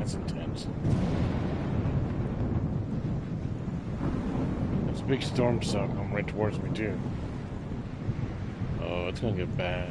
That's intense. There's a big storm cell coming right towards me, too. Oh, it's gonna get bad.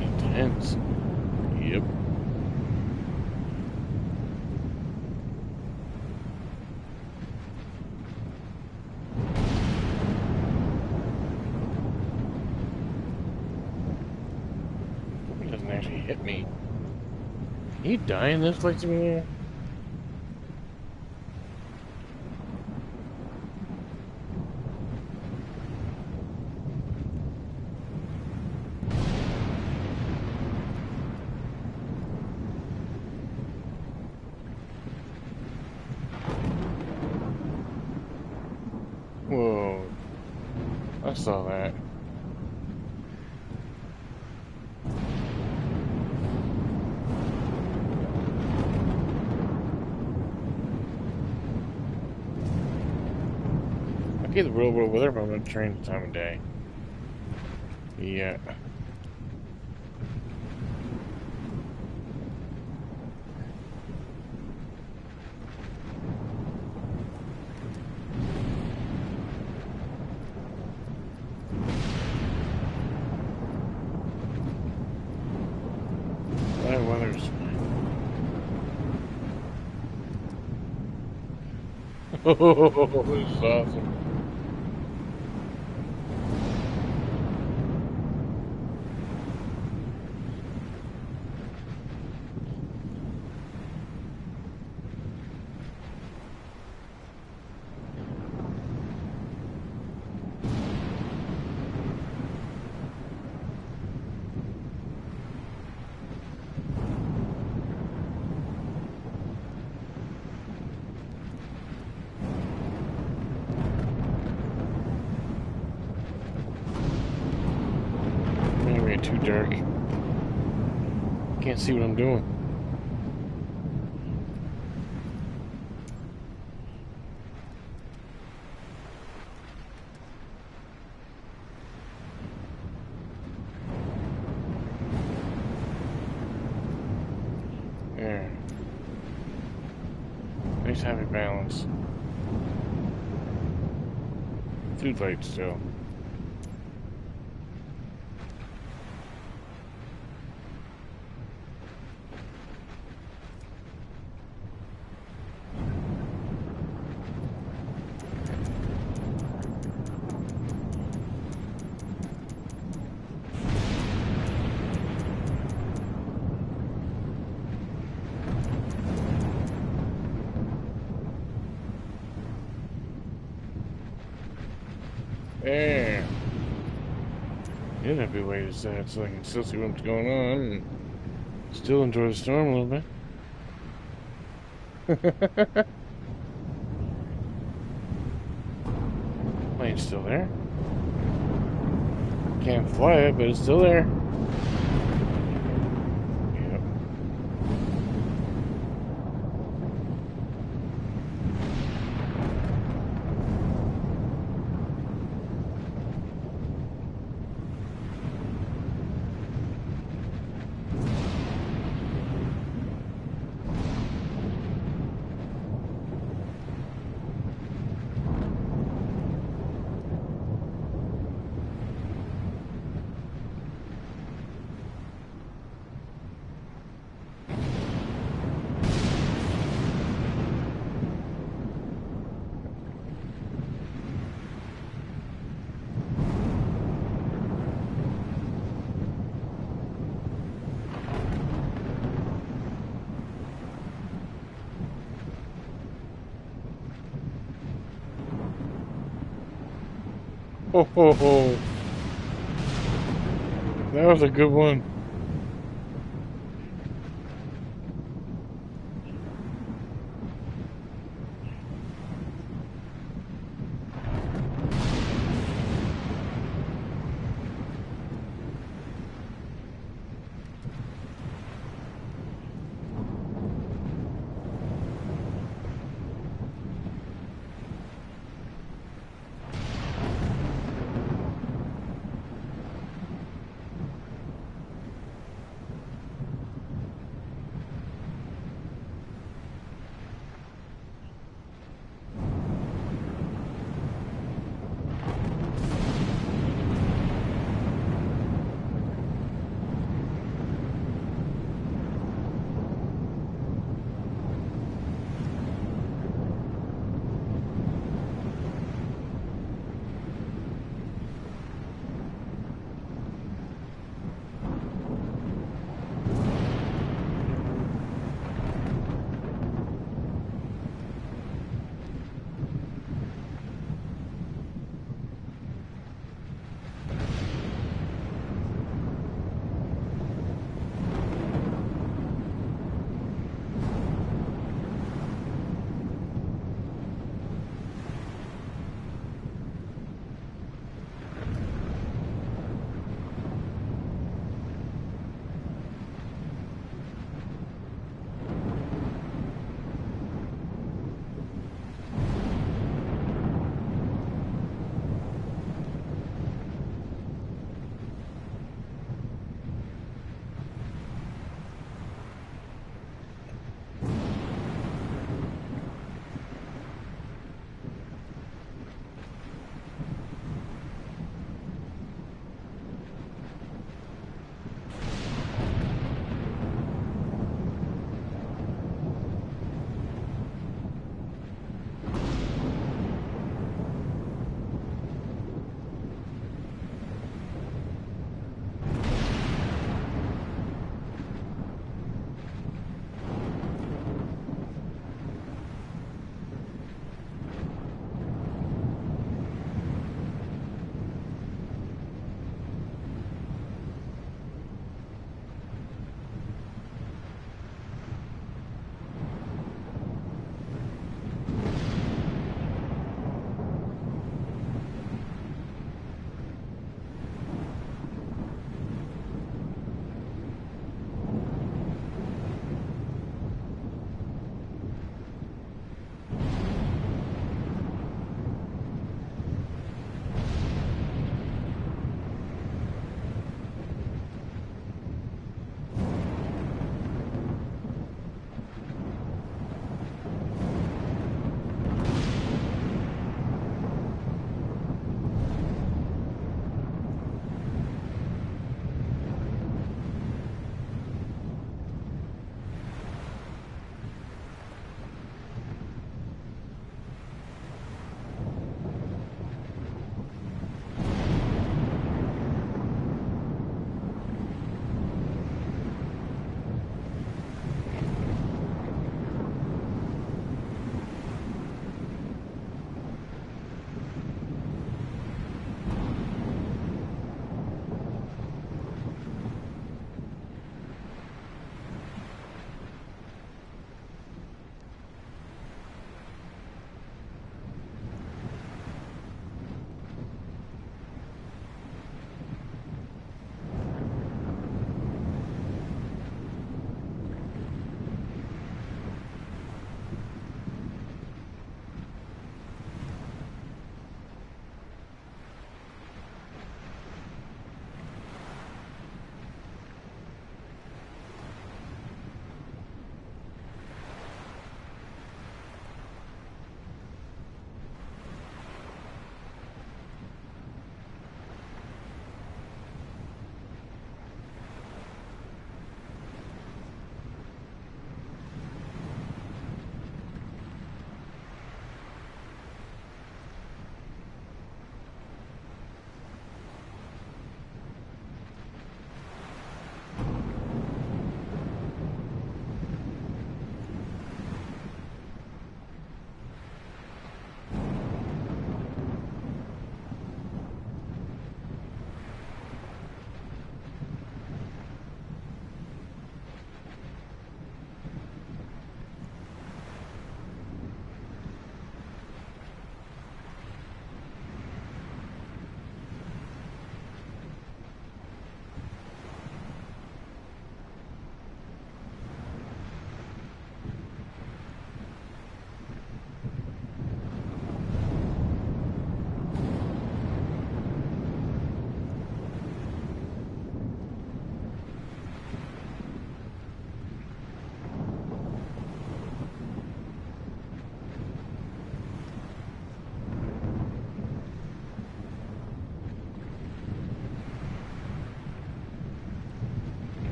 Intense. Yep. He doesn't actually hit me. He die in this place again? Whoa. I saw that. I get the real world weather, but I'm gonna change the time of day. Yeah. Oh, this is awesome. Maybe too dark. Can't see what I'm doing. There. Nice happy balance. Food light still. There. Yeah, that'd be a way to set it so I can still see what's going on and still enjoy the storm a little bit. Plane's still there. Can't fly it, but it's still there. Yep. Ho ho ho. That was a good one.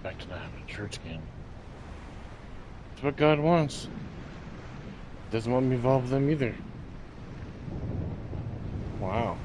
Back to not having a church again. It's what God wants. Doesn't want me involved with them either. Wow.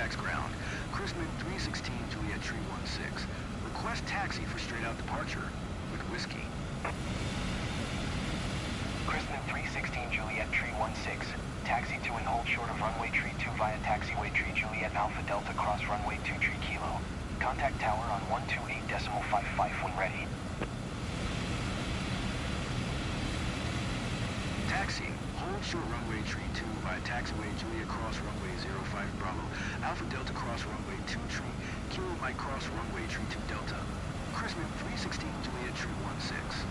contacts ground. Chrisman 316 Juliet Tree 16. Request taxi for straight-out departure with whiskey. Chrisman 316 Juliet Tree 16. Taxi to and hold short of runway Tree 2 via taxiway Tree Juliet Alpha Delta cross runway 2 Tree Kilo. Contact tower on 128.55 when ready. Taxi. Hold short runway Tree 2 via taxiway Juliet cross runway 05 Bravo. Alpha Delta cross runway 2 Tree. Kilo Mike cross runway Tree 2 Delta. Chrisman 316 Juliet Tree 16.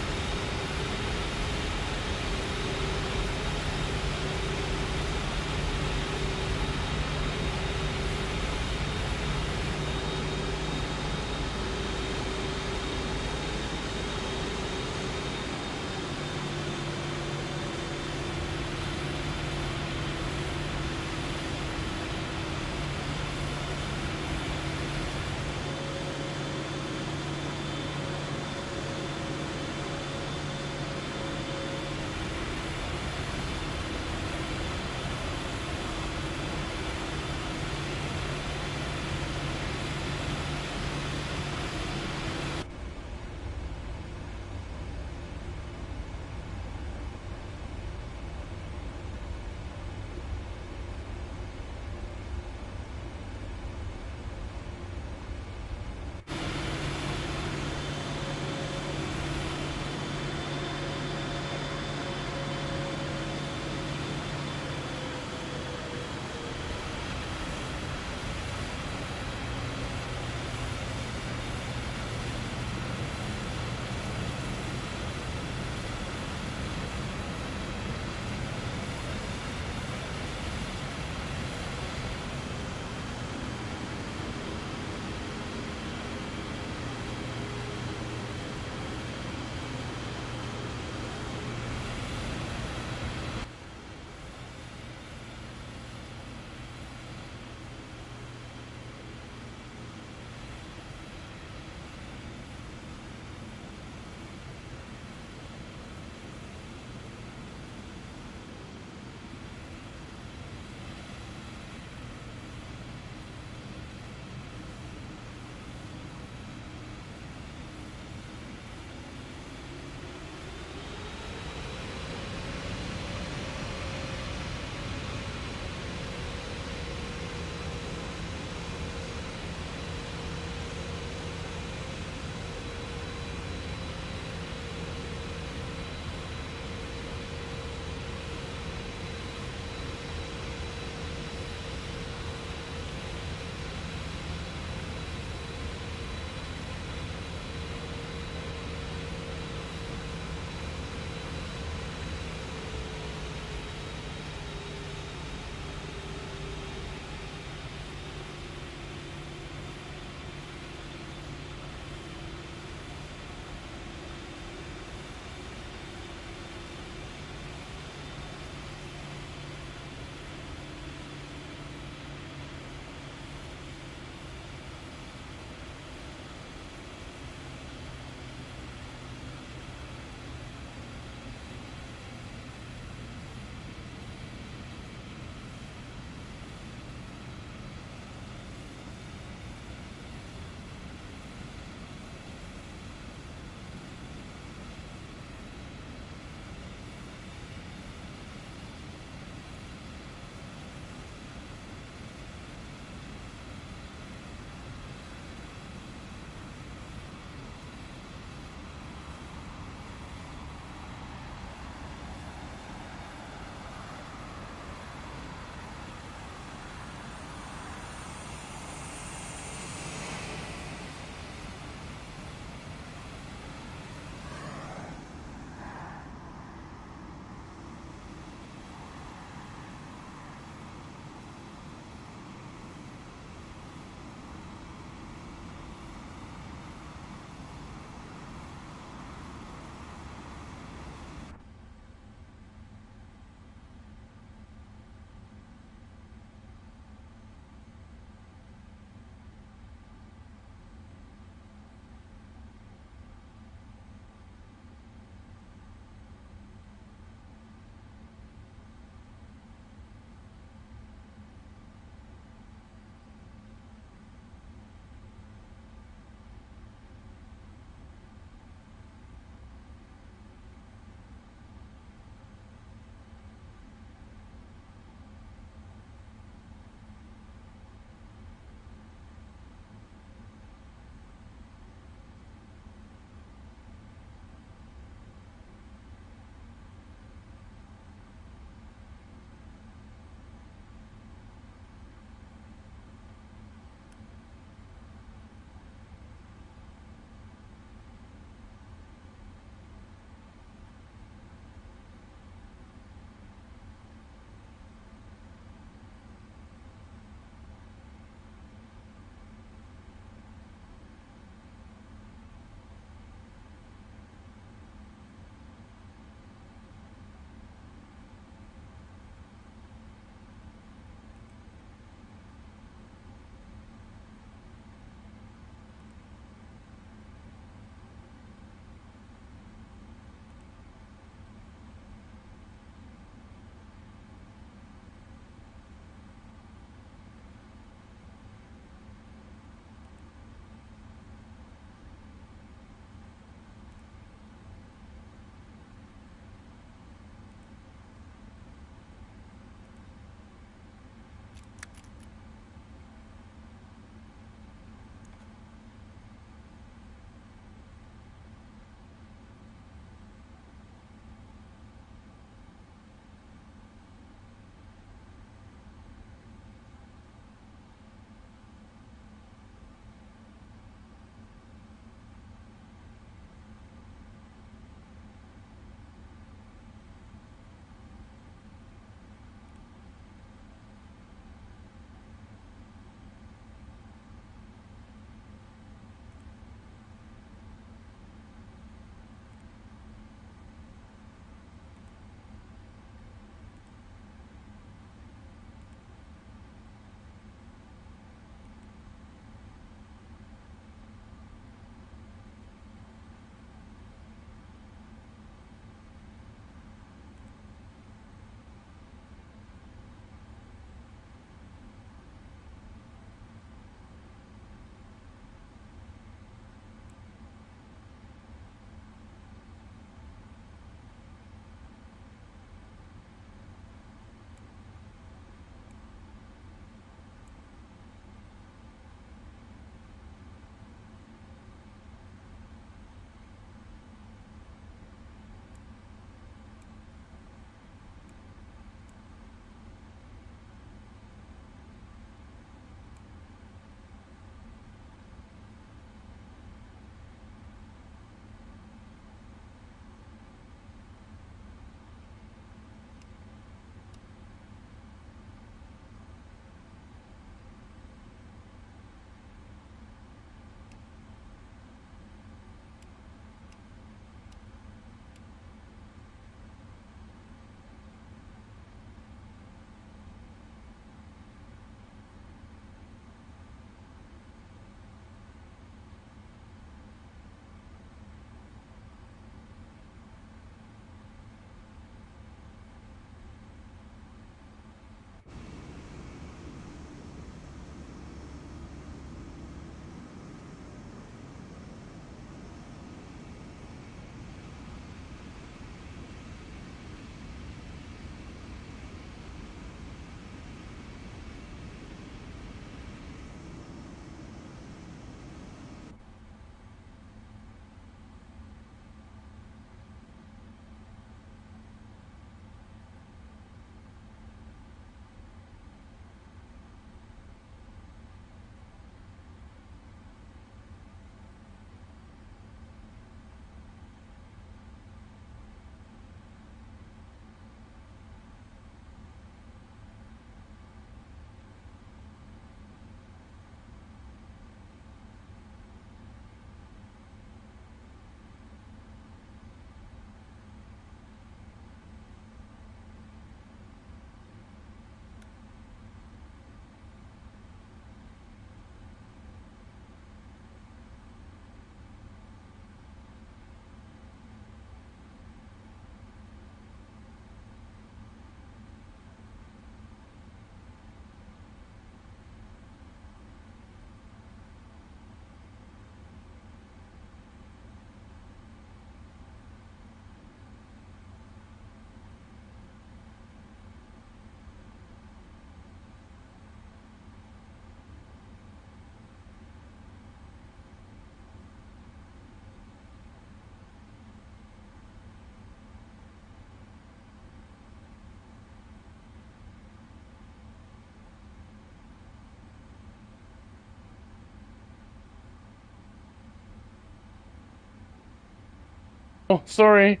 Oh, sorry.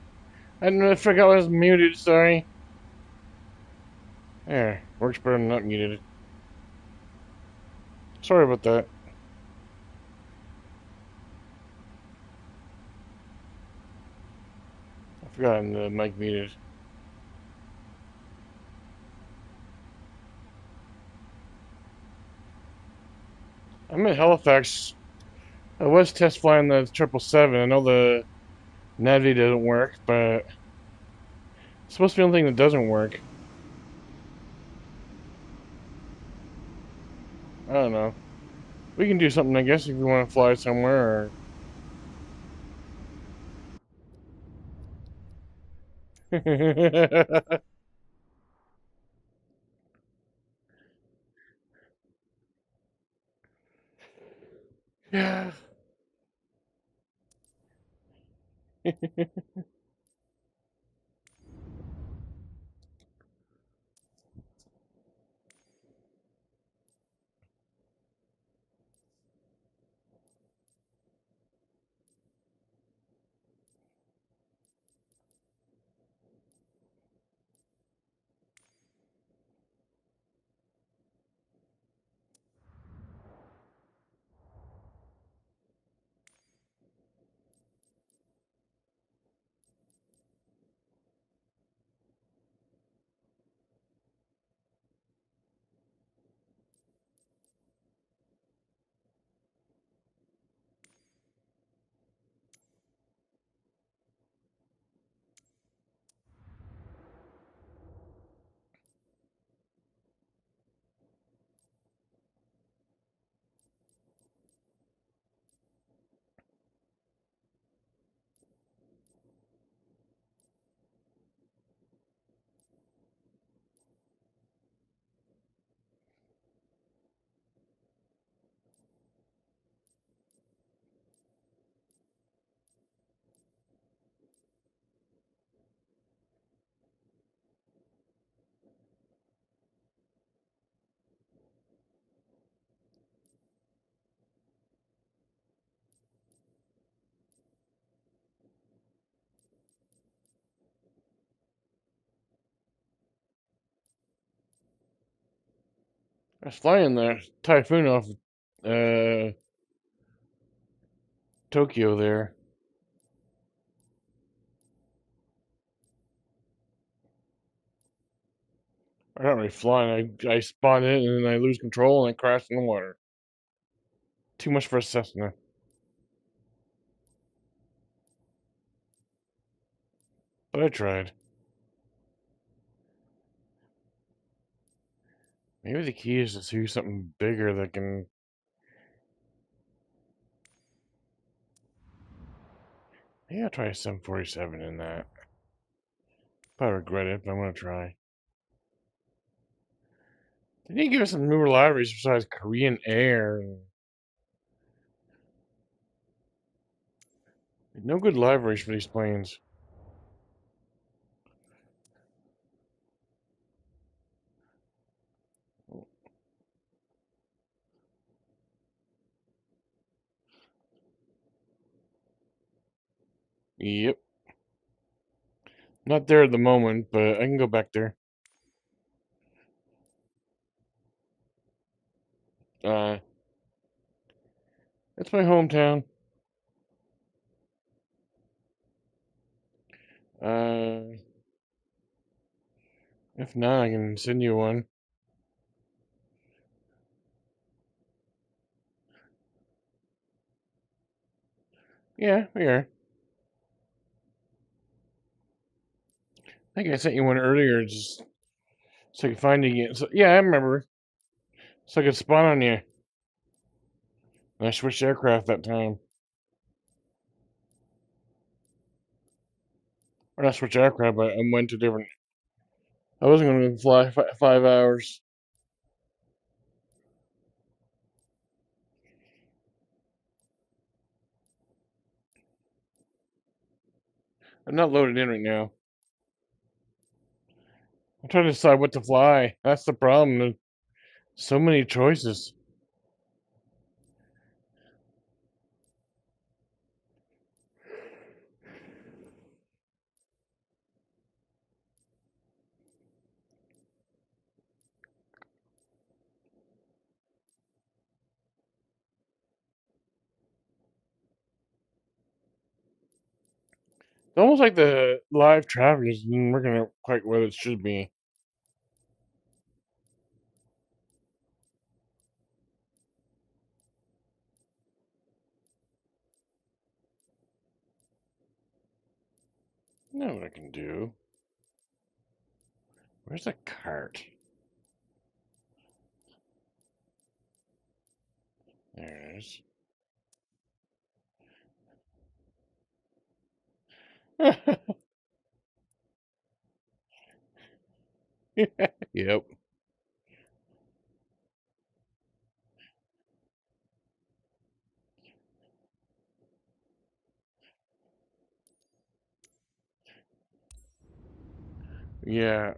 I didn't forget I was muted. Sorry. There, works better than not muted. Sorry about that. I forgot the mic muted. I'm in Halifax. I was test flying the 777. I know the Navi doesn't work, but it's supposed to be the only thing that doesn't work. I don't know. We can do something, I guess, if you want to fly somewhere. Or... yeah. I was flying the Typhoon off uh, Tokyo there. I'm not really flying. I spot it and then I lose control and I crash in the water. Too much for a Cessna. But I tried. Maybe the key is to do something bigger that can... Maybe I'll try a 747 in that. Probably regret it, but I'm gonna try. They need to give us some newer libraries besides Korean Air. No good libraries for these planes. Yep. Not there at the moment, but I can go back there. Uh, it's my hometown. Uh, if not, I can send you one. Yeah, we are. I think I sent you one earlier just so I could find you again. So, yeah, I remember. So I could spawn on you. And I switched aircraft that time. Or not switched aircraft, but I went to different. I wasn't going to fly 5 hours. I'm not loaded in right now. I'm trying to decide what to fly. That's the problem. There's so many choices. It's almost like the live traffic isn't working out quite what it should be. You know what I can do? Where's the cart? There it is. Yep. Yeah.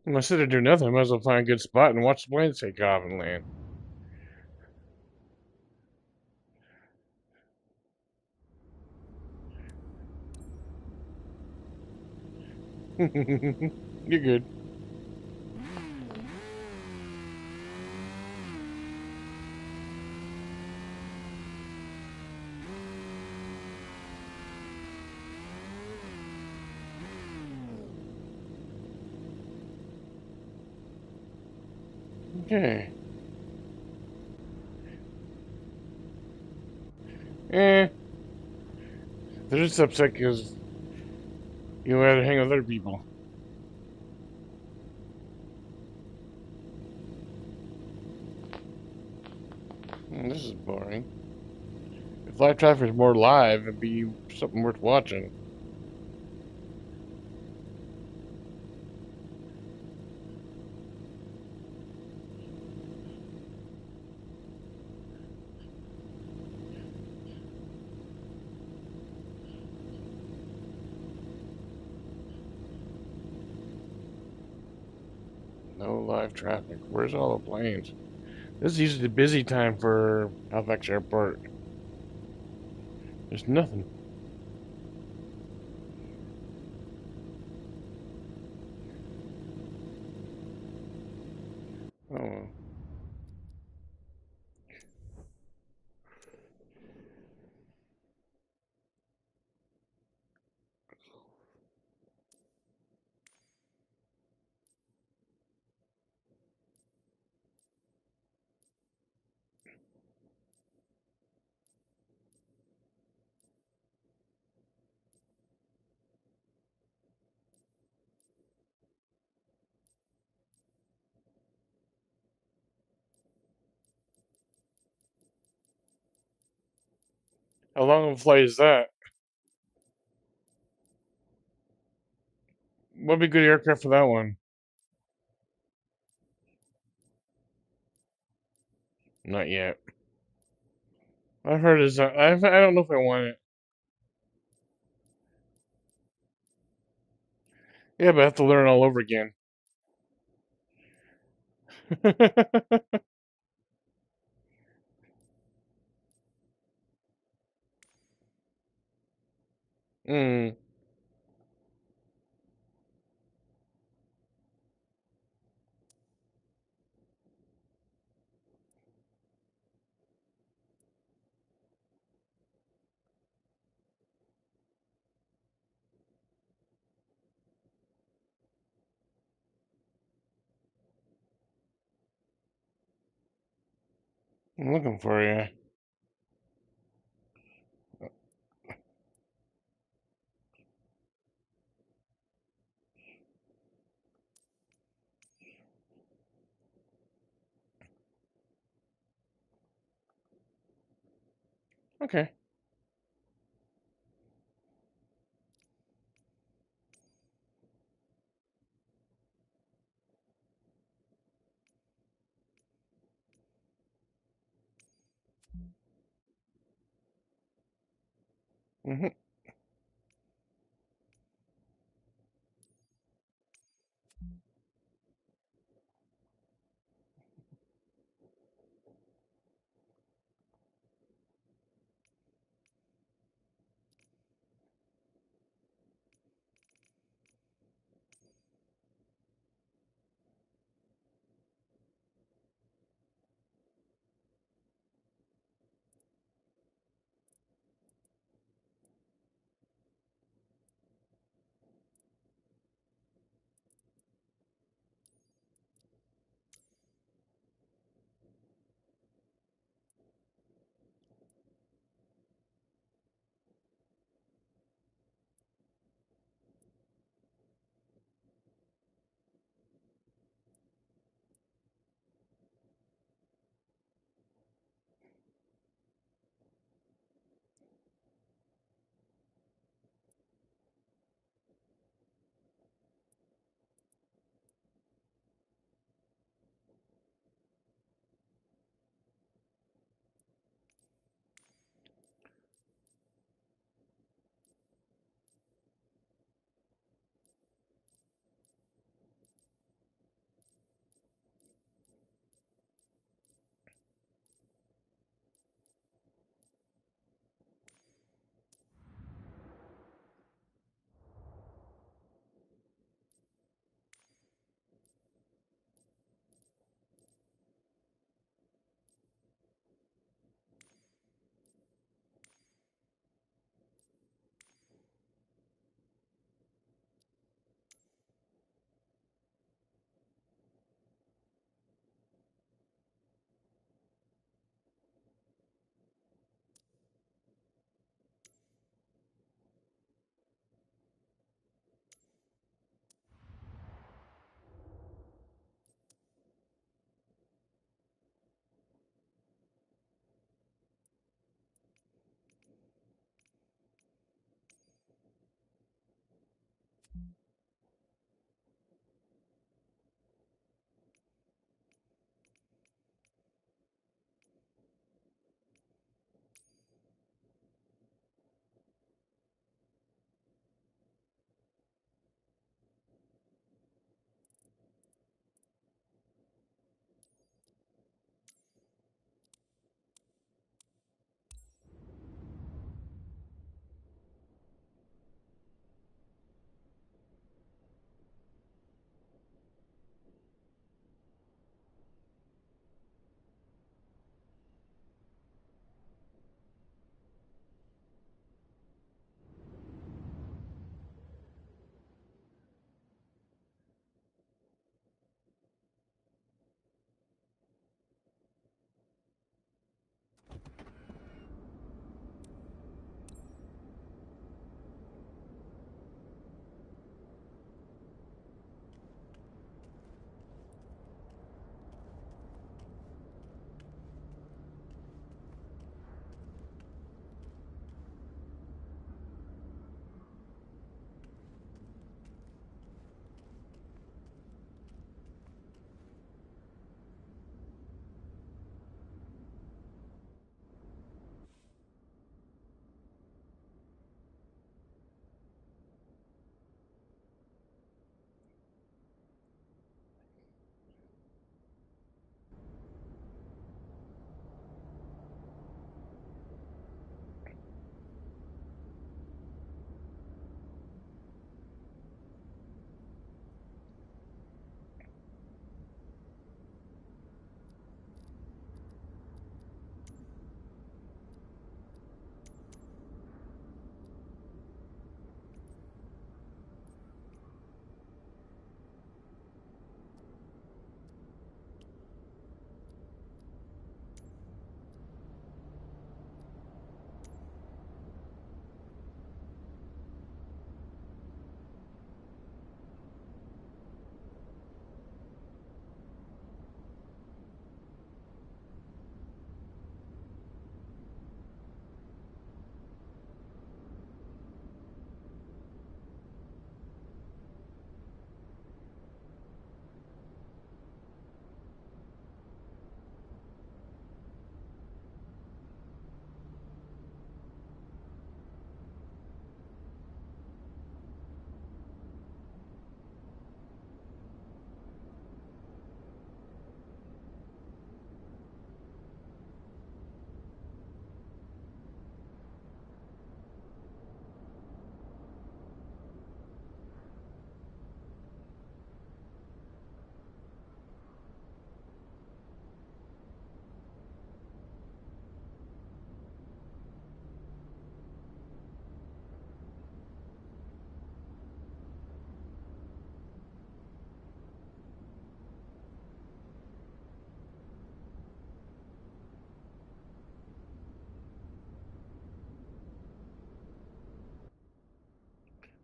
I'm gonna sit there do nothing. I might as well find a good spot and watch the planes take off and land. You're good. Okay. Eh. They're just upset because you had to hang with other people. This is boring. If live traffic was more live, it'd be something worth watching. No live traffic. Where's all the planes? This is usually the busy time for Halifax Airport. There's nothing. Oh, how long of a flight is that? What'd be good aircraft for that one? Not yet. I've heard it's. I don't know if I want it. Yeah, but I have to learn all over again. Hmm. I'm looking for you. Okay. Hmm.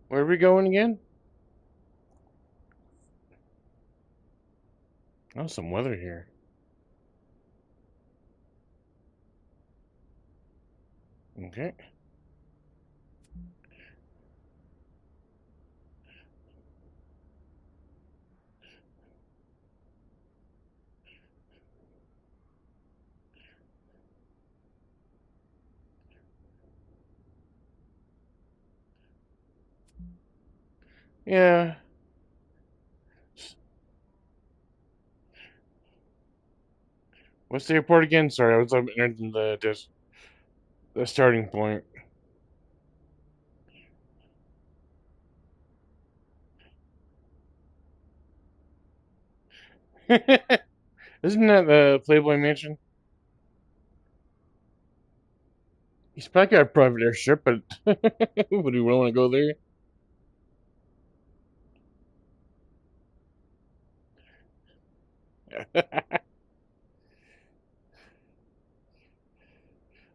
Where are we going again? Oh, some weather here. Okay. Yeah. What's the airport again? Sorry, I was up in the starting point. Isn't that the Playboy Mansion? He's probably got a private airship, but would he want to go there?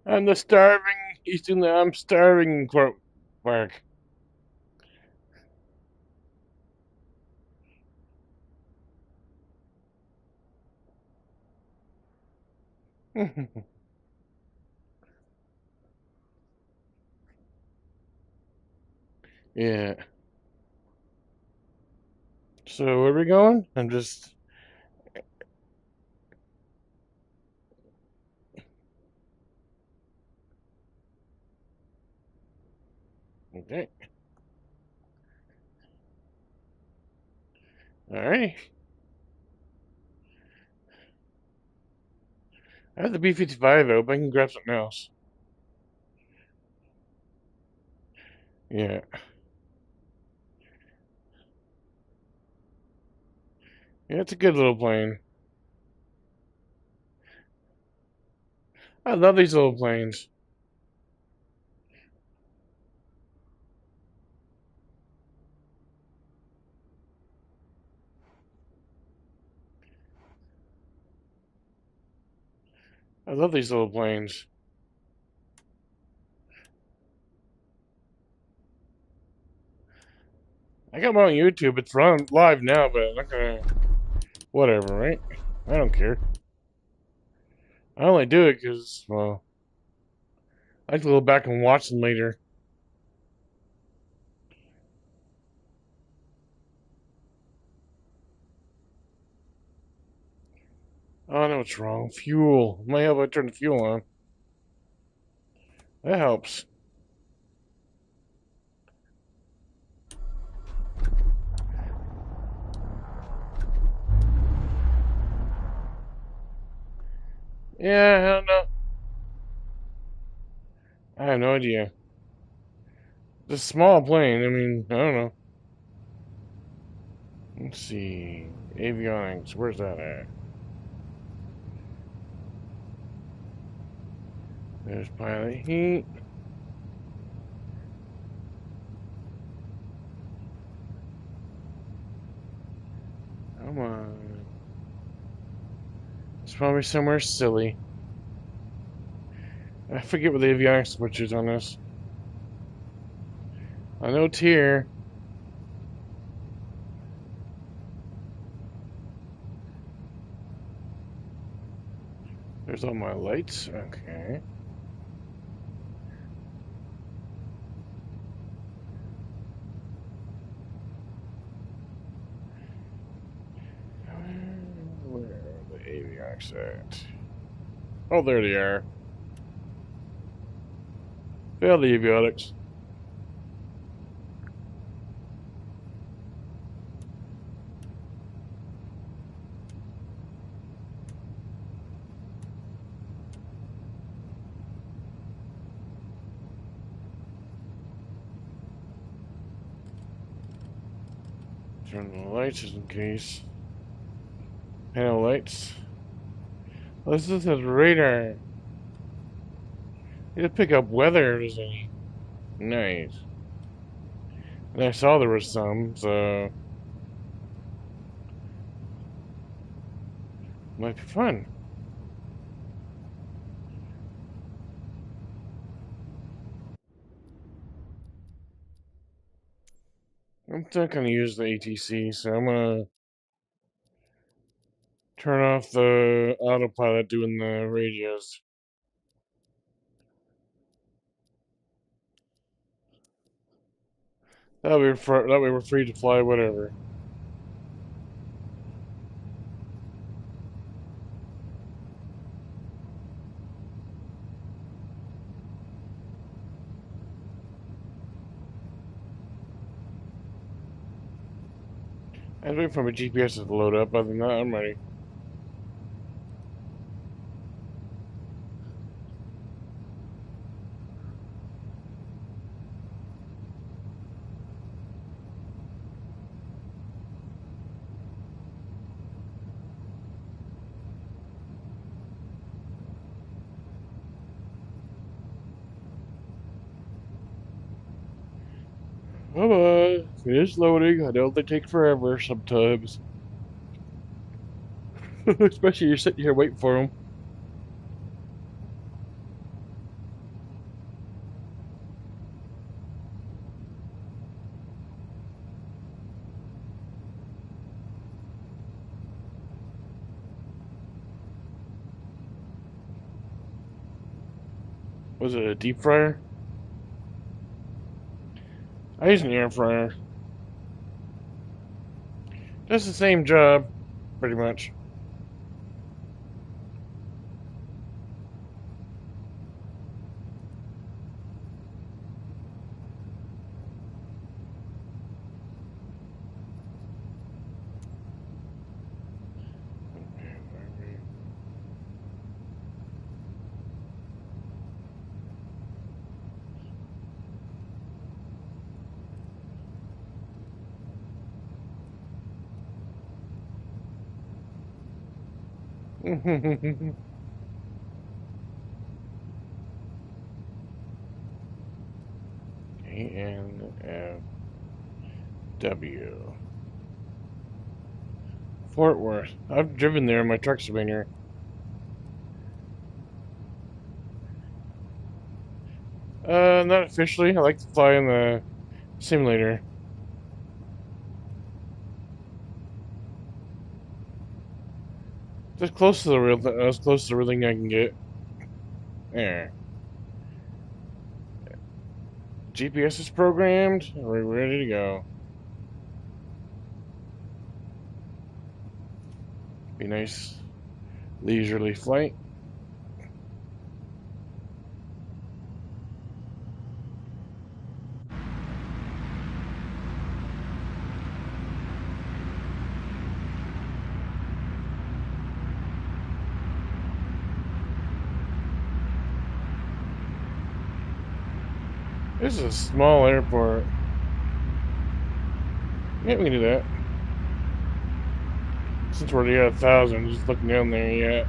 I'm the starving. He's doing the I'm starving quote mark. Yeah. So where are we going? I'm just okay. All right. I have the B-55 though, but I can grab something else. Yeah. Yeah, it's a good little plane. I love these little planes. I love these little planes. I got them on YouTube. It's run live now, but I'm not gonna. Whatever, right? I don't care. I only do it because, well, I like to go back and watch them later. Oh, I know what's wrong. Fuel. Might help I turn the fuel on. That helps. Yeah, I don't know. I have no idea. It's a small plane. I mean, I don't know. Let's see. Avionics. Where's that at? There's pilot heat. Come on. It's probably somewhere silly. I forget what the avionics switch is on this. I know it's here. There's all my lights. Okay. Where are the avionics at? Oh, there they are. Fail the avionics. Turn the lights just in case. Panel lights. Oh, this is his radar. He to pick up weather, doesn't he? Nice. And I saw there was some, so might be fun. I'm not gonna use the ATC, so I'm gonna turn off the autopilot doing the radios. That way we're free to fly whatever. I was waiting for my GPS to load up. Other than that, I'm ready. Bye bye. Finish loading. I know they take forever sometimes. Especially you're sitting here waiting for them. Was it a deep fryer? I use an air fryer. It's the same job, pretty much. ANFW. Fort Worth. I've driven there. My truck's been here. Not officially. I like to fly in the simulator. Just close to the real, as close to the real thing I can get. There. GPS is programmed. We're ready to go. Be nice, leisurely flight. This is a small airport. Yeah, we can do that. Since we're already at 1,000, just looking down there, yeah.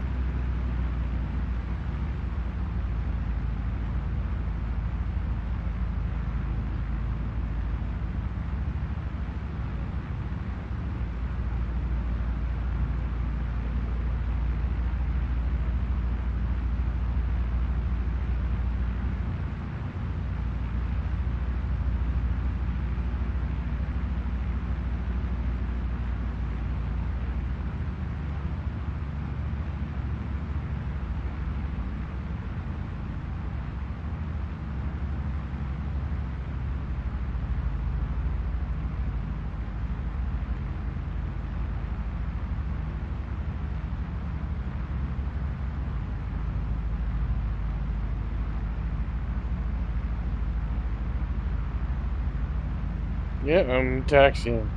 Yeah, I'm taxiing.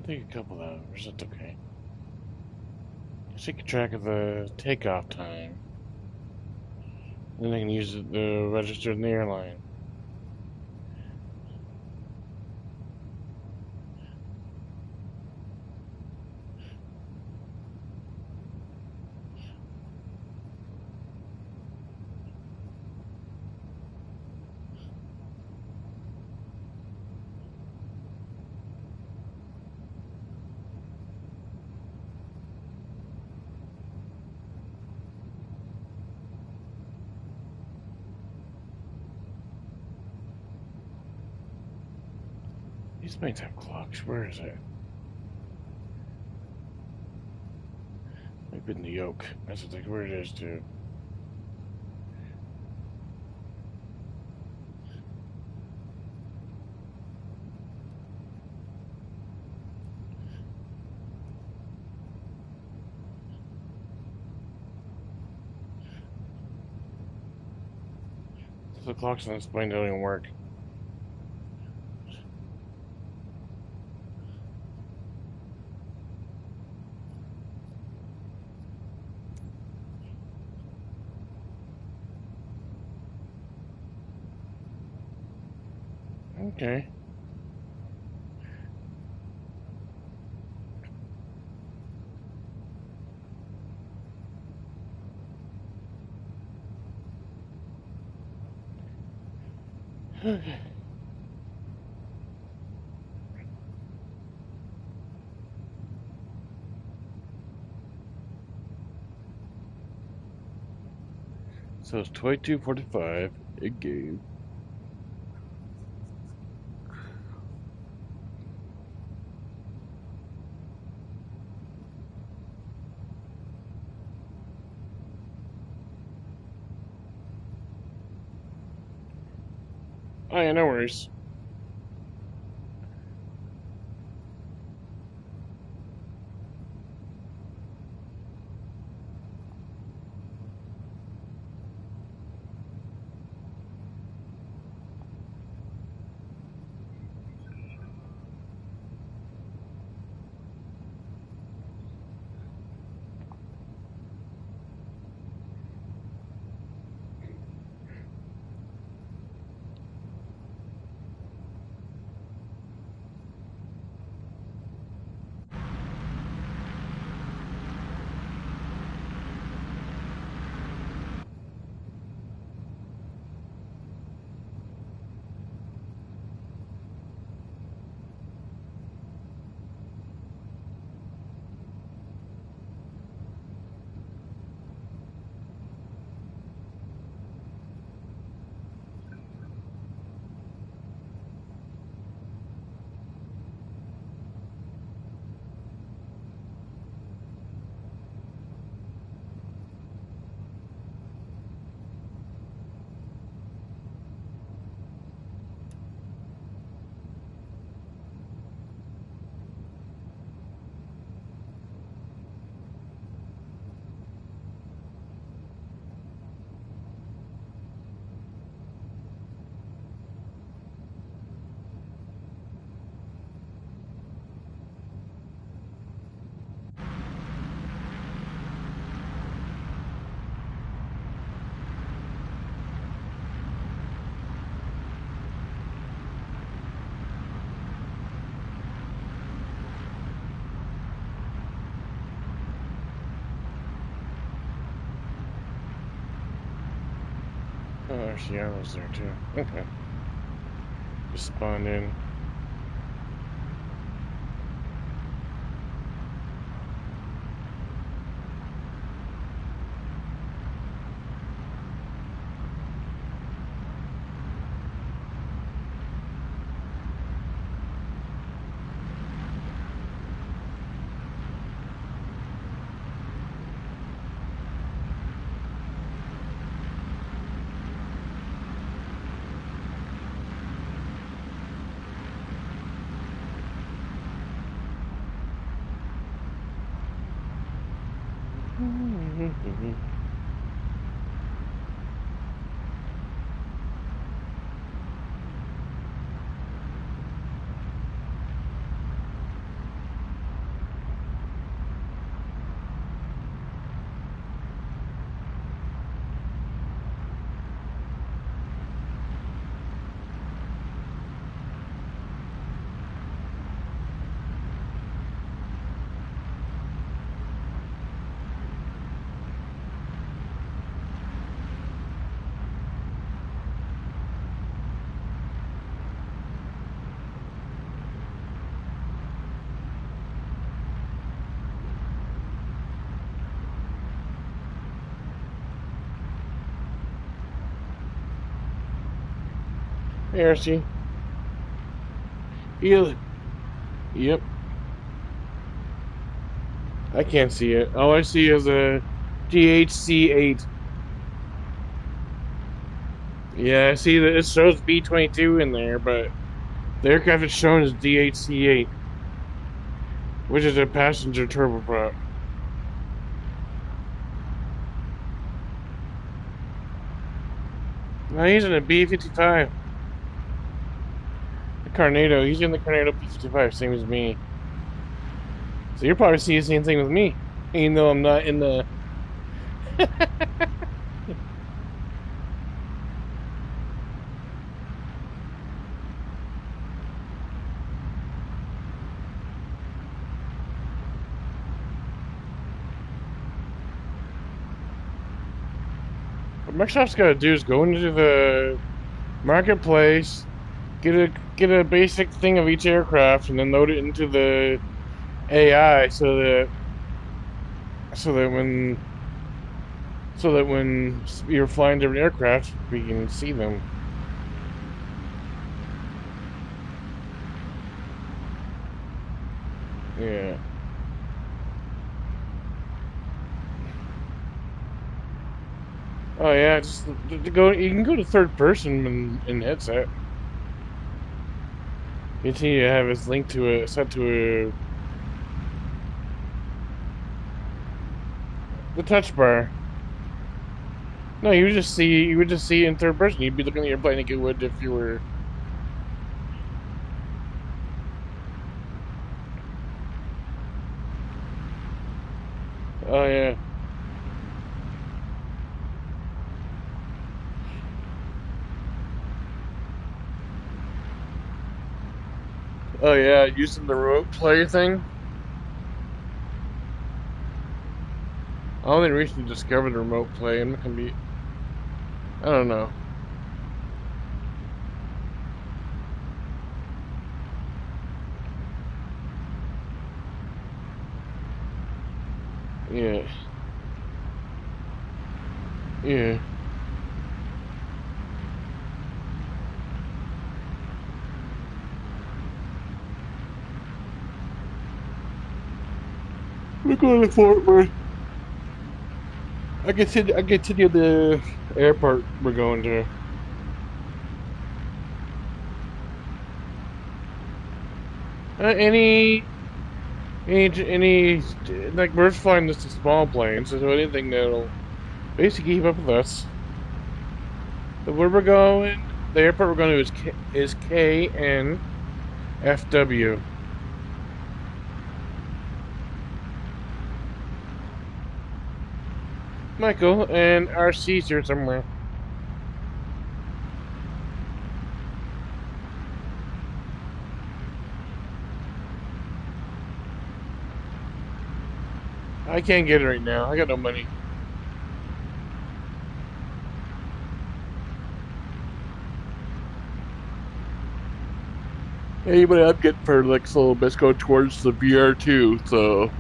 I'll take a couple hours. That's okay. Just keep track of the takeoff time. Then I can use it to register in the airline. These planes have clocks. Where is it? Maybe in the yoke. That's like where it is too. The clocks on this plane don't even work. Okay. Okay. So it's 22:45. Again. Oh yeah, no worries. Oh, Arciano's there too. Okay. Just spawned in. Hey, RC. Yeah. Yep. I can't see it. All I see is a GHC8. Yeah, I see that it shows B-22 in there, but the aircraft it's shown is DHC-8, which is a passenger turboprop. No, he's in a B-55. The Carnado, he's in the Carnado B-55, same as me. So you're probably seeing the same thing with me, even though I'm not in the... What Microsoft's got to do is go into the marketplace, get a basic thing of each aircraft, and then load it into the AI so that when you're flying different aircraft, we can see them. Yeah. Oh yeah, just to go. You can go to third person in headset. You need to have his link to it set to the touch bar. No, you would just see it in third person. You'd be looking at your plane like you would if you were. Oh yeah. Oh yeah, using the remote play thing. I only recently discovered the remote play, and it can be. I don't know. Yeah. Yeah. We're going to Fort Worth. I can tell you the airport we're going to. Any, like we're flying just a small plane, so anything that'll basically keep up with us. But where we're going, the airport we're going to is KNFW. Michael and RC's here somewhere. I can't get it right now. I got no money. Hey, but I'm getting for the next little bit go towards the VR2, so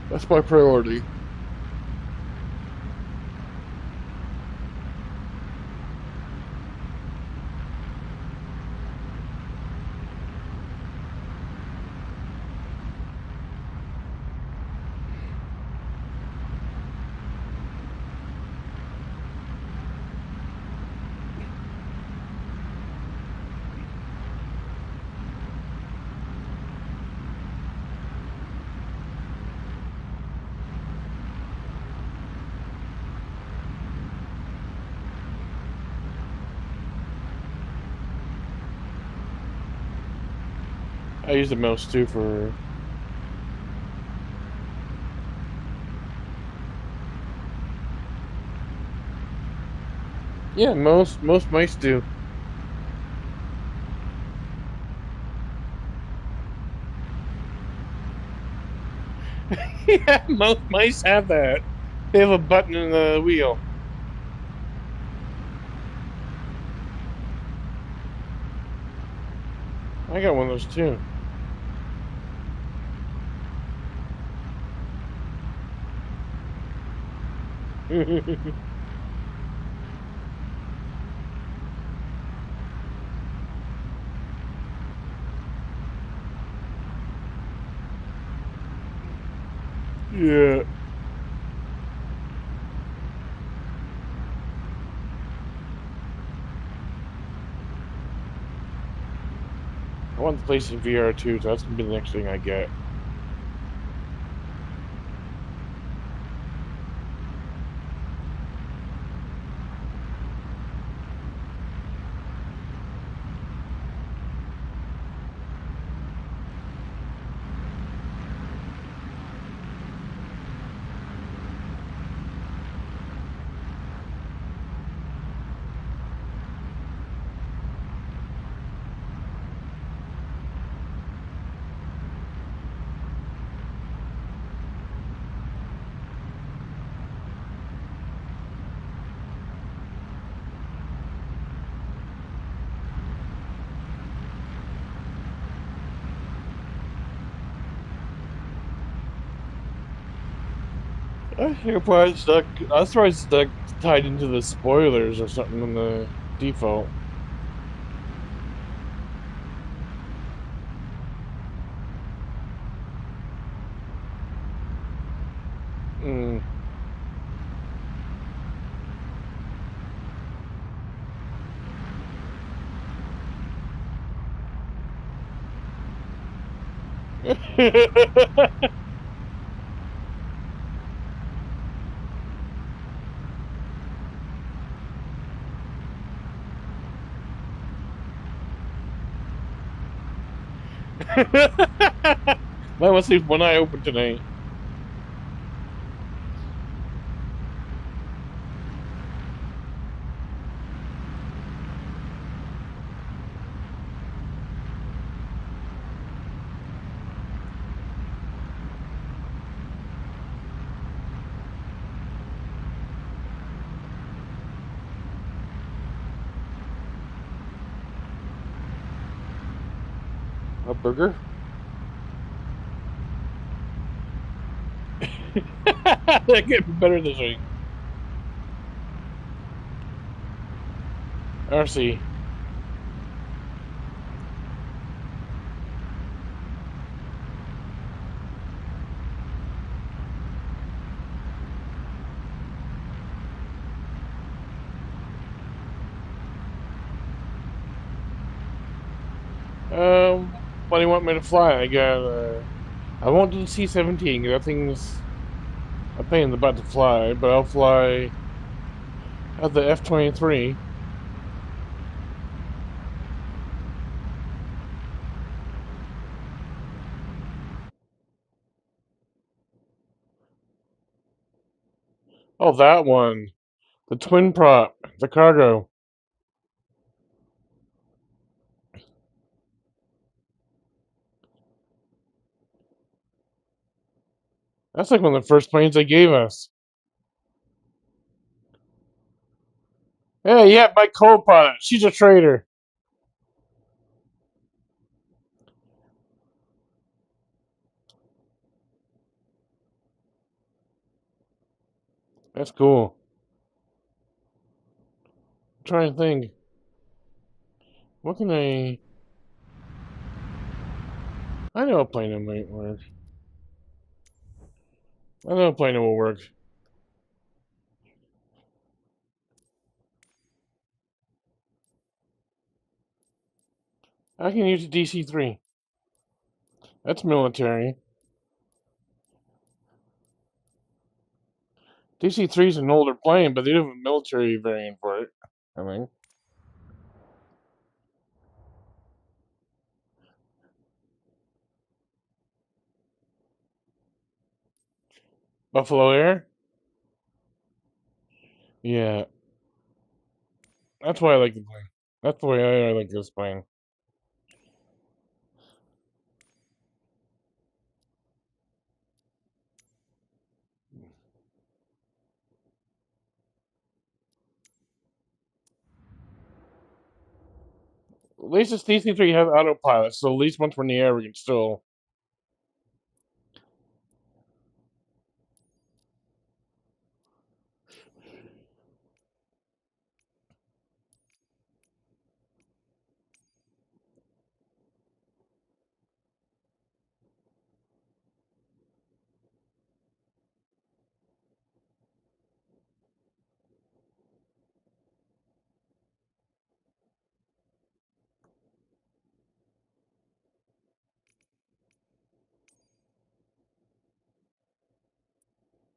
that's my priority. I use the mouse too for. Yeah, most mice do. Yeah, most mice have that. They have a button in the wheel. I got one of those too. Yeah. I want to play some VR too, so that's gonna be the next thing I get. I think it probably stuck. That's probably stuck tied into the spoilers or something in the default. Mm. Might want to leave one eye open tonight. A burger? That could be better this week. RC. What do you want me to fly? I won't do the C-17 because that thing's a pain in the butt to fly, but I'll fly the F-23. Oh, that one. The twin prop. The cargo. That's like one of the first planes they gave us. Hey, yeah, my co-pilot. She's a traitor. That's cool. I'm trying to think. What can I... I know a plane that might work. I know a plane that will work. I can use a DC-3. That's military. DC-3 is an older plane, but they have a military variant for it, I think. Buffalo Air? Yeah, that's why I like the plane. That's why I like this plane. At least this DC-3 has autopilot, so at least once we're in the air, we can still...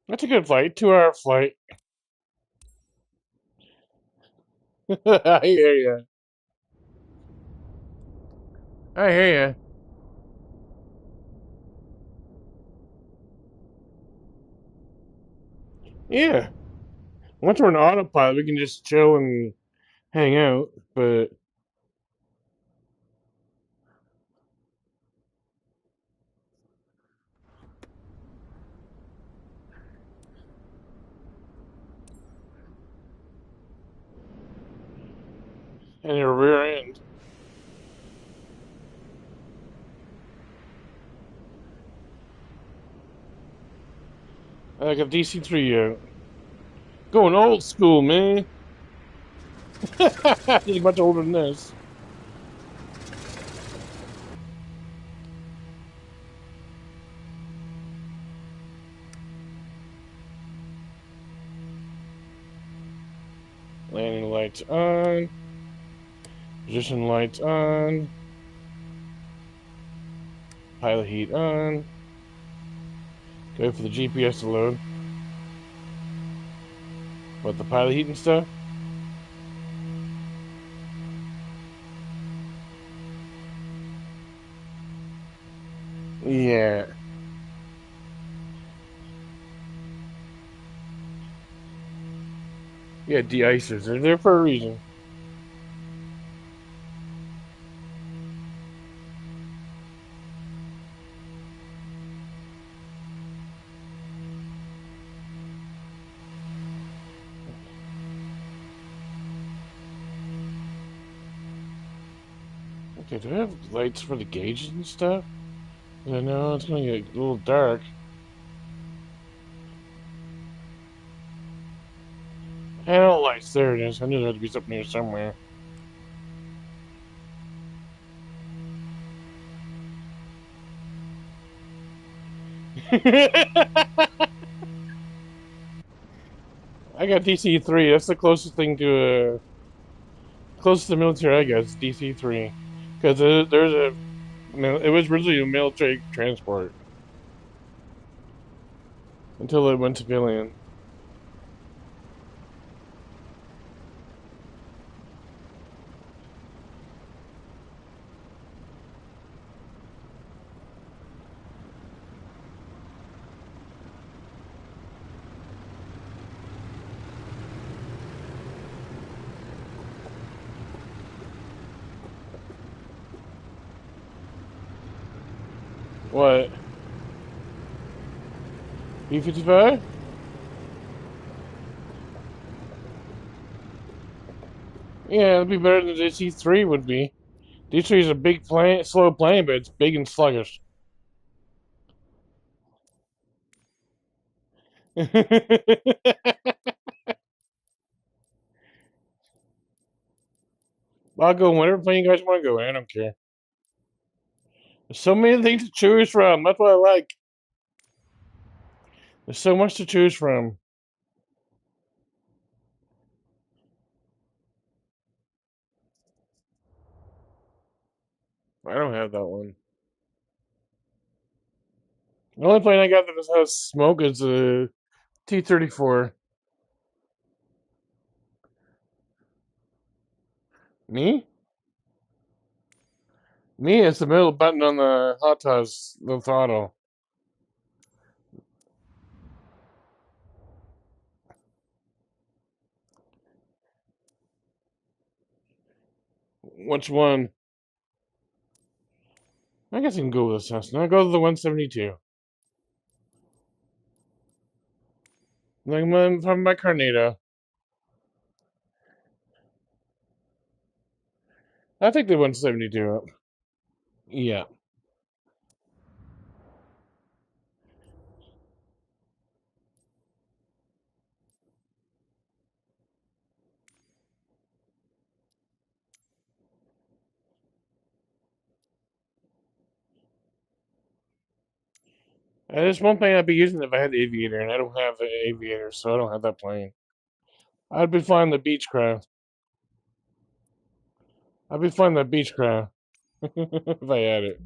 That's a good flight. 2 hour flight. I hear ya. I hear ya. Yeah. Once we're in autopilot, we can just chill and hang out. But in your rear end, like a DC-3 out. Going old school, man. He's much older than this. Landing lights on. Position lights on. Pilot heat on. Go for the GPS to load. What, the pilot heat and stuff? Yeah. Yeah, de-icers. They're there for a reason. Okay, do I have lights for the gauges and stuff? I know it's gonna get a little dark. Panel lights, there it is. I knew there had to be something here somewhere. I got DC-3. That's the closest thing to closest to military I got is DC-3, because there's a it was originally a military transport until it went civilian. What? B-55? Yeah, it'd be better than DC-3 would be. DC-3 is a big plane, slow plane, but it's big and sluggish. I'll go whatever plane you guys want to go in. I don't care. There's so many things to choose from. That's what I like. There's so much to choose from. I don't have that one. The only plane I got that has smoke is a T-34. Me? Me, it's the middle button on the hot tubs, the throttle. Which one? I guess I can go with the Cessna. I'll go with the 172. Like from my Carnado. I think the 172 up. Yeah. There's one plane I'd be using if I had the Aviator, and I don't have the Aviator, so I don't have that plane. I'd be flying the Beechcraft. I'd be flying the Beechcraft if I had it.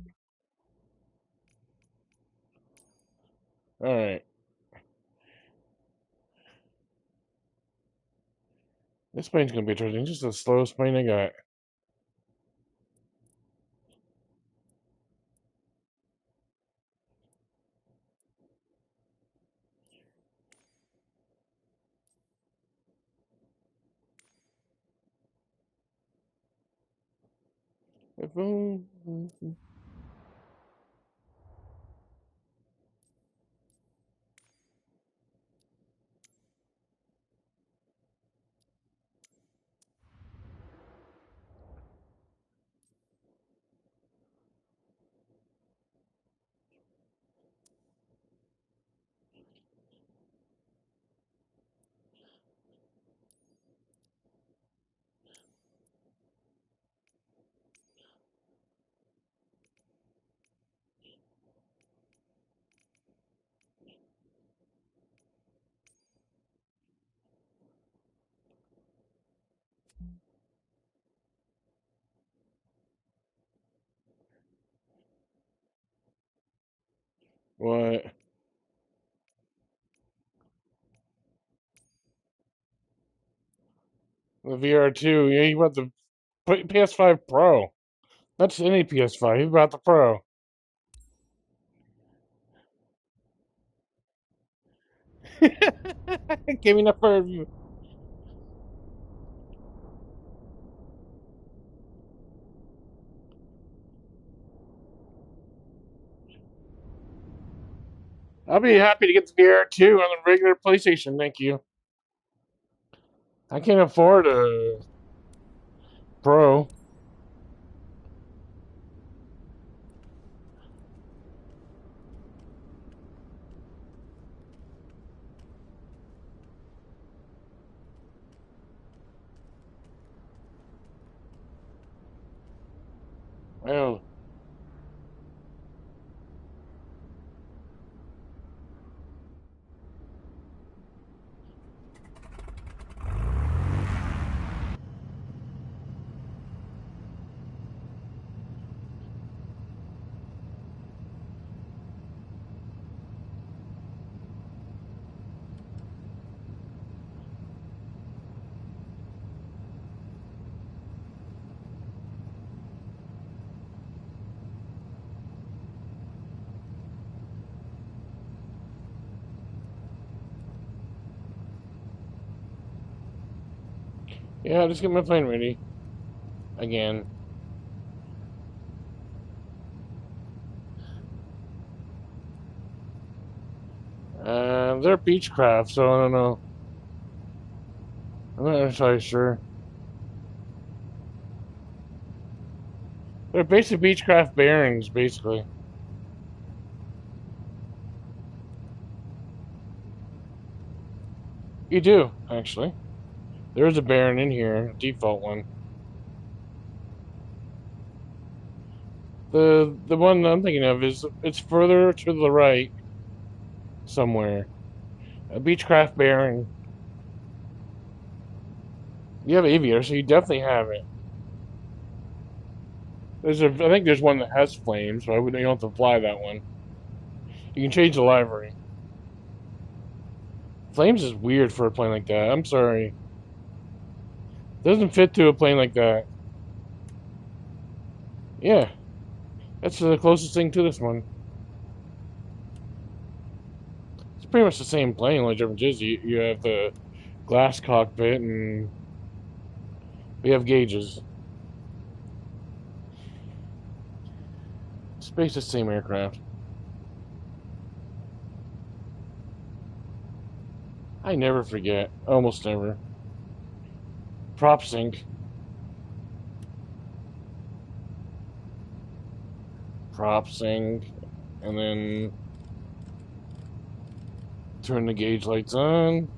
All right. This plane's gonna be interesting. Just the slowest plane I got. What? The VR2. Yeah, you bought the PS5 Pro. That's any PS5. You bought the Pro. Give me enough for a review. I'll be happy to get the VR2 on the regular PlayStation. Thank you. I can't afford a Pro. Oh, yeah. Just get my plane ready again. They're Beechcraft, so I don't know. I'm not entirely sure. They're basic Beechcraft bearings, basically. You do, actually. There's a bearing in here, a default one. The one I'm thinking of is it's further to the right somewhere. A Beechcraft bearing. You have aviator, so you definitely have it. I think there's one that has flames, so you don't have to fly that one. You can change the livery. Flames is weird for a plane like that. I'm sorry. Doesn't fit to a plane like that. Yeah, that's the closest thing to this one. It's pretty much the same plane. Only difference is you have the glass cockpit and we have gauges. Space the same aircraft. I never forget. Almost never. Prop sync. Prop sync. And then turn the gauge lights on.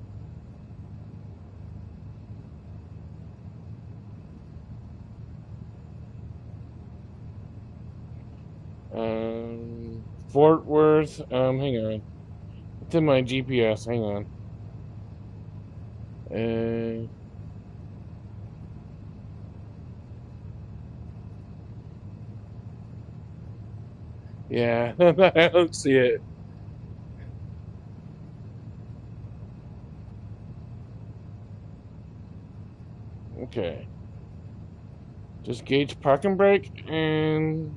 Fort Worth. Hang on. It's in my GPS. Hang on. Yeah, I don't see it. Okay. Just gauge parking brake and...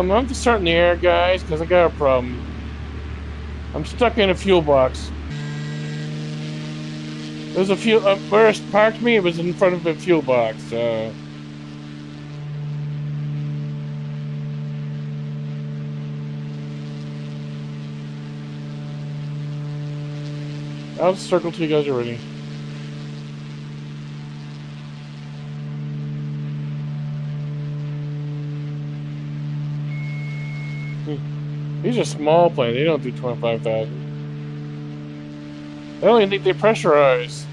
I'm just starting the air, guys, because I got a problem. I'm stuck in a fuel box. There's a fuel... where it parked me, it was in front of a fuel box, so... I'll circle till you guys are ready. These are small planes. They don't do 25,000. I don't even think they pressurize.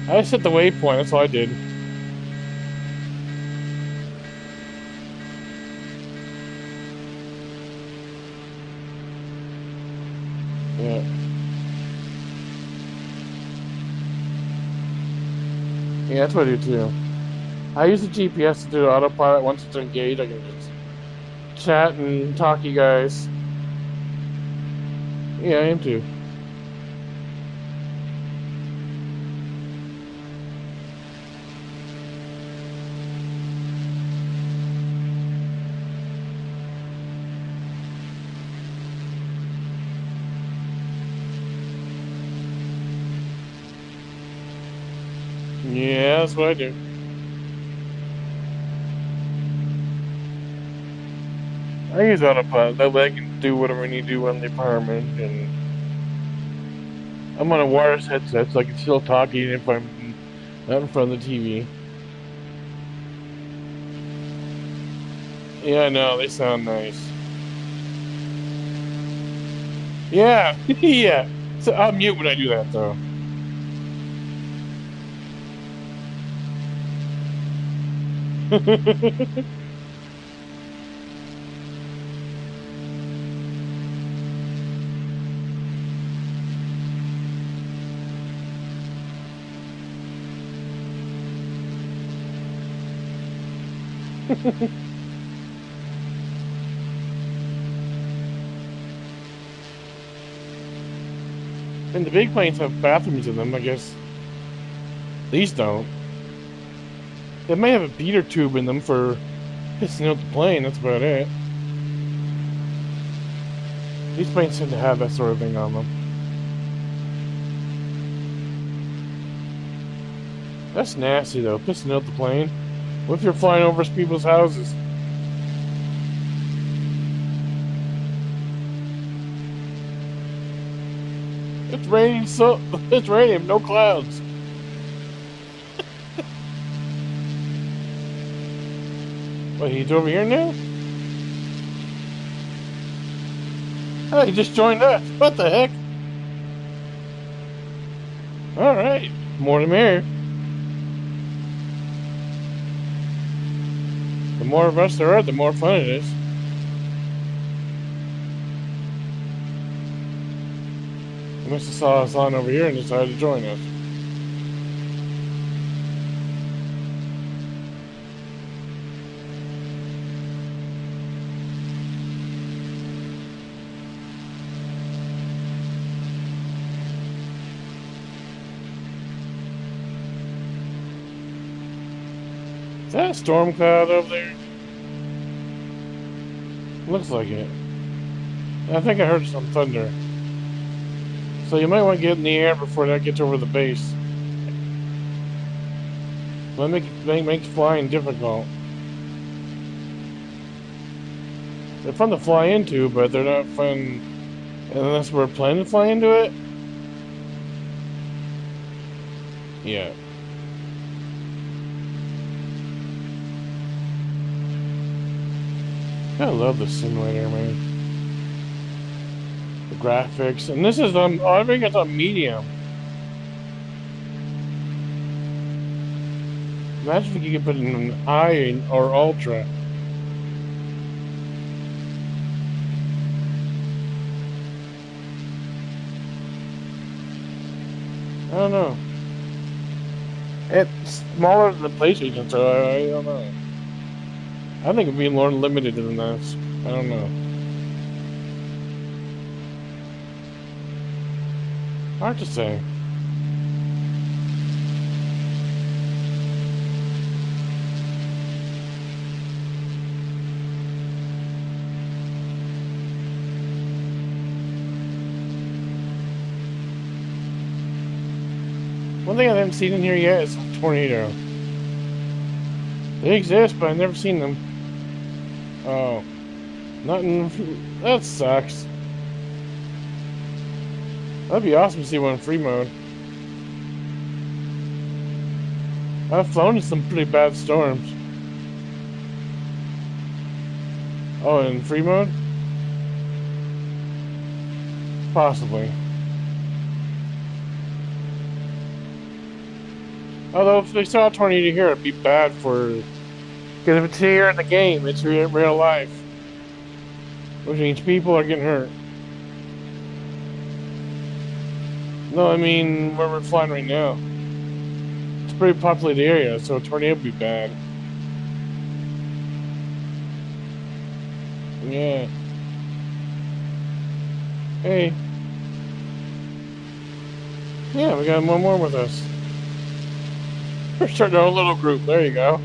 I set the waypoint. That's all I did. Yeah. Yeah, that's what I do too. I use the GPS to do the autopilot. Once it's engaged, I can just chat and talk to you guys. Yeah, I am too. Yeah, that's what I do. I use autopilot. That way I can do whatever I need to do on the apartment, and I'm on a wireless headset, so I can still talk even if I'm not in front of the TV. Yeah, I know, they sound nice. Yeah, yeah. So I'll mute when I do that, though. And the big planes have bathrooms in them, I guess. These don't. They may have a beater tube in them for pissing out the plane, that's about it. These planes tend to have that sort of thing on them. That's nasty, though, pissing out the plane. What if you're flying over people's houses? It's raining, so it's raining, no clouds. Wait, he's over here now? Oh, he just joined us. What the heck? Alright, more the merrier. The more of us there are, the more fun it is. He must have saw us on over here and decided to join us. Is that a storm cloud over there? Looks like it. I think I heard some thunder. So you might want to get in the air before that gets over the base. That makes flying difficult. They're fun to fly into, but they're not fun unless we're planning to fly into it. Yeah. I love the simulator, man. The graphics, and this is on. I think it's on medium. Imagine if you could put it in high or ultra. I don't know. It's smaller than the PlayStation, so I don't know. I think it'd be more limited than this. I don't know. Hard to say. One thing I haven't seen in here yet is a tornado. They exist, but I've never seen them. Oh. Nothing. That sucks. That'd be awesome to see one in free mode. I've flown in some pretty bad storms. Oh, in free mode? Possibly. Although if they saw a tornado here, it'd be bad for... Because if it's here in the game, it's real life. Which means people are getting hurt. No, I mean, where we're flying right now. It's a pretty populated area, so a tornado would be bad. Yeah. Hey. Yeah, we got one more with us. We're starting our own little group. There you go.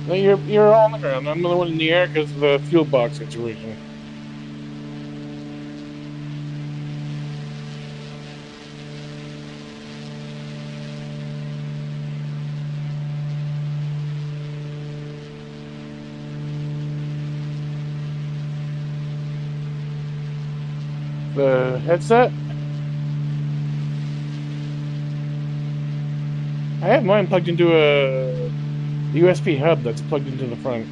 No, you're all on the ground. I'm the one in the air because of the fuel box situation. The headset? I have mine plugged into a USB hub that's plugged into the front.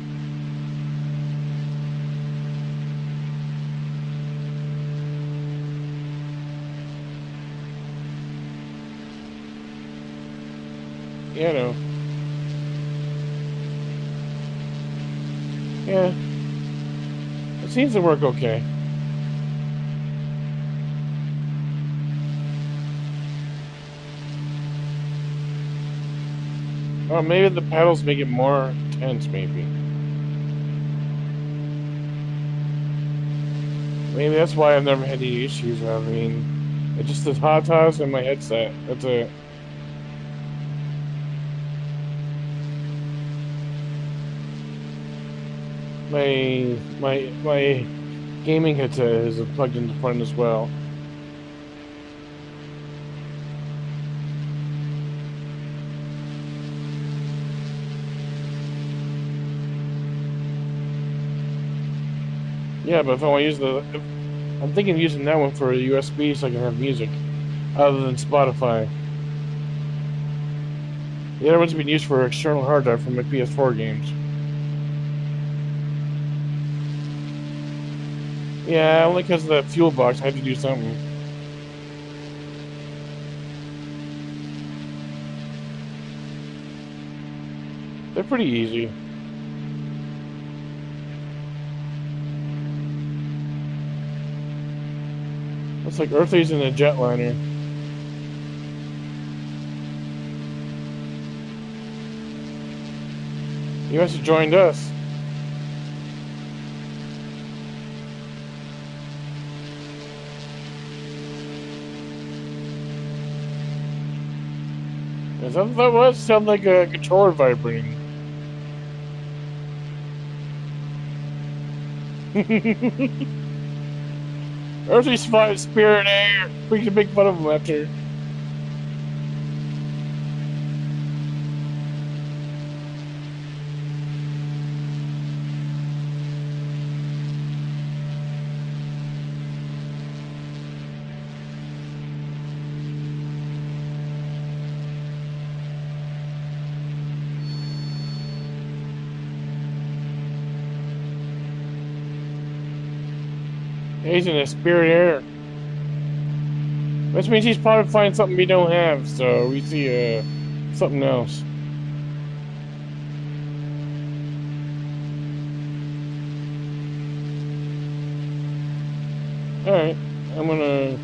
Yeah, I know. Yeah. It seems to work okay. Oh, maybe the pedals make it more intense, maybe. Maybe that's why I've never had any issues. I mean, it's just the hot toss and my headset. That's it. My gaming headset is plugged into the front as well. Yeah, but if I want to use I'm thinking of using that one for a USB so I can have music, other than Spotify. The other one's been used for external hard drive for my PS4 games. Yeah, only because of the fuel box, I had to do something. They're pretty easy. Looks like Earthley's in a jetliner. He must have joined us. Is that what that was? Sounded like a controller vibrating. Earthley's Spirit Air. We can make fun of him after. He's in a Spirit Air. Which means he's probably finding something we don't have, so we see something else. Alright, I'm gonna...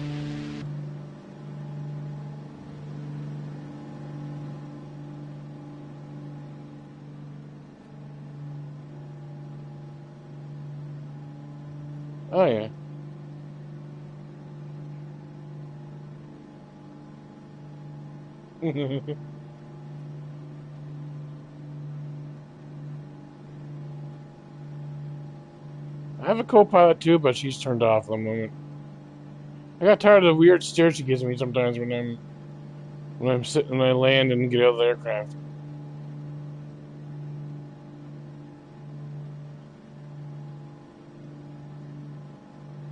Oh yeah. I have a co-pilot too, but she's turned off at the moment. I got tired of the weird stare she gives me sometimes when I'm sitting when I land and get out of the aircraft.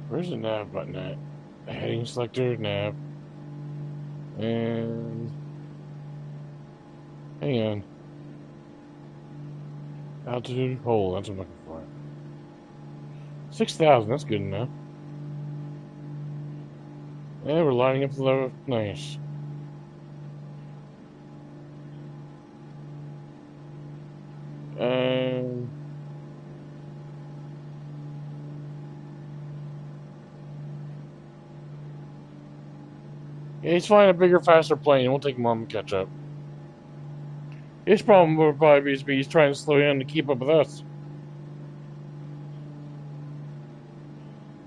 Where's the nav button at? The heading selector, nav, and hang on. Altitude, hold. That's what I'm looking for. 6,000. That's good enough. Yeah, we're lining up the level. Nice. Um. Yeah, he's flying a bigger, faster plane. It won't take him long to catch up. His problem will probably be he's trying to slow down to keep up with us.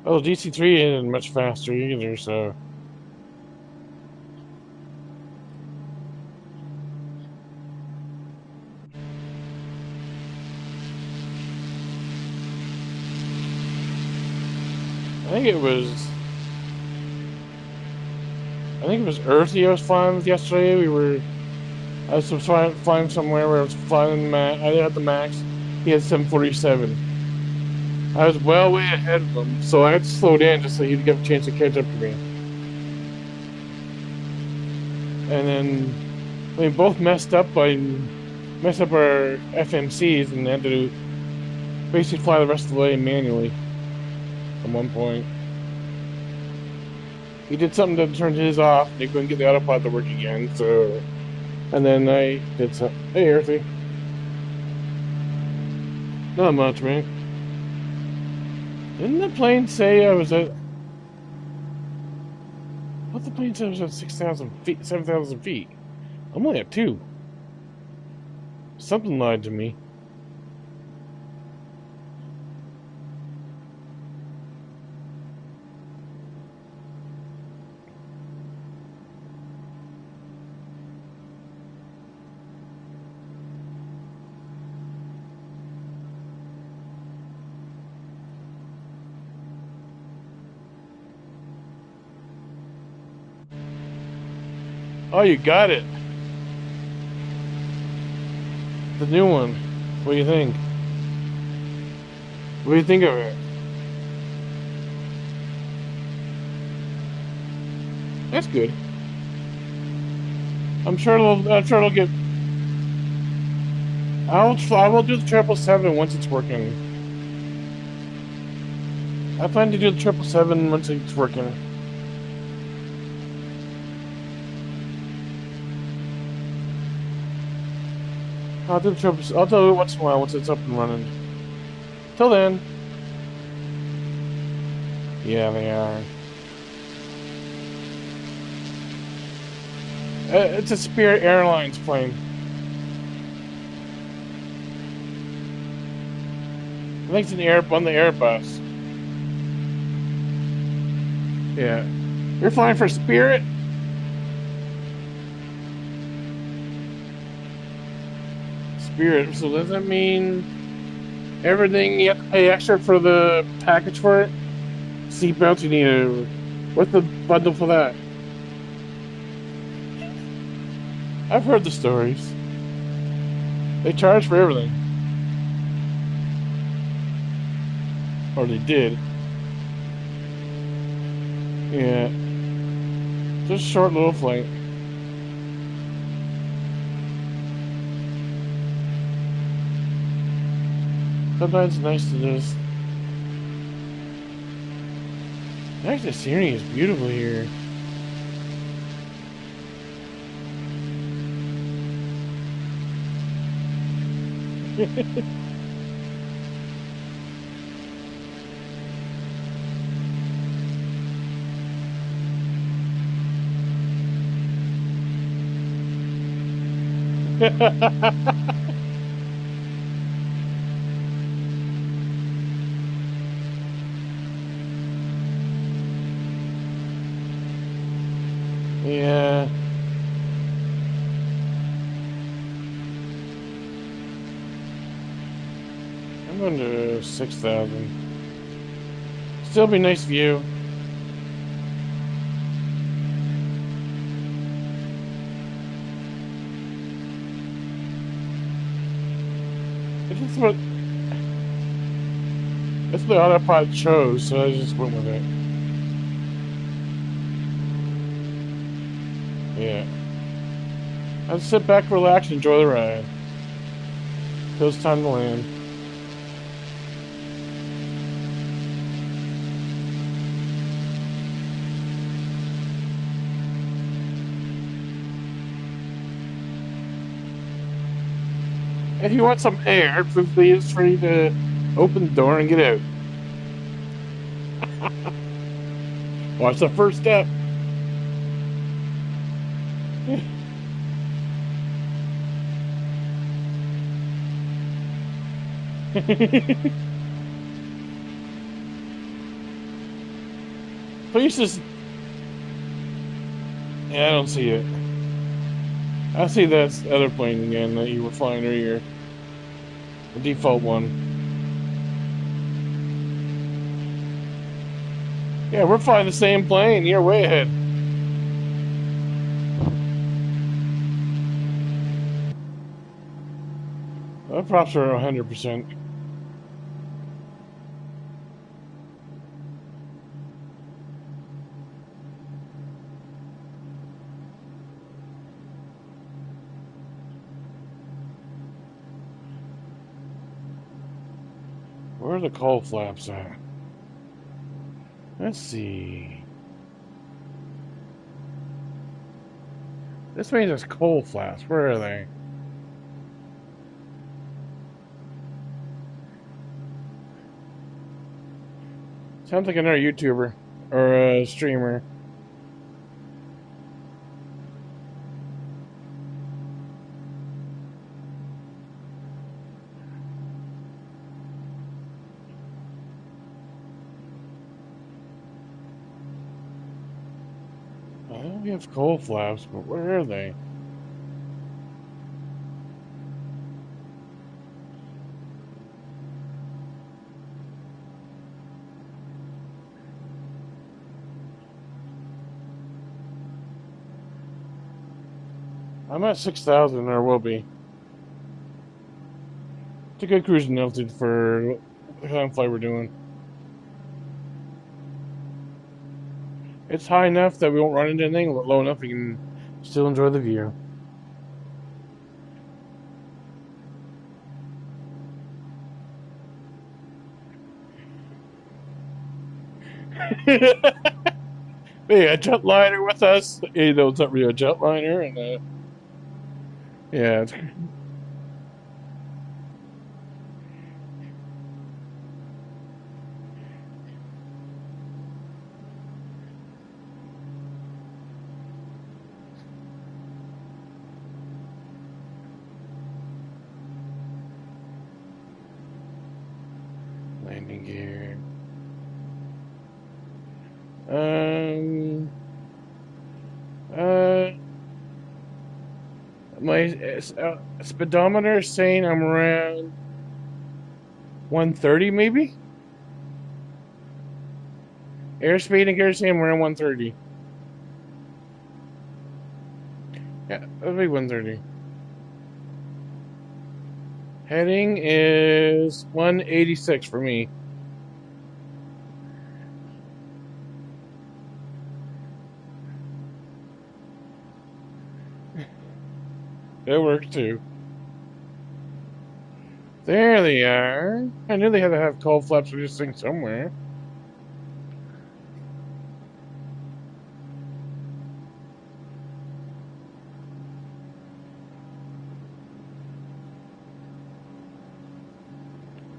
Oh, DC-3 isn't much faster either, so. I think it was. I think it was Earthy I was flying with yesterday. I was flying somewhere where I was flying I had the max. He had 747. I was well way ahead of him, so I had to slow down just so he'd get a chance to catch up to me. And then we both messed up our FMCs and had to basically fly the rest of the way manually at one point. He did something that turned his off, and he couldn't get the autopilot to work again, so. And then I did some. Hey, Earthy. Not much, man. Didn't the plane say I was at. What the plane said I was at 6,000 feet, 7,000 feet? I'm only at 2. Something lied to me. Oh, you got it. The new one. What do you think? What do you think of it? That's good. I'm sure it'll get. I will do the 777 once it's working. I plan to do the 777 once it's working. I'll do it once in a while once it's up and running. Till then. Yeah, they are. It's a Spirit Airlines plane. I think it's on the Airbus. Yeah. You're flying for Spirit? Spirit. So does that mean everything you have to pay extra for the package for it? Seatbelts you need to. What's the bundle for that? I've heard the stories. They charge for everything. Or they did. Yeah. Just a short little flight. Sometimes it's nice to just. Actually, the scenery is beautiful here. Yeah. I'm going to 6,000. Still be nice view. It's just what that's what the autopilot chose, so I just went with it. Yeah. I'll sit back, relax, enjoy the ride. Till it's time to land. If you want some air, please free to open the door and get out. Watch the first step. Please just. Yeah, I don't see it. I see that other plane again that you were flying earlier. The default one. Yeah, we're flying the same plane. You're way ahead. Our props are 100%. Where are the cold flaps at? Let's see. This means it's cold flaps. Where are they? Sounds like another YouTuber or a streamer. I know we have cold flaps, but where are they? I'm at 6,000, or will be. It's a good cruising altitude for the kind of flight we're doing. It's high enough that we won't run into anything, low enough we can still enjoy the view. Hey, a jetliner with us. You know, it's not really a jetliner, and yeah, it's landing gear. Um, uh, my speedometer is saying I'm around 130, maybe. Airspeed and gear saying I'm around 130. Yeah, that'll be 130. Heading is 186 for me. That works too. There they are. I knew they had to have cold flaps for this thing somewhere.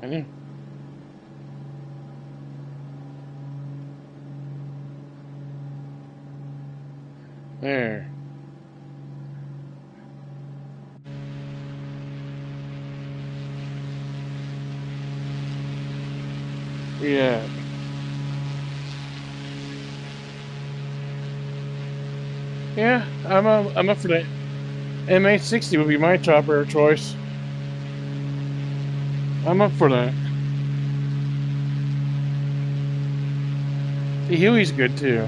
I knew. There. Yeah. Yeah, I'm up for that. M860 would be my chopper of choice. I'm up for that. The Huey's good too.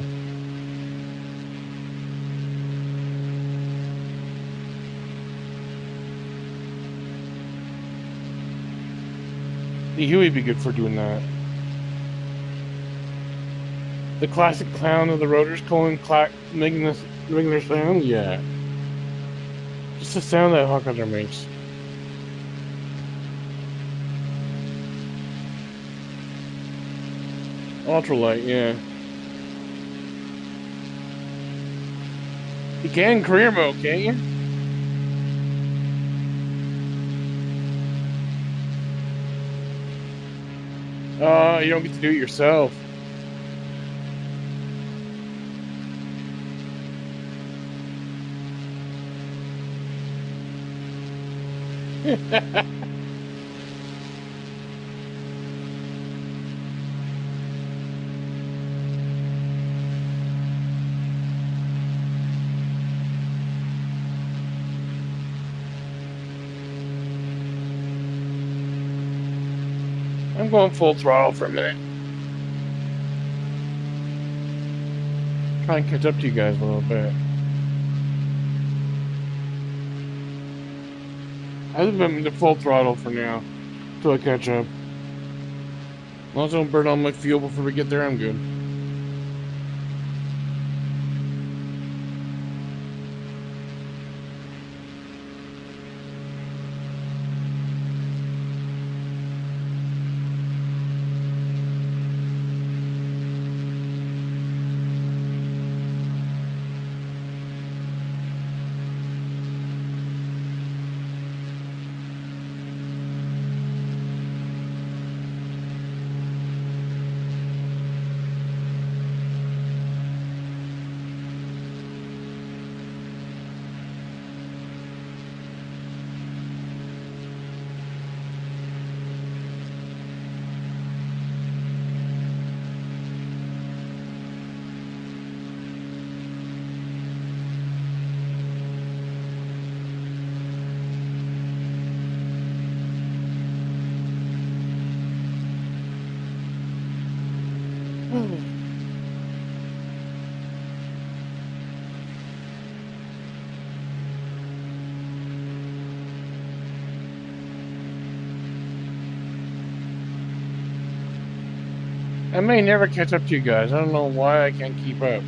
The Huey'd be good for doing that. The classic clown of the rotors calling making their sound, yeah. Just the sound that Hawkeye makes. Ultralight, yeah. You can career mode, can't you? You don't get to do it yourself. I'm going full throttle for a minute. Try and catch up to you guys a little bit. I've been to full throttle for now, till I catch up. As long as I don't burn all my fuel before we get there, I'm good. I may never catch up to you guys. I don't know why I can't keep up.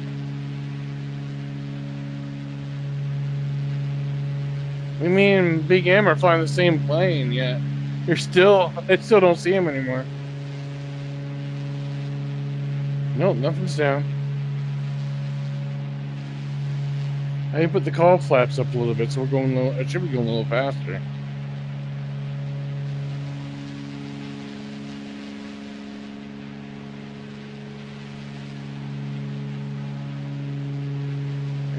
Me and Big M are flying the same plane, yet I still don't see him anymore. Nope, nothing's down. I put the call flaps up a little bit, so we're going a little, it should be going a little faster.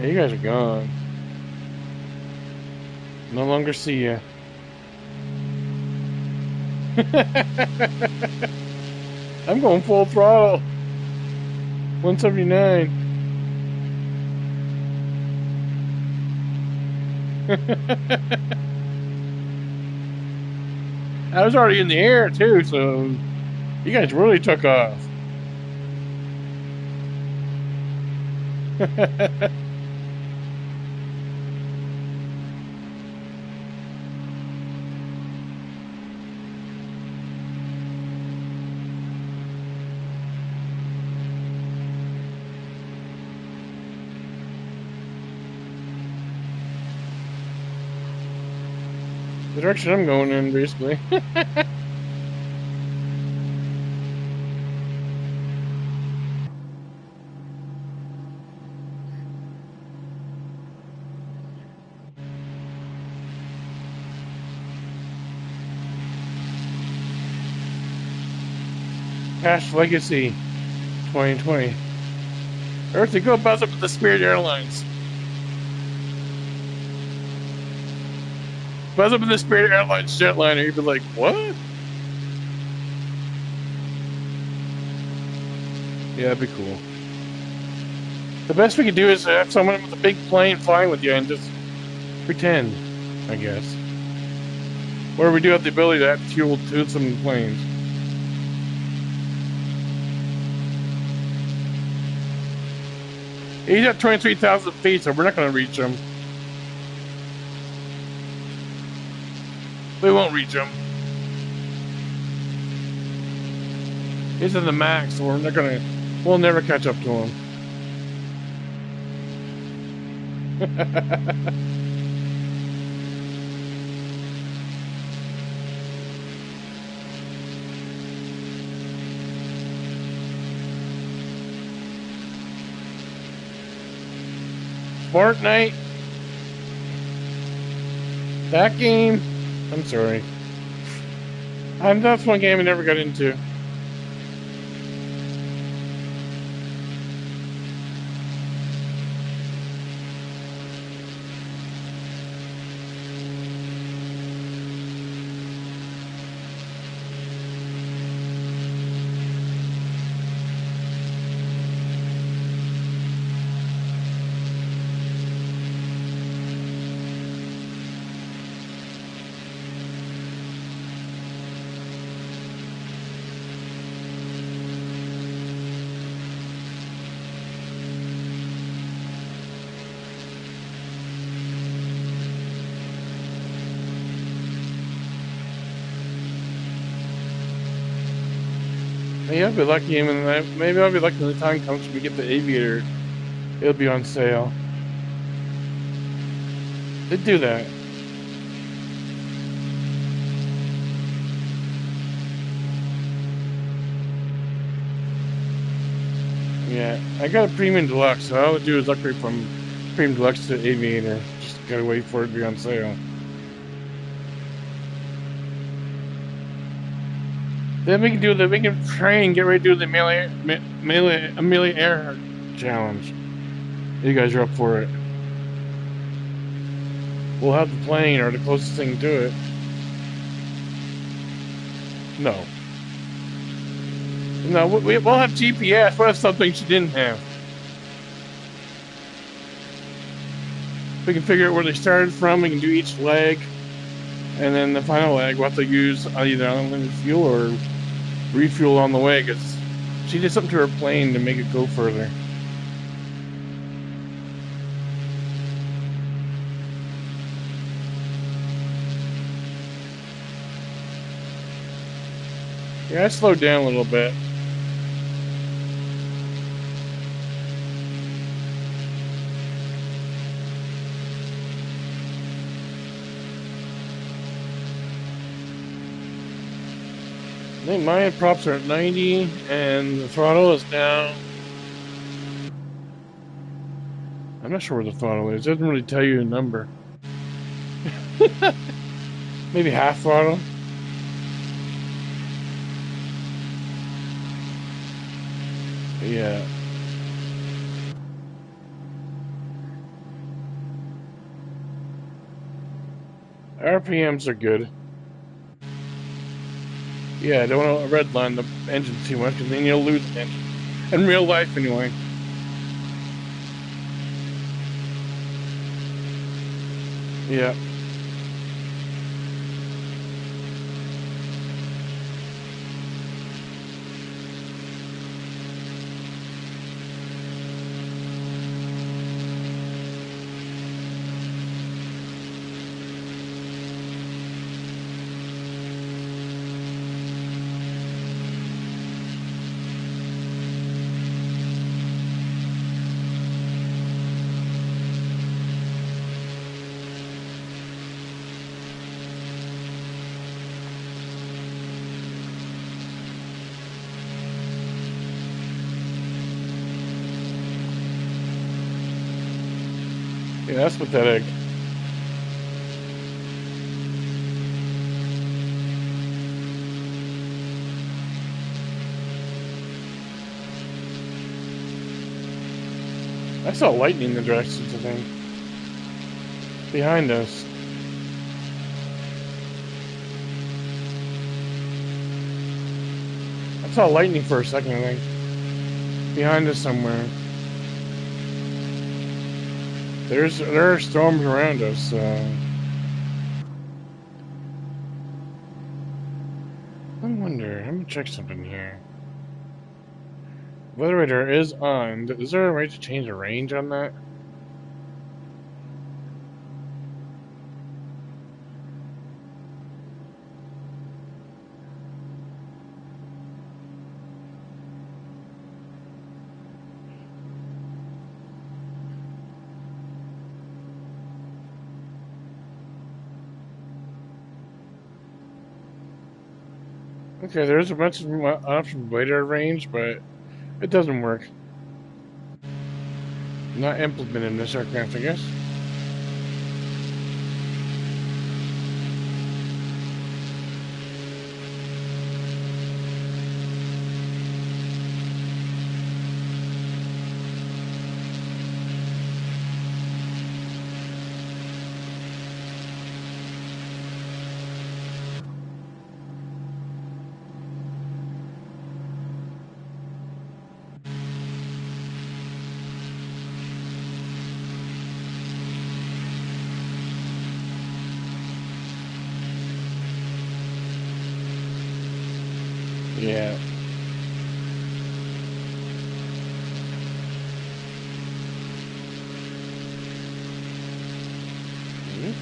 Yeah, you guys are gone. No longer see ya. I'm going full throttle. 179. I was already in the air too, so you guys really took off. The direction I'm going in, basically. Past Legacy 2020. Earthy, go buzz up with the Spirit Airlines. Buzz up with the Spirit Airlines jetliner. You'd be like, what? Yeah, that'd be cool. The best we could do is have someone with a big plane flying with you and just pretend, I guess. Or we do have the ability to add fuel to some planes. He's at 23,000 feet, so we're not going to reach him. We won't reach him. He's in the max, so we're not going to. We'll never catch up to him. Fortnite. That game. I'm sorry. That's one game I never got into. Maybe I'll be lucky, and maybe I'll be lucky when the time comes when we get the Aviator. It'll be on sale. They do that. Yeah, I got a Premium Deluxe, so all I would do is upgrade from Premium Deluxe to Aviator. Just gotta wait for it to be on sale. Then we can do the, we can try and get ready to do the Amelia Earhart challenge. You guys are up for it. We'll have the plane or the closest thing to it. No. No, we'll have GPS. We'll have something she didn't have. We can figure out where they started from. We can do each leg. And then the final leg, we'll have to use either unlimited fuel or refuel on the way, because she did something to her plane to make it go further. Yeah, I slowed down a little bit. I think my props are at 90 and the throttle is down. I'm not sure where the throttle is. It doesn't really tell you a number. Maybe half throttle. Yeah. RPMs are good. Yeah, don't want to redline the engine too much, because then you'll lose the engine. In real life, anyway. Yeah. Yeah, that's pathetic. I saw lightning in the directions, I think. Behind us. I saw lightning for a second, I think. Behind us somewhere. There are storms around us, so I wonder. I'm gonna check something here. Weather radar is on. Is there a way to change the range on that? Okay, there's a bunch of options radar range, but it doesn't work. Not implemented in this aircraft, I guess. Yeah. Hmm?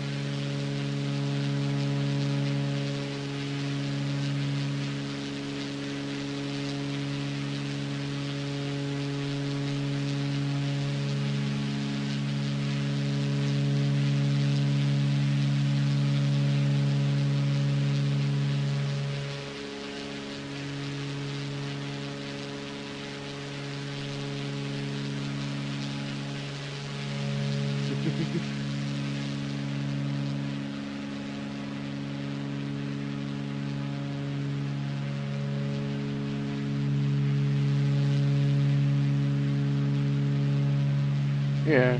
Yeah.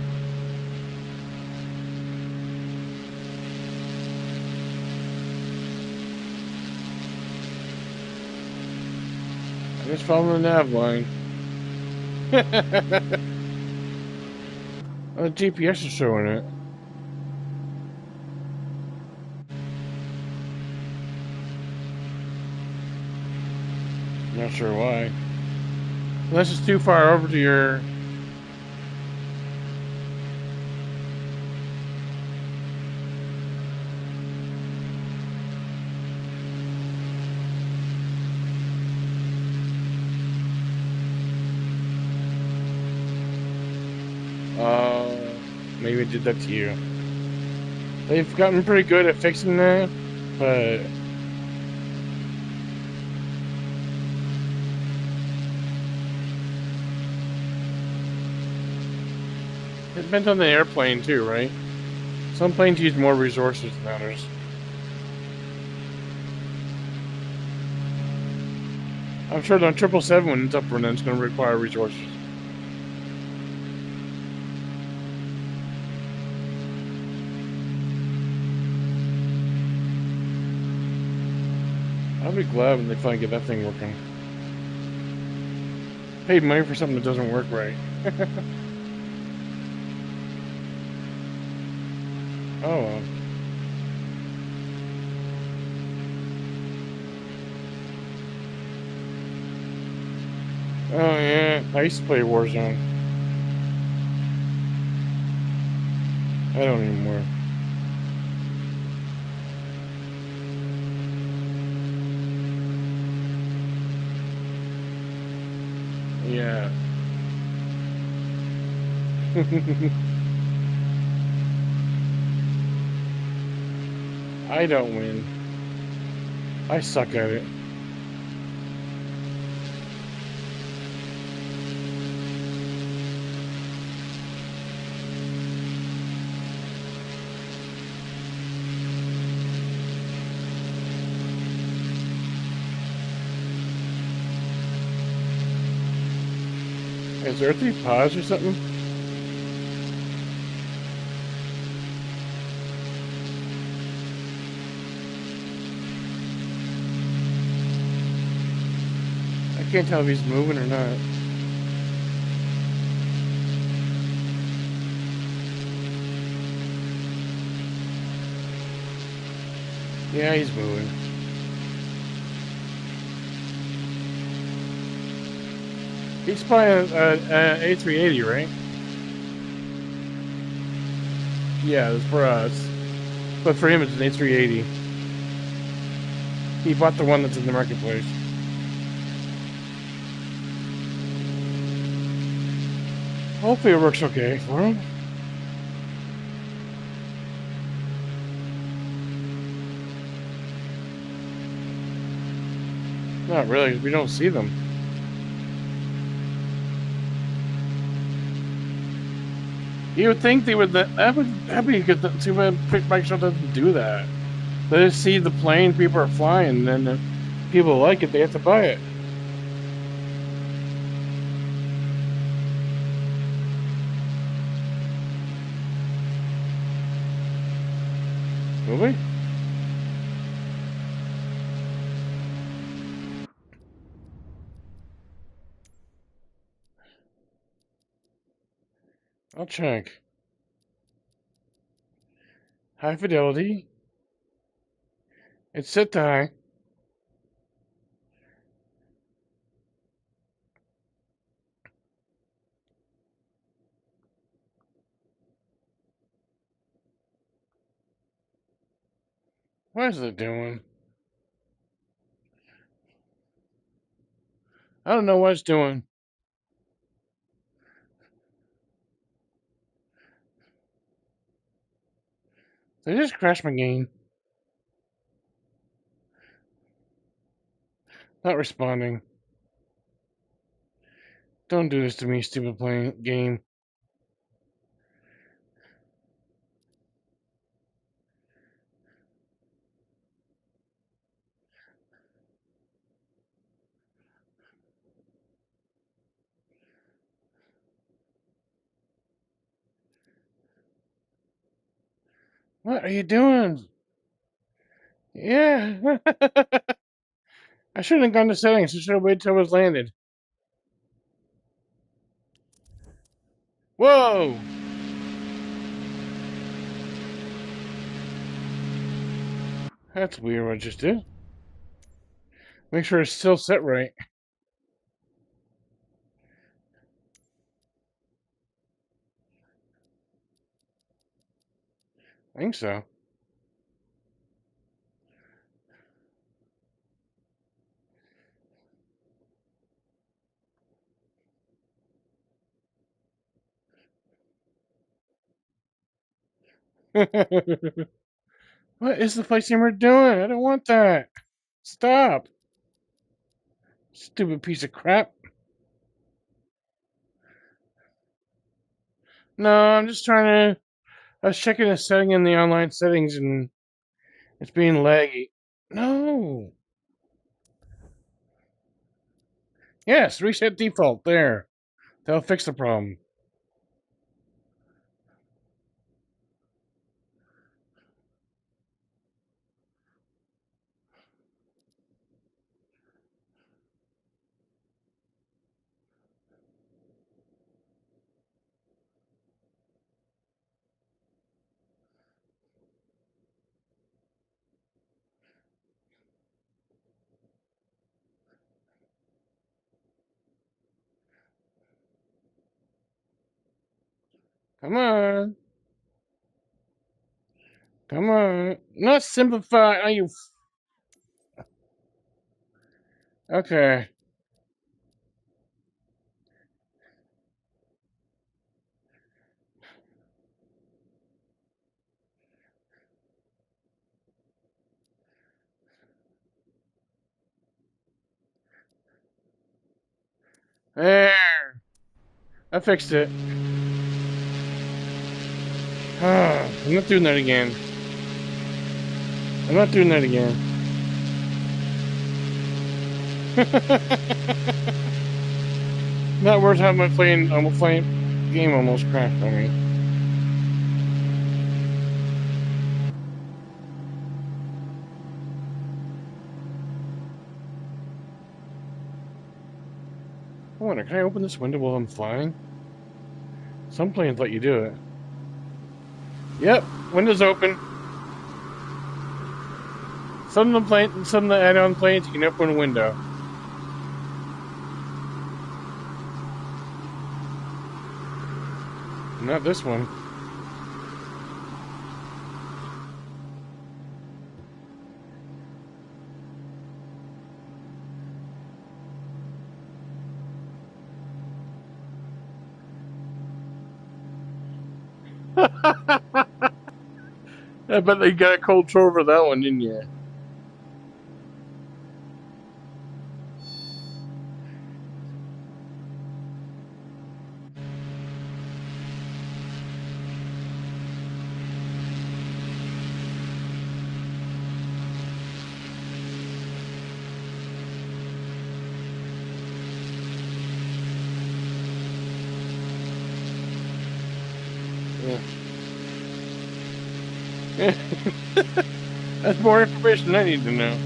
I just following the nav line. Oh, the GPS is showing it. Not sure why. Unless it's too far over to your... Maybe it did that to you. They've gotten pretty good at fixing that, but... It depends on the airplane too, right? Some planes use more resources than others. I'm sure the 777 when it's up running, it's going to require resources. I'll be glad when they finally get that thing working. Paid money for something that doesn't work right. Oh well. Oh yeah, I used to play Warzone. I don't anymore. Yeah. I don't win. I suck at it. Is Earthy pause or something? I can't tell if he's moving or not. Yeah, he's moving. He's flying an A380, right? Yeah, it's for us. But for him, it's an A380. He bought the one that's in the marketplace. Hopefully it works okay for him. Not really, we don't see them. You would think they would. That'd be good. Too bad Microsoft doesn't do that. They just see the plane people are flying, and then if people like it, they have to buy it. Will we? I'll check. High fidelity. It's set to high. What is it doing? I don't know what it's doing. They just crashed my game. Not responding. Don't do this to me, stupid playing game. What are you doing? Yeah. I shouldn't have gone to settings. I should have waited till I was landed. Whoa! That's weird what I just did. Make sure it's still set right. I think so. What is the flight simulator doing? I don't want that. Stop. Stupid piece of crap. No, I'm just trying to. I was checking a setting in the online settings and it's being laggy. No. Yes, reset default. There. That'll fix the problem. Come on. Come on. Not simplify. Are you. Okay. There. I fixed it. I'm not doing that again. I'm not doing that again. Not worth having my playing game almost crashed on me. I wonder, can I open this window while I'm flying? Some planes let you do it. Yep, window's open. Some of the add-on planes you can open a window. Not this one. I bet they got a cold shoulder for that one, didn't you? Yeah. That's more information I need to know.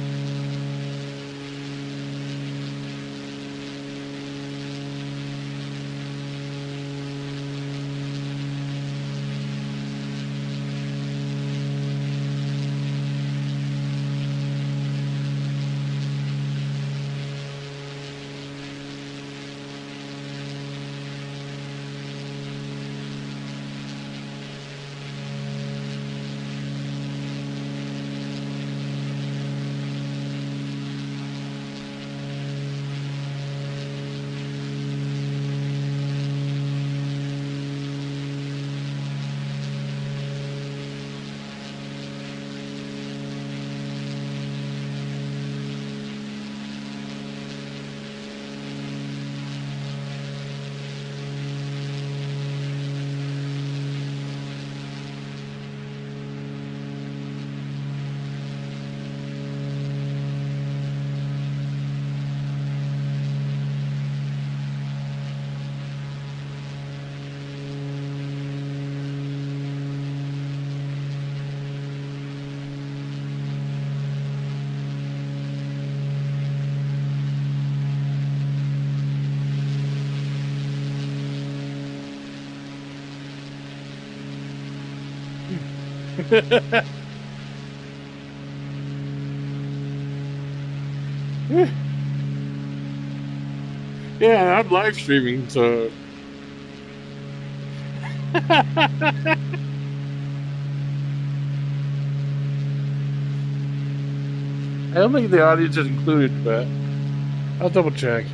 Yeah, I'm live streaming, so. I don't think the audience is included, but I'll double check.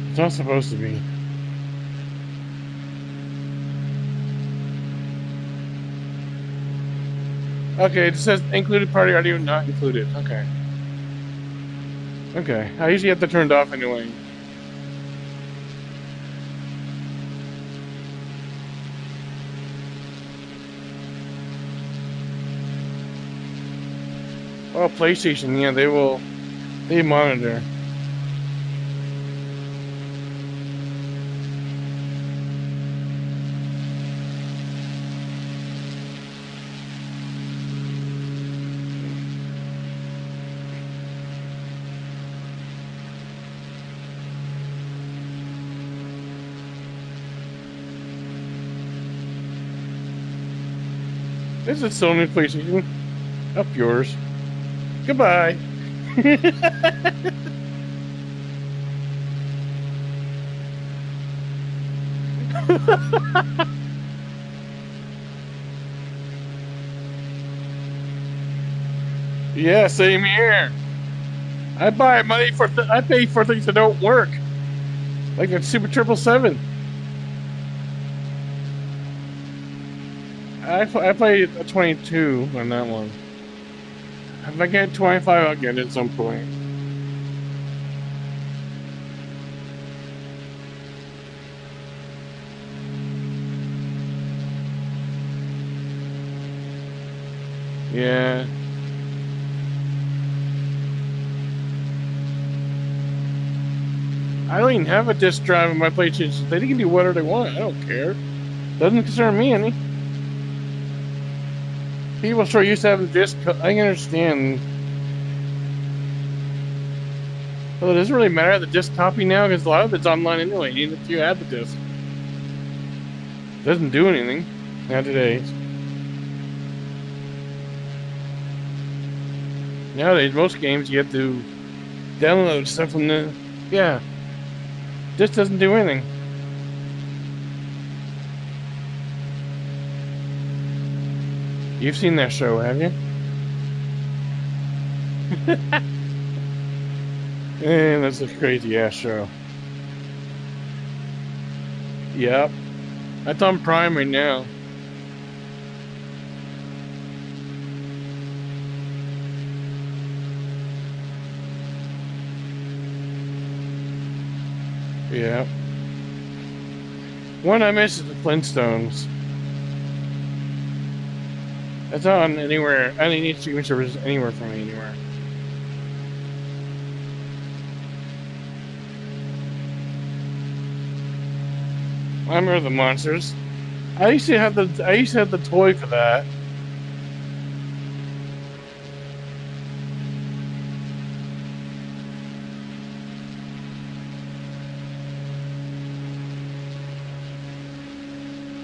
It's not supposed to be. Okay, it says included party audio not included. Okay. Okay, I usually have to turn it off anyway. Oh, PlayStation, yeah, they monitor. This is Sony PlayStation. Up yours. Goodbye. Yeah, same here. I pay for things that don't work, like that Super 777. I played a 22 on that one. If I get 25, I'll get it at some point. Yeah. I don't even have a disk drive in my PlayStation. They can do whatever they want. I don't care. Doesn't concern me any. People sure used to have a disc. I can understand. Well, it doesn't really matter the disc copy now because a lot of it's online anyway, even if you have the disc. It doesn't do anything. Not today. Nowadays, most games you have to download stuff from the. Yeah. This doesn't do anything. You've seen that show, have you? Man, that's a crazy ass show. Yep. That's on Prime right now. Yeah. One I miss is the Flintstones. That's on anywhere. Any streaming service anywhere from me, anywhere. I remember the monsters. I used to have the toy for that.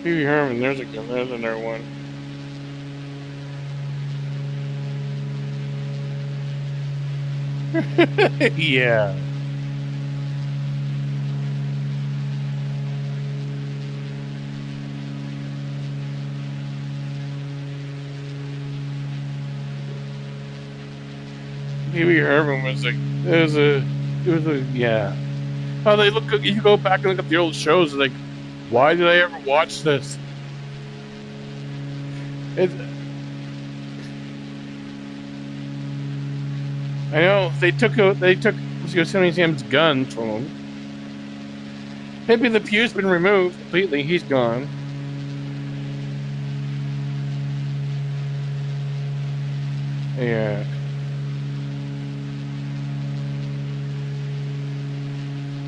Pee-wee Herman, there's another one. Yeah. Pee-wee Herman was yeah. Oh, they look good. You go back and look at the old shows, like, why did I ever watch this? I know they took Yosemite Sam's gun from him. Maybe the pew's been removed completely. He's gone. Yeah.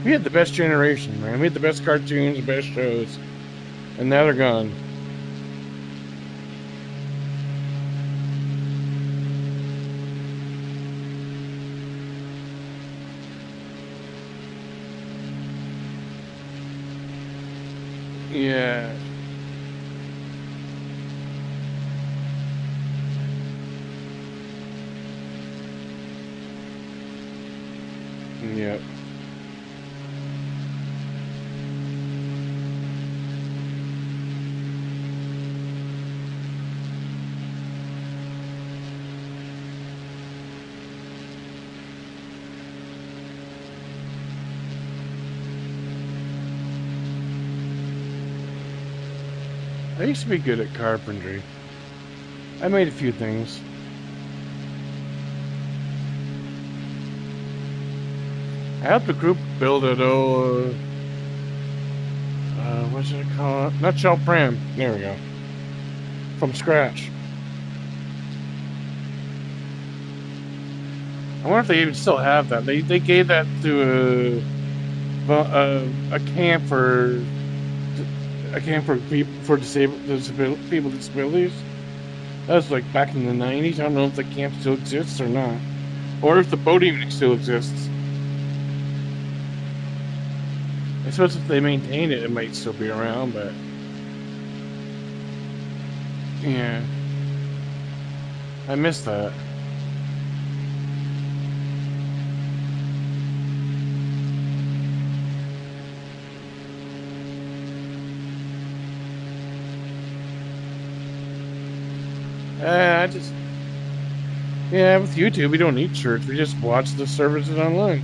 We had the best generation, man. We had the best cartoons, the best shows, and now they're gone. Yeah. Yep. I used to be good at carpentry. I made a few things. I helped a group build it, what should I call it? Nutshell pram. There we go. From scratch. I wonder if they even still have that. They gave that to a camp for people with disabilities. That was like back in the 90s. I don't know if the camp still exists or not, or if the boat even still exists. I suppose if they maintain it, it might still be around, but yeah, I miss that. Yeah, with YouTube, we don't need shirts. We just watch the services online.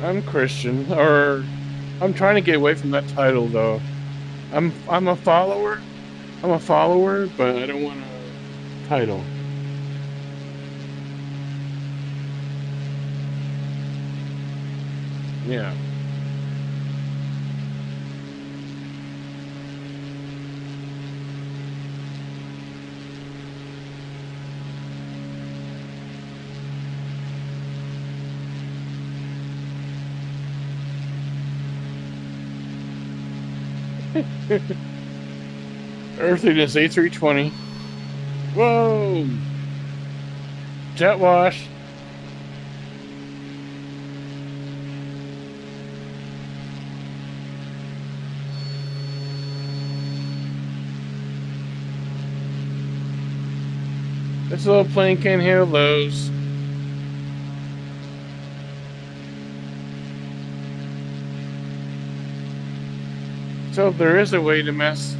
I'm Christian, or I'm trying to get away from that title, though. I'm a follower. I'm a follower, but I don't want a title. Yeah. Earthiness A320. Whoa! Jet wash. This little plane can't handle those. So there is a way to mess.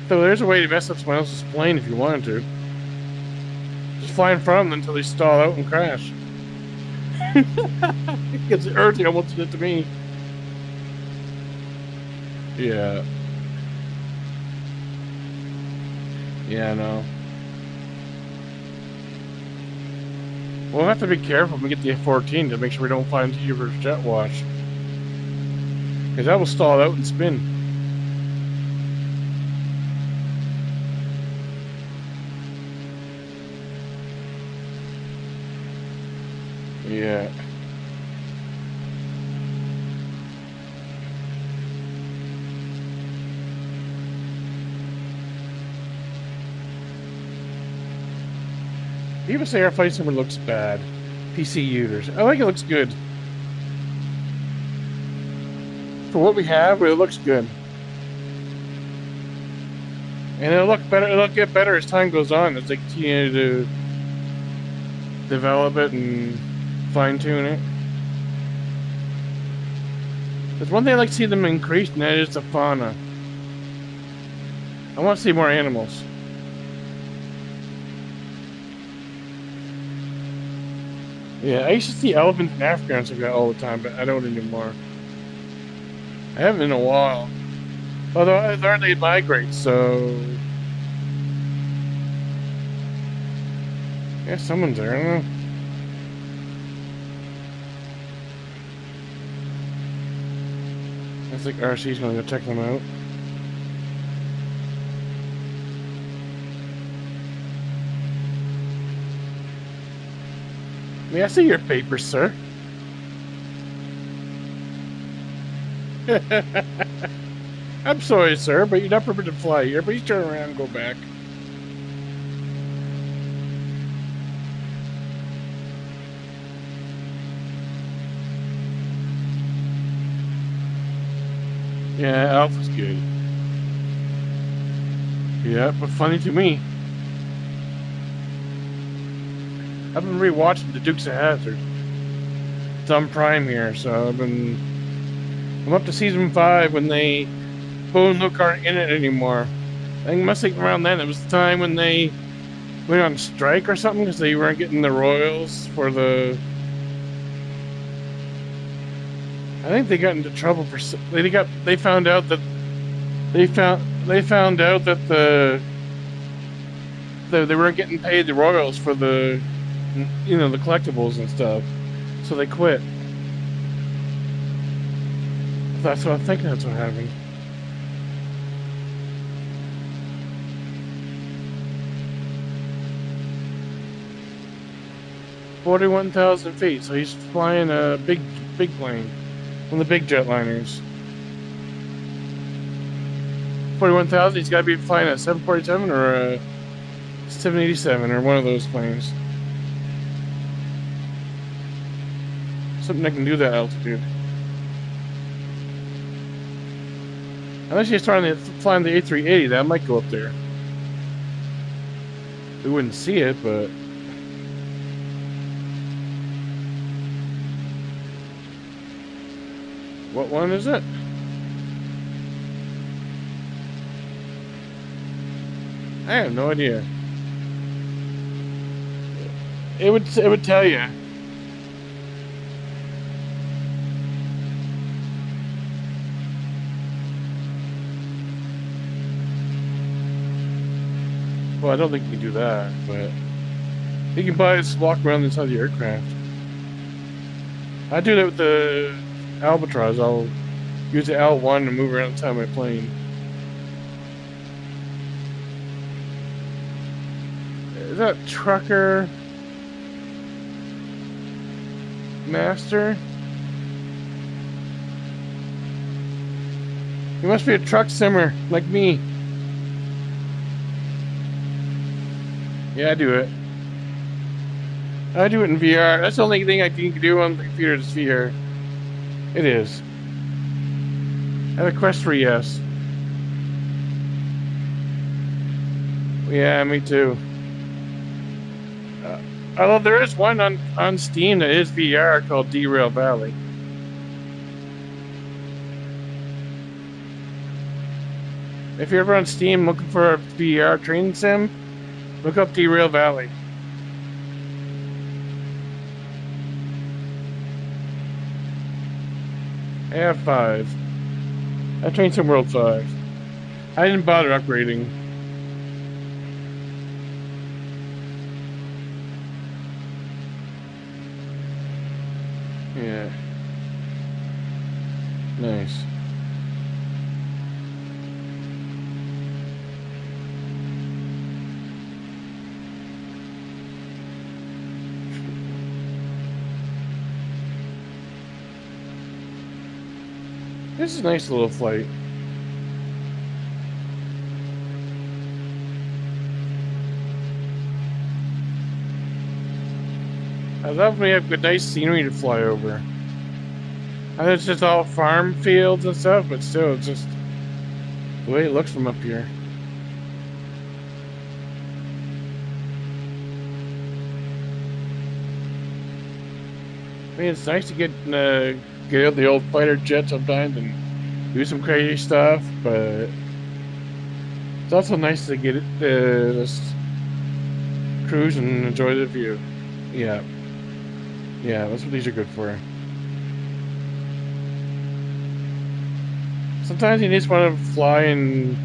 So there's a way to mess up someone else's plane if you wanted to. Just fly in front of them until they stall out and crash. Because Earth almost did it to me. Yeah. Yeah, I know. We'll have to be careful when we get the F-14 to make sure we don't fly into your jet wash. Because that will stall out and spin. Yeah. People say our flight simulator looks bad. PC users. I think it looks good. For what we have, it looks good. And it'll look better. It'll get better as time goes on, as they continue to develop it and fine-tune it. There's one thing I'd like to see them increase, and that is the fauna. I want to see more animals. Yeah, I used to see elephants in Africa and stuff like that all the time, but I don't anymore. I haven't in a while. Although I learned they migrate, so... Yeah, someone's there, I don't know. I think RC's gonna go check them out. May I see your papers, sir? I'm sorry, sir, but you're not permitted to fly here. Please turn around and go back. Yeah, Alpha's good. Yeah, but funny to me. I've been rewatching The Dukes of Hazzard. It's on Prime here, so I'm up to season 5 when they Bo and Luke aren't in it anymore. I think it must have been around then. It was the time when they went on strike or something because they weren't getting the royals for the. I think they got into trouble for. They found out that they found out that they weren't getting paid the royals for the the collectibles and stuff, so they quit. That's what I think. That's what happened. $41,000 feet, so he's flying a big plane, one of the big jetliners. 41,000. He's got to be flying a 747 or a 787 or one of those planes. Something that can do that altitude. Unless he's flying the A380, that might go up there. We wouldn't see it, but. What one is it? I have no idea. It would tell you. Well, I don't think you can do that, but you can just walk around inside the aircraft. I do that with the Albatross. I'll use the L1 to move around inside my plane. Is that Trucker Master? He must be a truck simmer like me. Yeah, I do it. I do it in VR. That's the only thing I can do on the computer is VR. It is. I have a Quest 3S. Yeah, me too. Although there is one on Steam that is VR called Derail Valley. If you're ever on Steam looking for a VR training sim, look up Derail Valley. I have 5. I trained Sim World 5. I didn't bother upgrading. Yeah. Nice. This is a nice little flight. I love when we have good, nice scenery to fly over. And it's just all farm fields and stuff, but still, it's just the way it looks from up here. I mean, it's nice to get out the old fighter jet sometimes and do some crazy stuff, but it's also nice to get just cruise and enjoy the view. Yeah. Yeah, that's what these are good for. Sometimes you just want to fly and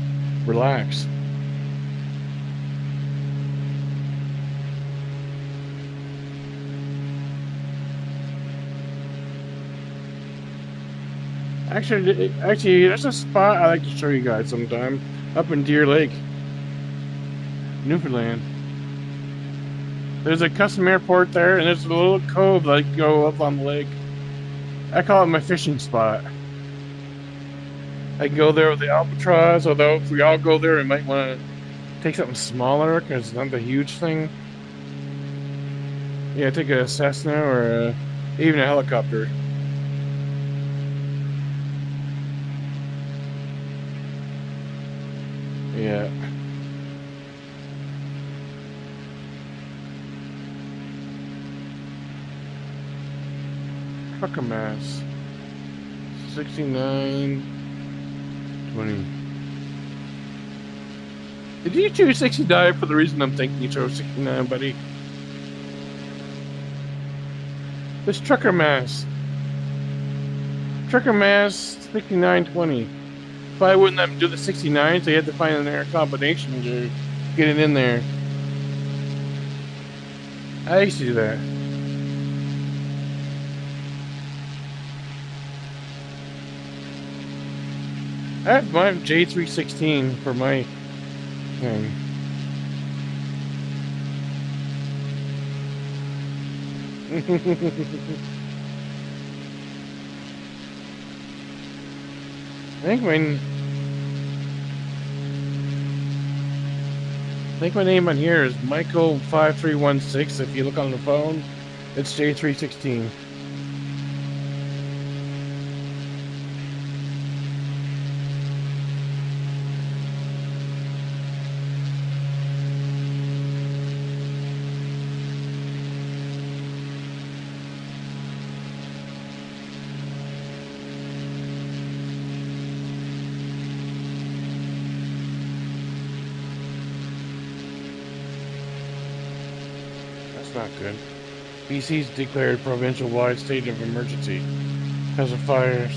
relax. Actually, there's a spot I like to show you guys sometime up in Deer Lake, Newfoundland. There's a custom airport there, and there's a little cove that I can go up on the lake. I call it my fishing spot. I can go there with the Albatross, although if we all go there, we might want to take something smaller because it's not a huge thing. Yeah, take a Cessna or even a helicopter. Yeah. Trucker mass. 6920. Did you choose 69 for the reason I'm thinking you chose 69, buddy? This trucker mass. Trucker mass 6920. Why wouldn't let them do the 69? So you had to find an air combination to get it in there. I used to do that. I have my J316 for my thing. I think my name on here is Michael5316. If you look on the phone, it's J316. Not good. BC's declared provincial-wide state of emergency because of fires.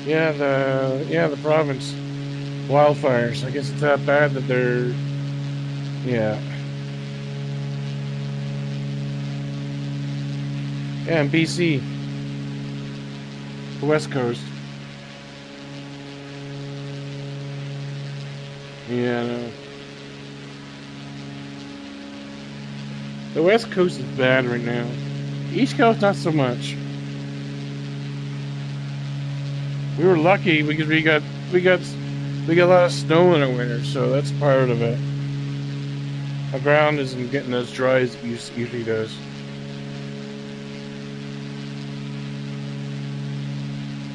Yeah, the province wildfires. I guess it's that bad that they're yeah. Yeah, in BC, the West Coast. Yeah, no. The West Coast is bad right now. East Coast, not so much. We were lucky because we got a lot of snow in the winter, so that's part of it. The ground isn't getting as dry as it usually does.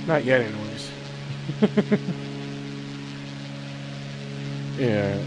Not yet, anyways. Yeah.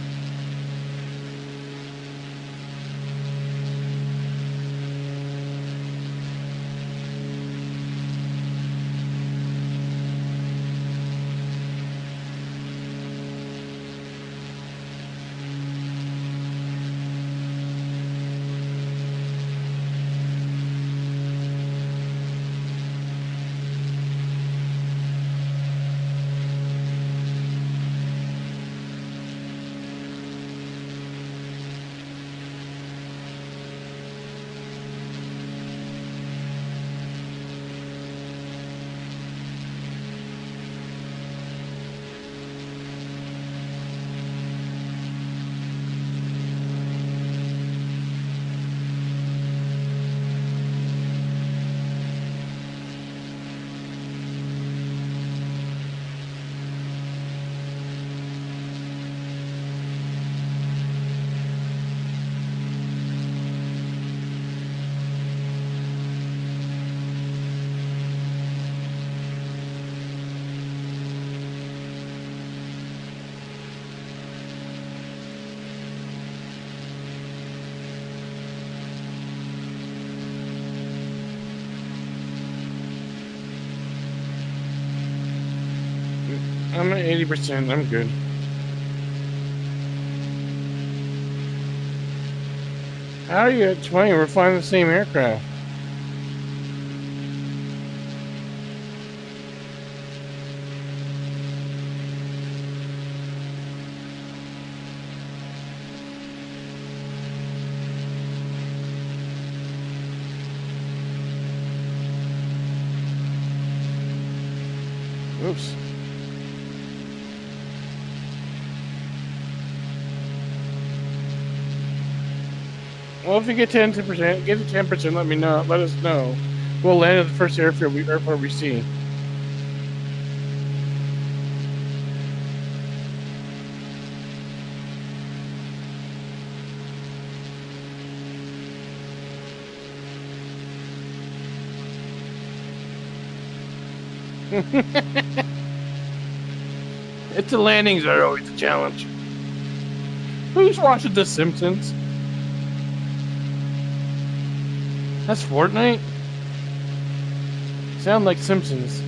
I'm at 80%. I'm good. How are you at 20? We're flying the same aircraft. Oops. Well, if you get 10%, get to 10%. Let me know. Let us know. We'll land at the first airport we see. It's the landings that are always a challenge. Who's watching The Simpsons? That's Fortnite? Sound like Simpsons.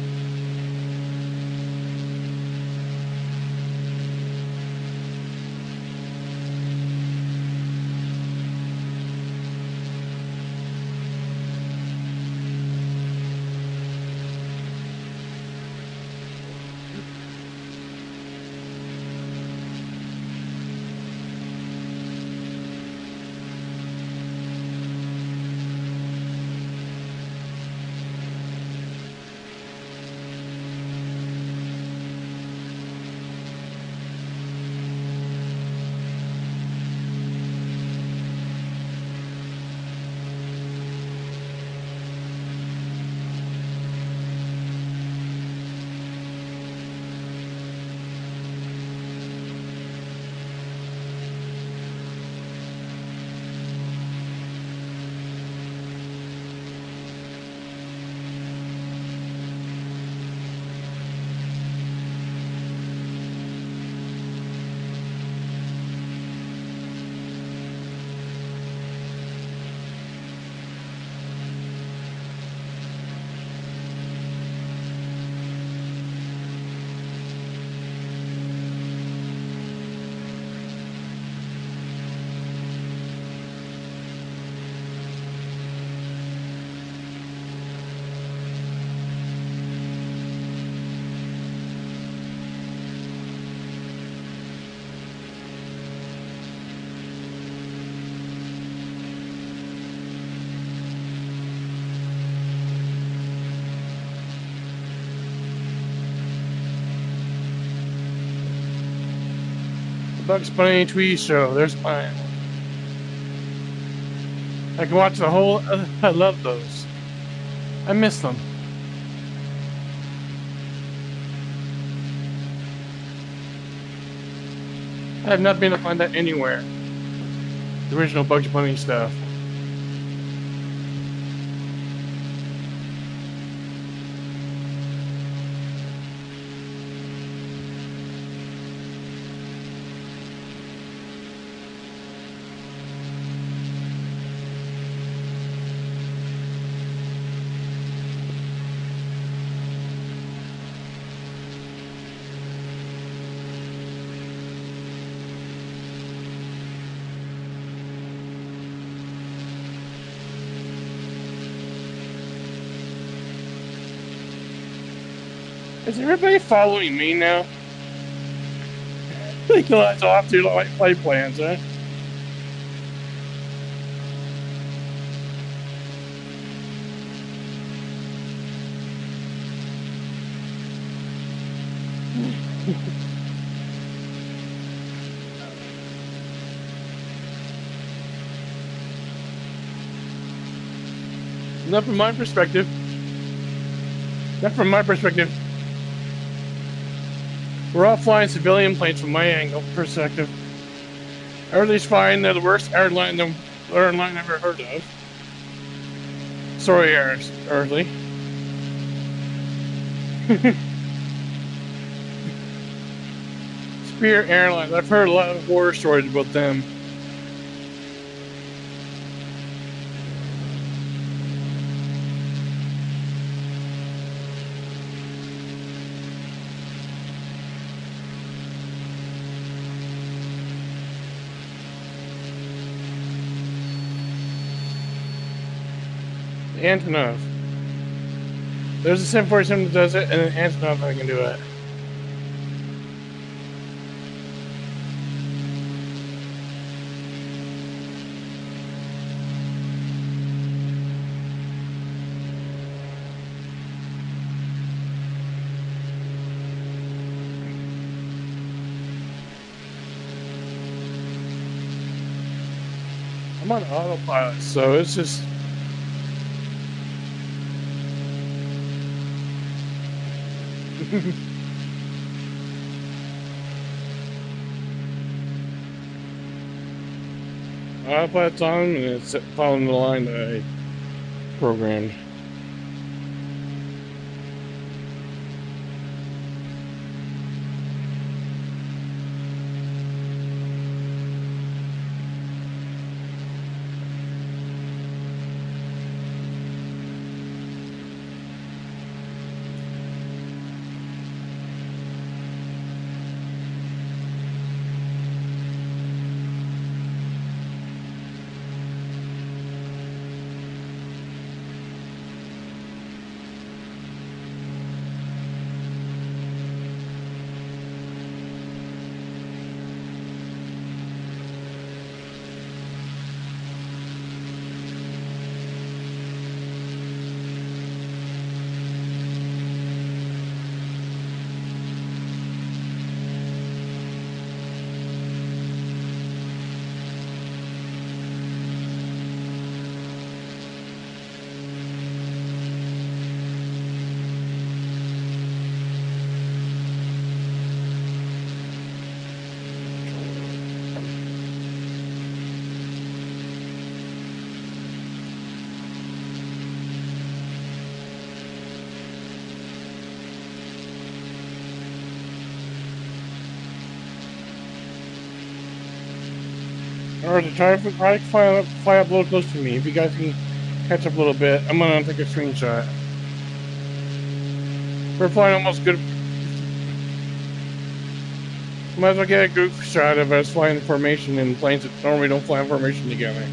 Bugs Bunny TV show. There's mine. I can watch the whole. I love those. I miss them. I have not been able to find that anywhere. The original Bugs Bunny stuff. Is everybody following me now? They know that's off to like flight plans, huh? Not from my perspective. Not from my perspective. We're all flying civilian planes from my angle perspective. Everything's fine. They're the worst airline I've ever heard of. Sorry, Earthly. Spirit Airlines. I've heard a lot of horror stories about them. Antonov. There's a 747 that does it, and an Antonov that can do it. I'm on autopilot, so it's just... Autopilot's on, and it's following the line that I programmed. Or to try to fly up a little close to me. If you guys can catch up a little bit, I'm gonna take a screenshot. We're flying almost good. Might as well get a goof shot of us flying in formation in planes that normally don't fly in formation together.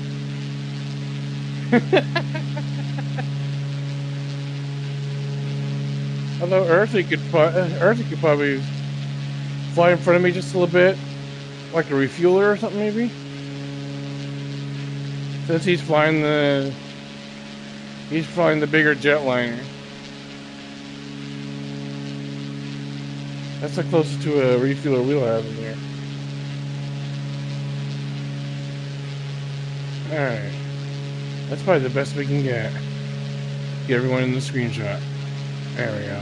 Although Earthy could probably fly in front of me just a little bit, like a refueler or something maybe. Since he's flying the bigger jetliner. That's the closest to a refueler we'll have in here. Alright. That's probably the best we can get. Get everyone in the screenshot. There we go.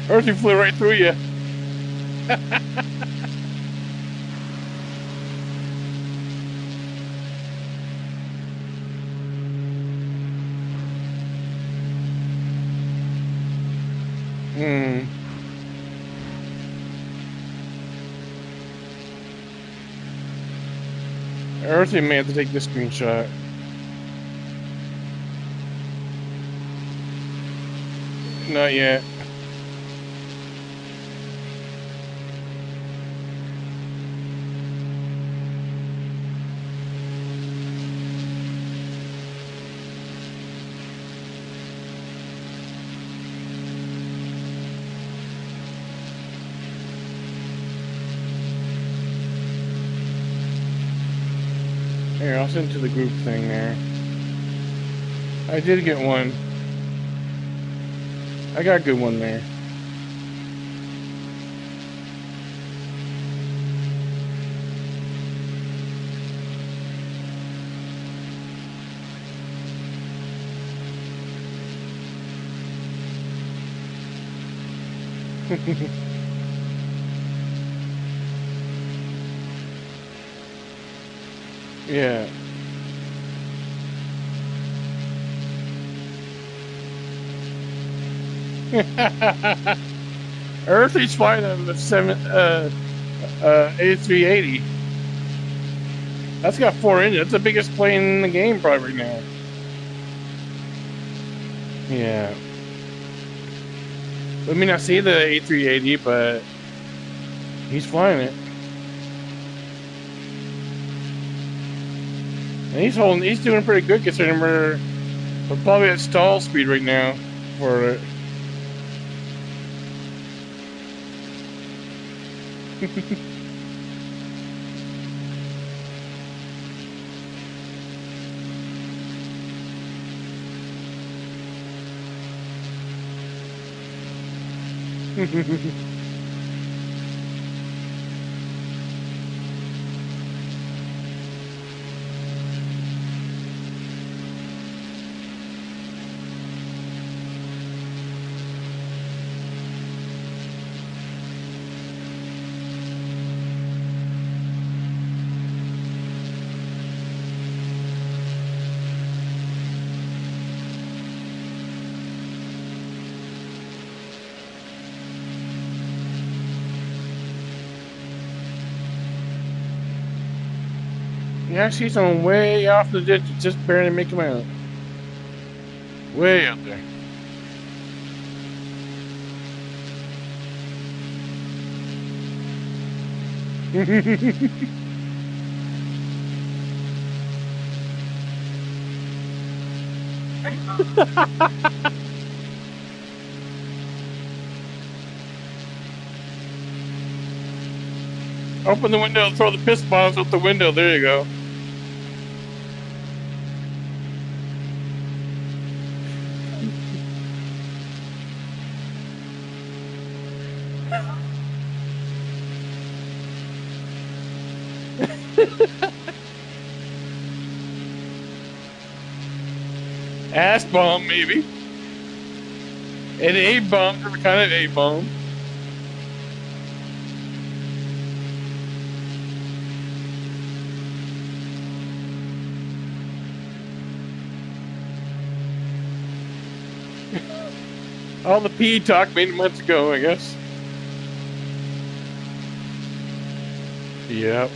Earthy flew right through you. Earthy may have to take this screenshot. Not yet. Here, I'll send to the group thing there. I did get one. I got a good one there. Yeah. Earthy's flying on the A380. That's got 4 engines. That's the biggest plane in the game probably right now. Yeah. We may not see the A380, but he's flying it. And he's doing pretty good considering we're probably at stall speed right now for it. Yeah, I see someone way off the ditch, just barely making him out. Way out there. Open the window, throw the piss bombs out the window. There you go. Ass bomb, maybe. An A bomb, different kind of A bomb. All the P talk made months ago, I guess. Yep.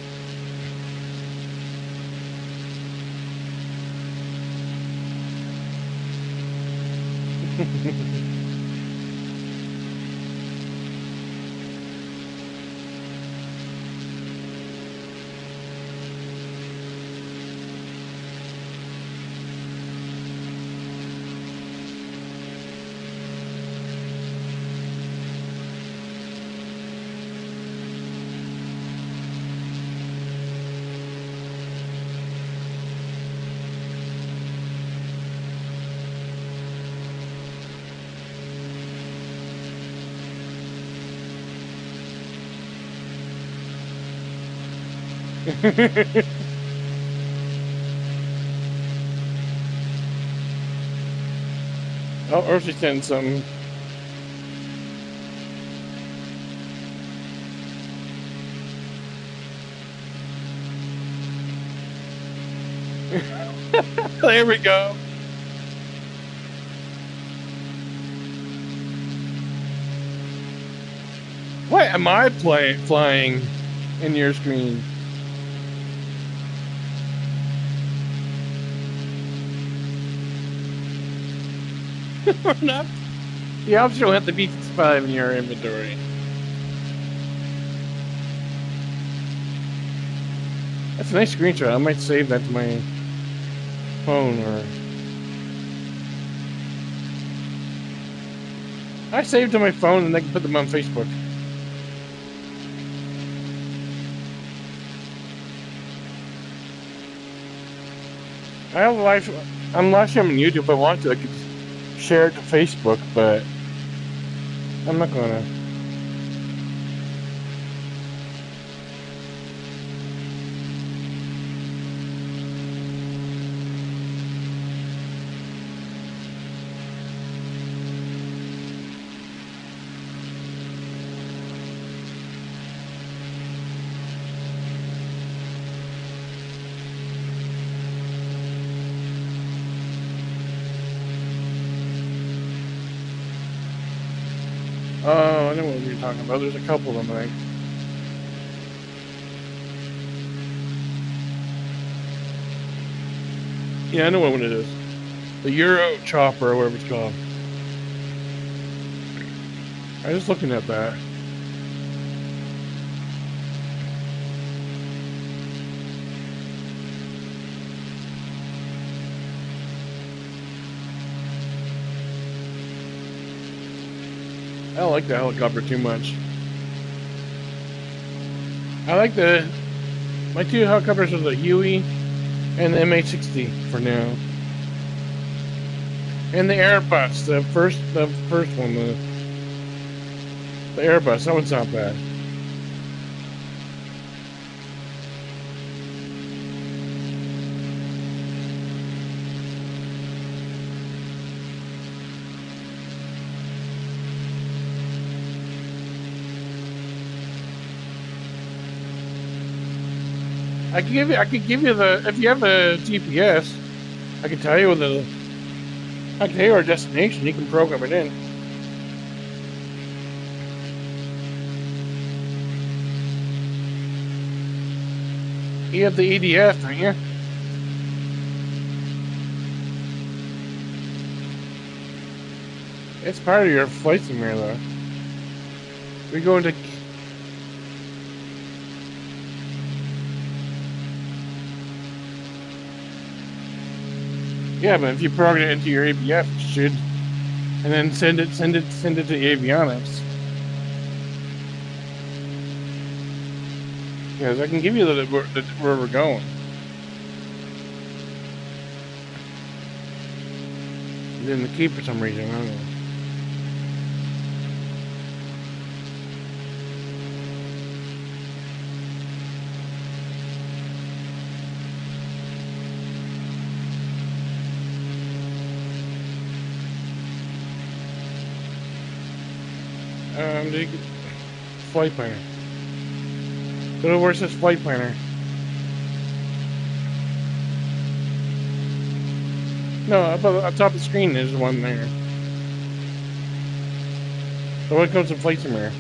Oh, or she's saying something. There we go. Why am I flying in your screen? Not. The option will have the B-55 in your inventory. That's a nice screenshot. I might save that to my phone or... I saved to my phone and I can put them on Facebook. I have I'm live streaming on YouTube. If I want to, I could share it to Facebook, but I'm not gonna. Oh, I know what you're talking about. There's a couple of them, I think. Yeah, I know what one it is. The Euro Chopper, or whatever it's called. I was just looking at that. I don't like the helicopter too much. I like my two helicopters are the Huey and the MH-60 for now. And the Airbus, the first one, the Airbus, that one's not bad. I could give you the, if you have a GPS, I can tell you our destination. You can program it in. You have the EDF, don't you? It's part of your flight simulator, though. We go into. Yeah, but if you program it into your ABF, it should, and then send it to avionics. Because I can give you where we're going. It didn't keep for some reason. I don't know. Flight planner. So where's this flight planner? No, up on top of the screen there's one there. So what comes in flight simulator?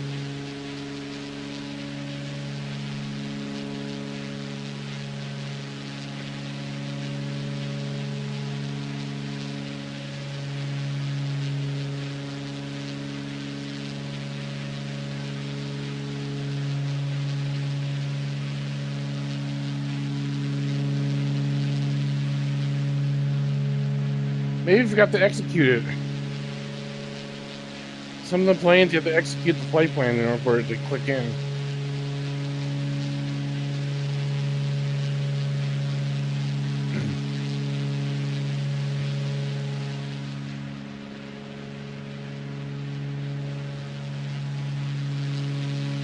Maybe you forgot to execute it. Some of the planes you have to execute the flight plan in order for it to click in.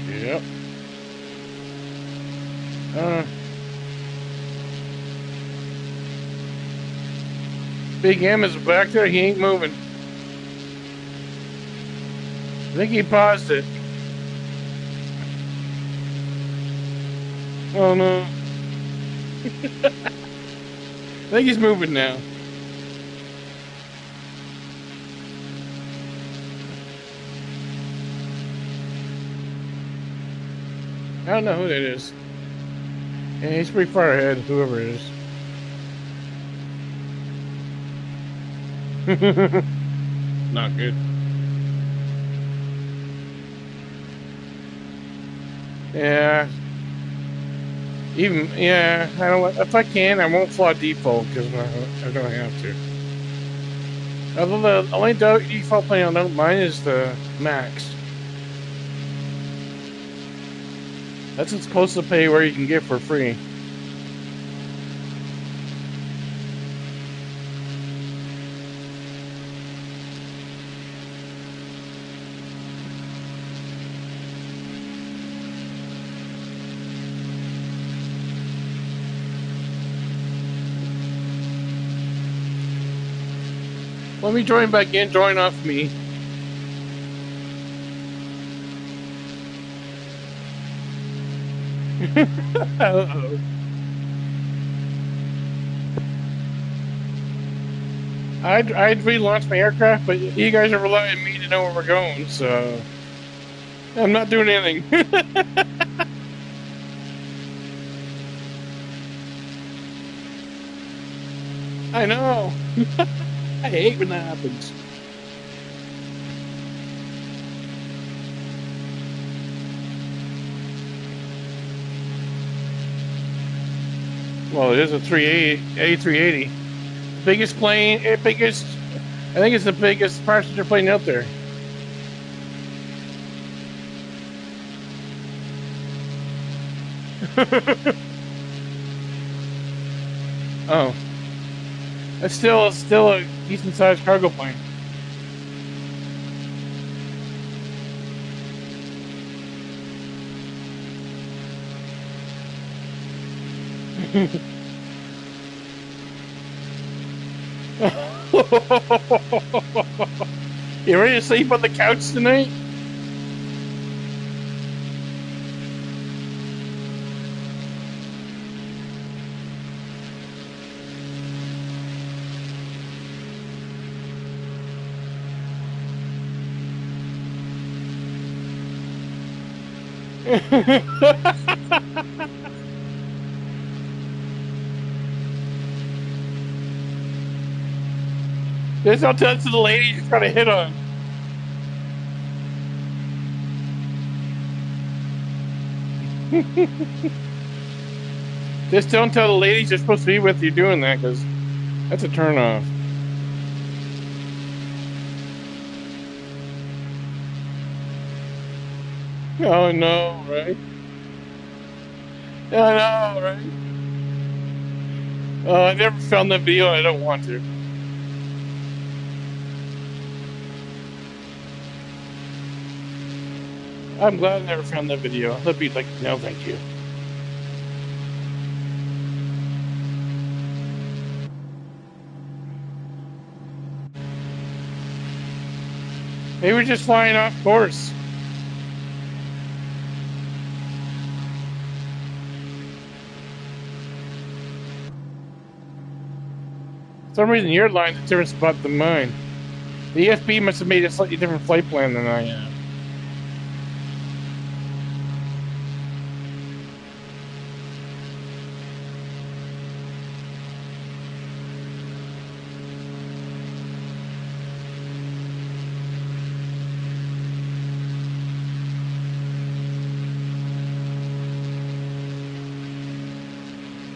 Yep. Big M is back there. He ain't moving. I think he paused it. Oh no. I think he's moving now. I don't know who that is. Yeah, he's pretty far ahead, whoever it is. Not good. Yeah. I don't. If I can, I won't fly default because I don't have to. Although the only default plane I don't mind is the Max. That's as close to pay where you can get for free. Let me join back in. Join off me. Uh-oh. I'd relaunch my aircraft, but you guys are relying on me to know where we're going, so I'm not doing anything. I know. I hate when that happens. Well, it is a 380, A380. Biggest plane, biggest. I think it's the biggest passenger plane out there. Oh, it's still a decent sized cargo plane. You ready to sleep on the couch tonight? Just don't tell it to the lady you're trying to hit on. Just don't tell the ladies you're supposed to be with you doing that, because that's a turn off. Oh no, right? I know, right? I never found that video. I don't want to. I'm glad I never found that video. I'd be like, no, thank you. Maybe we're just flying off course. For some reason, your line's a different spot than mine. The EFB must have made a slightly different flight plan than I have.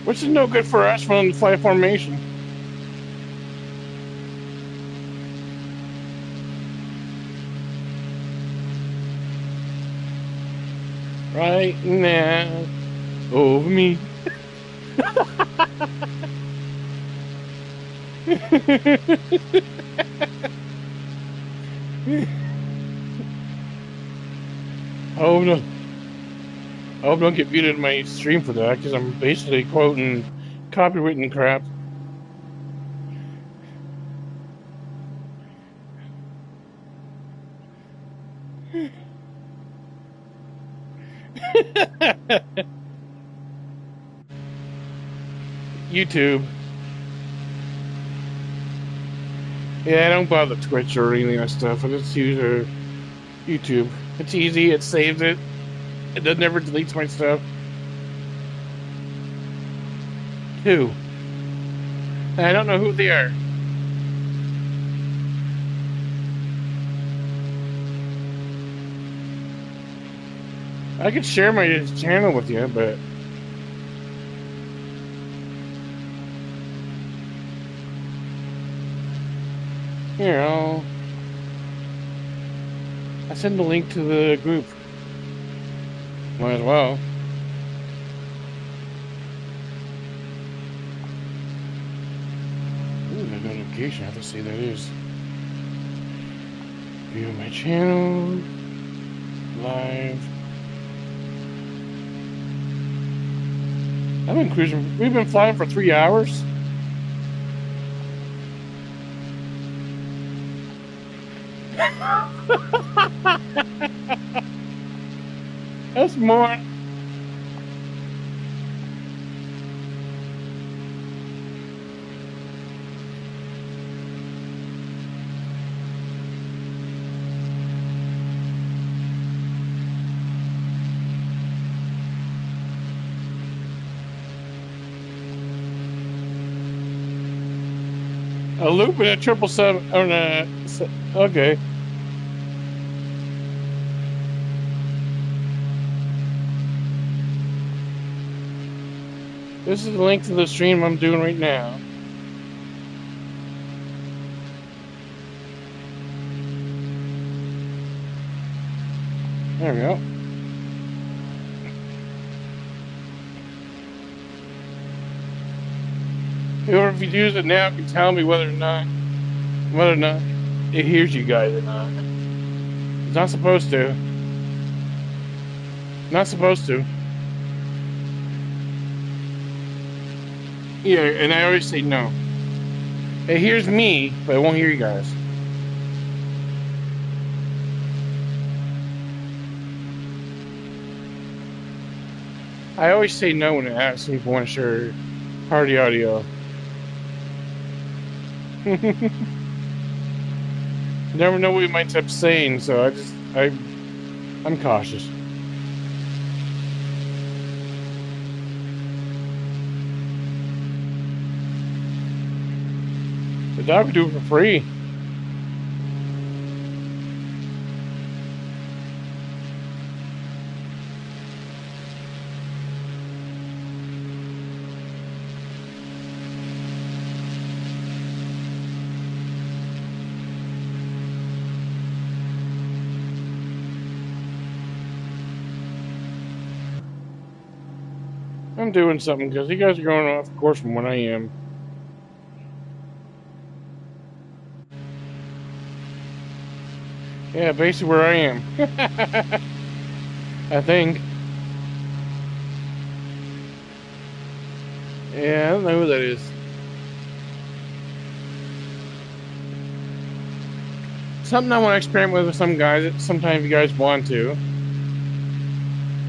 Which is no good for us when we fly formation. Right now, over me. Oh no. I hope I don't get muted in my stream for that, because I'm basically quoting copywritten crap. YouTube. Yeah, I don't bother Twitch or any of that stuff. I just use YouTube. It's easy, it saves it. It never deletes my stuff. 2. I don't know who they are. I could share my channel with you, but here, I'll send the link to the group. Might as well. Ooh, that notification. I have to see that is. View my channel. Live. I've been cruising. We've been flying for 3 hours. That's more. A loop and a 777. Okay. This is the length of the stream I'm doing right now. There we go. Whoever views it now can tell me whether or not it hears you guys or not. It's not supposed to. Not supposed to. Yeah, and I always say no. It hears me, but it won't hear you guys. I always say no when it asks me if I want to share party audio. Never know what you might end up saying, so I'm cautious. The dog would do it for free. I'm doing something because you guys are going off course from what I am. Yeah, basically where I am. I think. Yeah, I don't know who that is. Something I want to experiment with some guys. Sometimes you guys want to.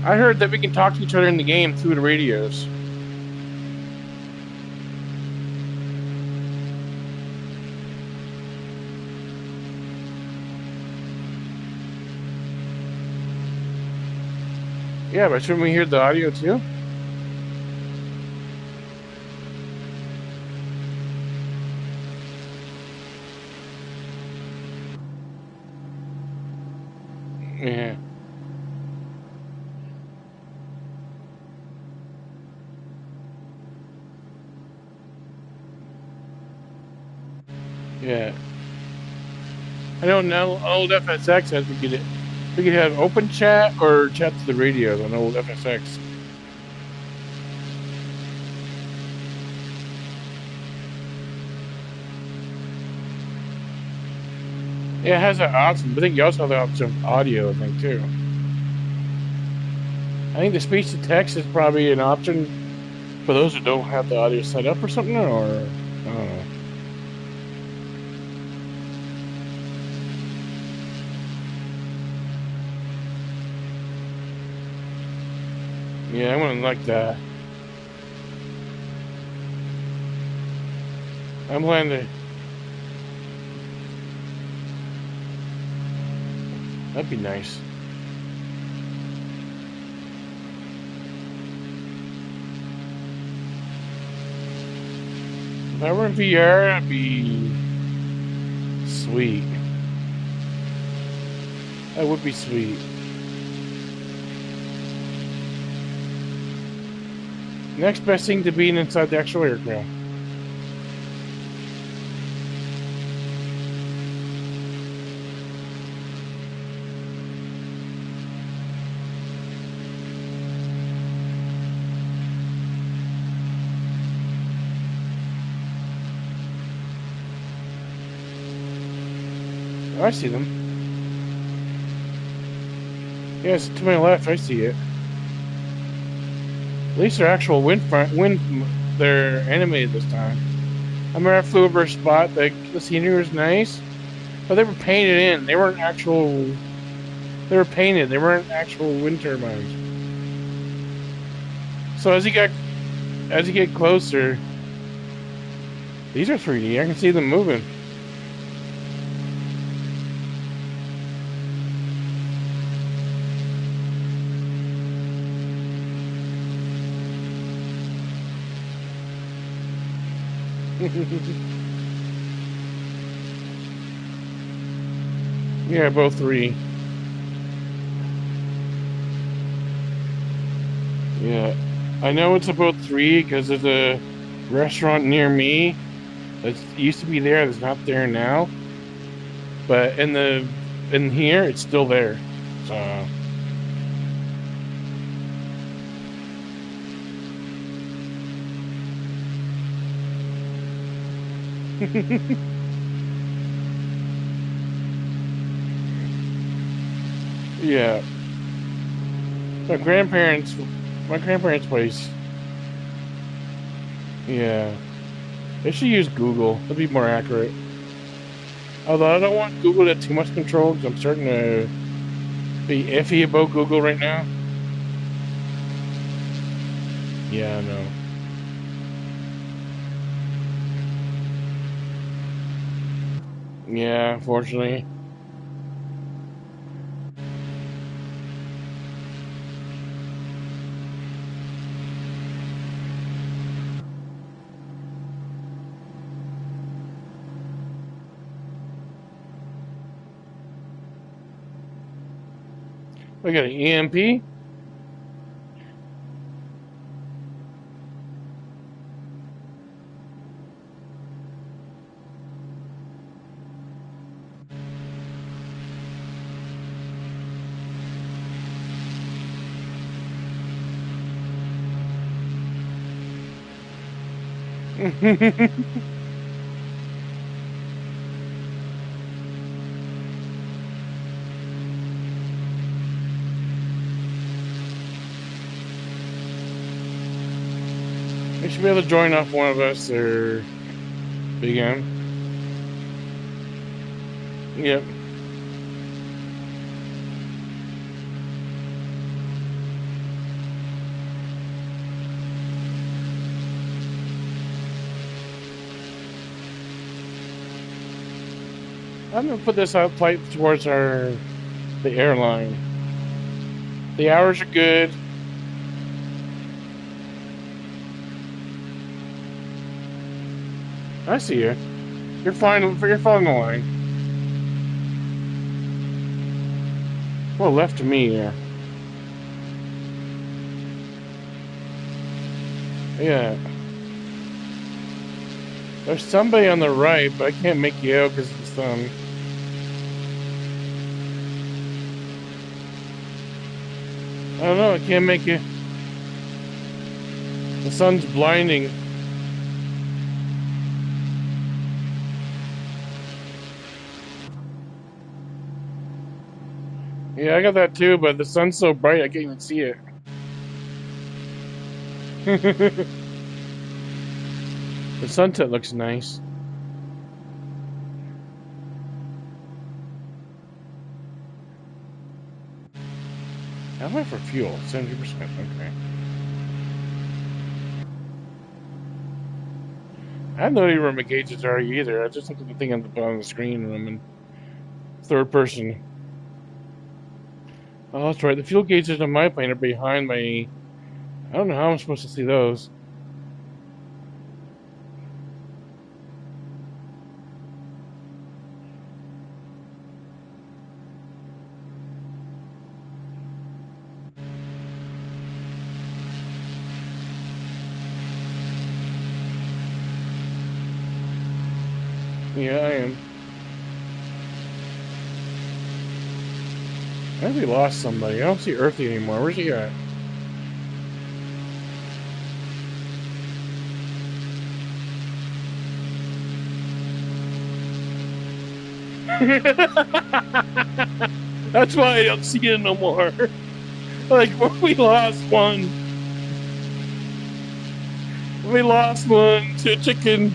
I heard that we can talk to each other in the game through the radios. Yeah, but shouldn't we hear the audio too? Yeah. Yeah. I know now old FSX says we could have open chat or chat to the radios on old FSX. Yeah, it has that option, but I think you also have the option of audio, I think, too. I think the speech to text is probably an option for those who don't have the audio set up or something, or I don't know. Yeah, I wouldn't like that. I'm planning to. That'd be nice. If I were in VR, that'd be sweet. That would be sweet. Next best thing to being inside the actual aircraft. Oh, I see them. Yes, to my left, I see it. At least they're actual they're animated this time. I remember I flew over a spot, the scenery was nice, But they were painted in. They weren't actual. They were painted. They weren't actual wind turbines. So as you get closer, these are 3D. I can see them moving. Yeah, both 3. Yeah, I know it's about 3 because there's a restaurant near me that used to be there that's not there now. But in here, it's still there. So. Yeah. My grandparents' place. Yeah. They should use Google. That'd be more accurate. Although I don't want Google to have too much control because I'm starting to be iffy about Google right now. Yeah, I know. Yeah, unfortunately. We got an EMP. They should be able to join off one of us or Big M. Yep. I'm gonna put this out flight towards the airline. The hours are good. I see you. You're fine. You're following the line. Well, left to me, yeah. Yeah. There's somebody on the right, but I can't make you out because of the sun. I don't know. I can't make you. The sun's blinding. Yeah, I got that too, but the sun's so bright I can't even see it. The sunset looks nice. How am I for fuel? 70%. Okay. I have no idea where my gauges are either. I just look at the thing on the bottom of the screen and I'm in third person. Oh, that's right. The fuel gauges on my plane are behind my. I don't know how I'm supposed to see those. Yeah, I am. I think we lost somebody. I don't see Earthy anymore. Where's he at? That's why I don't see it no more. Like, we lost one. We lost one to a chicken.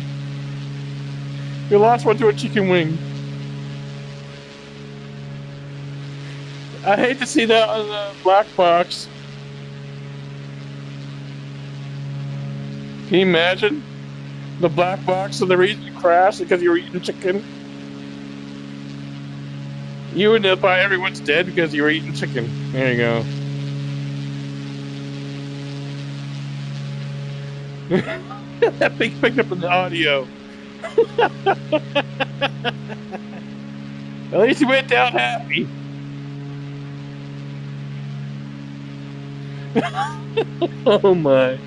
We lost one to a chicken wing. I hate to see that on the black box. Can you imagine? The black box of the reason you crashed because you were eating chicken? You and by everyone's dead because you were eating chicken. There you go. That thing picked up in the audio. At least you went down happy. Oh my.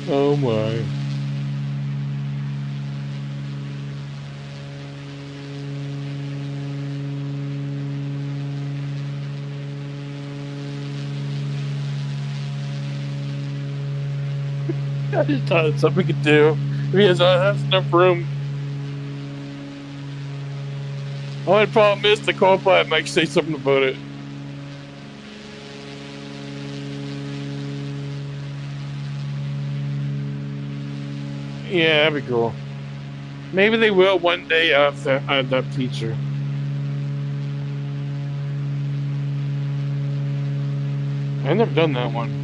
Oh my. I just thought it's something we could do. If he has enough room. Only problem is the co-pilot might say something about it. Yeah, that'd be cool. Maybe they will one day after that teacher. I've never done that one.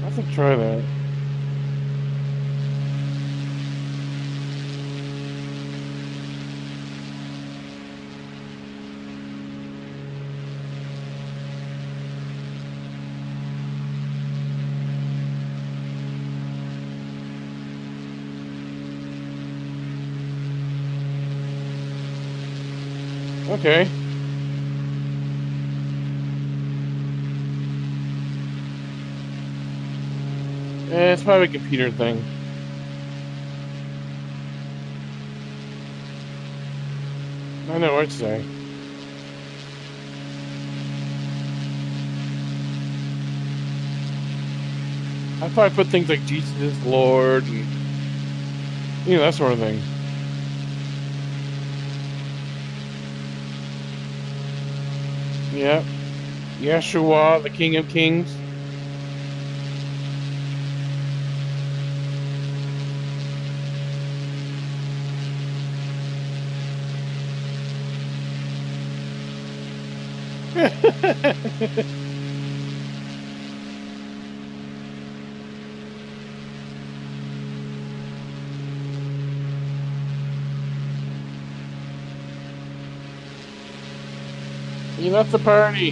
I have to try that. Okay. It's probably a computer thing. I know what to say. I probably put things like Jesus is Lord and that sort of thing. Yeah. Yeshua, the King of Kings. He left the party.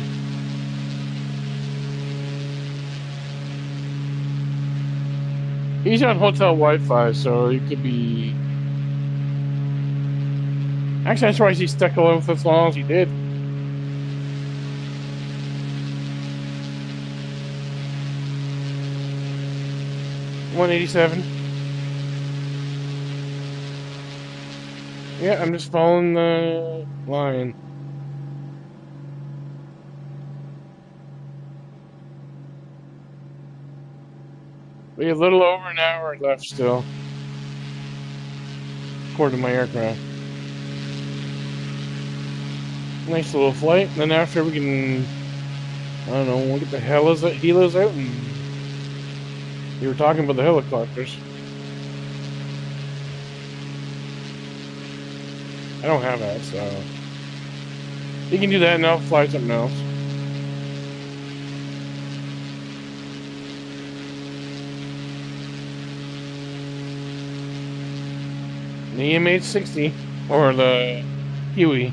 He's on hotel Wi-Fi, so he could be. Actually, I'm surprised he stuck along with us as long as he did. $187. Yeah, I'm just following the line. We have a little over an hour left still, according to my aircraft. Nice little flight. And then after we can, I don't know, we'll get the helos out. And you were talking about the helicopters. I don't have that, so you can do that and I'll fly something else. The MH60 or the Huey.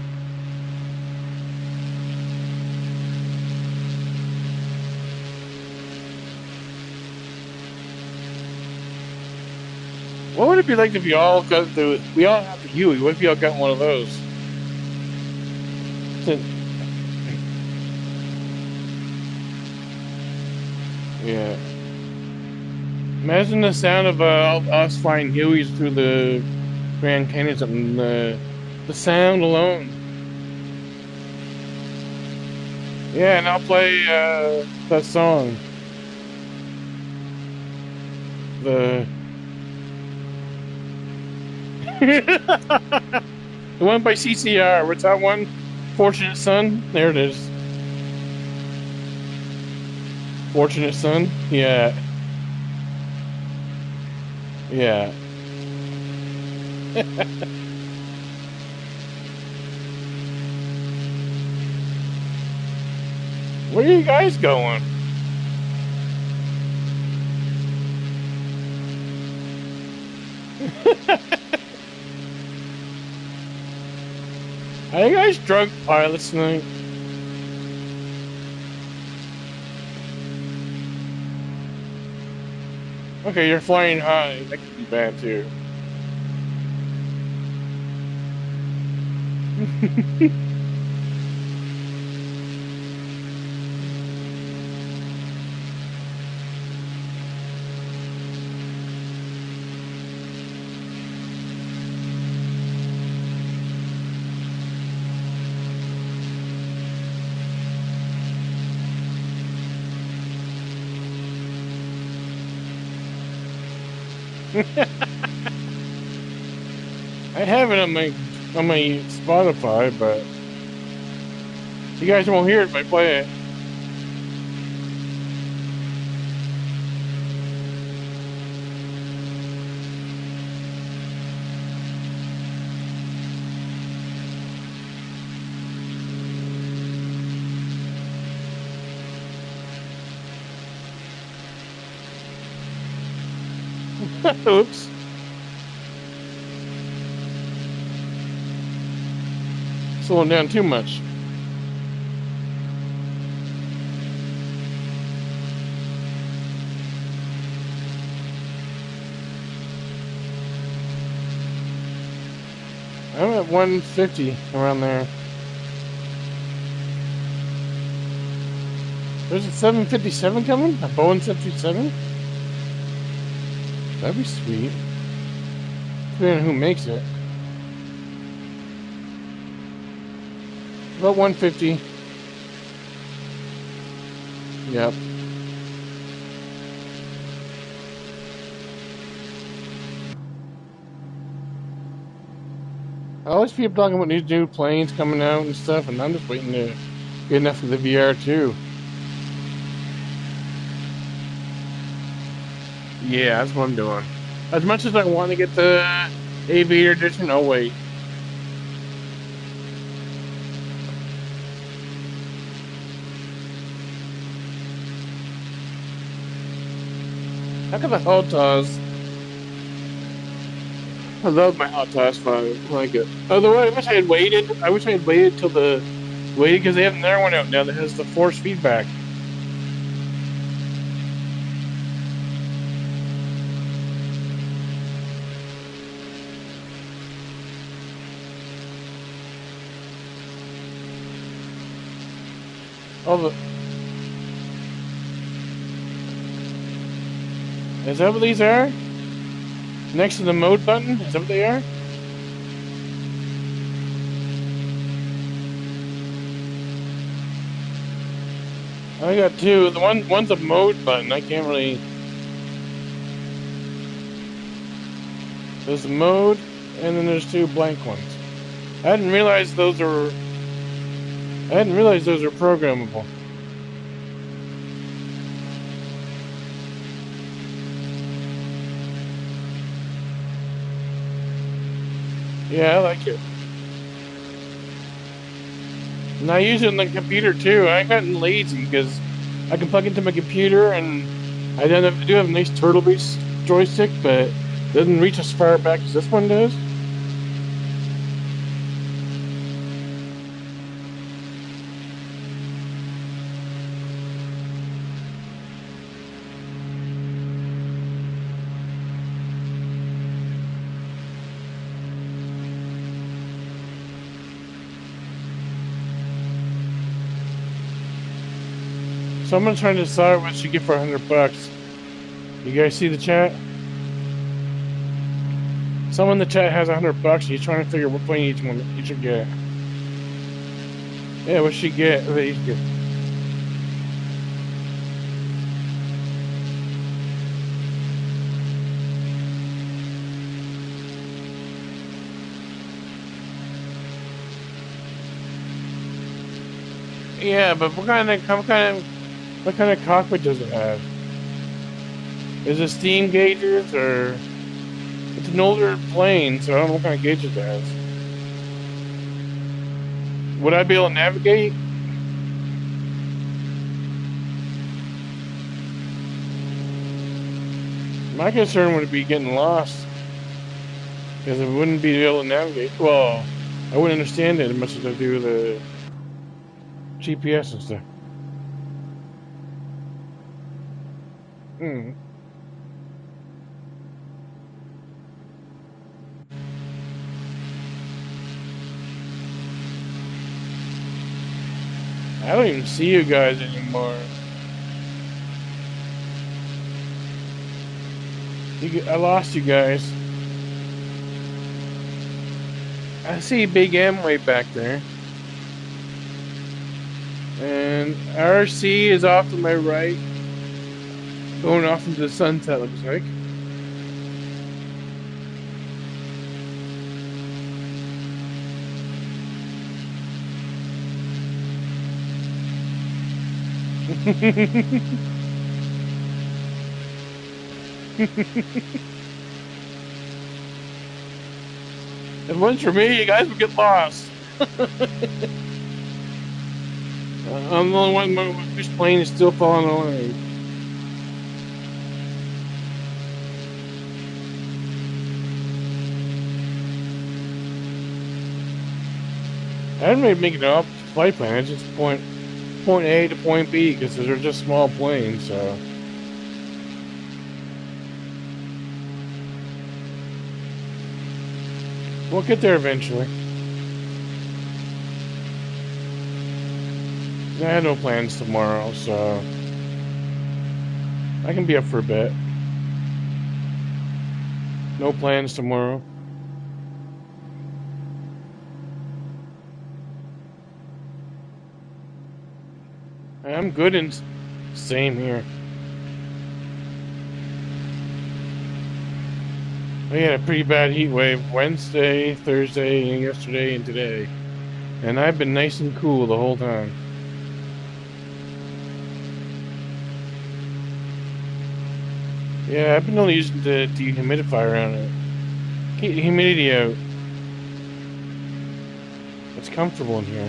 What would it be like if you all got we all have the Huey? What if you all got one of those? Yeah. Imagine the sound of us flying Hueys through the Grand Canyon. Something the sound alone. Yeah, and I'll play that song. The one by CCR. What's that one? Fortunate Son? There it is. Fortunate Son? Yeah. Yeah. Where are you guys going? Are you guys drunk pilots tonight? Okay, you're flying high. That could be bad too. I have it on my Spotify, but you guys won't hear it if I play it. Oops. Slowing down too much. I'm at 150, around there. There's a 757 coming? A Boeing 757? That'd be sweet. Depending on who makes it. About 150. Yep. I always keep talking about these new planes coming out and stuff, and I'm just waiting to get enough of the VR too. Yeah, that's what I'm doing. As much as I want to get the Aviator Edition, I'll wait. How come the hot toss? I love my hot toss 5. I like it. Although I wish I had waited. I wish I had waited till because they have another one out now that has the force feedback. Oh, is that what these are? Next to the mode button? Is that what they are? I got two. One's a mode button. I can't really. There's the mode, and then there's two blank ones. I didn't realize those are programmable. Yeah, I like it. And I use it on the computer too. I gotten lazy because I can plug into my computer, and I do have a nice turtle-based joystick, but it doesn't reach as far back as this one does. So I'm gonna try to decide what she get for $100. You guys see the chat? Someone in the chat has $100. He's trying to figure what plane each should get. Yeah, what she get? What each get? Yeah, but what kind of cockpit does it have? Is it steam gauges or it's an older plane, so I don't know what kind of gauges it has. Would I be able to navigate? My concern would be getting lost because I wouldn't be able to navigate. Well, I wouldn't understand it much as I do the GPS and stuff. Hmm. I don't even see you guys anymore. I lost you guys. I see Big M way back there. And RC is off to my right. Going off into the sunset, looks like. If it wasn't for me, you guys would get lost. I'm the only one whose plane is still falling away. I didn't really make it up flight plan. It's just point A to point B because they're just small planes. So we'll get there eventually. I had no plans tomorrow, so I can be up for a bit. No plans tomorrow. I'm good and same here. We had a pretty bad heat wave Wednesday, Thursday, and yesterday, and today. And I've been nice and cool the whole time. Yeah, I've been only using the dehumidifier on it. Keep the humidity out. It's comfortable in here.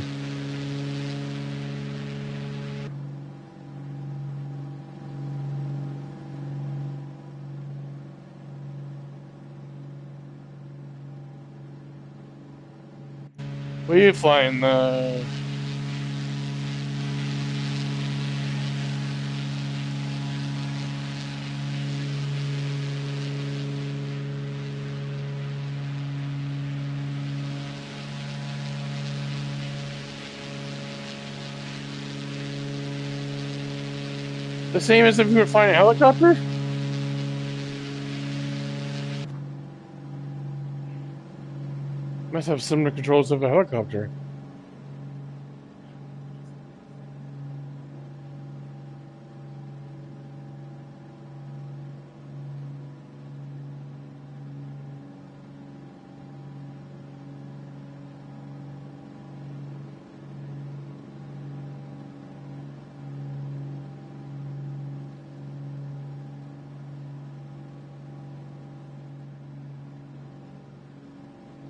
Where are you flying? The same as if you were flying a helicopter? Must have similar controls of a helicopter.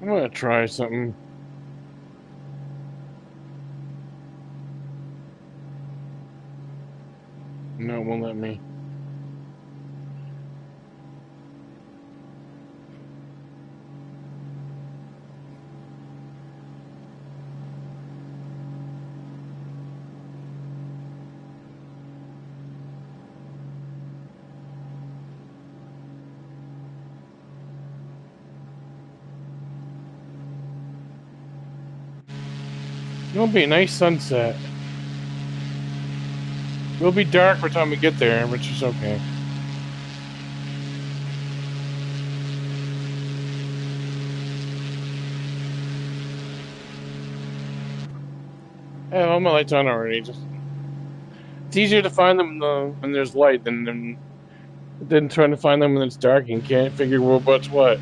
I'm gonna try something. No, it won't let me. It'll be a nice sunset. It'll be dark by the time we get there, which is okay. I have all my lights on already. It's easier to find them when there's light than trying to find them when it's dark and can't figure what's what.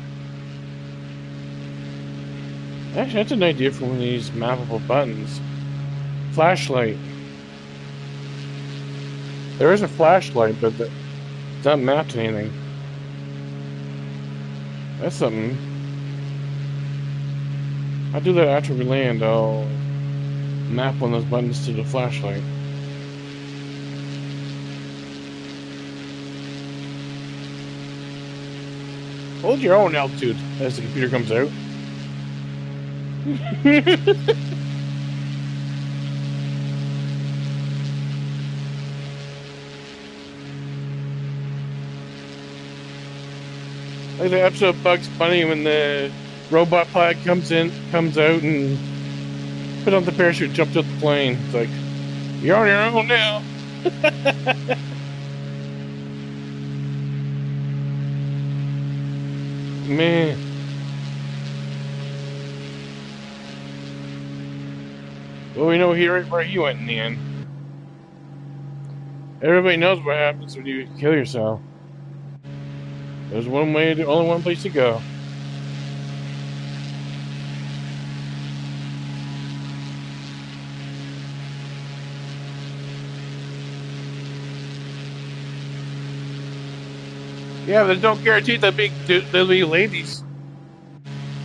Actually, that's an idea for one of these mappable buttons. Flashlight. There is a flashlight, but it's not mapped to anything. That's something. I'll do that after we land. I'll map one of those buttons to the flashlight. Hold your own altitude as the computer comes out. Like the episode of Bugs Bunny when the robot pilot comes out and put on the parachute, jumps out the plane. It's like, you're on your own now. Man. Well, we know where he went in the end. Everybody knows what happens when you kill yourself. There's only one place to go. Yeah, but don't guarantee there'll be ladies.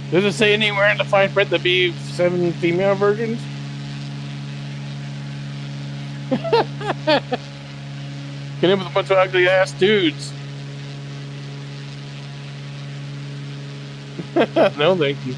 Does it say anywhere in the fine print there'll be 7 female versions? Get in with a bunch of ugly ass dudes. No, thank you.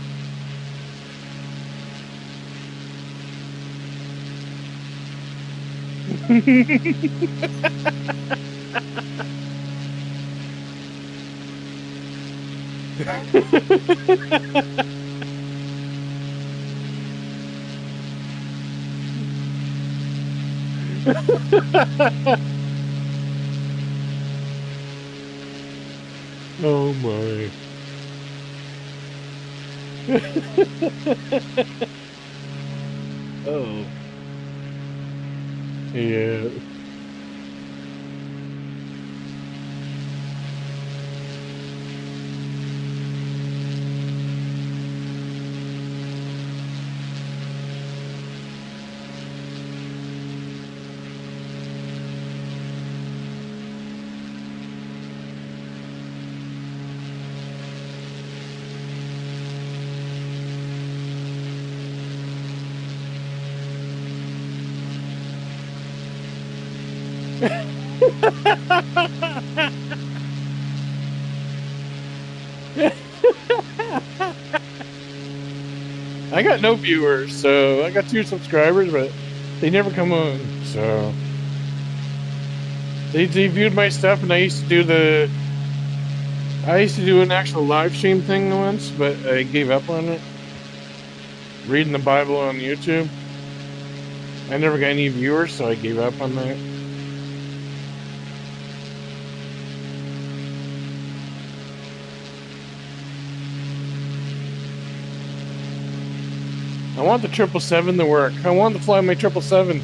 Oh my. Oh. Yeah. I got no viewers, so I got 2 subscribers, but they never come on. So they viewed my stuff, and I used to do an actual live stream thing once, but I gave up on it. Reading the Bible on YouTube. I never got any viewers, so I gave up on that. I want the 777 to work. I want to fly my 777.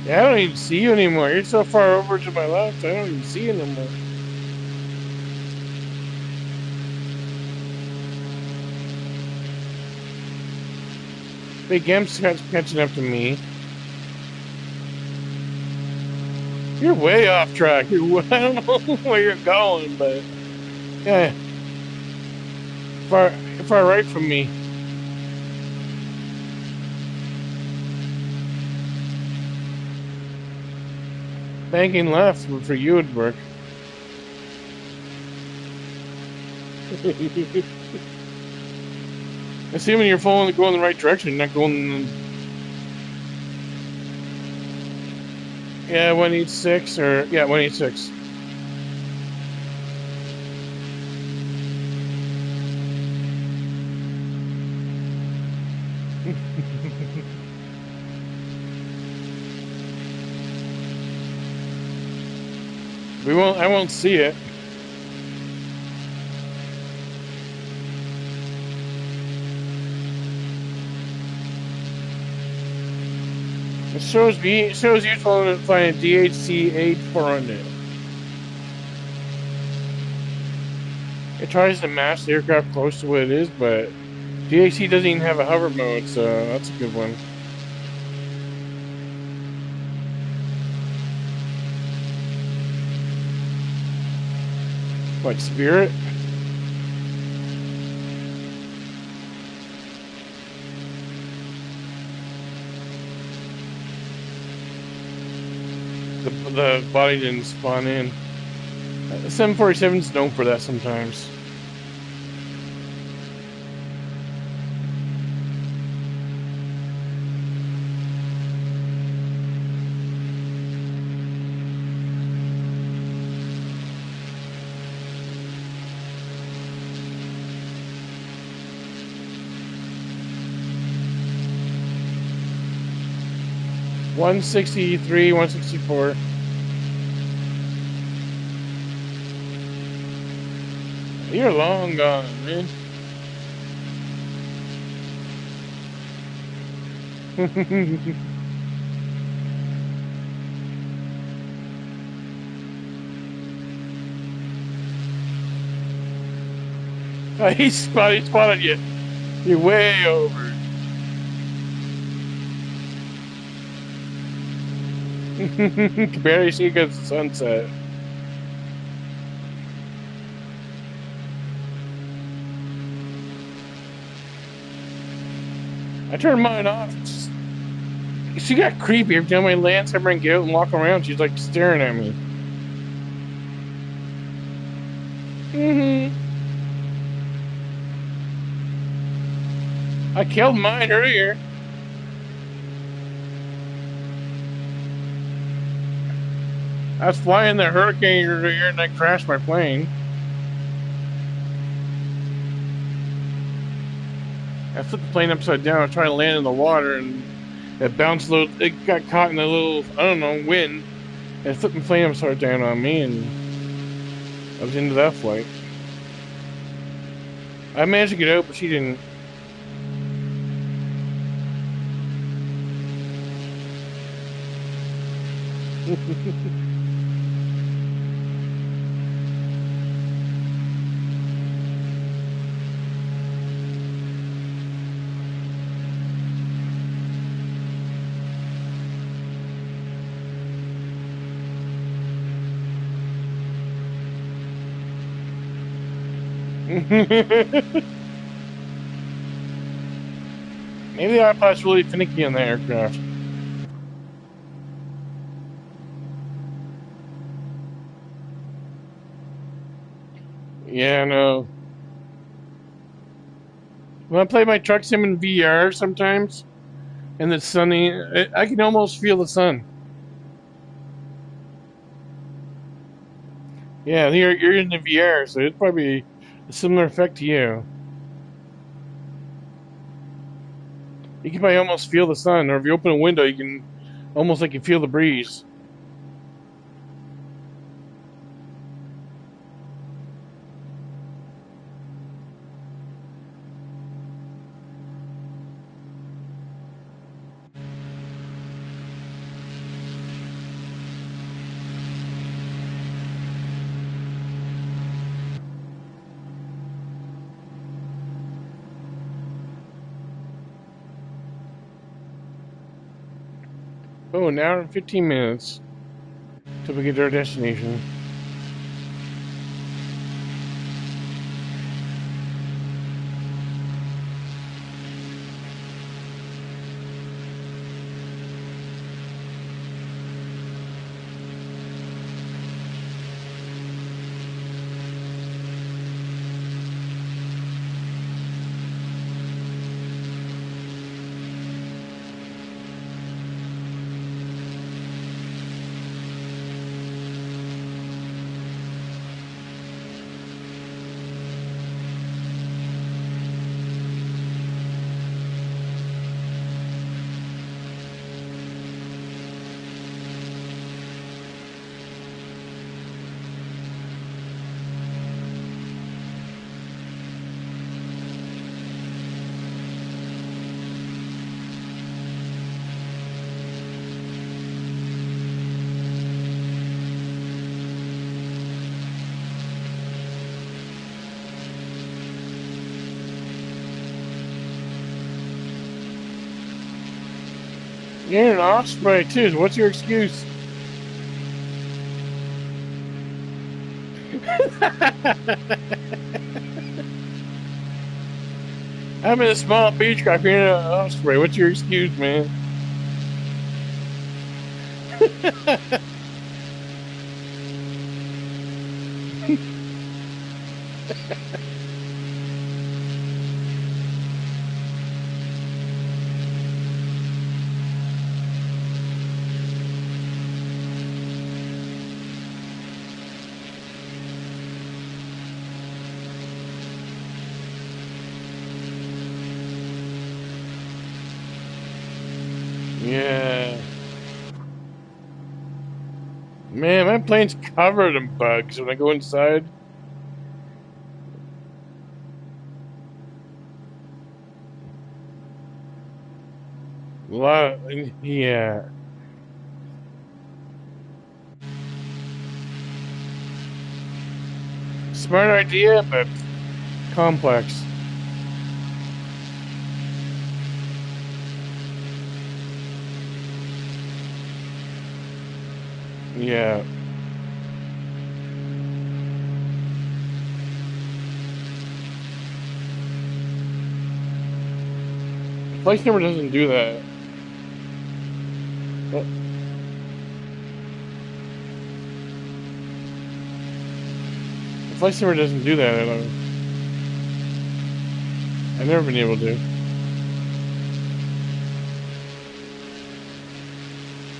Yeah, I don't even see you anymore. You're so far over to my left, I don't even see you anymore. Big M's catching up to me. You're way off track. I don't know where you're going, but yeah, far right from me. Banking left for you would work. Assuming you're going in the right direction, not going. Yeah, 186 or yeah, 186. We won't. I won't see it. It shows me. It shows you flying a DHC 8400. It tries to match the aircraft close to what it is, but DHC doesn't even have a hover mode, so that's a good one. What, Spirit? The body didn't spawn in. The 747's known for that sometimes. (163), 164. You're long gone, man. He spotted you. You're way over. Can barely see because the sunset. I turned mine off. She got creepy every time I land somewhere and get out and walk around. She's like staring at me. I killed mine earlier. I was flying the Hurricane earlier and I crashed my plane. I flipped the plane upside down. I was trying to land in the water and it bounced a little. It got caught in a little, I don't know, wind. And it flipped the plane upside down on me and I was into that flight. I managed to get out, but she didn't. Maybe the iPod's really finicky on the aircraft. Yeah, no. When I play my truck sim in VR sometimes, and it's sunny, I can almost feel the sun. Yeah, you're in the VR, so it's probably a similar effect to you. You can probably almost feel the sun, or if you open a window, you can almost like you feel the breeze. Oh, an hour and 15 minutes till we get to our destination. You're an osprey too. So what's your excuse? I'm in a small beechcraft. You're an osprey. What's your excuse, man? Yeah. Man, my plane's covered in bugs when I go inside. A lot of, yeah. Smart idea, but complex. Yeah. Flight Simulator doesn't do that. Well, Flight Simulator doesn't do that at all. I've never been able to.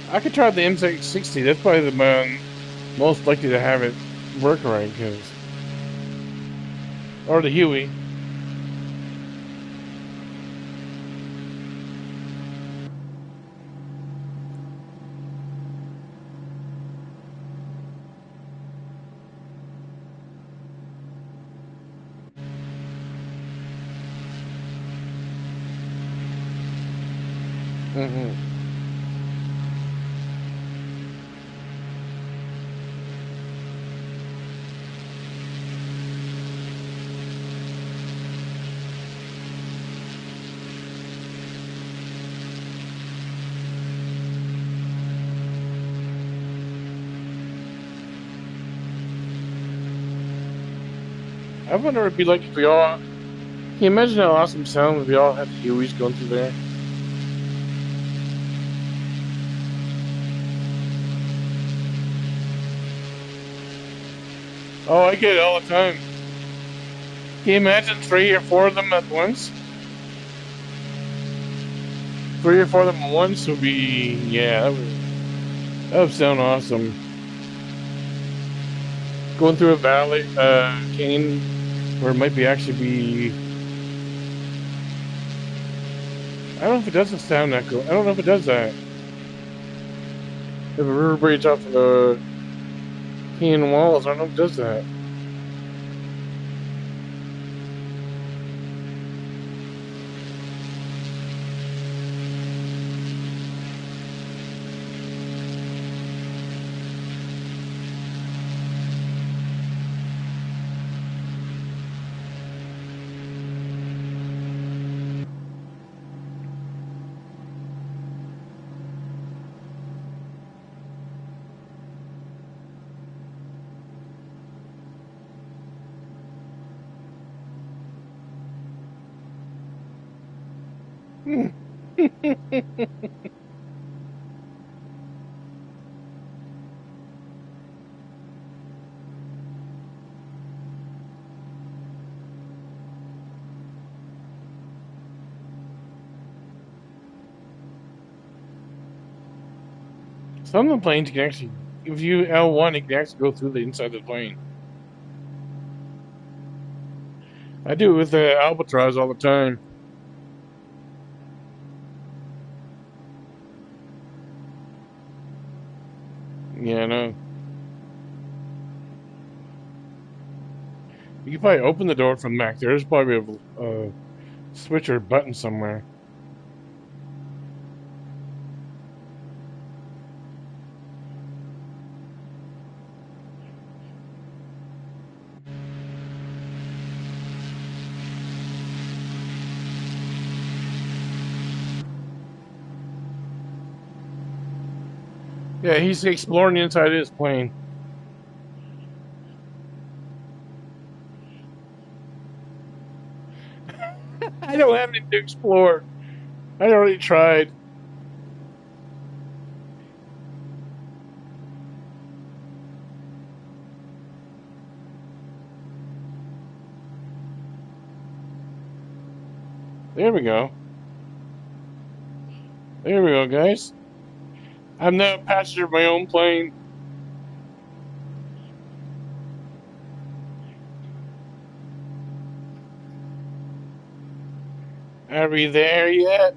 I could try the M660. That's probably the most likely to have it work right, cause or the Huey. Hmm. I wonder what it'd be like if we all. Can you imagine how awesome sound if we all had the Hueys going through there? Oh, I get it all the time. Can you imagine 3 or 4 of them at once? 3 or 4 of them at once would be, yeah, that would sound awesome. Going through a valley, canyon, where it might be actually be. I don't know if it doesn't sound that cool. I don't know if it does that. If it reverberates off the canyon walls, I don't know if it does that. Some of the planes can actually, if you L1, it can actually go through the inside of the plane. I do it with the Albatross all the time. Yeah, I know. You can probably open the door from back there. There's probably a switch or button somewhere. Yeah, he's exploring inside his plane. I don't have anything to explore. I already tried. There we go. There we go, guys. I'm now a passenger of my own plane. Are we there yet?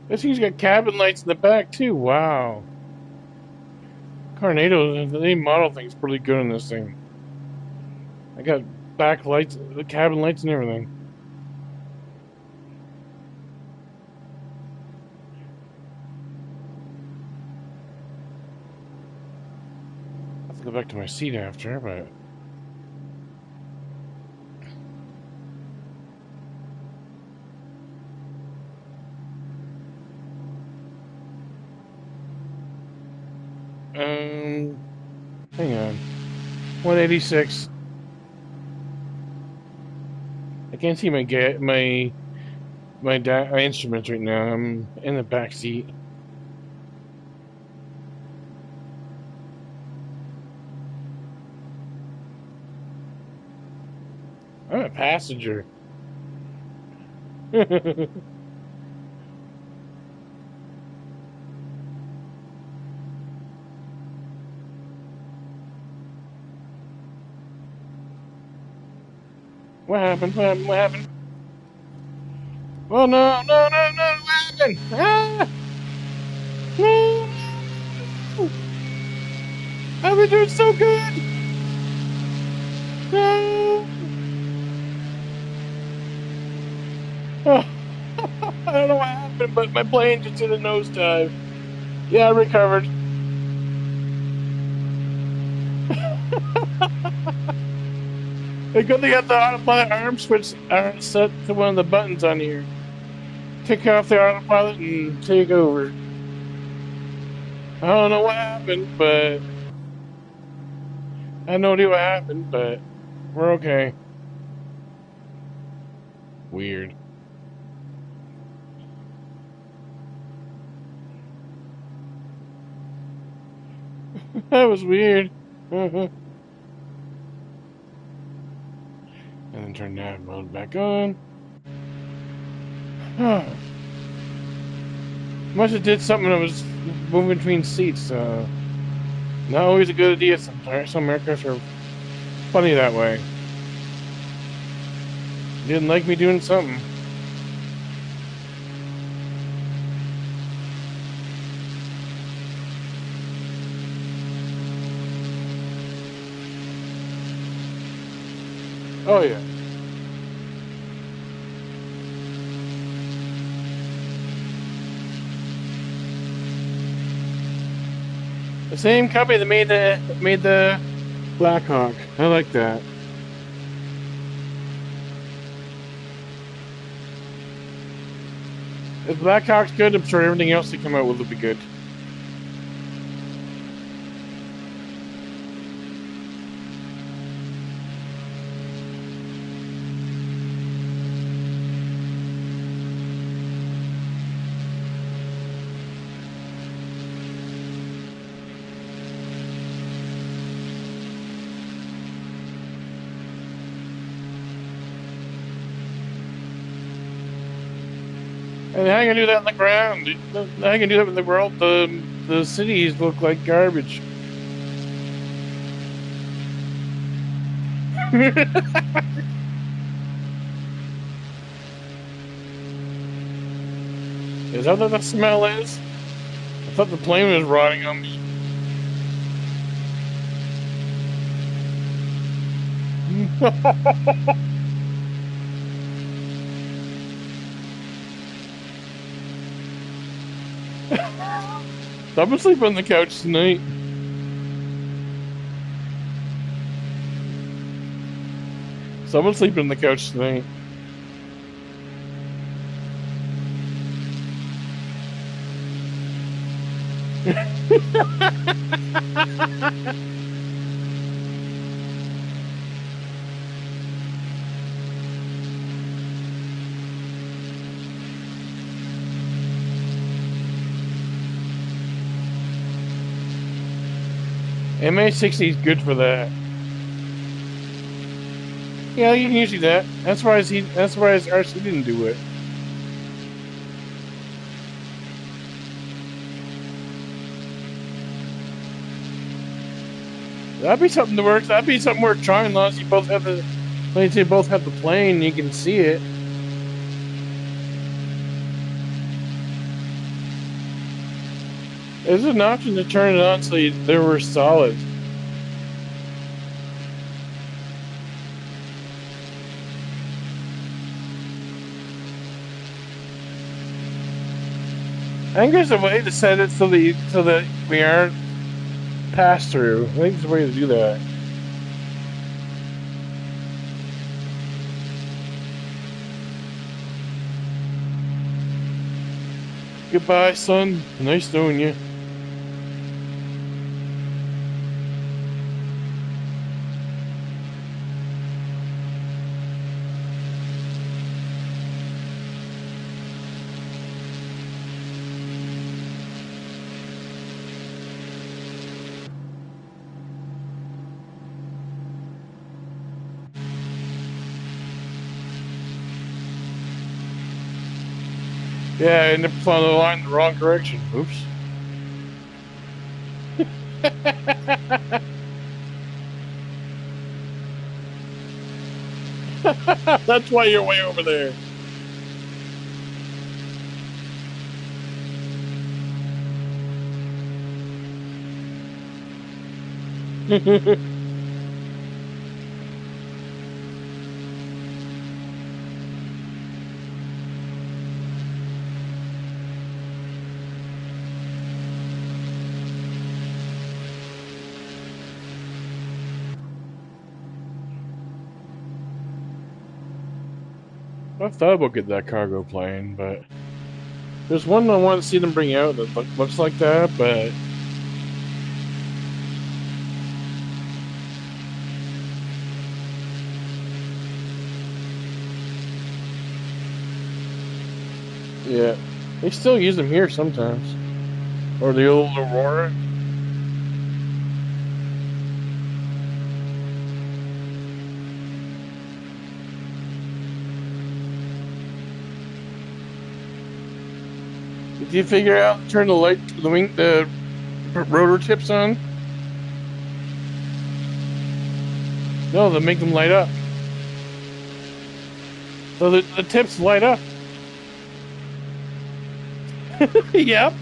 This thing's got cabin lights in the back too. Wow. Tornado, they model things pretty good on this thing. I got back lights, the cabin lights and everything. I have to go back to my seat after, but hang on. 186. I can't see my instruments right now. I'm in the back seat. I'm a passenger. What happened? What happened? What happened? Oh no, no, no, no, what happened? Ah! No, no! I've been doing so good! No! Oh, I don't know what happened, but my plane just did a nosedive. Yeah, I recovered. It's good they got the autopilot arm switch set to one of the buttons on here. Take off the autopilot and take over. I don't know what happened, but I have no idea what happened, but we're okay. Weird. That was weird. And then turn nav mode back on. Must have did something that was moving between seats. Not always a good idea. Some aircraft are funny that way. Didn't like me doing something. Oh yeah. The same company that made the Blackhawk. I like that. If Blackhawk's good, I'm sure everything else that come out will be good. And how you gonna do that in the ground? How you gonna do that in the world? The cities look like garbage. Is that what the smell is? I thought the plane was rotting on me. I'm asleep on the couch tonight. Someone's sleeping on the couch tonight. MA60 is good for that. Yeah, you can use that. That's why his RC didn't do it. That'd be something to work. That'd be something worth trying. As long as you both have the, like you both have the plane, you can see it. There's an option to turn it on so they were solid. I think there's a way to set it so that we aren't passed through. I think there's a way to do that. Goodbye, son. Nice knowing you. Yeah, I ended up flying the line in the wrong direction. Oops. That's why you're way over there. I thought about getting that cargo plane, but there's one I want to see them bring out that looks like that, but yeah, they still use them here sometimes. Or the old Aurora. Did you figure out turn the rotor tips on? No, they make them light up. So the tips light up. Yep.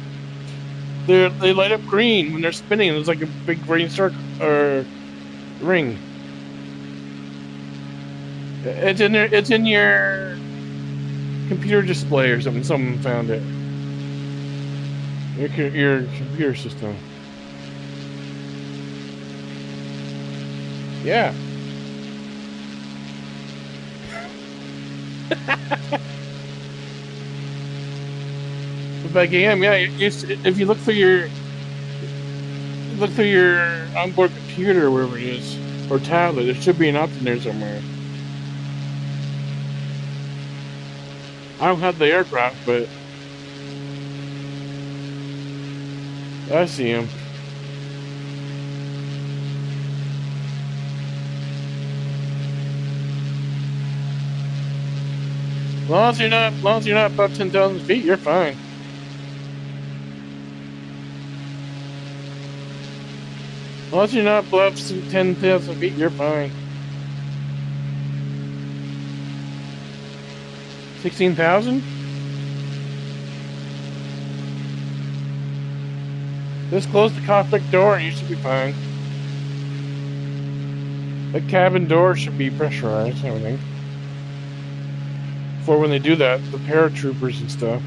They light up green when they're spinning. There's like a big green circle or ring. It's in there. It's in your computer display or something. Someone found it. Your computer system. Yeah. Back AM, yeah. If you look through your onboard computer or wherever it is, or tablet, there should be an option there somewhere. I don't have the aircraft, but I see him. As long as you're not above 10,000 feet, you're fine. As long as you're not above 10,000 feet, you're fine. 16,000? Just close the cockpit door and you should be fine. The cabin door should be pressurized and everything. For when they do that, the paratroopers and stuff.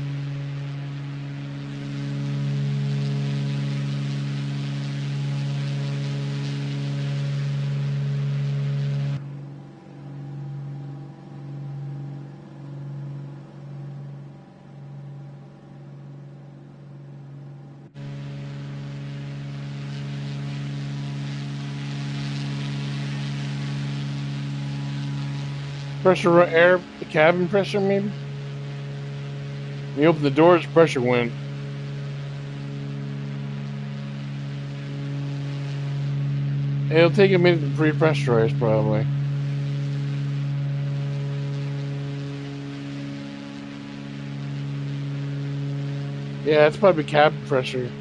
Pressure air, the cabin pressure maybe? When you open the doors, pressure went. It'll take a minute to pre-pressurize probably. Yeah, it's probably cabin pressure.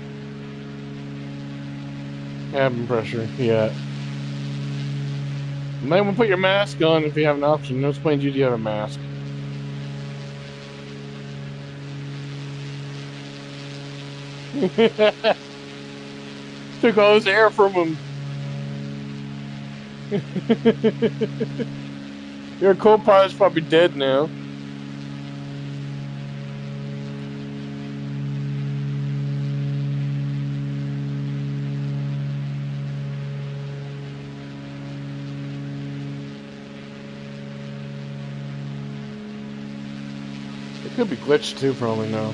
Cabin pressure, yeah. You might want to put your mask on if you have an option. No planes usually have a mask. Took all this air from him. Your co-pilot's probably dead now. It could be glitched too, probably now.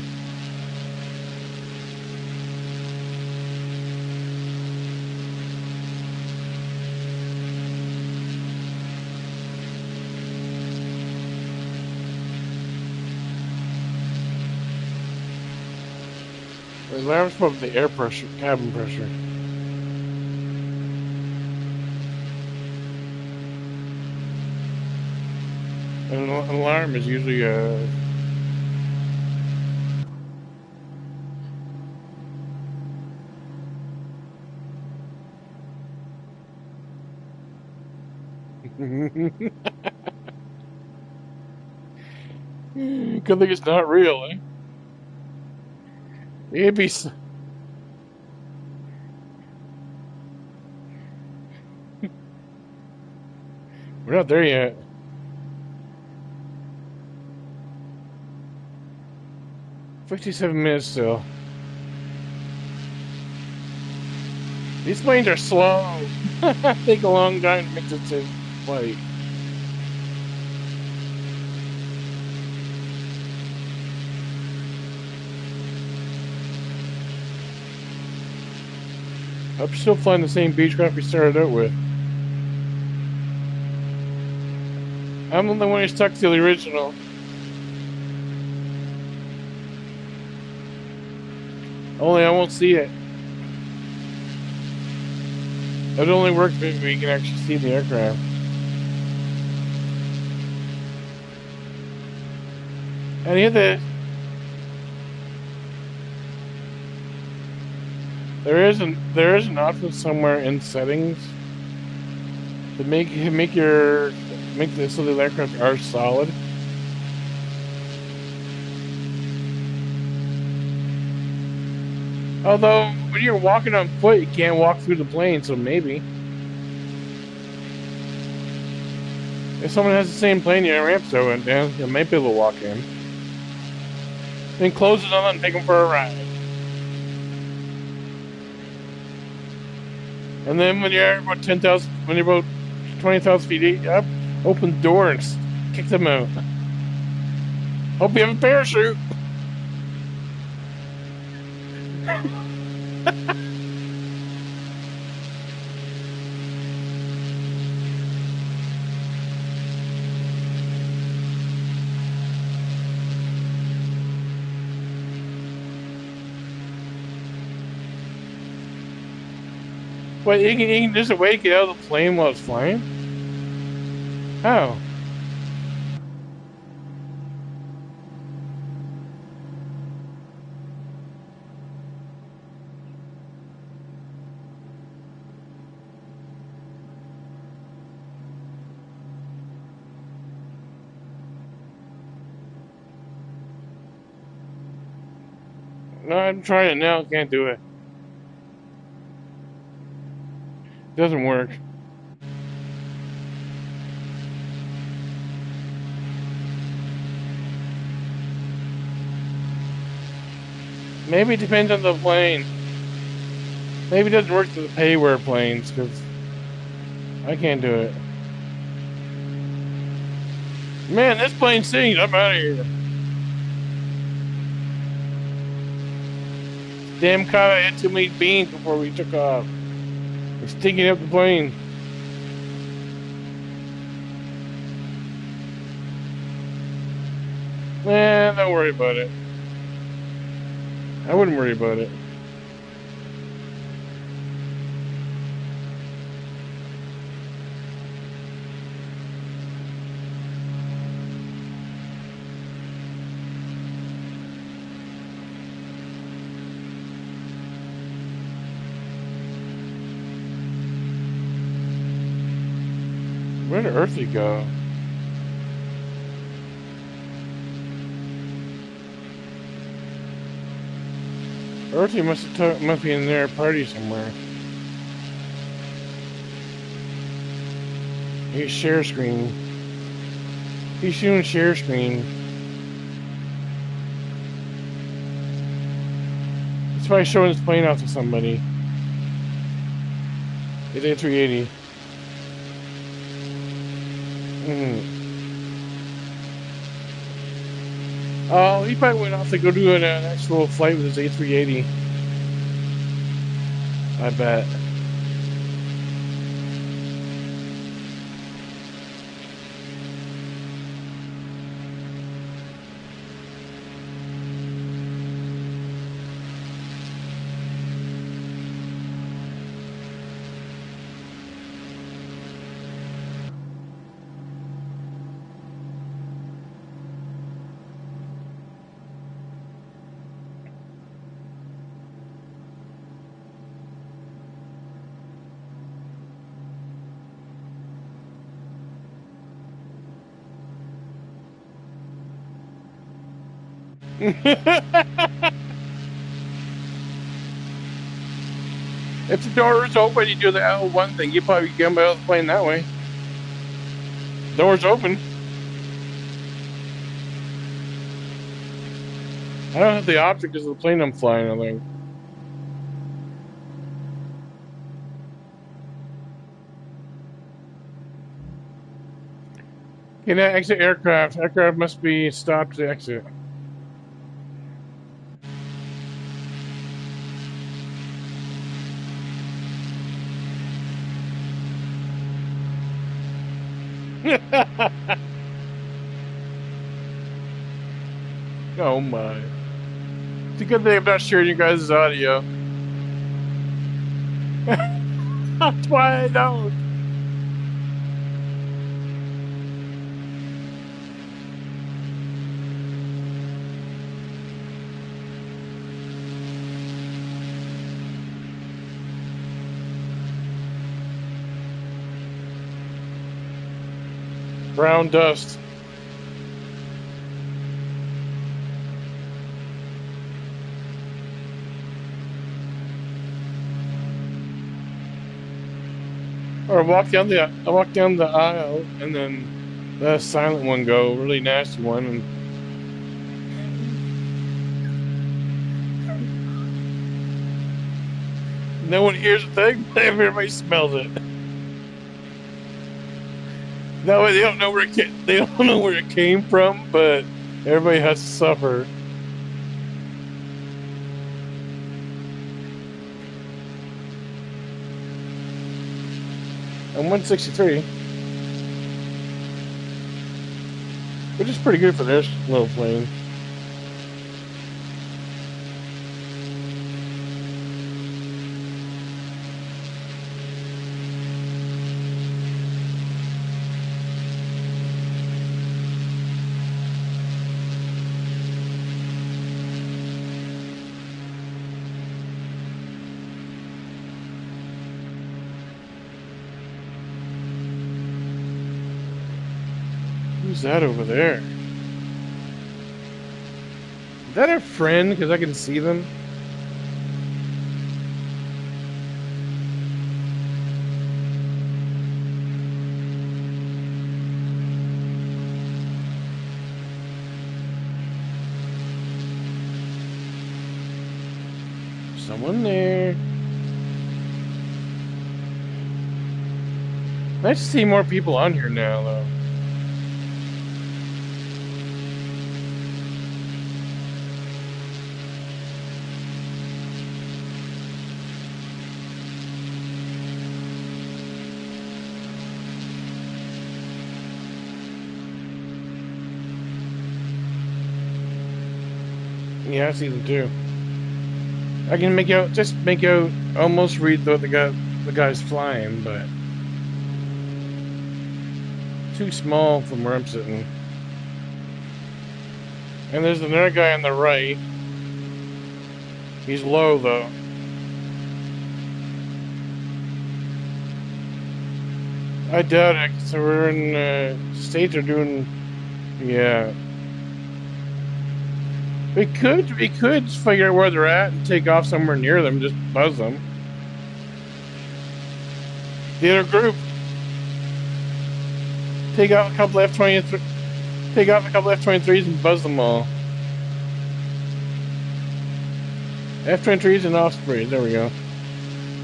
The alarm's probably the air pressure, cabin pressure. An alarm is usually a... Good thing it's not real, eh? It'd be... We're not there yet. "57 minutes still. These planes are slow. Take a long time to make it to flight. I'm still flying the same Beechcraft we started out with. I'm the only one who stuck to the original. Only I won't see it. It only works if we can actually see the aircraft. And you have there is an option somewhere in settings to make the so the aircraft are solid. Although when you're walking on foot, you can't walk through the plane, so maybe if someone has the same plane your ramp so went down, you might be able to walk in. Then close it on and take them for a ride. And then when you're about 10,000, when you're about 20,000 feet up, open the door and kick them out. Hope you have a parachute. But you can just wake it out of the plane while it's flying? How? No, I'm trying it now. Can't do it. Doesn't work. Maybe it depends on the plane. Maybe it doesn't work to the payware planes, because I can't do it. Man, this plane sinks. I'm out of here. Damn car had too many beans before we took off. It's stinking up the plane. Man, don't worry about it. I wouldn't worry about it. Where did Earthy go? Earthy must be in their party somewhere. He's share screen. He's shooting share screen. He's probably showing his plane off to somebody. It's A380. Oh, he probably went off to go do an actual flight with his A380. I bet. If the door is open, you do the L1 thing. You probably get out of the plane that way. Door's open. I don't have the option because of the plane I'm flying, I think. Okay, now exit aircraft. Aircraft must be stopped to exit. Oh my. It's a good thing I'm not sharing you guys' audio. That's why I don't. Brown dust. Or I walk down the aisle and then the silent one go, really nasty one, and no one hears a thing, but everybody smells it. That way they don't know where it came from, but everybody has to suffer. I'm 163, which is pretty good for their little plane. Who's that over there? Is that a friend? Because I can see them. Someone there. Nice to see more people on here now, though. Yeah, I see them too. I can make out, almost read what the guy's flying, but too small from where I'm sitting. And there's another guy on the right. He's low though. I doubt it. So we're in states are doing, yeah. We could figure out where they're at and take off somewhere near them, just buzz them. The other group, take out a couple F-23, take off a couple F-23s and buzz them all. F-23s and Ospreys, there we go.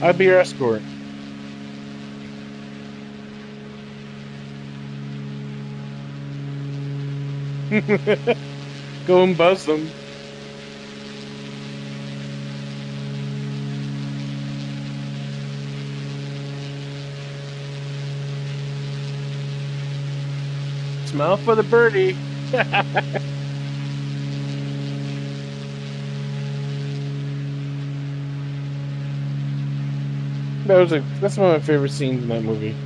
I'll be your escort. Go and buzz them. Smile for the birdie. That's one of my favorite scenes in that movie.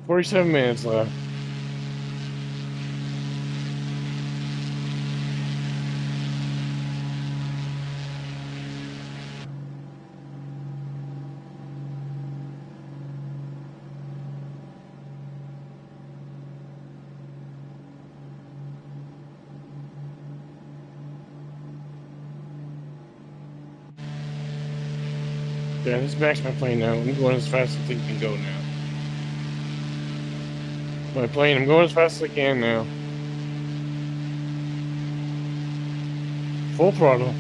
"47 minutes left." Yeah, this backs my plane now. I'm going as fast as I can go now. My plane, I'm going as fast as I can now. Full throttle.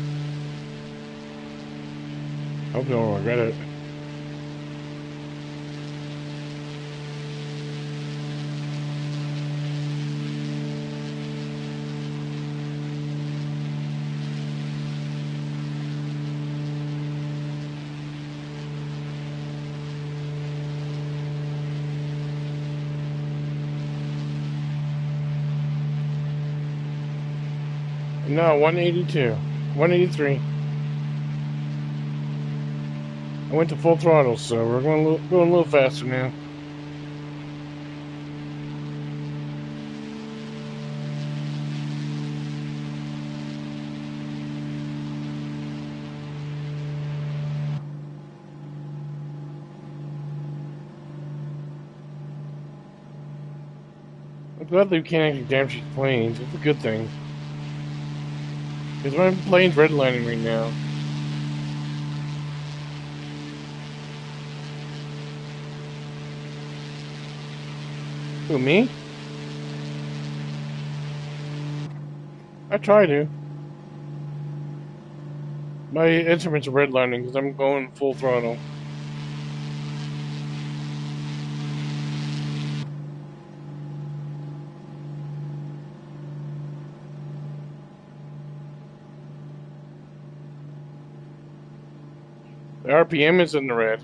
Hope you don't regret it. No, 182. 183. I went to full throttle, so we're going a little faster now. I'm glad they can't actually damage these planes. It's a good thing. Because my plane's redlining right now. Who, me? I try to. My instruments are redlining because I'm going full throttle. The RPM is in the red.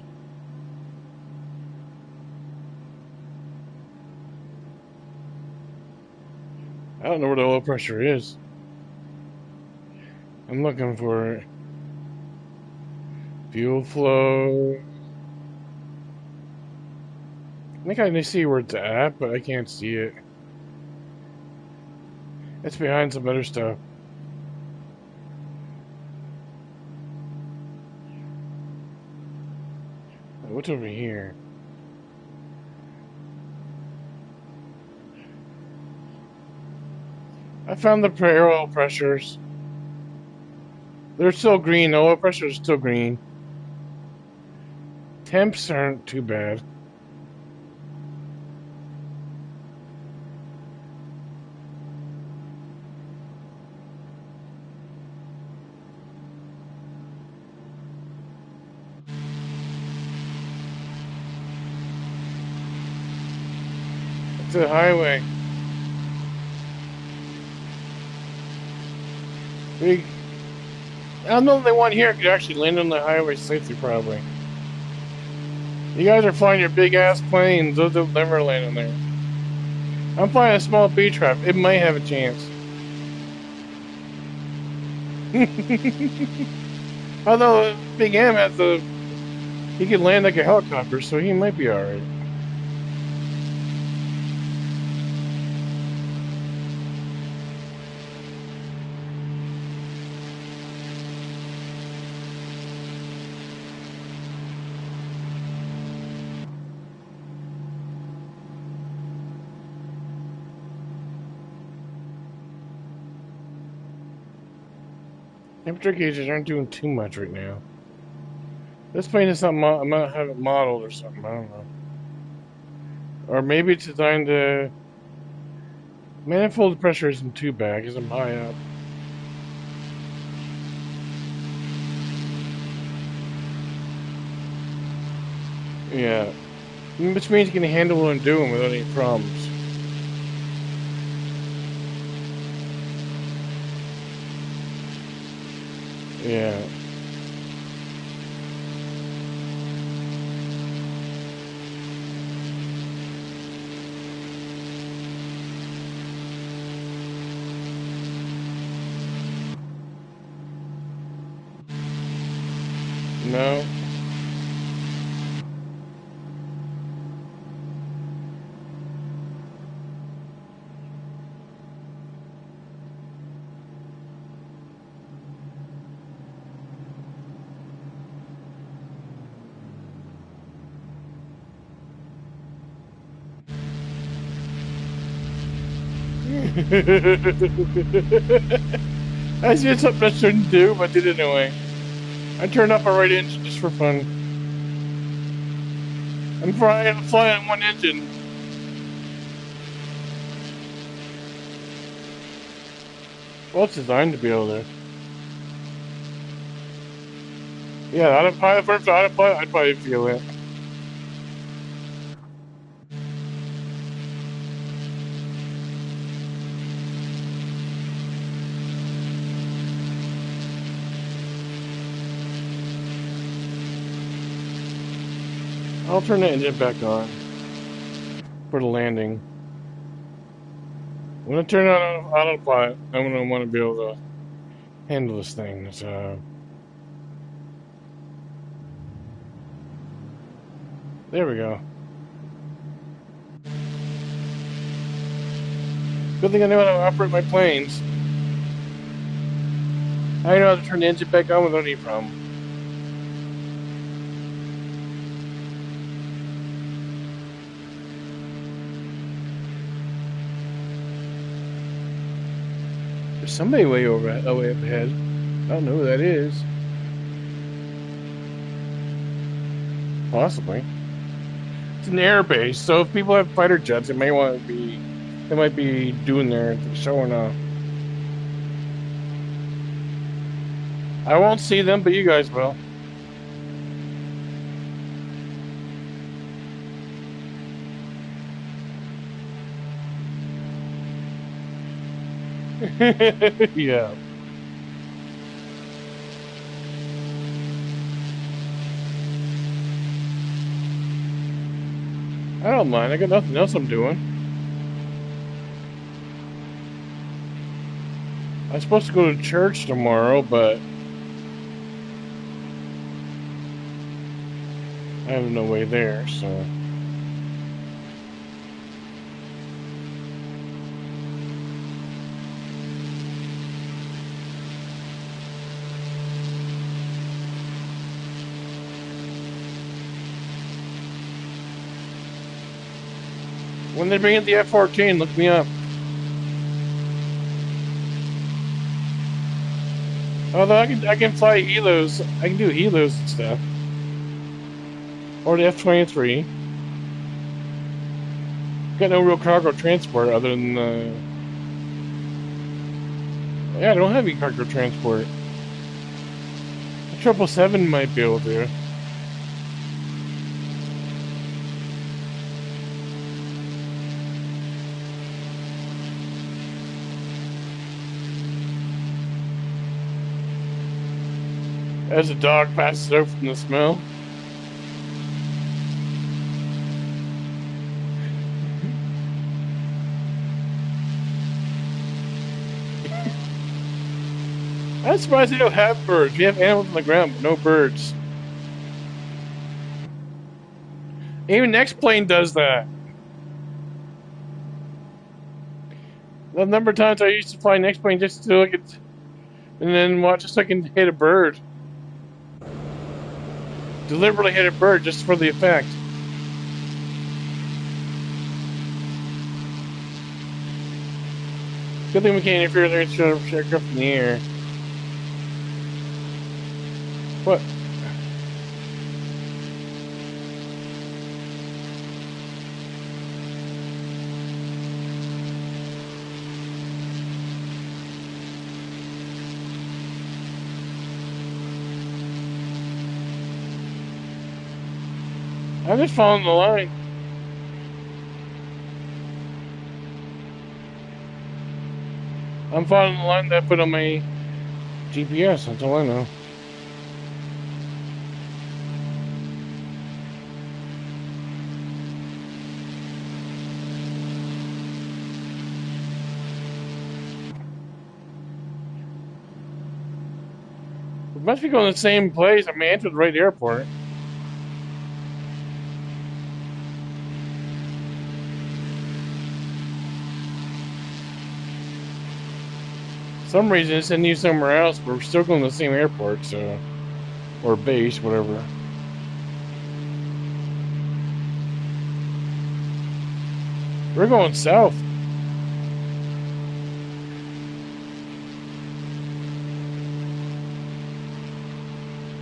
I don't know where the low pressure is. I'm looking for it. Fuel flow. I think I can see where it's at, but I can't see it. It's behind some other stuff. What's over here? I found the air oil pressures. They're still green. The oil pressure is still green. Temps aren't too bad. It's a highway. I don't know if they want here could actually land on the highway safely, probably. You guys are flying your big ass planes, those will never land on there. I'm flying a small beach craft, it might have a chance. Although Big M has he can land like a helicopter, so he might be alright. Temperature gauges aren't doing too much right now. This plane is not I might have it modeled or something, I don't know. Or maybe it's designed to... Manifold pressure isn't too bad because I'm high up. Yeah. Which means you can handle what I'm doing without any problems. Yeah. No. I see something I shouldn't do, but did it anyway. I turned up a right engine just for fun. I'm flying on one engine. Well, it's designed to be able to. Yeah, autopilot, I'd probably feel it. I'll turn the engine back on for the landing. When I turn on autopilot, I'm gonna want to be able to handle this thing. So there we go. Good thing I know how to operate my planes. I know how to turn the engine back on without any problem. There's somebody way up ahead. I don't know who that is. Possibly. It's an air base, so if people have fighter jets, they might be doing their showing off. I won't see them, but you guys will. Yeah. I don't mind. I got nothing else I'm doing. I'm supposed to go to church tomorrow, but I have no way there, so. When they bring in the F-14, look me up. Although I can fly helos, I can do helos and stuff, or the F-23. Got no real cargo transport other than yeah, I don't have any cargo transport. The 777 might be able to. As a dog passes out from the smell. I'm surprised they don't have birds. We have animals on the ground, but no birds. Even next plane does that. The number of times I used to fly next plane just to look at, and then watch a second hit a bird. Deliberately hit a bird just for the effect. Good thing we can't interfere with their aircraft in the air. What? I'm just following the line. I'm following the line that I put on my GPS, that's all I know. We must be going to the same place. I mean, I entered the right airport. For some reason it's sending you somewhere else, but we're still going to the same airport, so, or base, whatever. We're going south.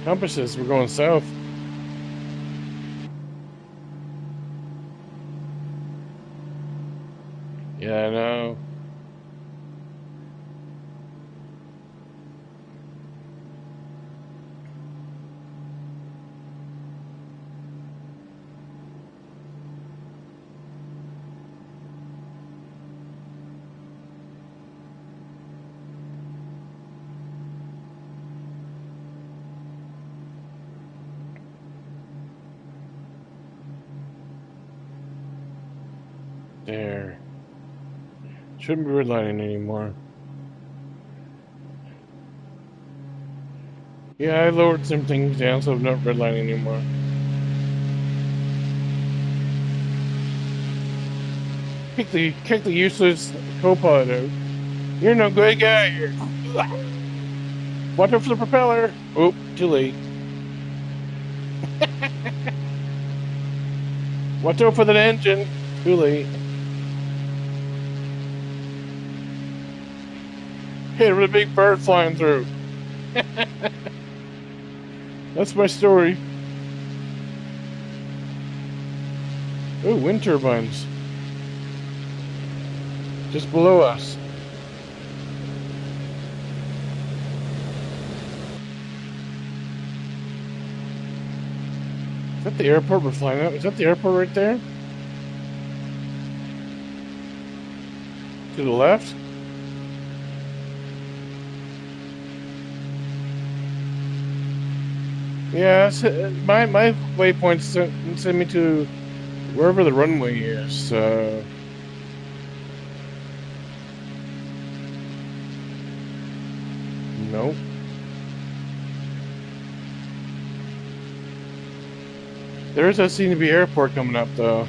Compasses, we're going south. Yeah, I know. There. Shouldn't be redlining anymore. Yeah, I lowered some things down so I'm not redlining anymore. Kick the useless co-pilot out. You're no good guy. Watch out for the propeller. Oh, too late. Watch out for that engine. Too late. Hit with a big bird flying through. That's my story. Oh, wind turbines. Just below us. Is that the airport we're flying at? Is that the airport right there? To the left? Yeah, my waypoint sent me to Wherever the runway is, nope. There is that seem to be airport coming up, though.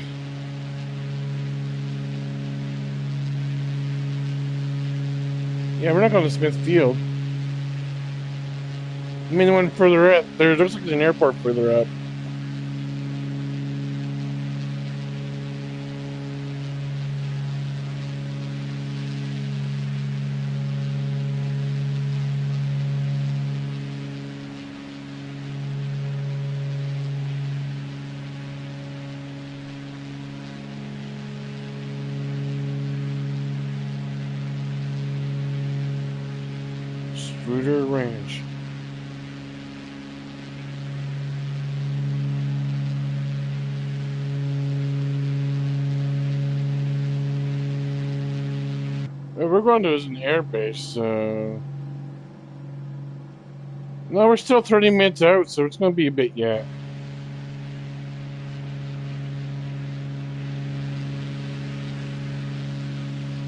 Yeah, we're not going to Smith Field. I mean, the one further up. There looks like there's an airport further up. Spruder Ranch. We're going to an air base, so... No, we're still 30 minutes out, so it's going to be a bit yet.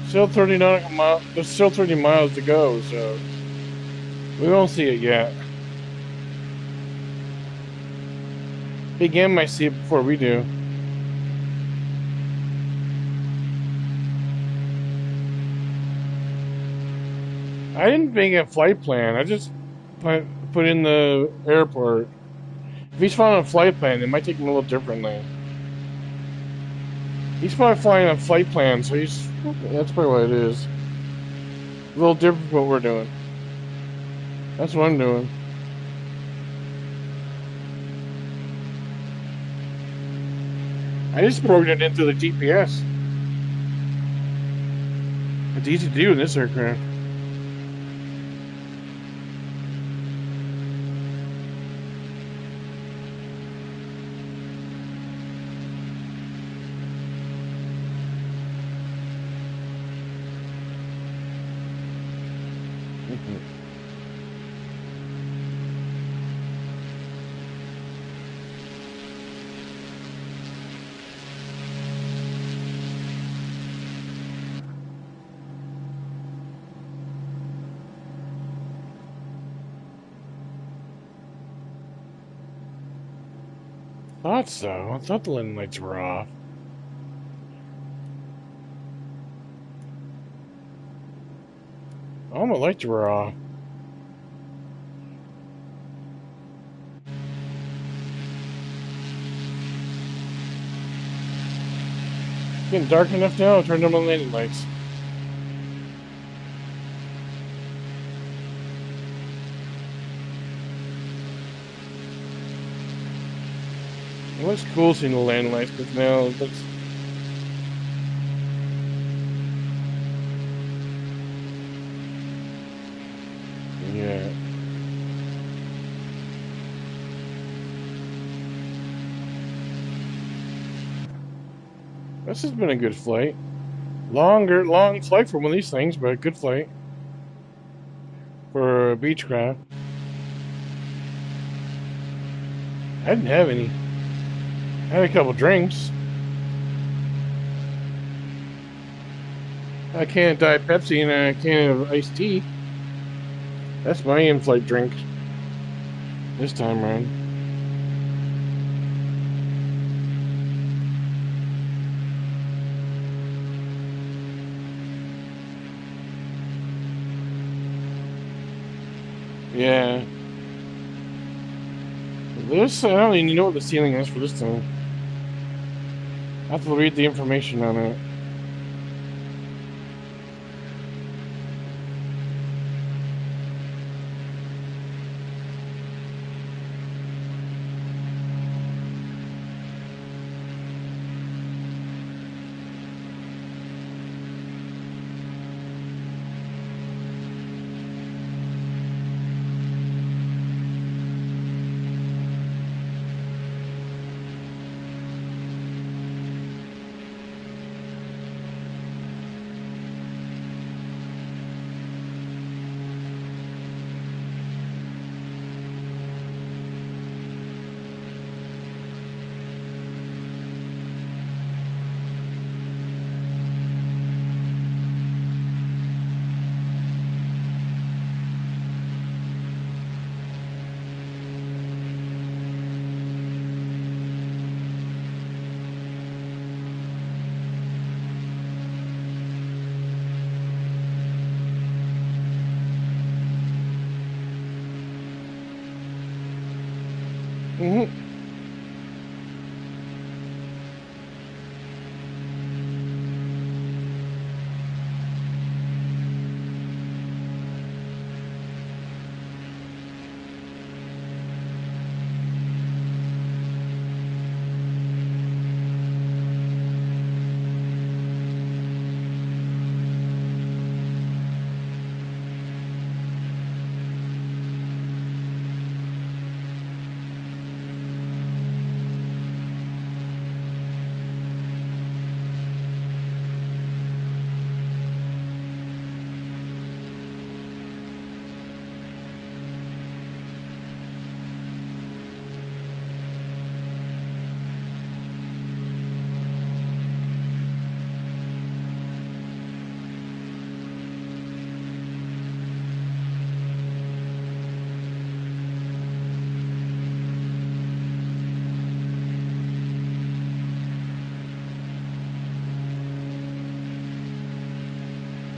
Still 30 nautical miles. There's still 30 miles to go, so... We won't see it yet. Big M might see it before we do. I didn't make a flight plan. I just put in the airport. If he's flying on a flight plan, it might take him a little differently. He's probably flying on a flight plan, so that's probably what it is. A little different from what we're doing. That's what I'm doing. I just programmed it into the GPS. It's easy to do in this aircraft. Thought so. I thought the landing lights were off. All my lights were off. Getting dark enough now. I'll turn on my landing lights. It looks cool seeing the landing lights, but now it looks... Yeah. This has been a good flight. Long flight for one of these things, but a good flight. For a Beechcraft. I didn't have any. I had a couple drinks. A can of Diet Pepsi and a can of iced tea. That's my in-flight drink. This time around. Yeah. This, I don't even know what the ceiling is for this thing. I have to read the information on it. Mm-hmm.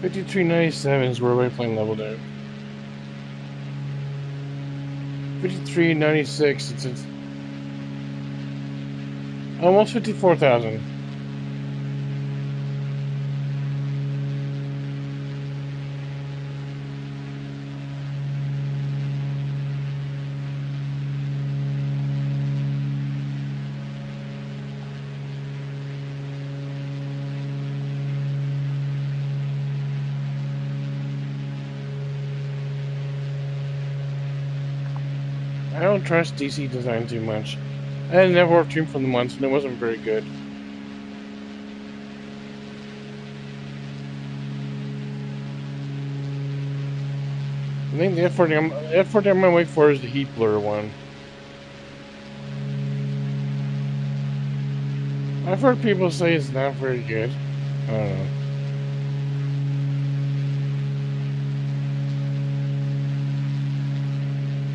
5397 is where my plane leveled out. 5396, it's almost 54,000. I don't trust DC design too much. I had an F-Warp Dream for the months and it wasn't very good. I think the F-40 I'm gonna wait for is the Heat Blur one. I've heard people say it's not very good. I don't know.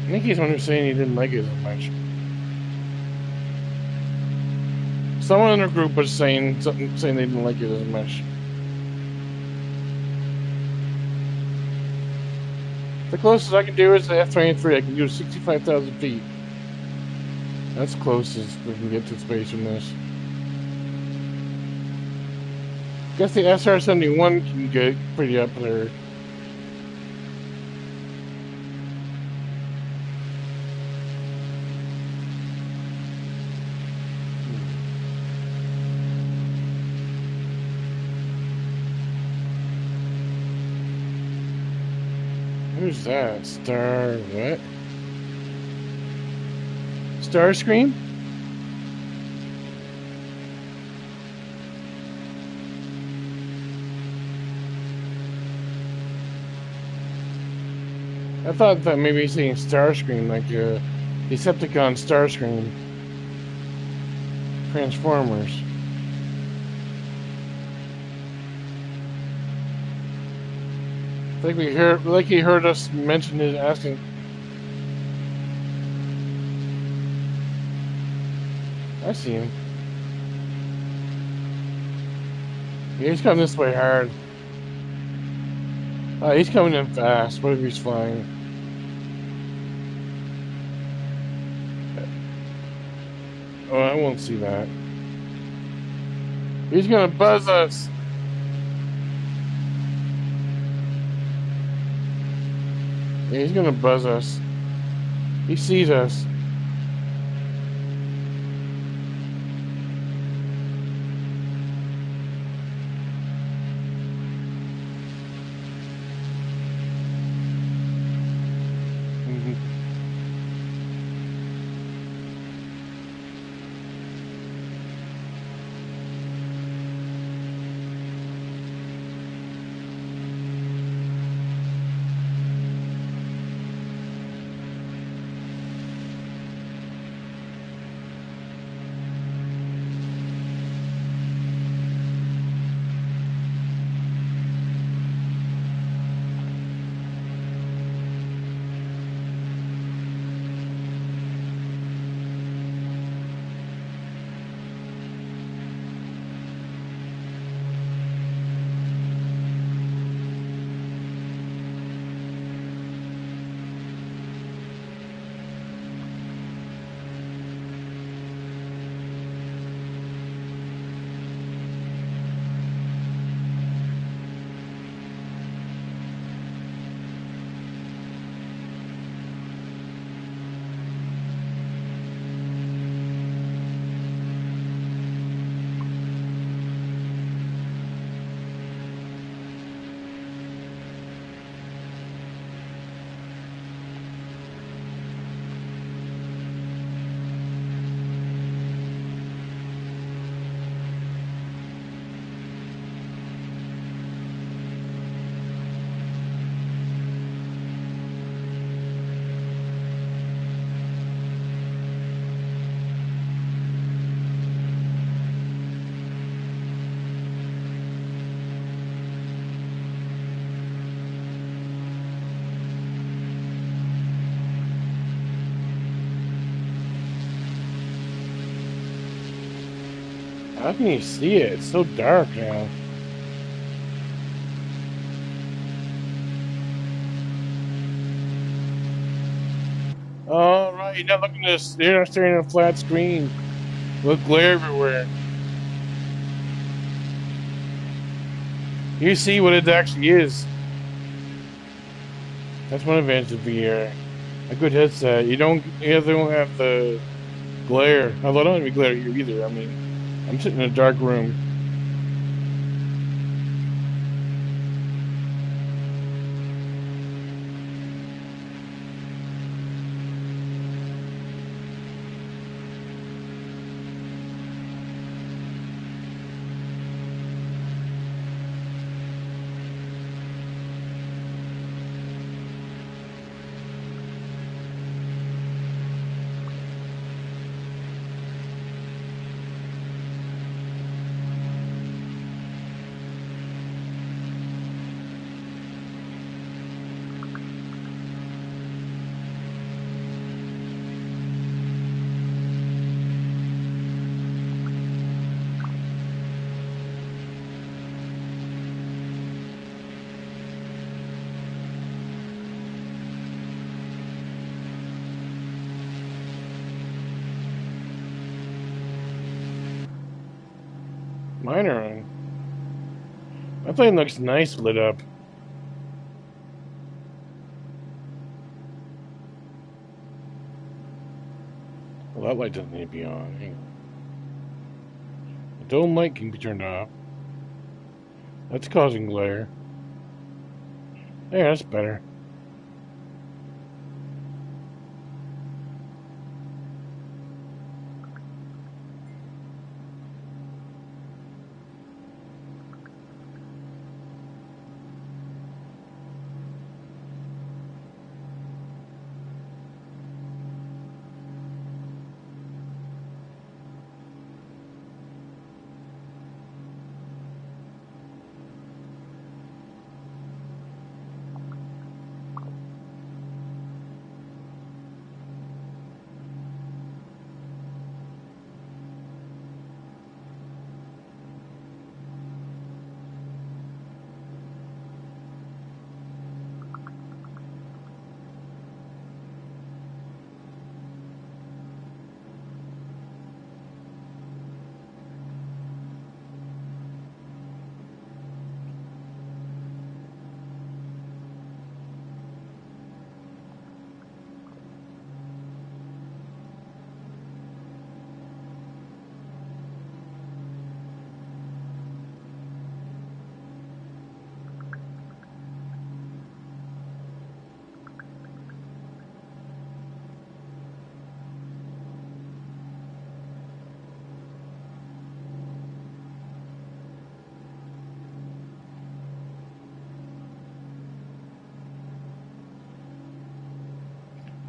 I think he's the one who's saying he didn't like it as much. Someone in our group was saying they didn't like it as much. The closest I can do is the F-23. I can do 65,000 feet. That's closest we can get to space from this. Guess the SR-71 can get pretty up there. Who's that? Star what? Starscream? I thought that maybe he's saying Starscream, like Decepticon Starscream. Transformers. Like he heard us mention it, asking. I see him. Yeah, he's coming this way hard. Oh, he's coming in fast. What if he's flying? Oh, I won't see that. He's gonna buzz us. Yeah, he's gonna buzz us. He sees us. How can you see it? It's so dark now. Oh, right, you're not looking at this. You're not staring at a flat screen. Look glare everywhere. You see what it actually is. That's one advantage of VR. A good headset. You don't have the glare. Although I don't have any glare here either. I mean, I'm sitting in a dark room. Mine are on. My plane looks nice lit up. Well, that light doesn't need to be on. Hang on. The dome light can be turned off. That's causing glare. Yeah, that's better.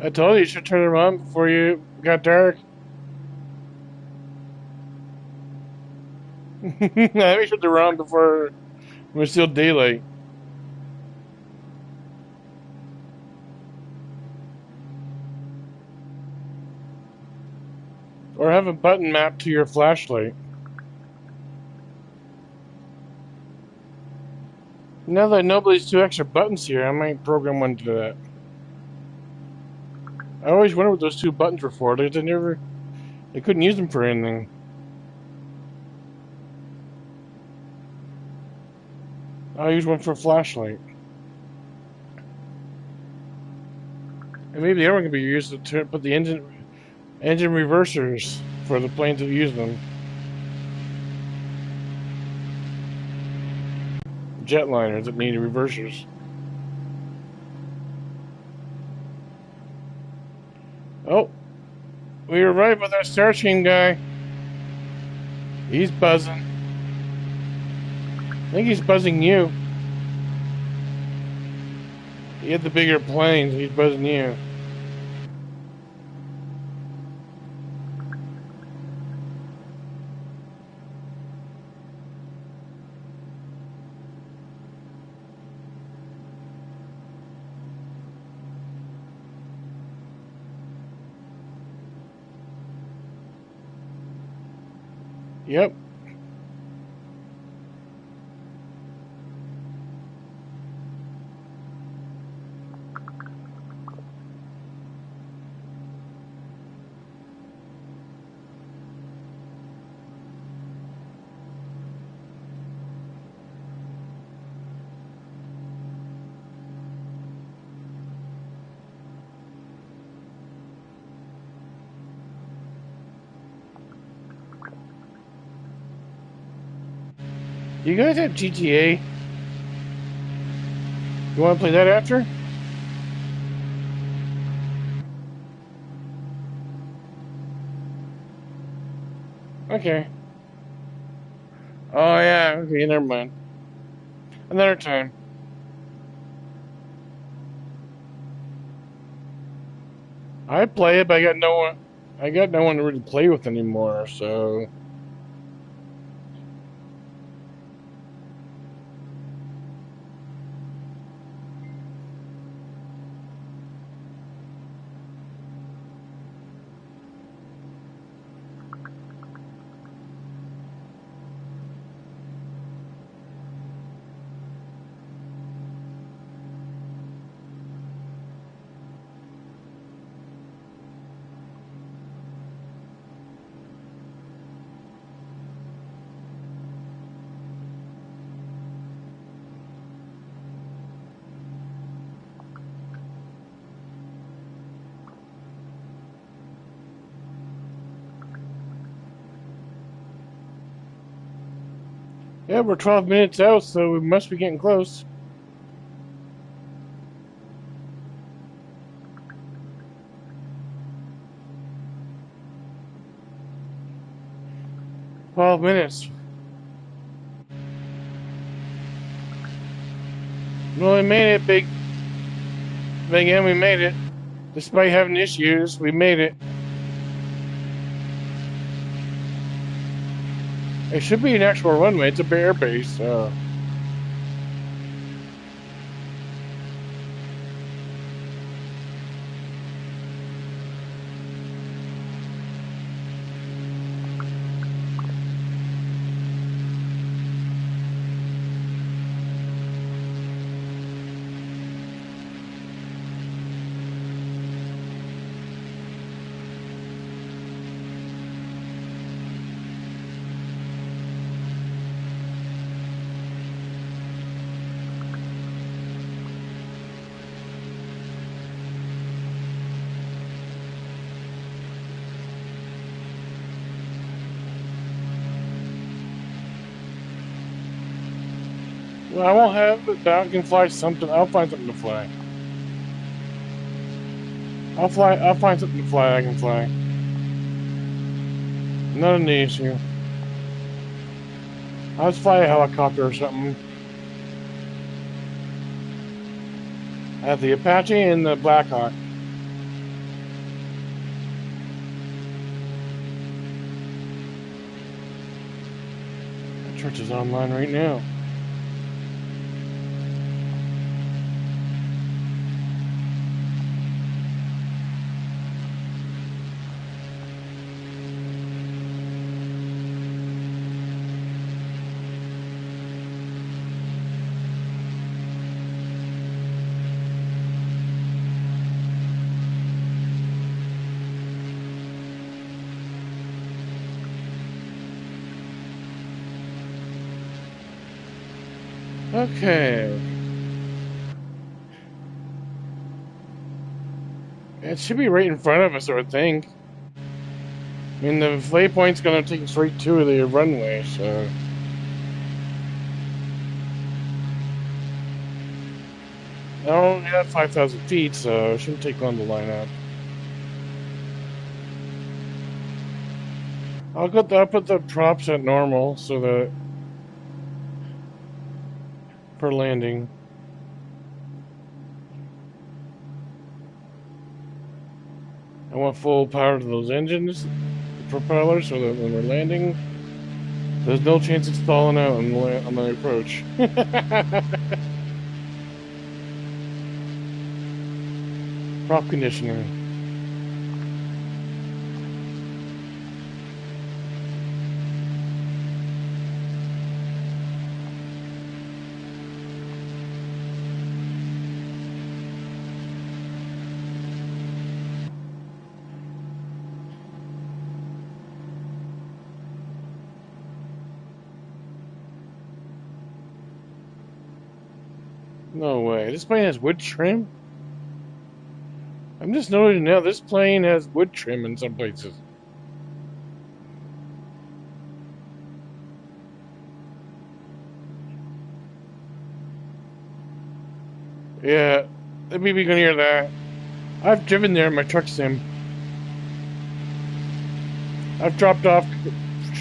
I told you should turn it on before you got dark. I should turn it on before it was still daylight. Or have a button mapped to your flashlight. Now that I know these two extra buttons here, I might program one to that. I always wondered what those two buttons were for. They couldn't use them for anything. I'll use one for a flashlight. And maybe the other one can be used to put the engine reversers for the plane to use them. Jetliners that need reversers. Oh, we were right about that Starscream guy. He's buzzing. I think he's buzzing you. He had the bigger planes. He's buzzing you. Yep. You guys have GTA? You want to play that after? Okay. Oh yeah, okay, never mind. Another time. I play it, but I got no one to really play with anymore, so yeah, we're 12 minutes out, so we must be getting close. $12 minutes. Well, we made it, Big M. We made it. Despite having issues, we made it. It should be an actual runway. It's a bare base, so. Well, I won't have it, but I can fly something. I'll find something to fly. I'll find something to fly I can fly. Not an issue. I'll just fly a helicopter or something. I have the Apache and the Blackhawk. The church is online right now. Okay. It should be right in front of us, I would think. I mean, the waypoint's gonna take us right to the runway, so. I only have 5,000 feet, so it shouldn't take long to line up. I'll put the props at normal so that for landing. I want full power to those engines, the propellers, so that when we're landing, there's no chance it's stalling out on the approach. Prop conditioner. No way. This plane has wood trim? I'm just noticing now this plane has wood trim in some places. Yeah, maybe we can hear that. I've driven there in my truck sim. I've dropped off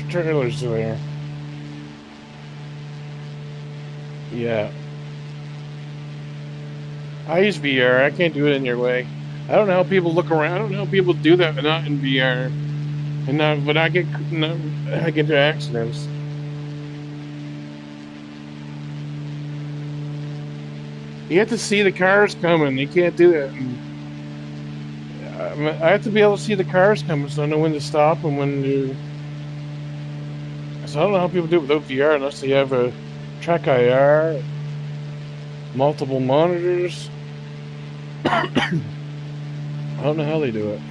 trailers there. Yeah. I use VR. I can't do it in your way. I don't know how people look around. I don't know how people do that not in VR and not, but I get into accidents. You have to see the cars coming. You can't do that. And I have to be able to see the cars coming, so I know when to stop and when to. So I don't know how people do it without VR unless they have a track IR, multiple monitors. I don't know how they do it.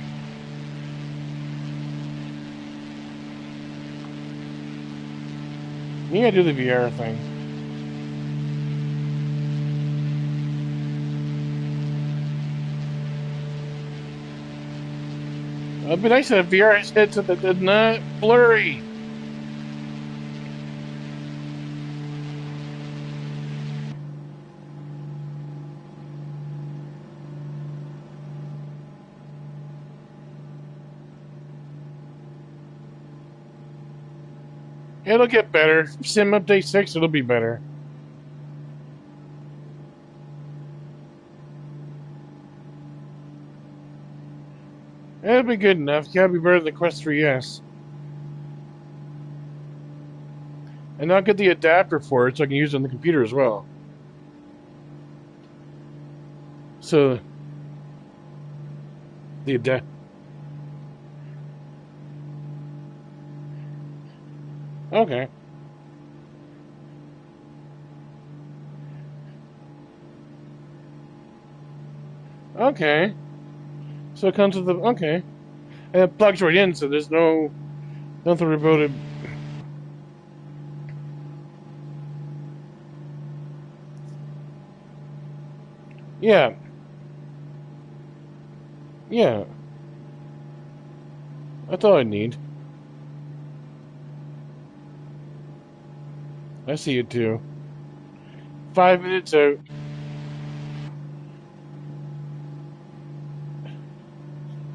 You gotta do the VR thing. It'd be nice to have VR headset that did not blurry. It'll get better. Sim Update 6, it'll be better. It'll be good enough. It's gotta be better than the Quest 3S. And I'll get the adapter for it so I can use it on the computer as well. So, the adapter. Okay. Okay. So it comes with the. Okay. And it plugs right in, so there's nothing about it. Yeah. Yeah. That's all I need. I see it too. 5 minutes out.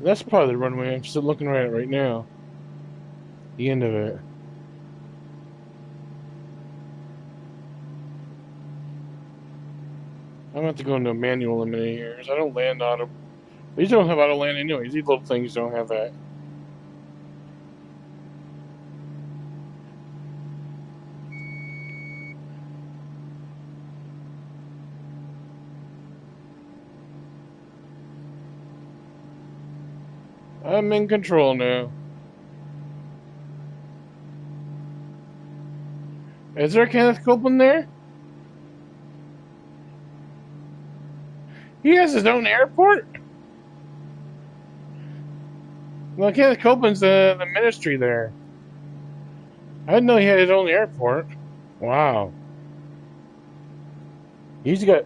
That's probably the runway. I'm still looking at it right now. The end of it. I'm gonna have to go into manual eliminators. I don't land auto. These don't have auto land anyways. These little things don't have that. I'm in control now. Is there a Kenneth Copeland there? He has his own airport? Well, Kenneth Copeland's the ministry there. I didn't know he had his own airport. Wow. He's got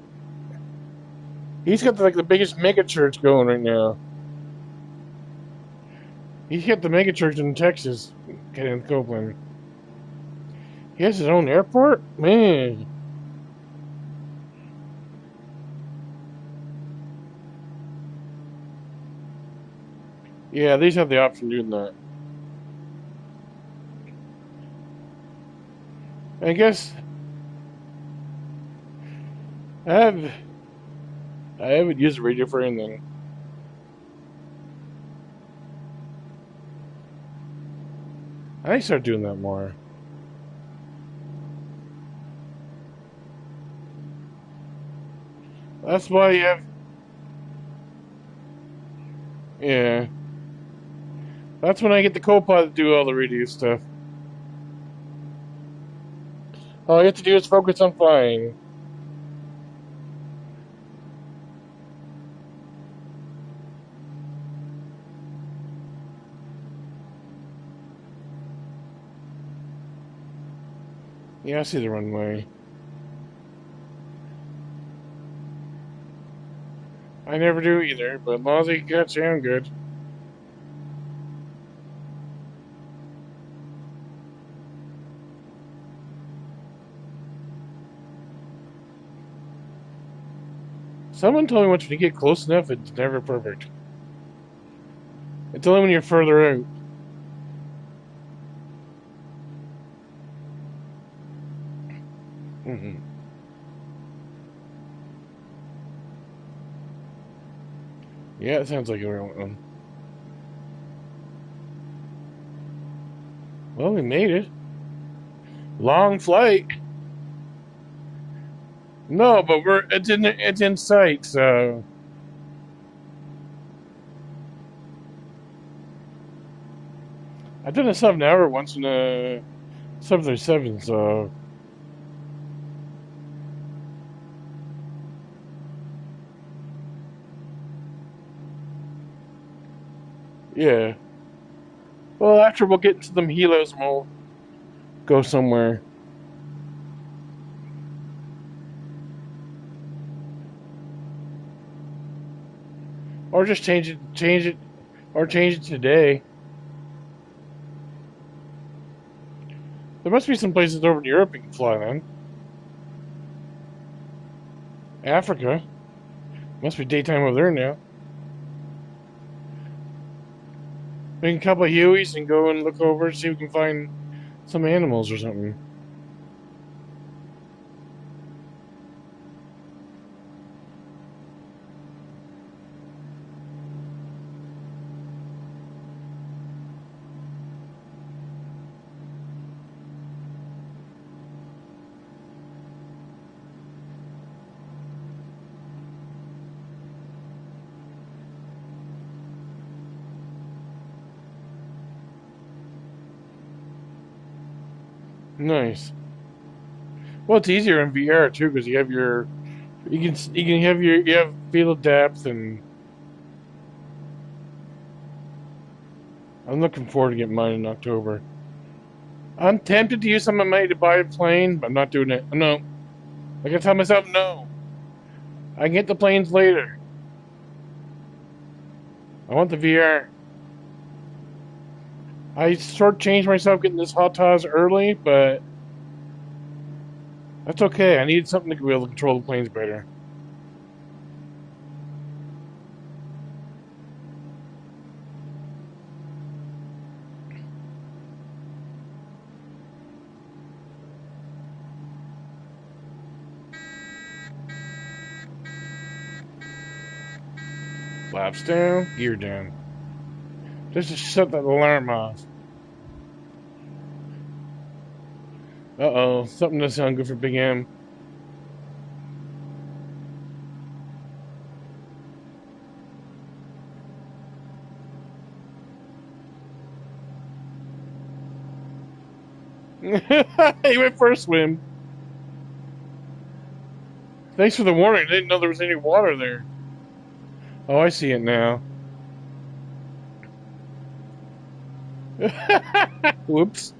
he's got like the biggest mega church going right now. He's got the mega church in Texas, Kenneth Copeland. He has his own airport? Man. Yeah, these have the option of doing that. I guess I have I haven't used the radio for anything. I need to start doing that more. That's why you have yeah. That's when I get the co-pilot to do all the radio stuff. All I have to do is focus on flying. Yeah, I see the runway. I never do either, but as long as he gets you, I'm good. Someone told me once when you get close enough, it's never perfect. It's only when you're further out. Yeah, it sounds like a real one. Well, we made it. Long flight. No, but it's in sight, so I've done a 7 hour once in a 737, so yeah. Well, after we'll get into them helos and we'll go somewhere. Or just change it today. There must be some places over in Europe you can fly then. Africa. Must be daytime over there now. Make a couple of Hueys and go and look over and see if we can find some animals or something. Nice. Well, it's easier in VR too because you have you have field depth, and I'm looking forward to getting mine in October. I'm tempted to use some of my money to buy a plane, but I'm not doing it. No, I can tell myself no. I can get the planes later. I want the VR. I shortchanged myself getting this hot toss early, but that's okay. I needed something to be able to control the planes better. Flaps down, gear down. Just to shut that alarm off. Uh-oh, something doesn't sound good for Big M. He went for a swim. Thanks for the warning. I didn't know there was any water there. Oh, I see it now. Whoops.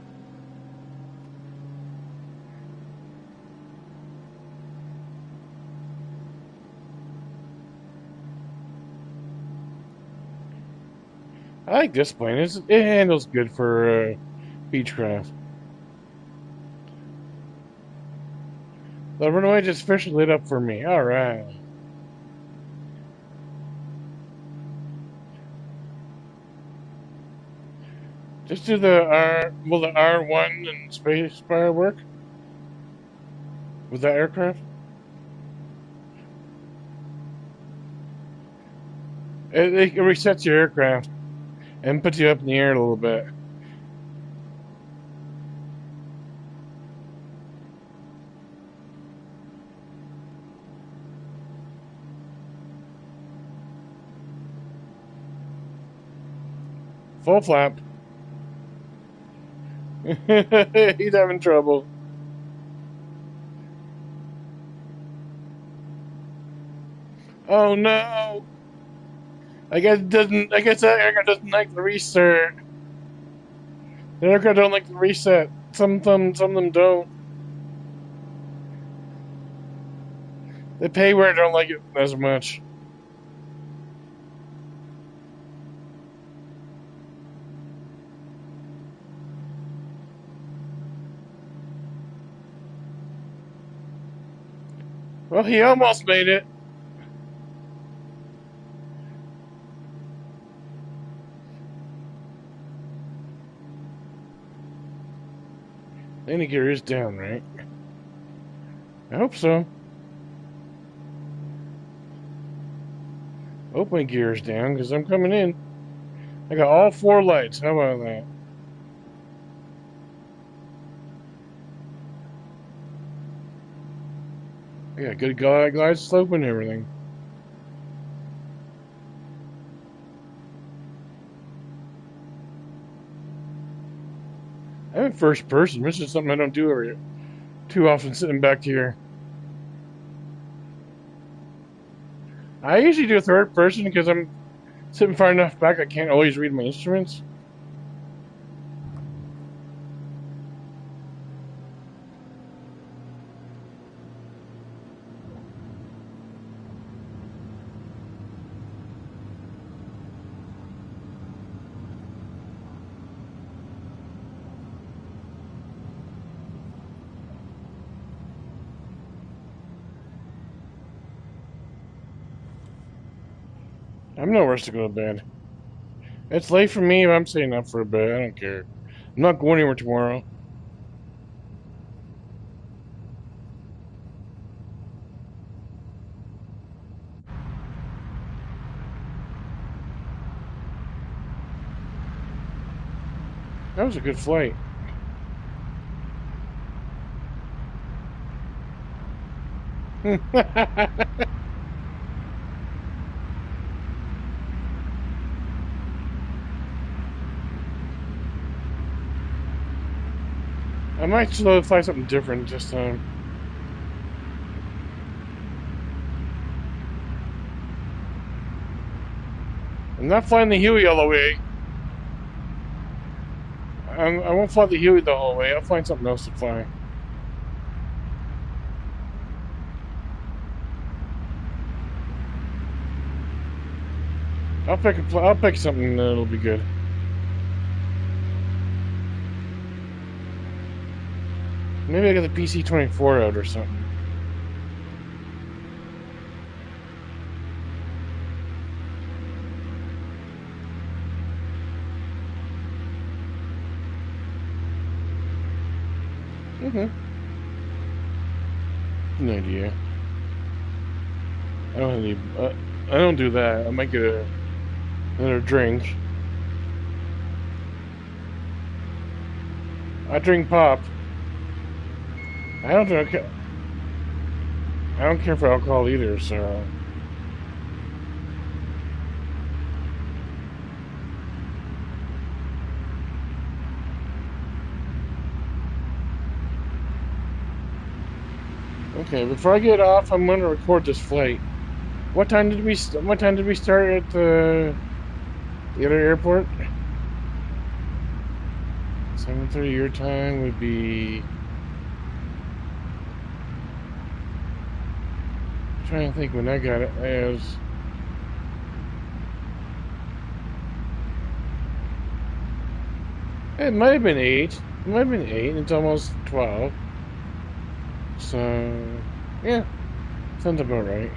I like this plane. It handles good for Beechcraft. The runway just officially lit up for me. All right. Just do the R. Will the R1 and spacebar work with that aircraft? It resets your aircraft and puts you up in the air a little bit. Full flap. He's having trouble. Oh no! I guess it doesn't. I guess that aircraft doesn't like the restart. The aircraft don't like the reset. Some of them don't. The payware don't like it as much. Well, he almost made it. Landing gear is down, right? I hope so. Opening gear is down because I'm coming in. I got all 4 lights. How about that? I got good glide slope and everything. I'm in first person. This is something I don't do too often, sitting back here. I usually do third person because I'm sitting far enough back I can't always read my instruments. I'm no rush to go to bed. It's late for me, but I'm staying up for a bit. I don't care. I'm not going anywhere tomorrow. That was a good flight. I might fly something different this time. I'm not flying the Huey all the way. I won't fly the Huey the whole way. I'll find something else to fly. I'll pick something that'll be good. Maybe I got the PC-24 out or something. No idea. I don't have any. I don't do that. I might get another drink. I drink pop. I don't drink. I don't care for alcohol either. So. Okay, before I get off, I'm gonna record this flight. What time did we start at the other airport? 7:30 your time would be. I'm trying to think when I got it. It might have been 8. It might have been 8. It's almost 12. So, yeah, sounds about right.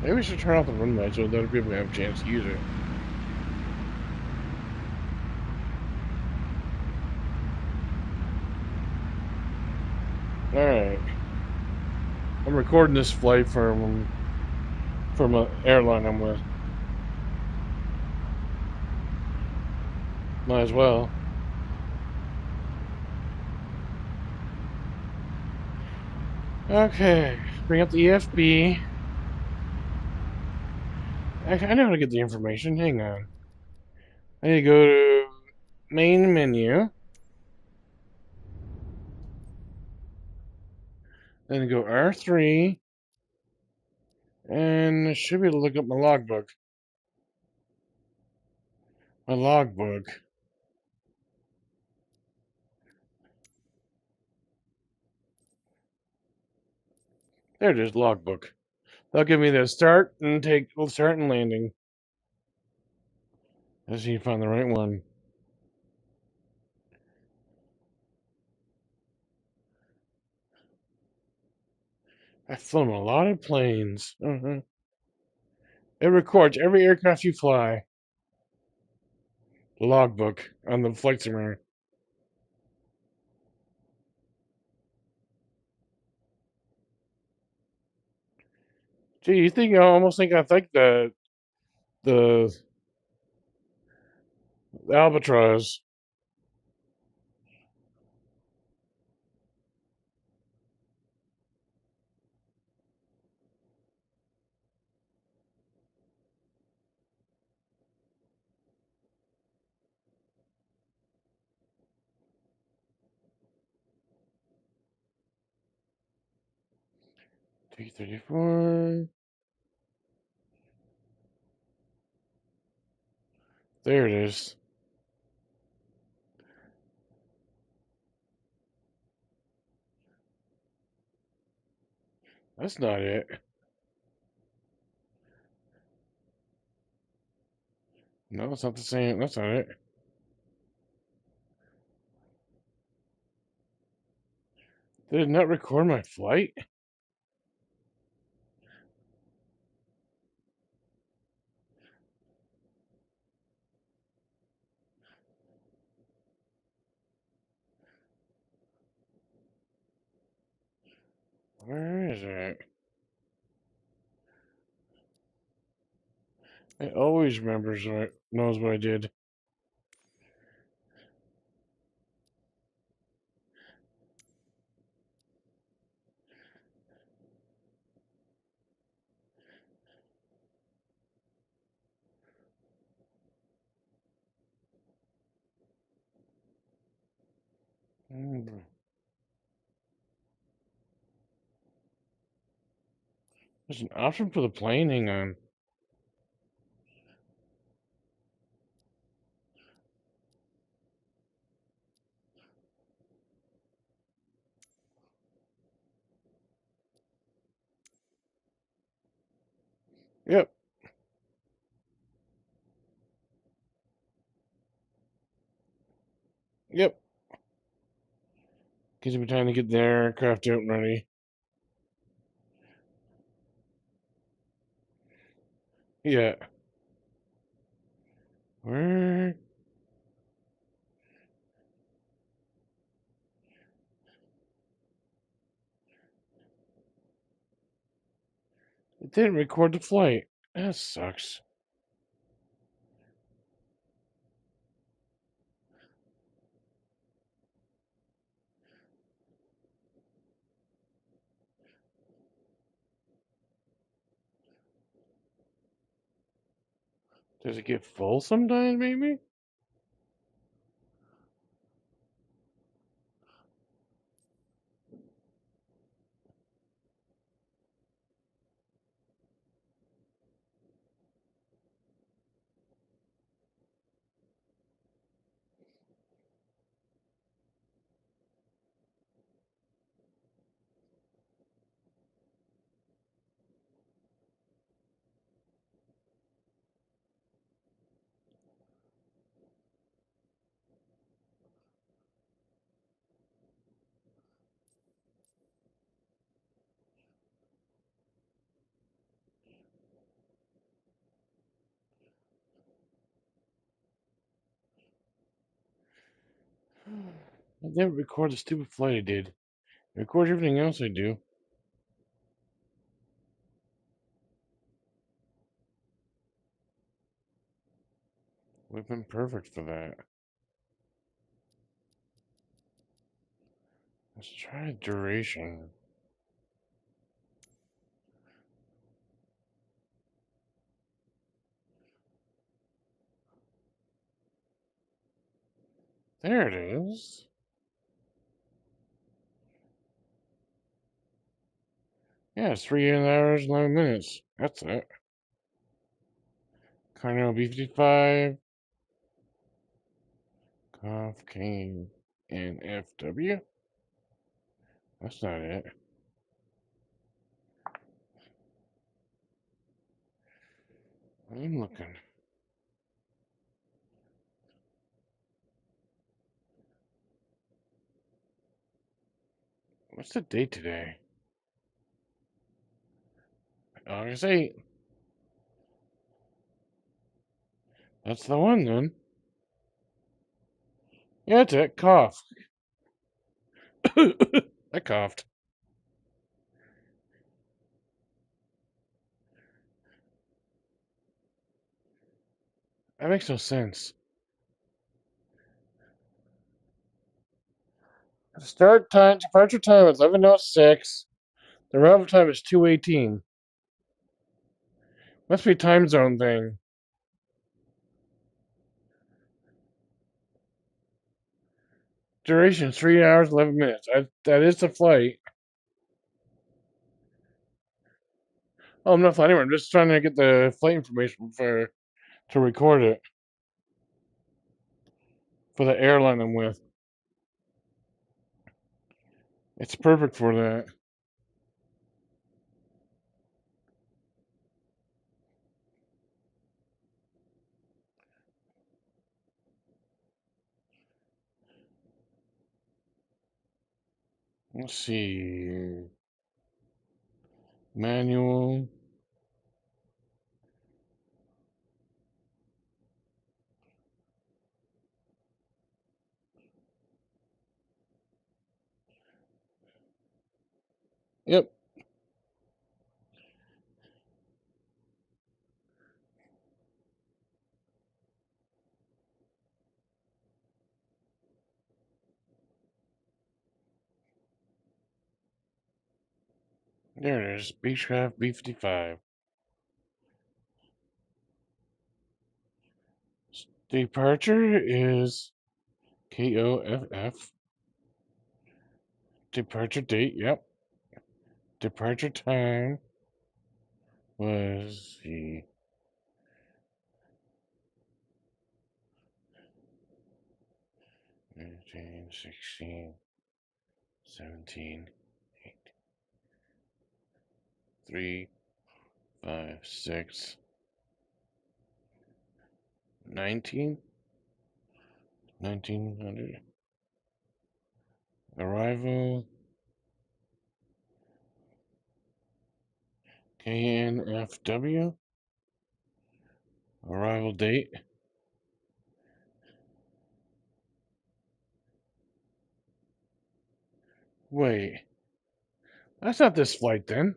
Maybe we should turn off the runway so that other people have a chance to use it. Alright. I'm recording this flight from an airline I'm with. Might as well. Okay, bring up the EFB. I know how to get the information. Hang on. I need to go to main menu. Then go R3. And I should be able to look up my logbook. My logbook. There it is, logbook. That'll give me the start and start and landing. I just need to find the right one. I've flown a lot of planes. It records every aircraft you fly. The logbook on the flight simulator. Gee, you think I almost think I think the albatross. T-34. There it is. That's not it. No, it's not the same. That's not it. Did it not record my flight? Where is it? It always remembers what knows what I did. There's an option for the plane. Hang on. Yep. Yep. Gives me time to get the aircraft out and ready. Yeah. Where? It didn't record the flight. That sucks. Does it get full sometimes, maybe? I didn't record the stupid flight I did. It records everything else I do. Would have been perfect for that. Let's try duration. There it is. Yeah, it's 3 hours, 11 minutes. That's it. Carnell B-55, Cough, Kane, and FW. That's not it. I'm looking. What's the date today? August 8th. That's the one then. Yeah, that's it. Cough. I coughed. That makes no sense. The start time, departure time is 11:06. The arrival time is 2:18. Must be a time zone thing. Duration 3 hours 11 minutes. That is the flight. Oh, I'm not flying anywhere. I'm just trying to get the flight information to record it for the airline I'm with. It's perfect for that. Let's see. Manual. Yep. There it is. Beechcraft B-55. Departure is KOFF. Departure date, yep. Departure time was the 15, 16, 17, 8, 3, 5, 6, 19, 1900. Arrival KNFW. Arrival date. Wait, that's not this flight then.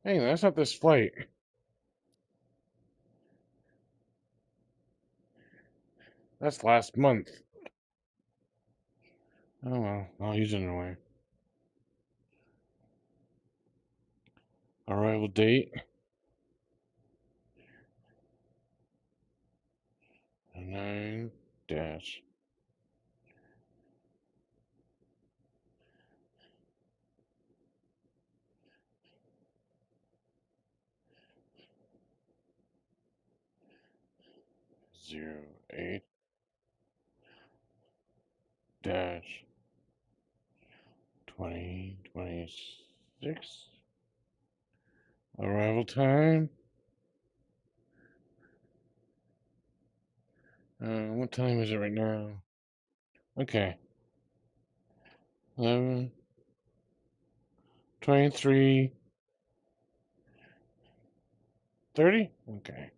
Hey, that's not this flight. That's last month. Oh well, I'll use it anyway. Arrival date 9 dash 08 dash 2026. Arrival time. What time is it right now? Okay. 11, 23, 30? Okay.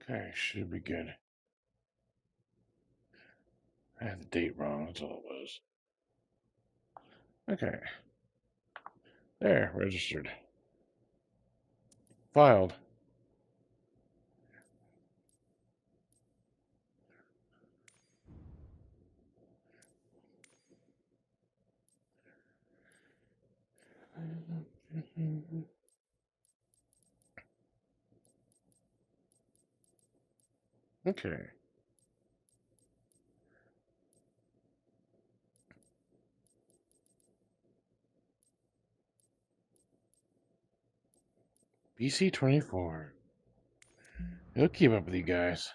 Okay, should be good. I had the date wrong, that's all it was. Okay. There, registered. Filed. Okay. BC24. He'll keep up with you guys.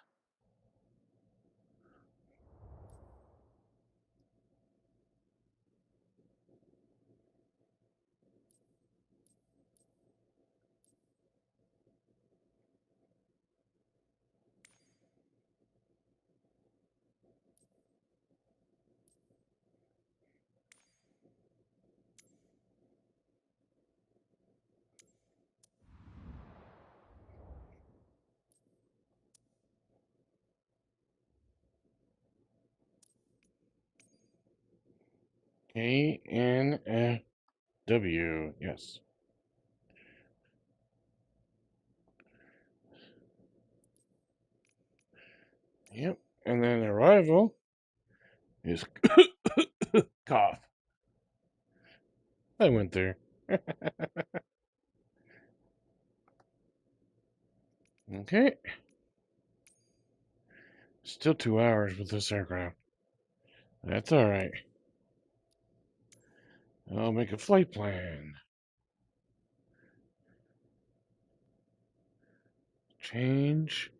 KNW. Yes. Yep. And then arrival is cough. I went there. Okay. Still 2 hours with this aircraft. That's alright. I'll make a flight plan. Change.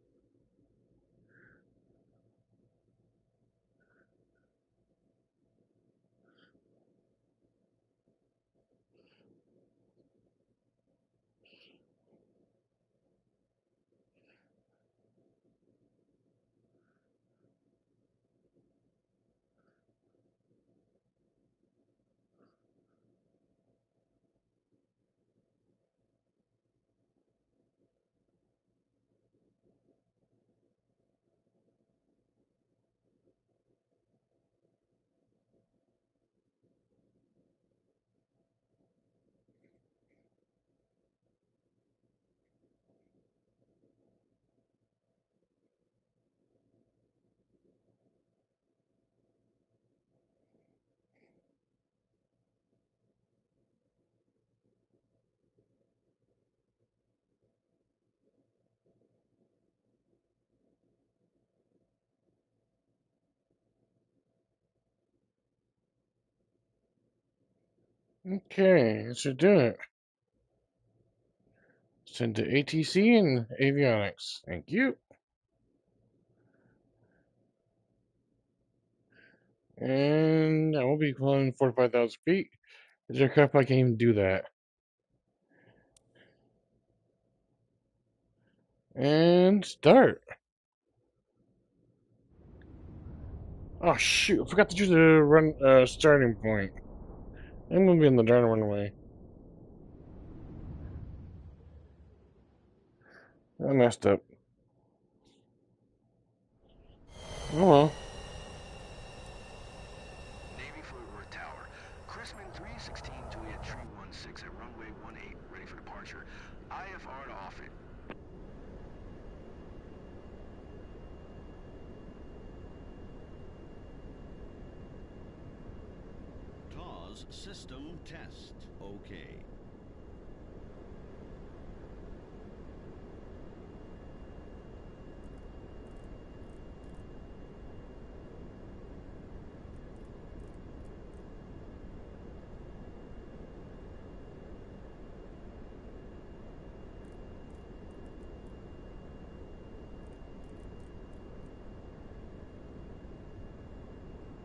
Okay, that should do it. Send to ATC and avionics. Thank you. And I will be flying 45,000 feet. This aircraft, I can't even do that. And start. Oh shoot! I forgot to choose the run starting point. I'm gonna be in the darn runway. I messed up. Oh well. Navy Fort Worth Tower. Chrisman 316 Juliet Tree 16 at runway 18, ready for departure. IFR to off it. TAWS system test. Okay.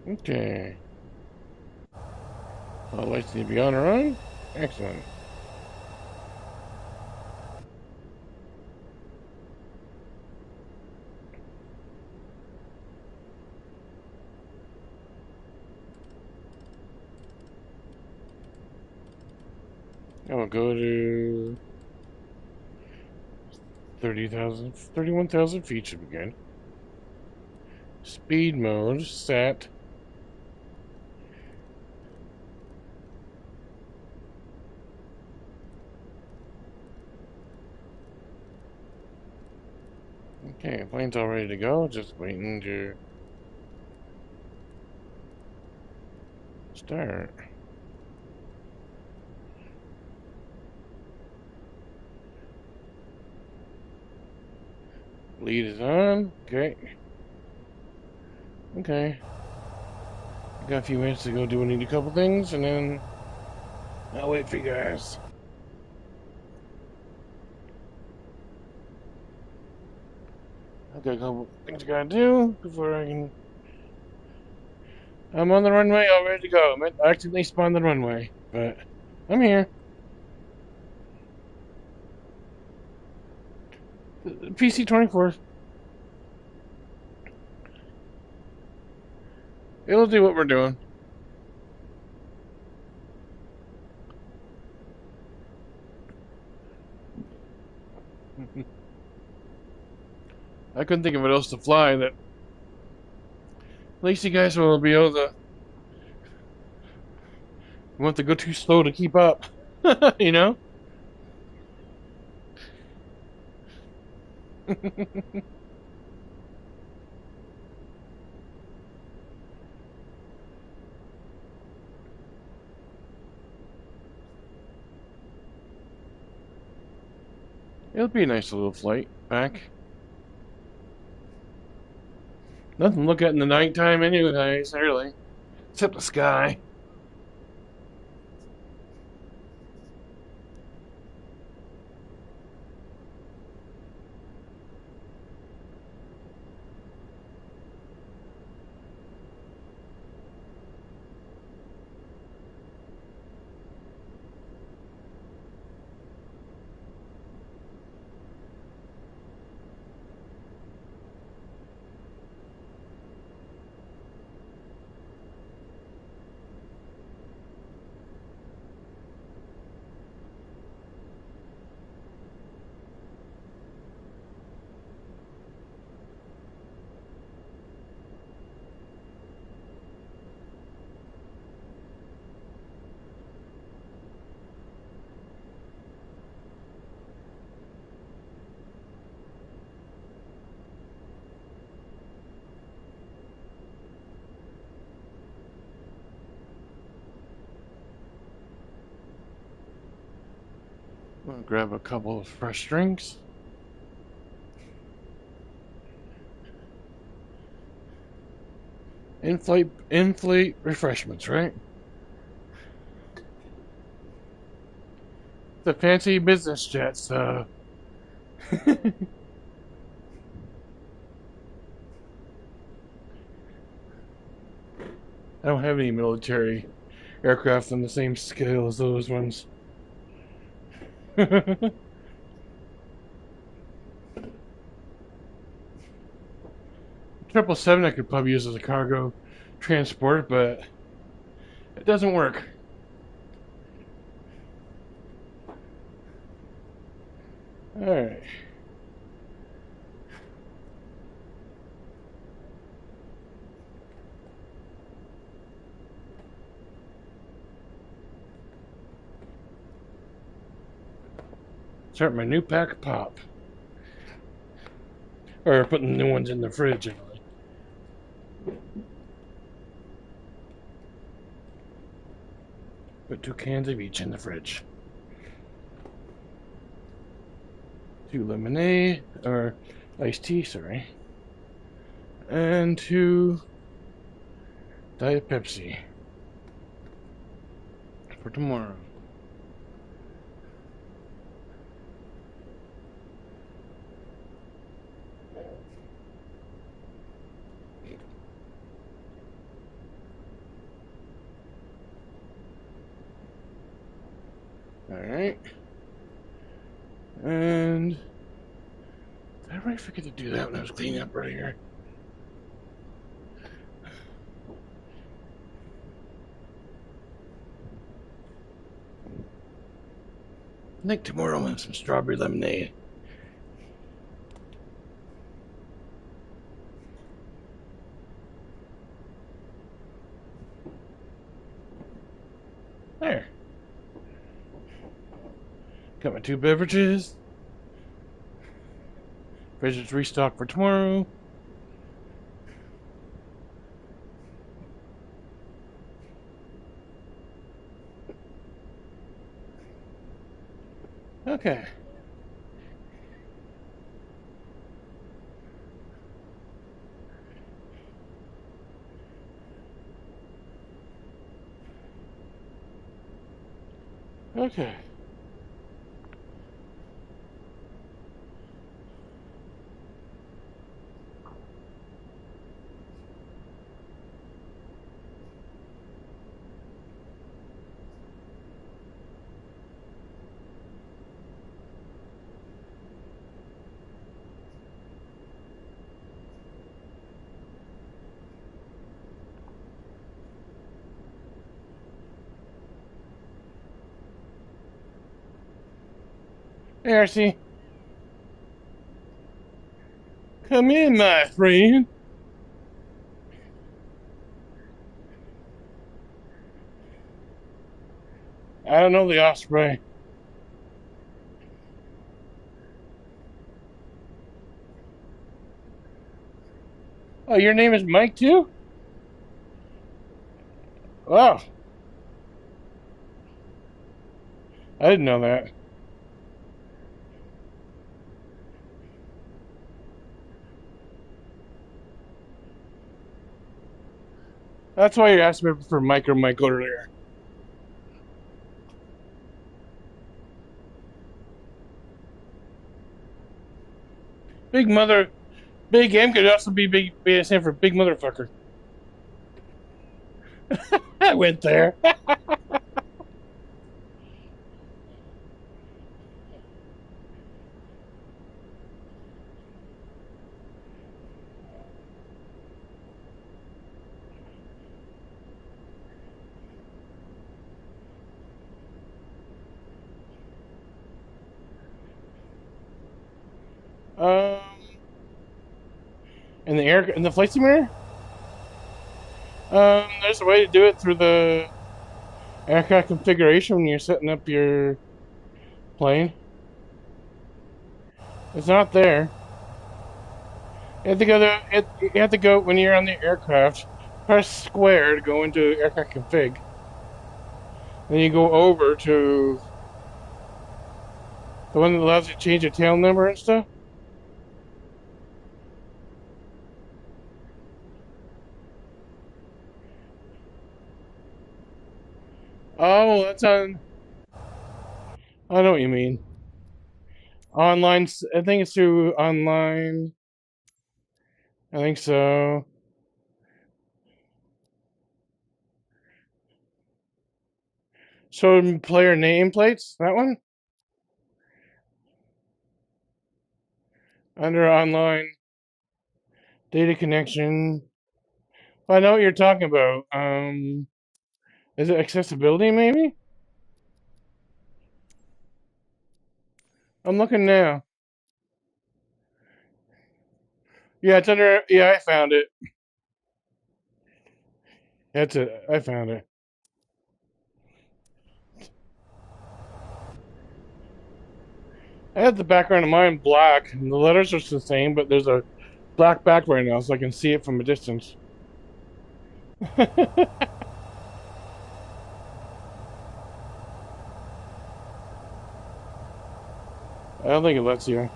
Okay. All lights need to be on or on. Excellent. I will go to 31,000 feet should be good. Speed mode set. Okay, plane's all ready to go. Just waiting to start. Lead is on. Okay. Okay. Got a few minutes to go doing a couple things, and then I'll wait for you guys. I've got a couple things I gotta do before I can. I'm on the runway, all ready to go. I accidentally spawned the runway, but I'm here. PC-24. It'll do what we're doing. I couldn't think of what else to fly that. At least you guys will be able to. You want to go too slow to keep up, you know? It'll be a nice little flight back. Nothing to look at in the nighttime anyways, really. Except the sky. I'm gonna grab a couple of fresh drinks. In-flight refreshments, right? The fancy business jet, so. I don't have any military aircraft on the same scale as those ones. 777 I could probably use as a cargo transport, but it doesn't work. Alright. Start my new pack pop. Or putting new ones in the fridge, anyway. Put 2 cans of each in the fridge. 2 lemonade, or iced tea, sorry. And 2 Diet Pepsi. For tomorrow. Alright. And did I really forget to do that when I was cleaning up earlier? I think tomorrow I'll have some strawberry lemonade. Got my 2 beverages. Fridge is restocked for tomorrow. Okay. Okay. Hey, RC. Come in, my friend. I don't know the Osprey. Oh, your name is Mike too? Wow, I didn't know that. That's why you asked me for Mike or Mike earlier. Big mother, big M could also be be stand for big motherfucker. I went there. Um, in the flight simulator. There's a way to do it through the aircraft configuration when you're setting up your plane. It's not there. You have to go when you're on the aircraft. Press square to go into aircraft config. Then you go over to the one that allows you to change your tail number and stuff. Oh, that's on. I know what you mean. Online. I think it's through online. I think so. So player nameplates. That one under online data connection. Well, I know what you're talking about. Is it accessibility? Maybe. I'm looking now. Yeah, it's under. Yeah, I found it. That's it. I found it. I had the background of mine black, and the letters are the same, but there's a black background now, so I can see it from a distance. I don't think it lets you.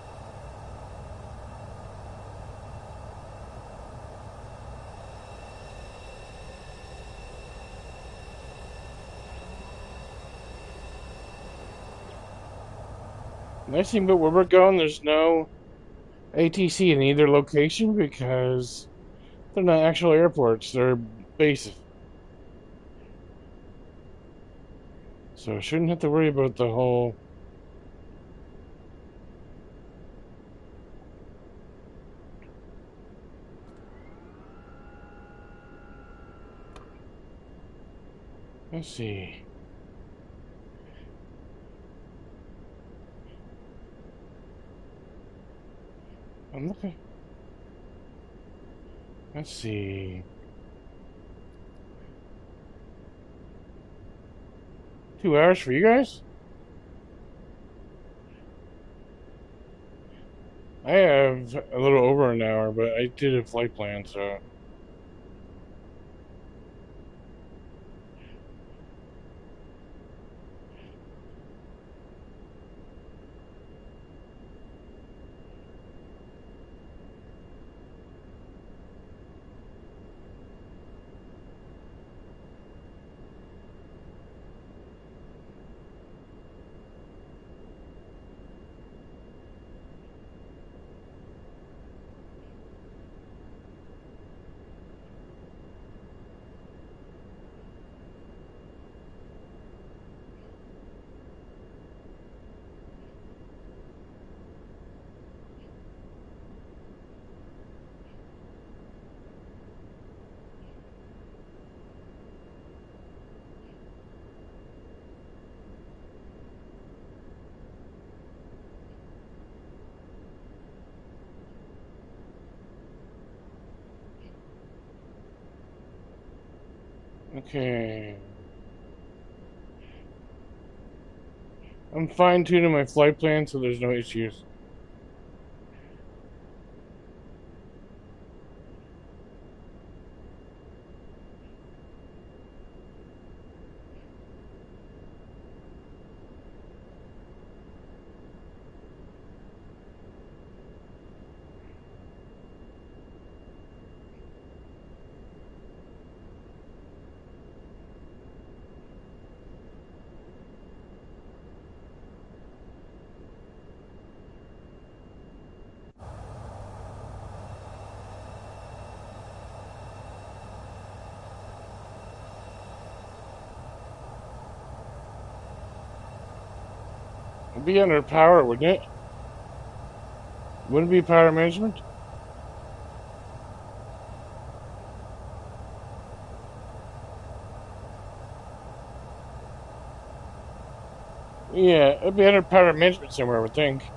Nice thing about where we're going, there's no ATC in either location because they're not actual airports; they're bases. So I shouldn't have to worry about the whole. Let's see. I'm looking. Let's see. 2 hours for you guys? I have a little over an hour, but I did a flight plan, so. Okay. I'm fine-tuning my flight plan so there's no issues. It'd be under power, wouldn't it? Wouldn't it be power management? Yeah, it'd be under power management somewhere, I would think.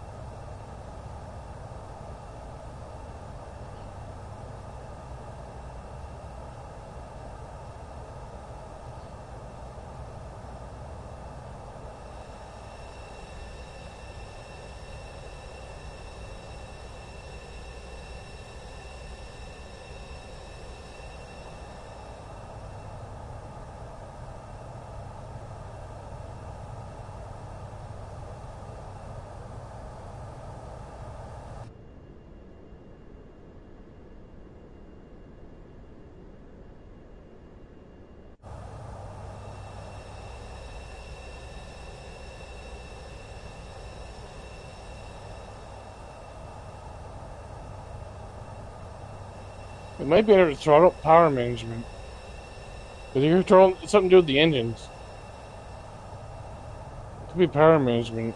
It might be under throttle power management. Because you control something to do with the engines. It could be power management.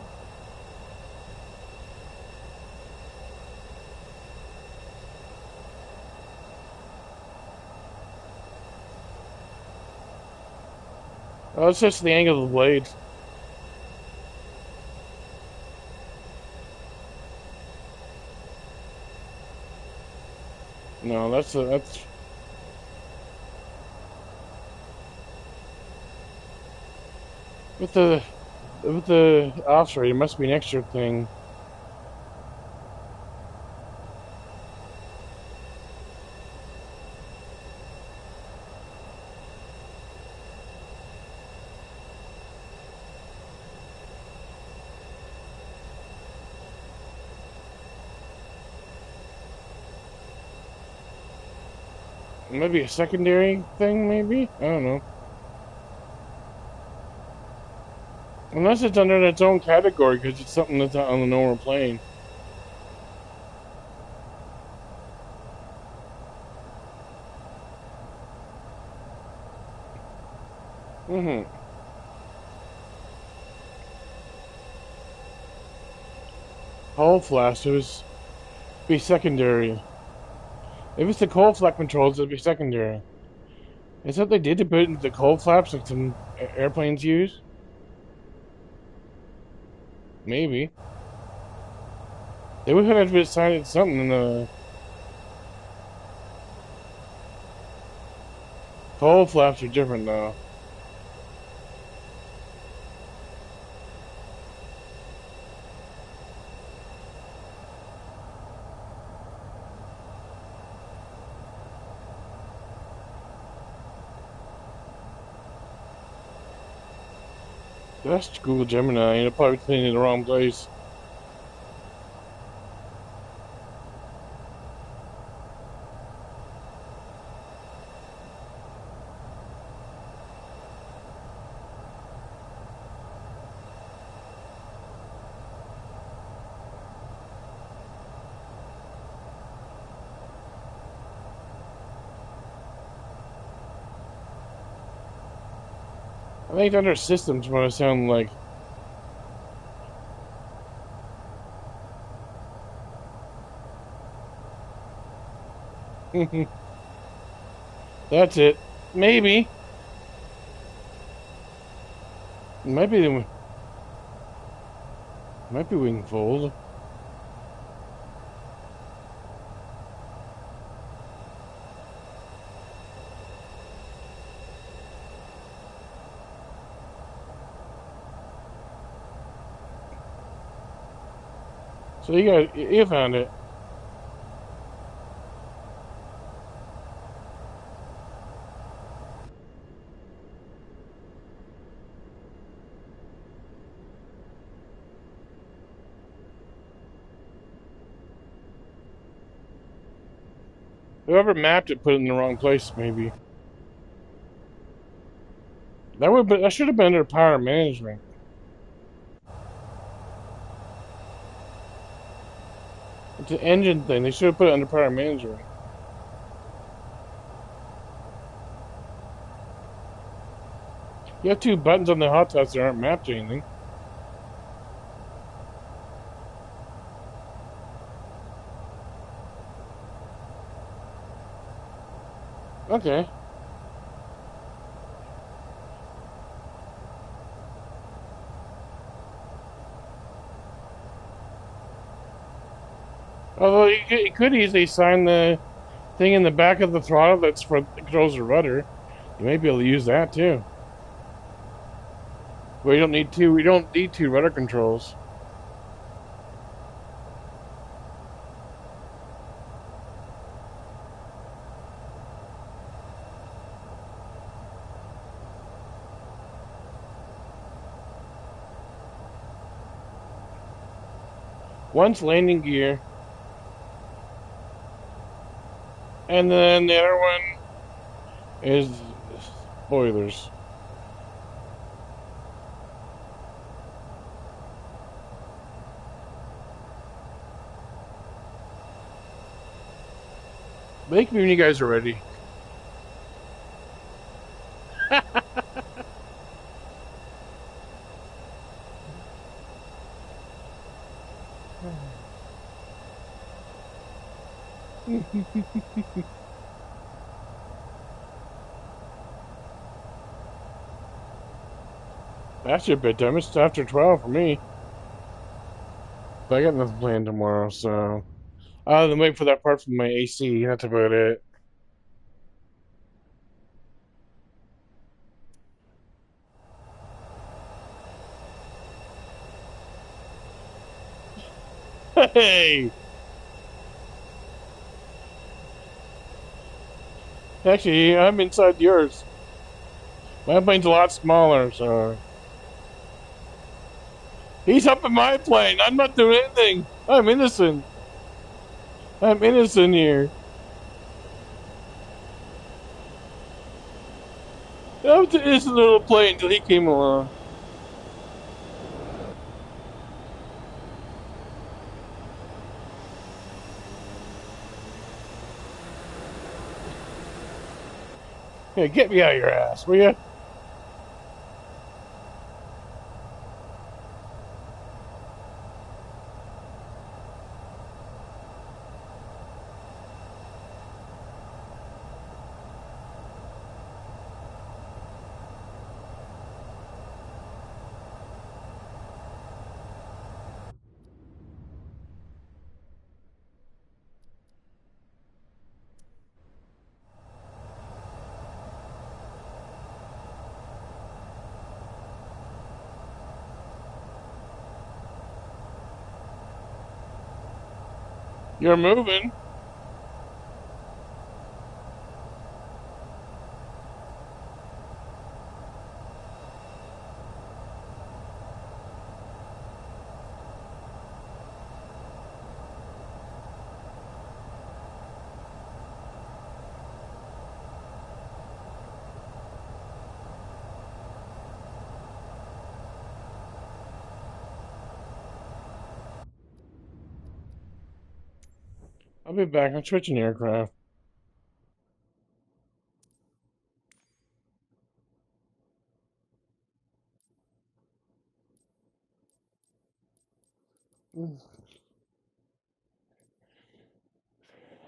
Oh, it's just the angle of the blades. No, that's with the offset. It must be an extra thing. Maybe a secondary thing, maybe? I don't know. Unless it's under its own category because it's something that's not on the normal plane. Mm-hmm. Cold flaps, it was be secondary. If it's the cold flap controls, it'd be secondary. Is that what they did to put it into the cold flaps like some airplanes use? Maybe. They would have decided something in the cold flaps are different though. That's Google Gemini. It'll probably be in the wrong place. I think under systems what it sound like. That's it. Maybe. Might be the might be wingfold. So you found it. Whoever mapped it put it in the wrong place, maybe. That should have been under power management. It's an engine thing. They should have put it under power management. You have two buttons on the hot tops that aren't mapped to anything. Okay. Although you could easily sign the thing in the back of the throttle that's for controls the rudder. You may be able to use that too. But you don't need two. We don't need two rudder controls. One's landing gear, and then the other one is spoilers. Make me when you guys are ready. That's your bedtime. It's after 12 for me. But I got nothing planned tomorrow, so other than wait for that part from my AC. That's about it. Hey, actually, I'm inside yours. My plane's a lot smaller, so he's up in my plane. I'm not doing anything. I'm innocent. I'm innocent here. I was an innocent little plane until he came along. Hey, get me out of your ass, will ya? You're moving. I'll be back. I'm switching aircraft.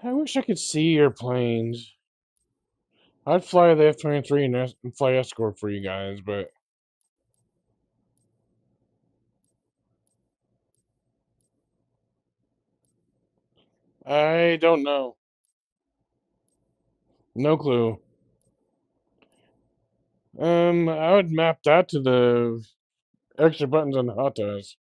I wish I could see airplanes. I'd fly the F-23 and fly escort for you guys, but I don't know. No clue. I would map that to the extra buttons on the hot test.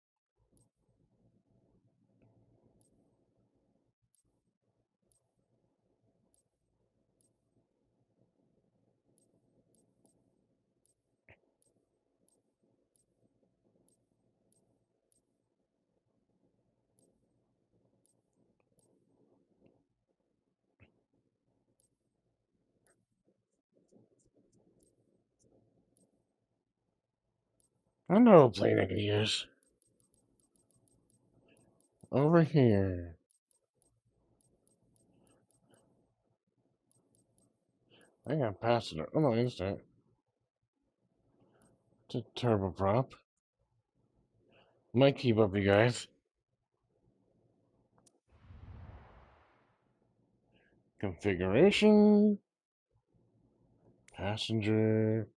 I know a plane I can use. Over here. I got past it. Oh no, instant. It's a turboprop. Might keep up, you guys. Configuration. Passenger.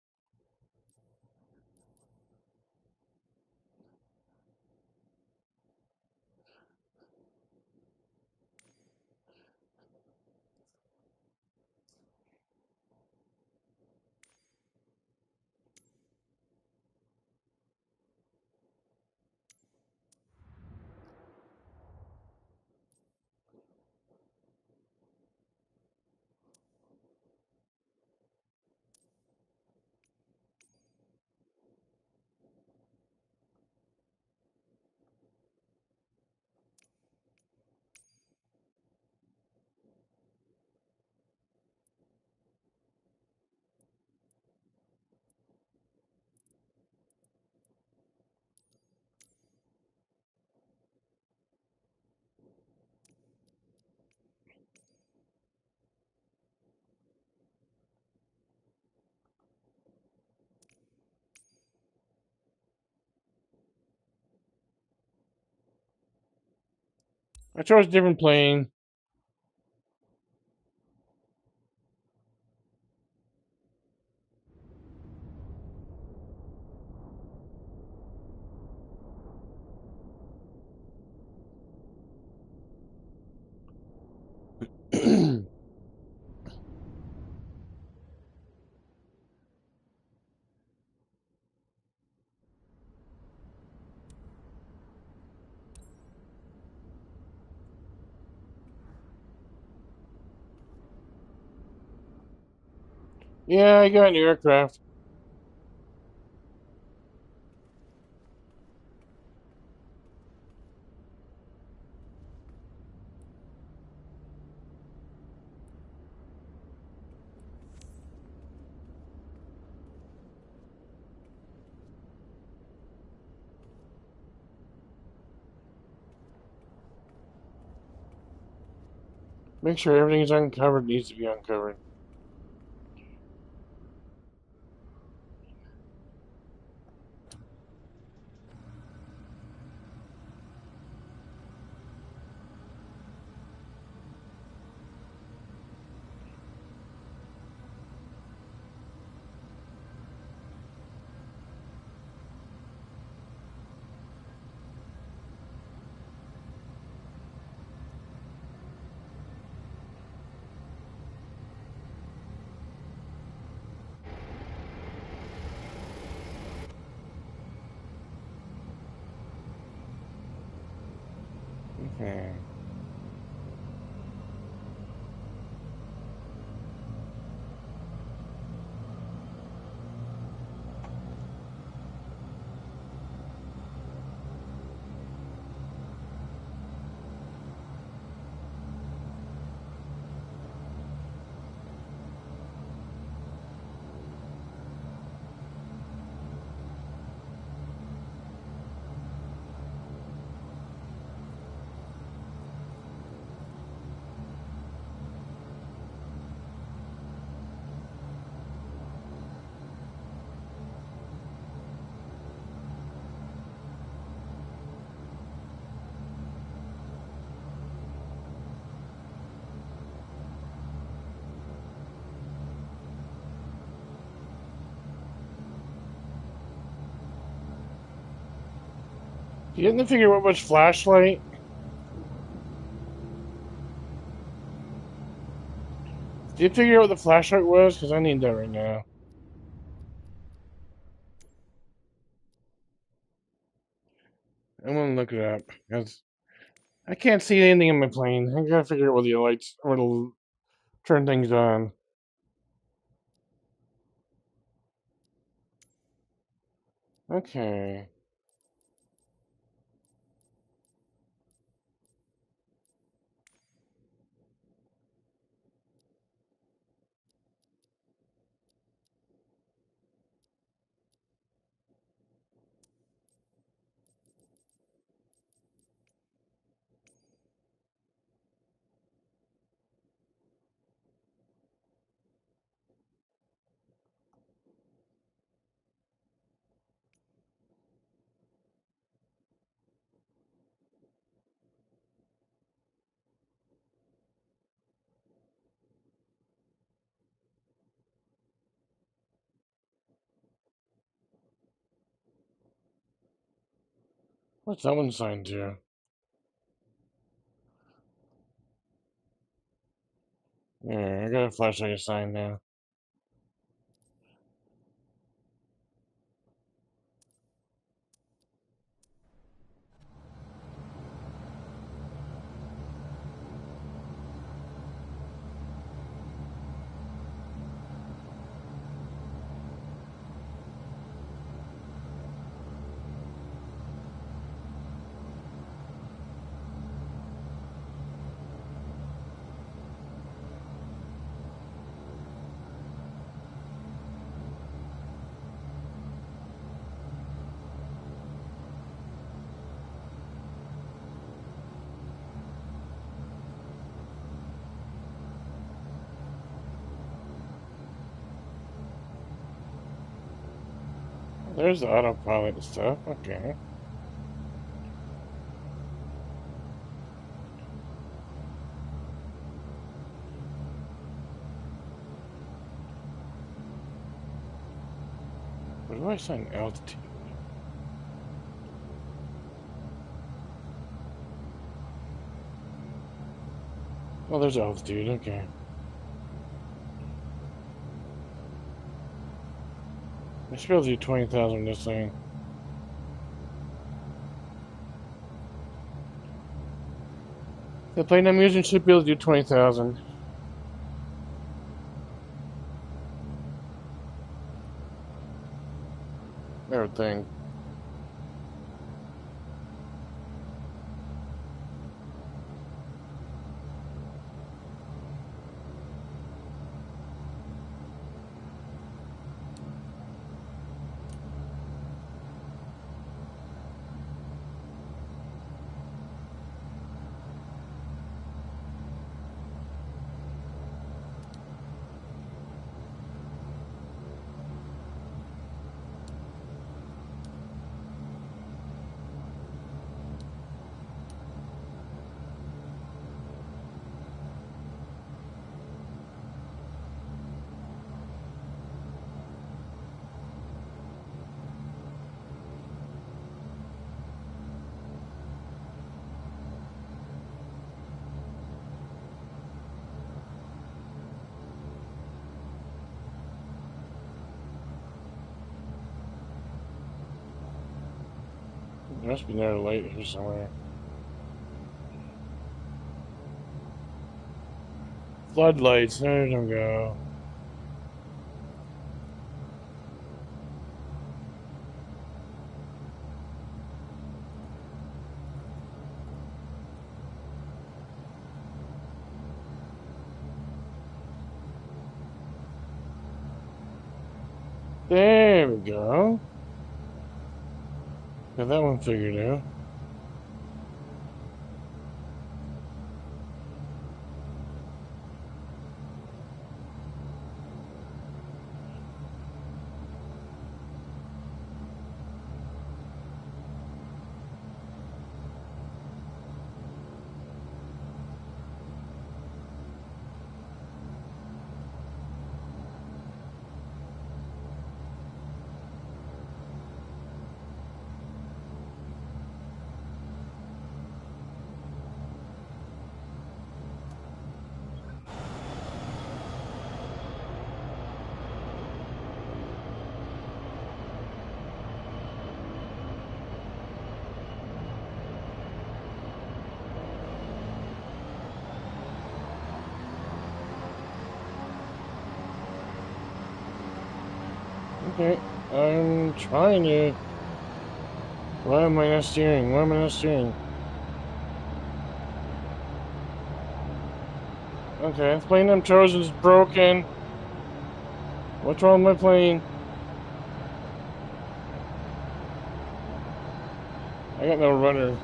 I chose a different plane. Yeah, I got a new aircraft. Make sure everything's uncovered, needs to be uncovered. Okay. You didn't figure out which flashlight? Did you figure out what the flashlight was? Because I need that right now. I'm gonna look it up because I can't see anything in my plane. I gotta figure out what the lights, where to turn things on. Okay. What's that one signed to? Yeah, I got a flashlight assigned now. There's the autopilot stuff. Okay. Where do I sign altitude? Oh, there's altitude. Okay. I should be able to do 20,000 this thing. The plane I'm using should be able to do 20,000. Everything. There must be another light here somewhere. Floodlights. There we go. There we go. Got that one figured out. Okay, I'm trying to. Why am I not steering? Why am I not steering? Okay, the plane I'm chosen is broken. What's wrong with my plane? I got no rudder.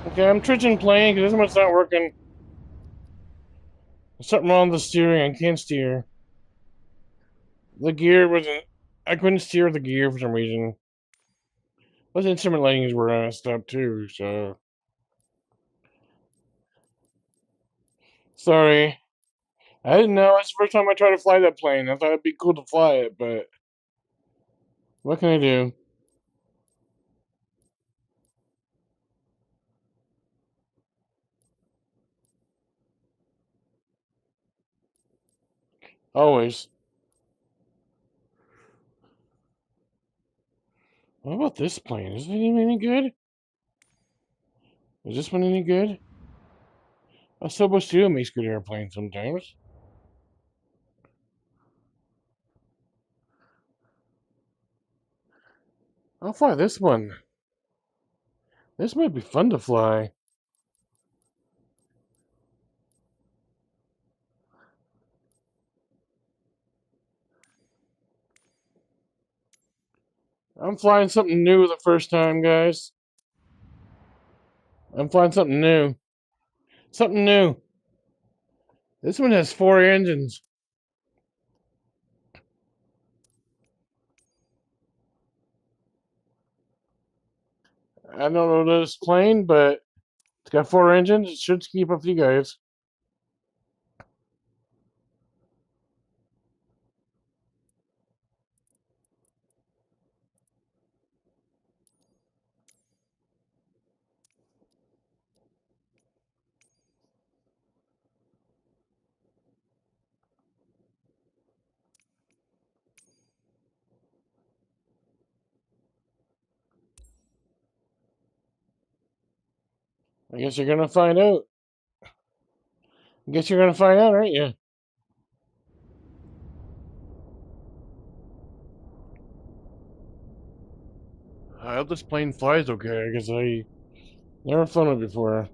Okay, I'm switching plane because this one's not working. There's something wrong with the steering. I can't steer. The gear wasn't. I couldn't steer the gear for some reason. Plus, instrument lightings were messed up too, so. Sorry. I didn't know. It's the first time I tried to fly that plane. I thought it'd be cool to fly it, but. What can I do? Always. What about this plane? Is it even any good? Is this one any good? A Sobo makes good airplanes sometimes. I'll fly this one. This might be fun to fly. I'm flying something new the first time, guys. I'm flying something new. Something new. This one has 4 engines. I don't know this plane, but it's got 4 engines. It should keep up with you guys. I guess you're gonna find out. I guess you're gonna find out, aren't you? I hope this plane flies okay, because I never flown it before.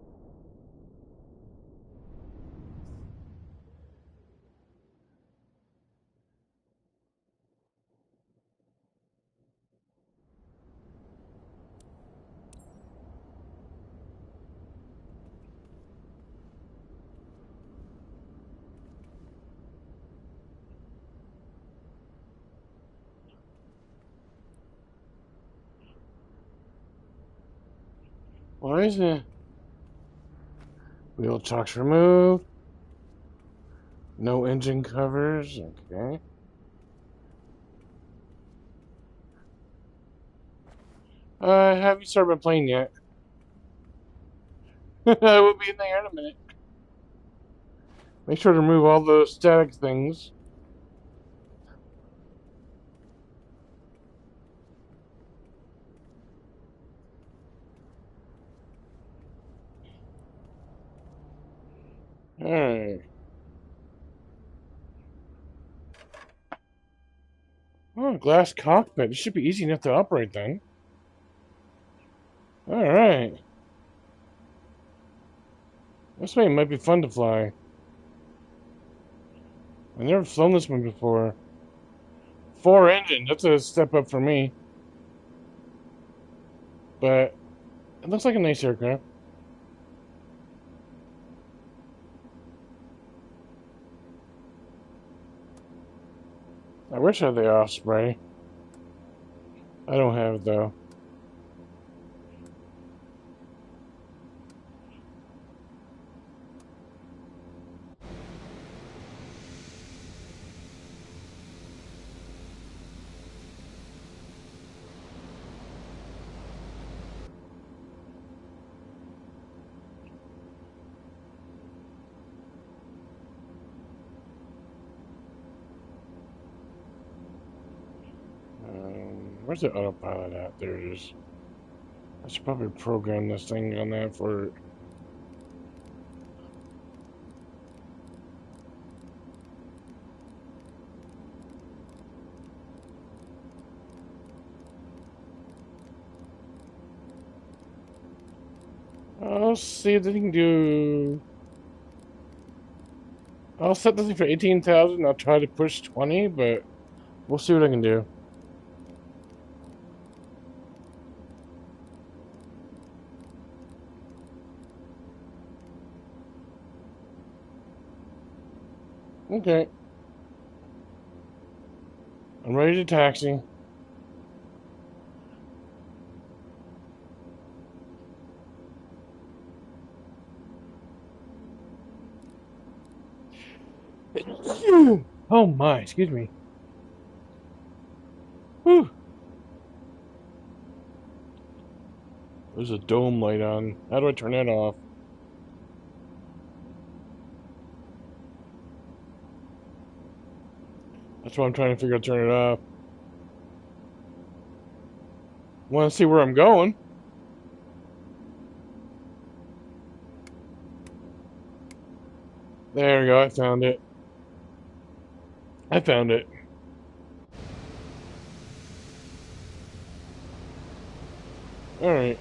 Why is it? Wheel chocks removed. No engine covers. Okay. Have you started my plane yet? I will be in there in a minute. Make sure to remove all those static things. Alright. Oh, glass cockpit. It should be easy enough to operate then. Alright. This way might be fun to fly. I've never flown this one before. 4 engines. That's a step up for me. But it looks like a nice aircraft. I wish I had the Osprey. I don't have it though. Where's the autopilot at? There it is. I should probably program this thing on that for. I'll see if they can do. I'll set this thing for 18,000. I'll try to push 20, but we'll see what I can do. Okay. I'm ready to taxi. Oh my, excuse me. Whew. There's a dome light on. How do I turn that off? That's what I'm trying to figure out. Turn it off. Want to see where I'm going? There we go. I found it. I found it. All right.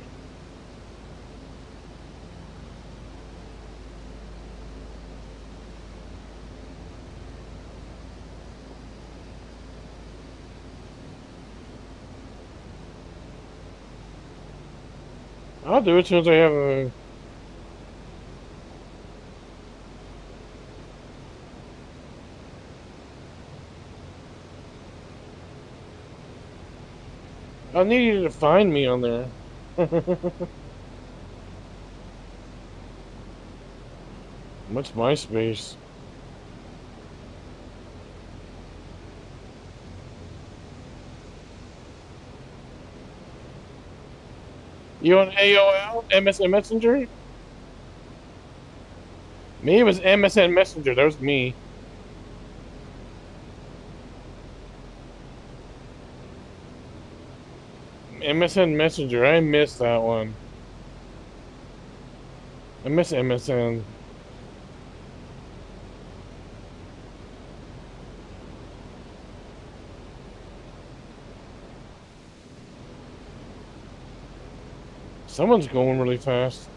I'll do it as soon as I have a. I need you to find me on there. What's MySpace? You on AOL? MSN Messenger? Me, it was MSN Messenger. That was me. MSN Messenger. I missed that one. I miss MSN. Someone's going really fast.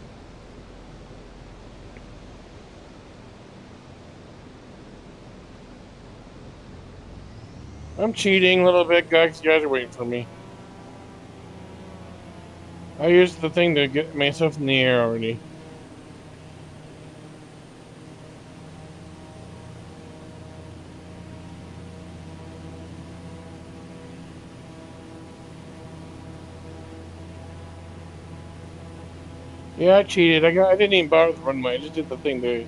I'm cheating a little bit, guys. You guys are waiting for me. I used the thing to get myself in the air already. Yeah, I cheated. I didn't even bother the runway. I just did the thing to.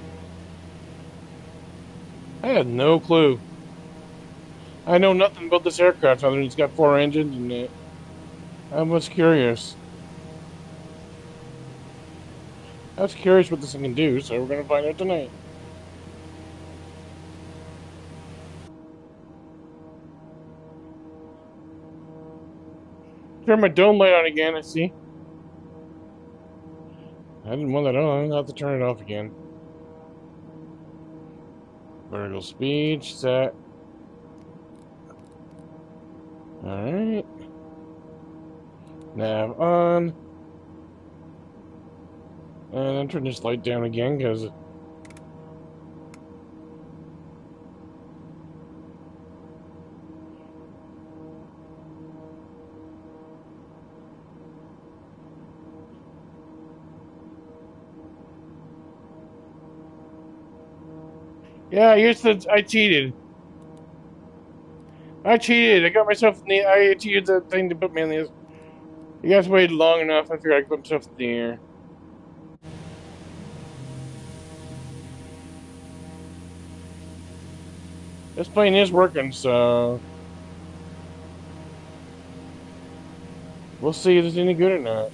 I had no clue. I know nothing about this aircraft other than it's got 4 engines in it. I was curious. I was curious what this thing can do, so we're gonna find out tonight. Turn my dome light on again, I see. I didn't want that on. I'll have to turn it off again. Vertical speed set. Alright. Nav on. And then turn this light down again, because... Yeah, I cheated. I cheated. I got myself in the... I cheated the thing to put me in the... You guys waited long enough. I figured I'd put myself in the air. This plane is working, so... We'll see if it's any good or not.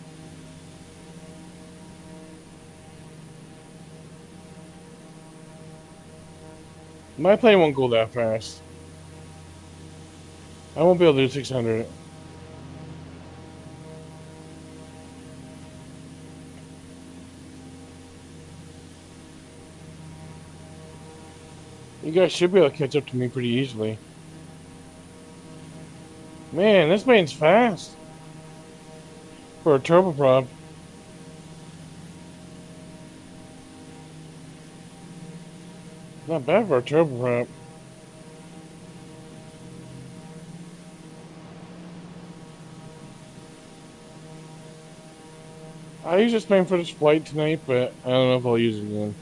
My plane won't go that fast. I won't be able to do 600. You guys should be able to catch up to me pretty easily. Man, this plane's fast for a turboprop. Not bad for a turboprop. I used this plane for this flight tonight, but I don't know if I'll use it again.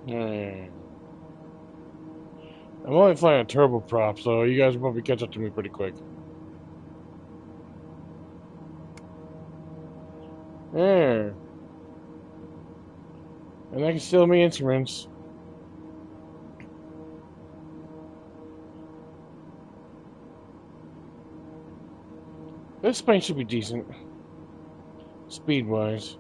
Hmm. I'm only flying a turboprop, so you guys will probably catch up to me pretty quick. There. And I can steal me instruments. This plane should be decent, speed-wise.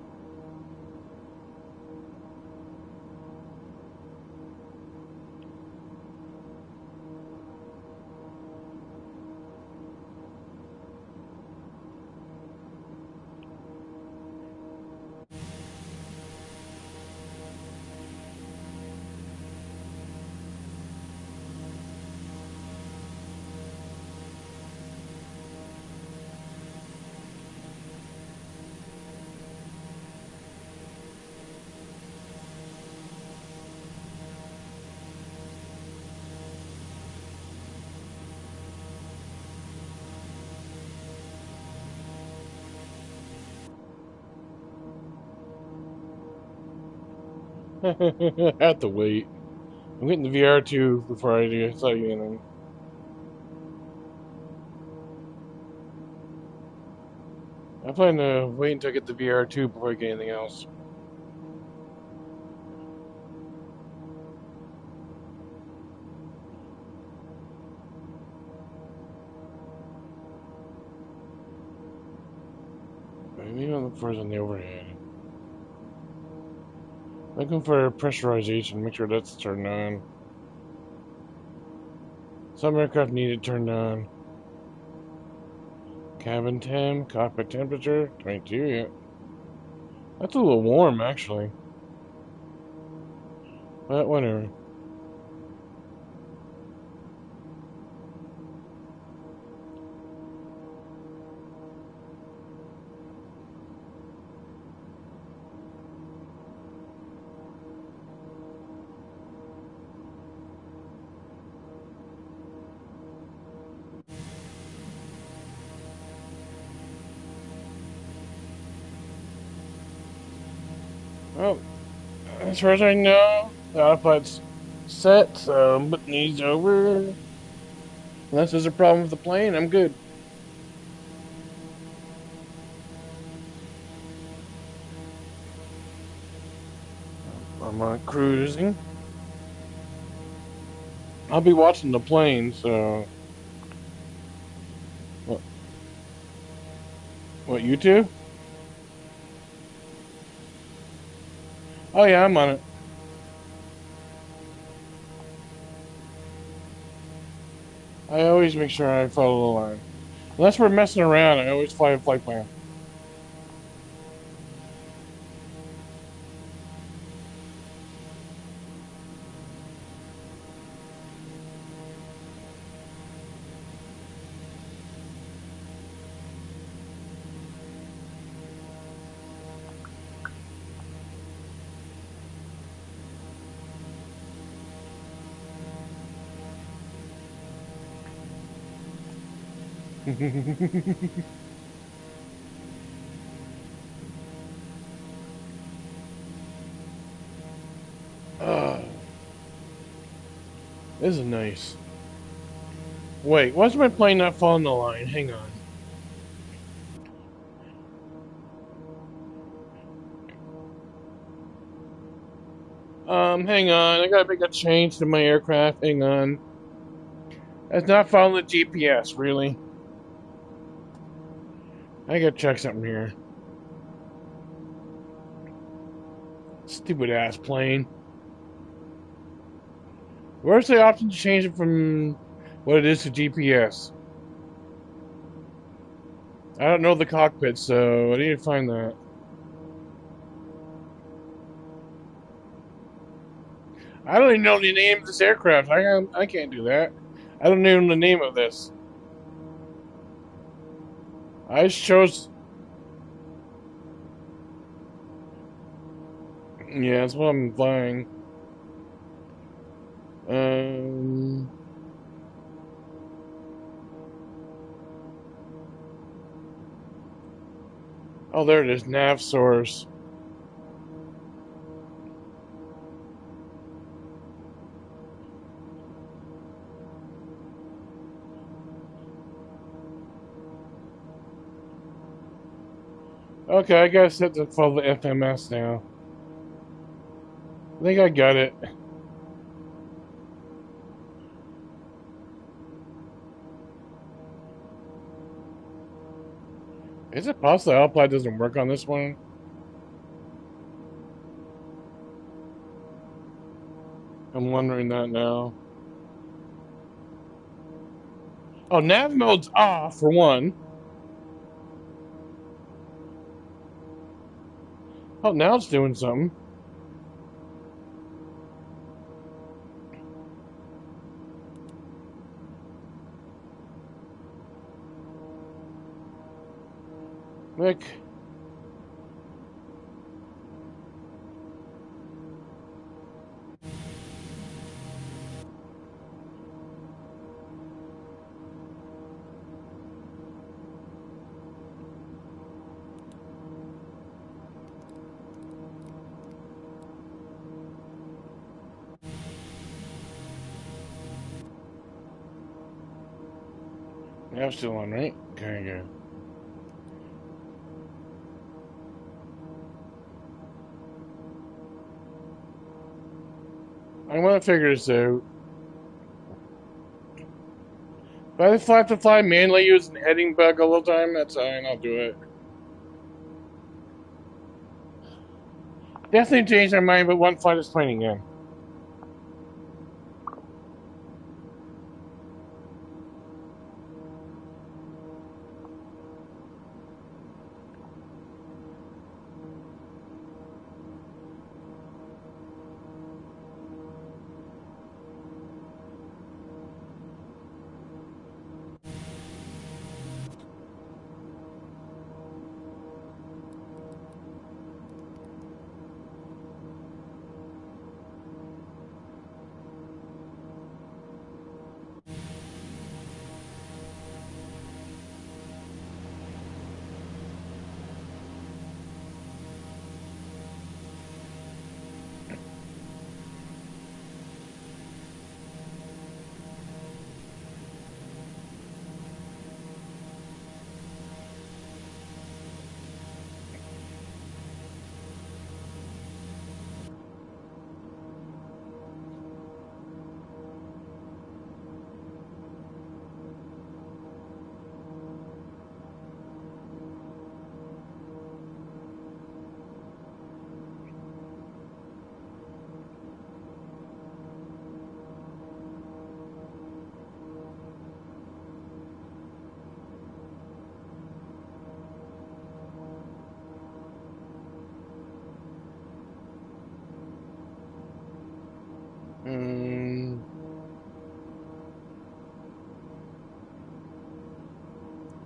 I have to wait. I'm getting the VR2 before I do start anything. I plan to wait until I get the VR2 before I get anything else. Maybe I'll look first on the overhead. Looking for pressurization, make sure that's turned on. Some aircraft need it turned on. Cabin temp, cockpit temperature, 22, yeah. That's a little warm, actually. But whatever. Well, as far as I know, the autopilot's set, so I'm putting these over. Unless there's a problem with the plane, I'm good. I'm cruising. I'll be watching the plane, so. What, you two? Oh, yeah, I'm on it. I always make sure I follow the line. Unless we're messing around, I always fly a flight plan. Ah, this is nice. Wait, why's my plane not following the line? Hang on. Hang on. I gotta make a change to my aircraft. Hang on. It's not following the GPS, really. I gotta check something here. Stupid ass plane. Where's the option to change it from what it is to GPS? I don't know the cockpit, so I need to find that. I don't even know the name of this aircraft. I can't do that. I don't even know the name of this. I just chose. Yeah, that's what I'm flying. Um. Oh, there it is. Nav source. Okay, I gotta set to follow the FMS now. I think I got it. Is it possible Alpine doesn't work on this one? I'm wondering that now. Oh, nav mode's off for one. Oh, now it's doing something. Like, nav's still on, right? Okay, good. I want to figure this out. If I have to fly manually using heading bug all the time, that's fine. I'll do it. Definitely changed my mind, but one flight is plane again.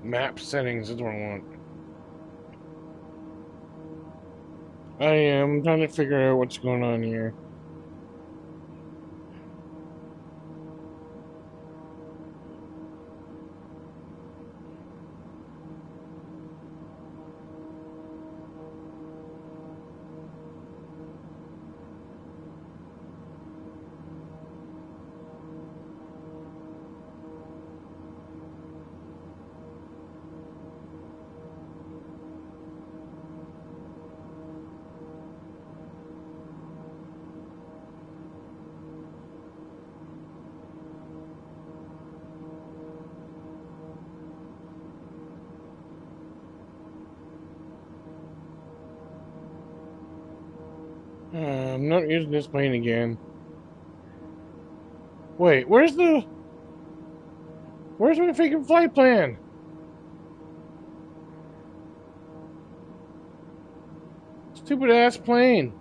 Map settings is what I want. I am trying to figure out what's going on here. I'm not using this plane again. Wait, where's my freaking flight plan? Stupid ass plane.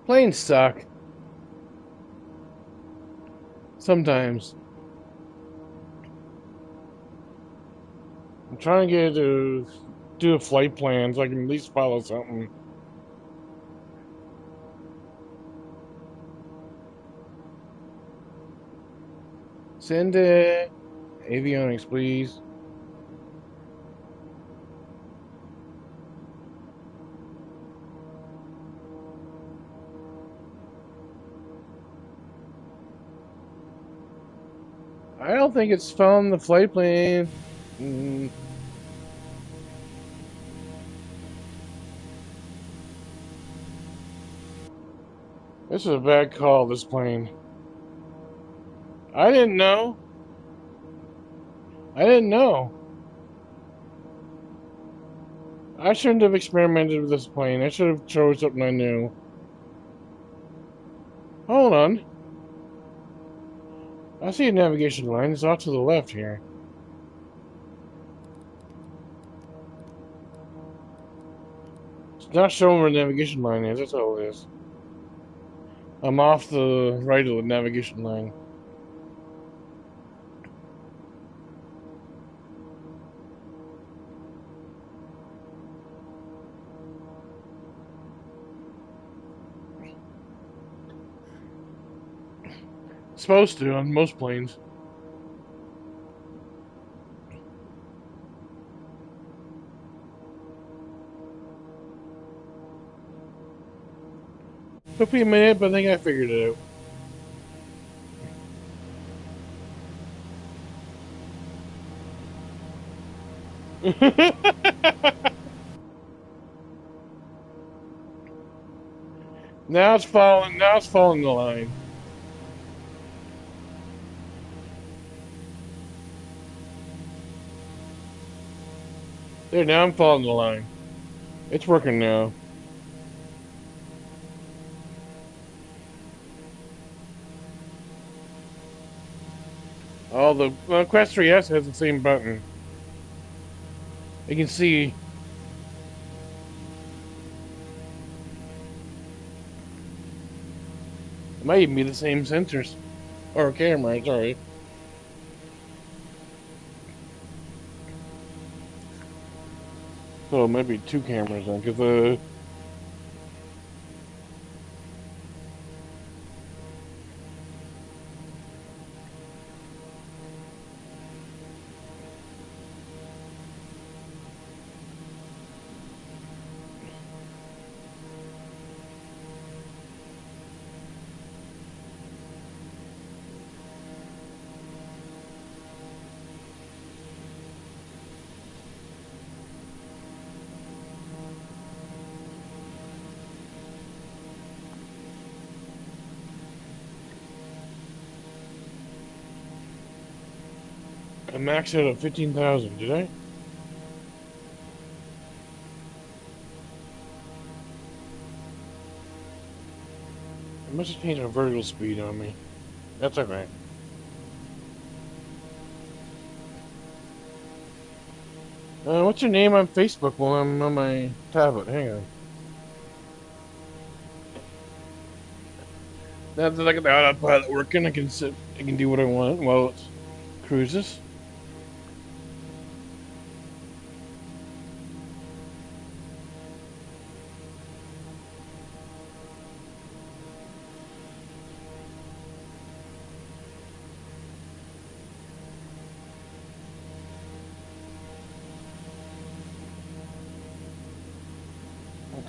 Planes suck. Sometimes. I'm trying to get to do a flight plan so I can at least follow something. Send it. Avionics, please. I don't think it's found the flight plan. This is a bad call, this plane. I didn't know. I didn't know. I shouldn't have experimented with this plane. I should have chose something I knew. Hold on. I see a navigation line. It's off to the left here. It's not showing where the navigation line is. That's all it is. I'm off the right of the navigation line. It's supposed to on most planes. Took me a minute, but I think I figured it out. Now it's following. Now it's following the line. There, now I'm following the line. It's working now. Oh, the Quest 3S has the same button. You can see. It might even be the same sensors. Or camera, sorry. So it might be two cameras then, because I maxed out at 15,000, did I? I must have changed my vertical speed on me. That's okay. What's your name on Facebook while I'm on my tablet? Hang on. Now that I got the autopilot working, I can sit. I can do what I want while it cruises.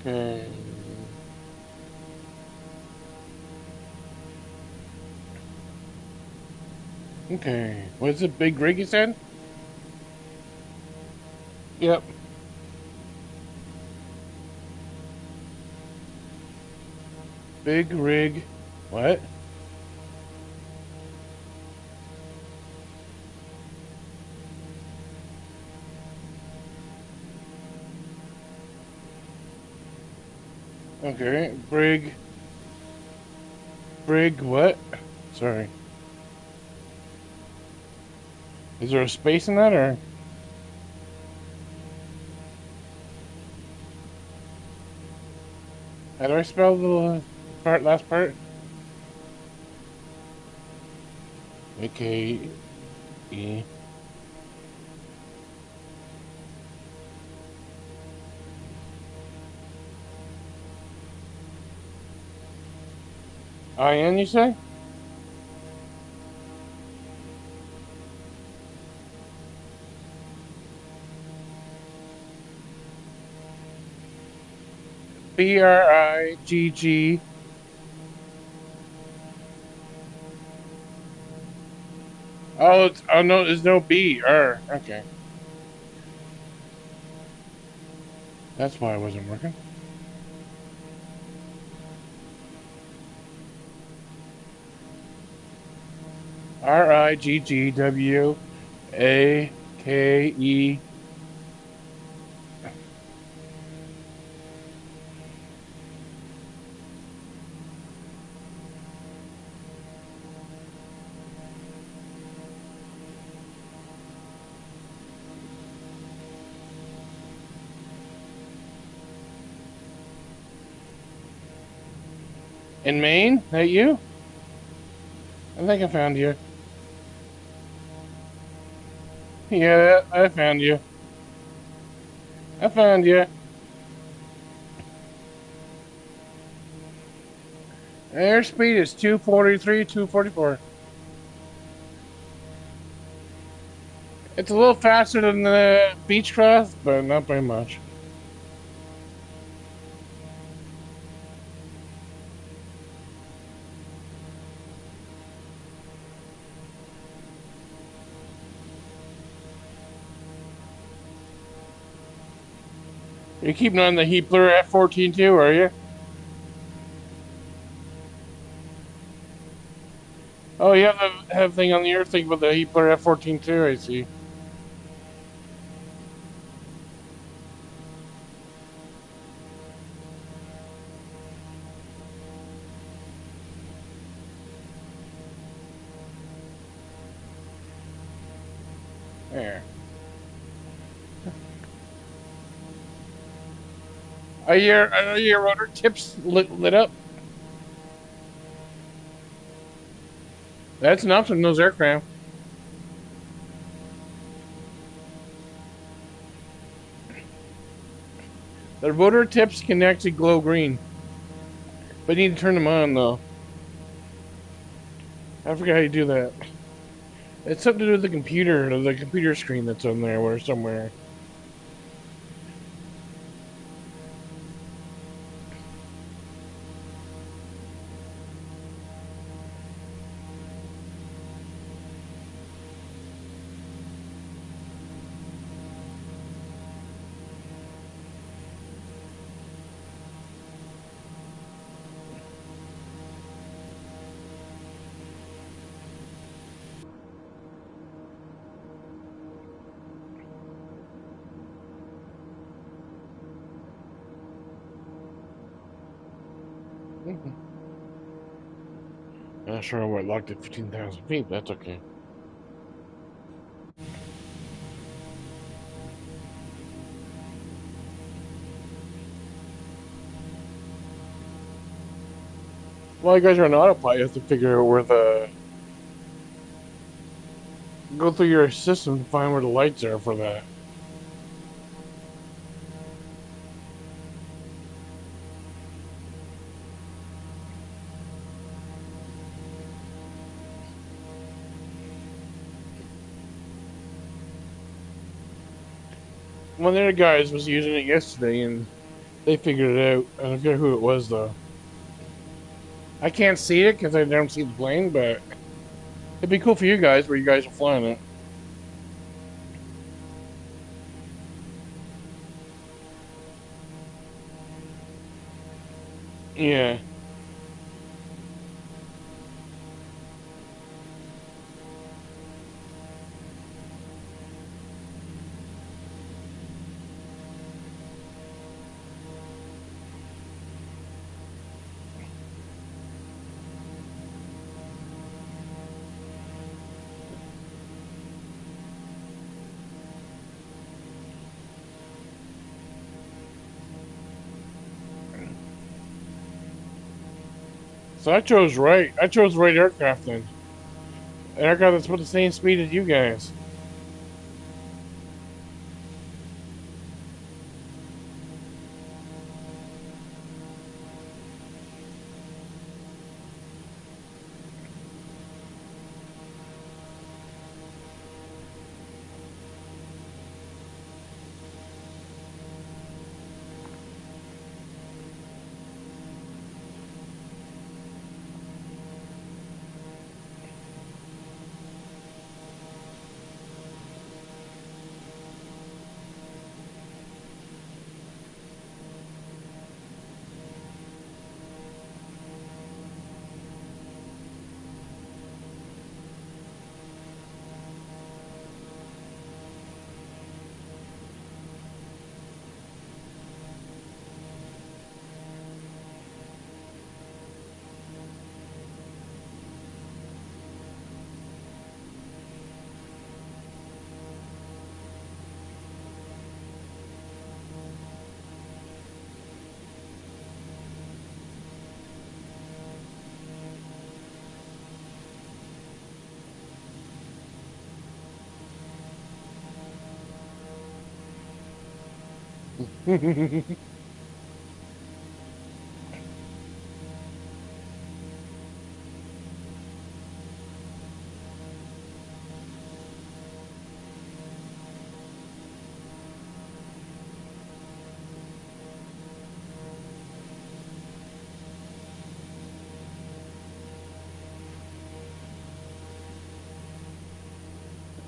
Okay. Okay. What is it? Big rig, you said? Yep. Big rig. What? Okay. Brig what? Sorry. Is there a space in that or? How do I spell the last part? A-K-E. I-N, you say? B-R-I-G-G. Oh, no, there's no B. R. Okay. That's why it wasn't working. R-I-G-G-W-A-K-E. In Maine? That you? I think I found you. Yeah, I found you. I found you. Airspeed is 243, 244. It's a little faster than the Beechcraft, but not by much. You're keeping on the Heapler F-14 too, are you? Oh, you have thing on the Earth thing with the Heapler F-14 too, I see. There. Are your rotor tips lit up? That's enough in those aircraft. The rotor tips can actually glow green. But you need to turn them on, though. I forgot how you do that. It's something to do with the computer screen that's on there or somewhere. Not sure what locked at 15,000 feet, but that's okay. While you guys are on autopilot, you have to figure out where go through your system to find where the lights are for that. One of their guys was using it yesterday, and they figured it out. I don't forget who it was, though. I can't see it because I don't see the plane, but it'd be cool for you guys where you guys are flying it. Yeah. So I chose right. I chose the right aircraft then. An aircraft that's about the same speed as you guys.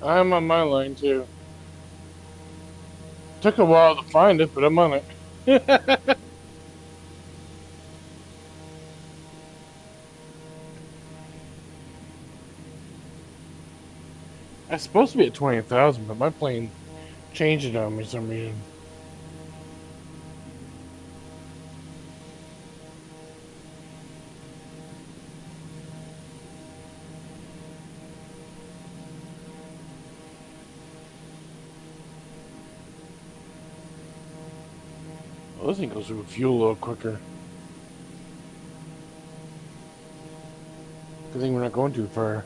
I'm on my line too. Took a while to find it, but I'm on it. I'm supposed to be at 20,000, but my plane changed it on me for some reason. Well, this thing goes through fuel a little quicker. Good thing we're not going too far.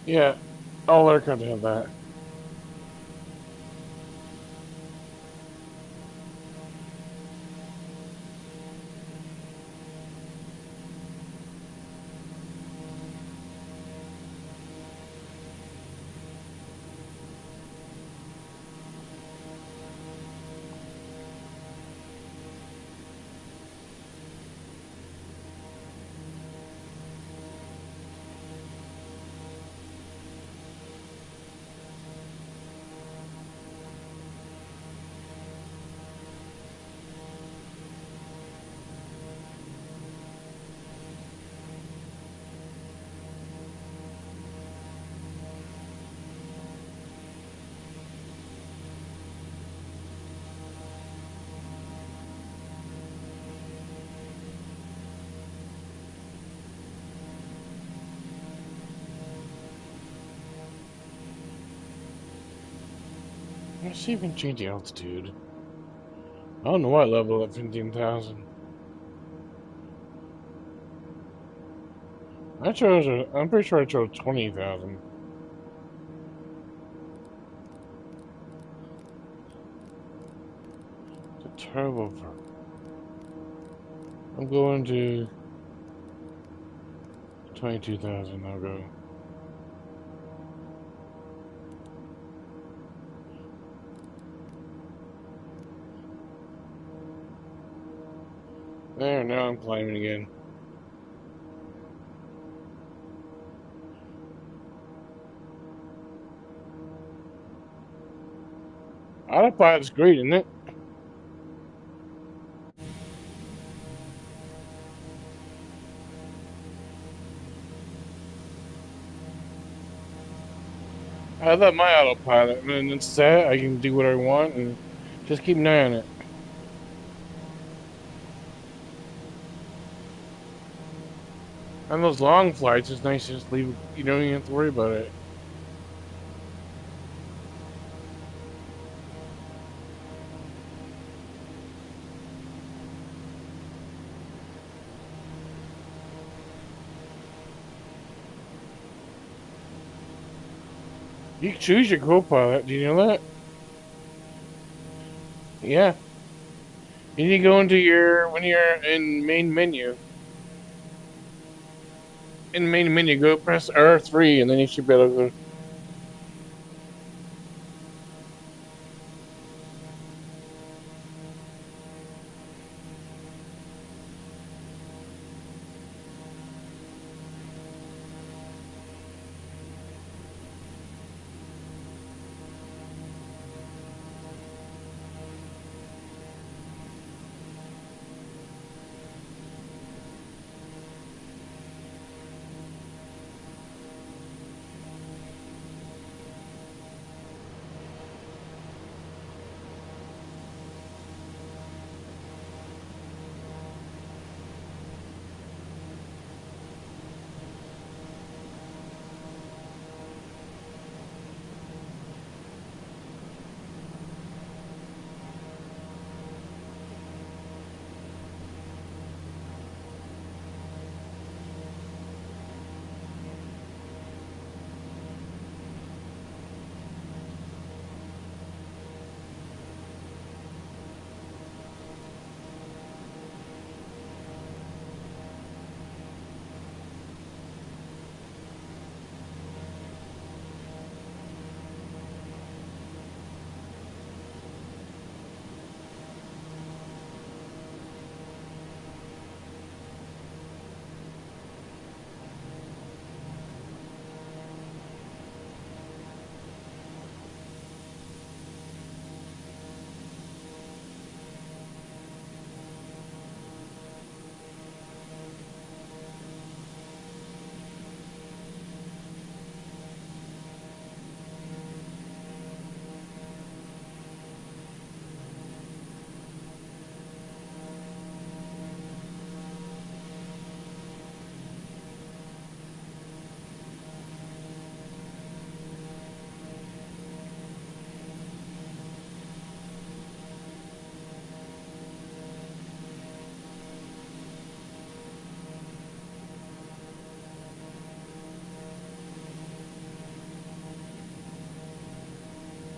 Yeah, all aircraft have that. Let's see if we can change the altitude. I don't know what level at 15,000. I'm pretty sure I chose 20,000. It's a turbo. I'm going to 22,000. I'll go. There, now I'm climbing again. Autopilot's great, isn't it? I love my autopilot, and then it's set. I can do what I want and just keep an eye on it. On those long flights, it's nice to just leave. You don't even have to worry about it. You can choose your co-pilot. Do you know that? Yeah. You need to go into when you're in main menu. In main menu, go press R3, and then you should be able to go.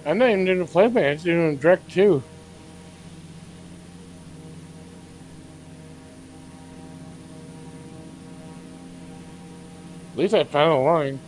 I'm not even doing a flight plan. I'm doing direct too. At least I found a line.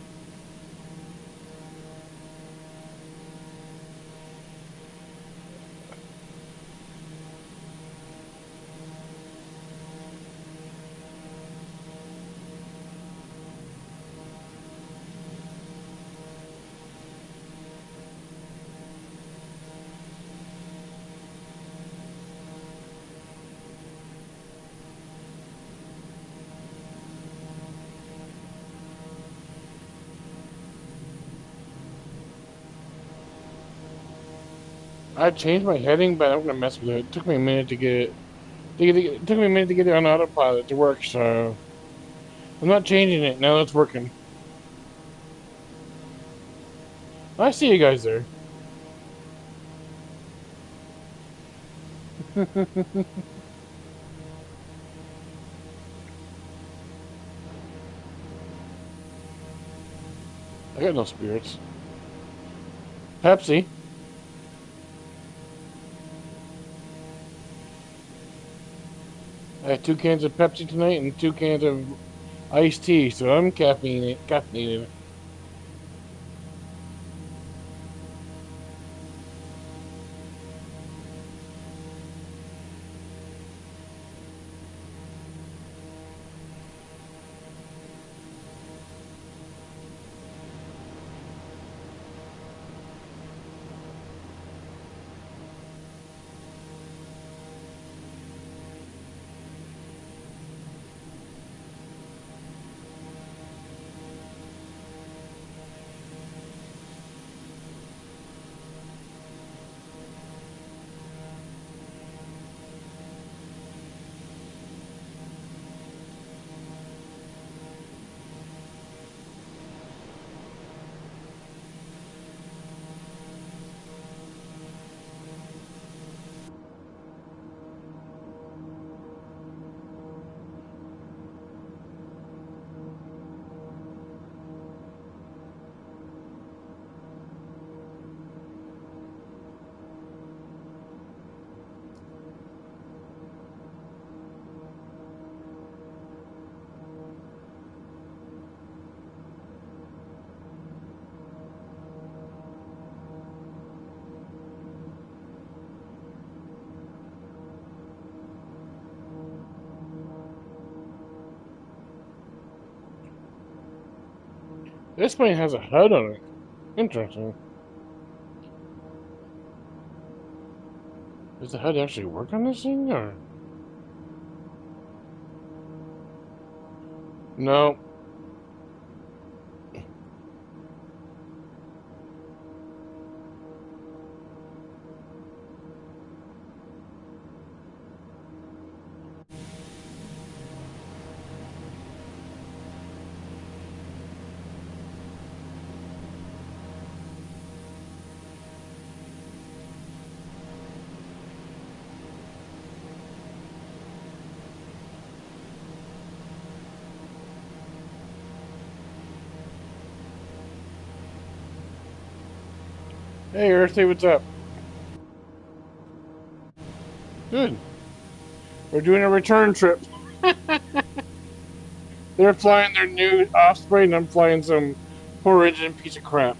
I changed my heading, but I'm gonna mess with it. It took me a minute to get it. It took me a minute to get it on autopilot to work, so I'm not changing it. Now it's working. I see you guys there. I got no spirits. Pepsi. I had 2 cans of Pepsi tonight and 2 cans of iced tea, so I'm caffeinated. This plane has a HUD on it. Interesting. Does the HUD actually work on this thing, or no? Hey, Earthy, what's up? Good. We're doing a return trip. They're flying their new Osprey, and I'm flying some poor engine piece of crap.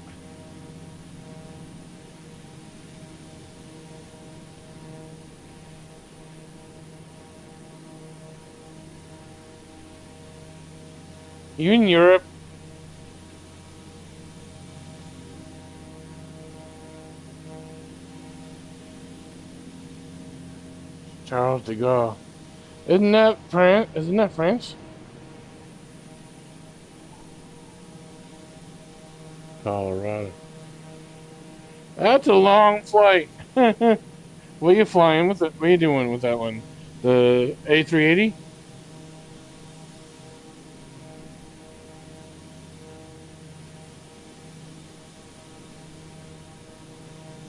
You in Europe? Charles de Gaulle. Isn't that France? Isn't that France? Colorado. That's a long flight. What are you flying with it? What are you doing with that one? The A380?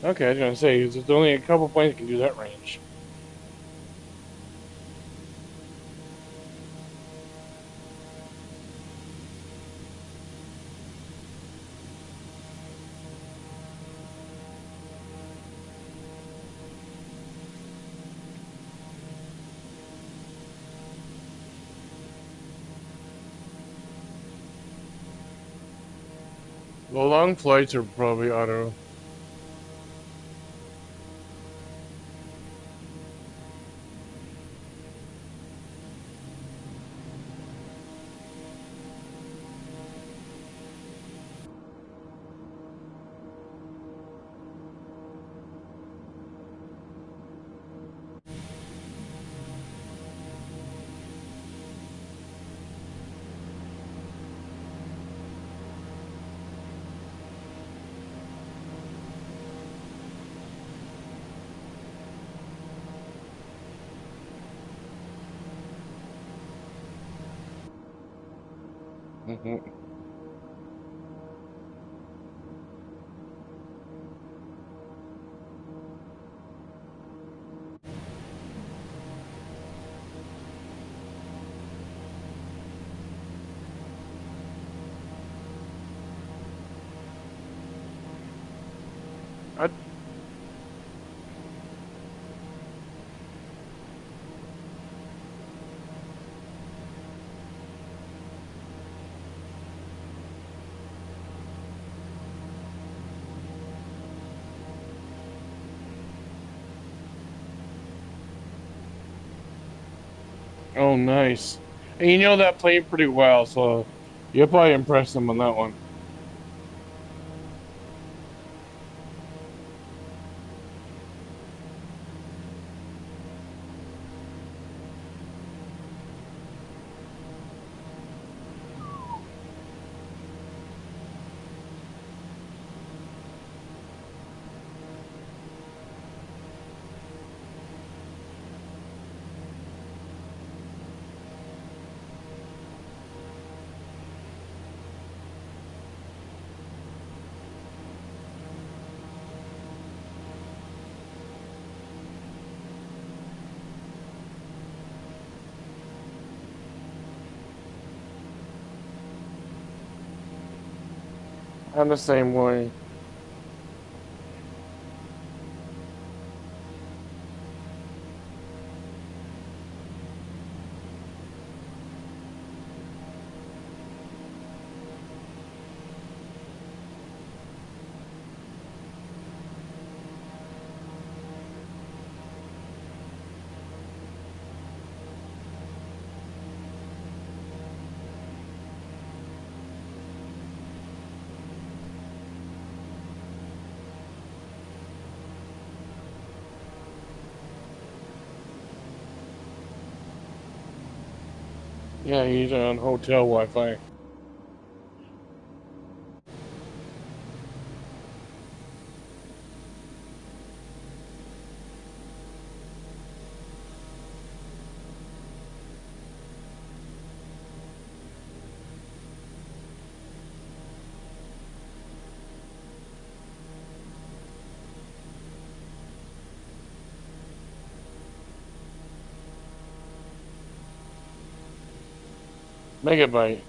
Okay, I was gonna say there's only a couple planes that can do that range. The long flights are probably auto. Hmm. I, oh, nice. And you know that plane pretty well, so you'll probably impress them on that one. I'm the same way. Yeah, he's on hotel Wi-Fi. Megabyte.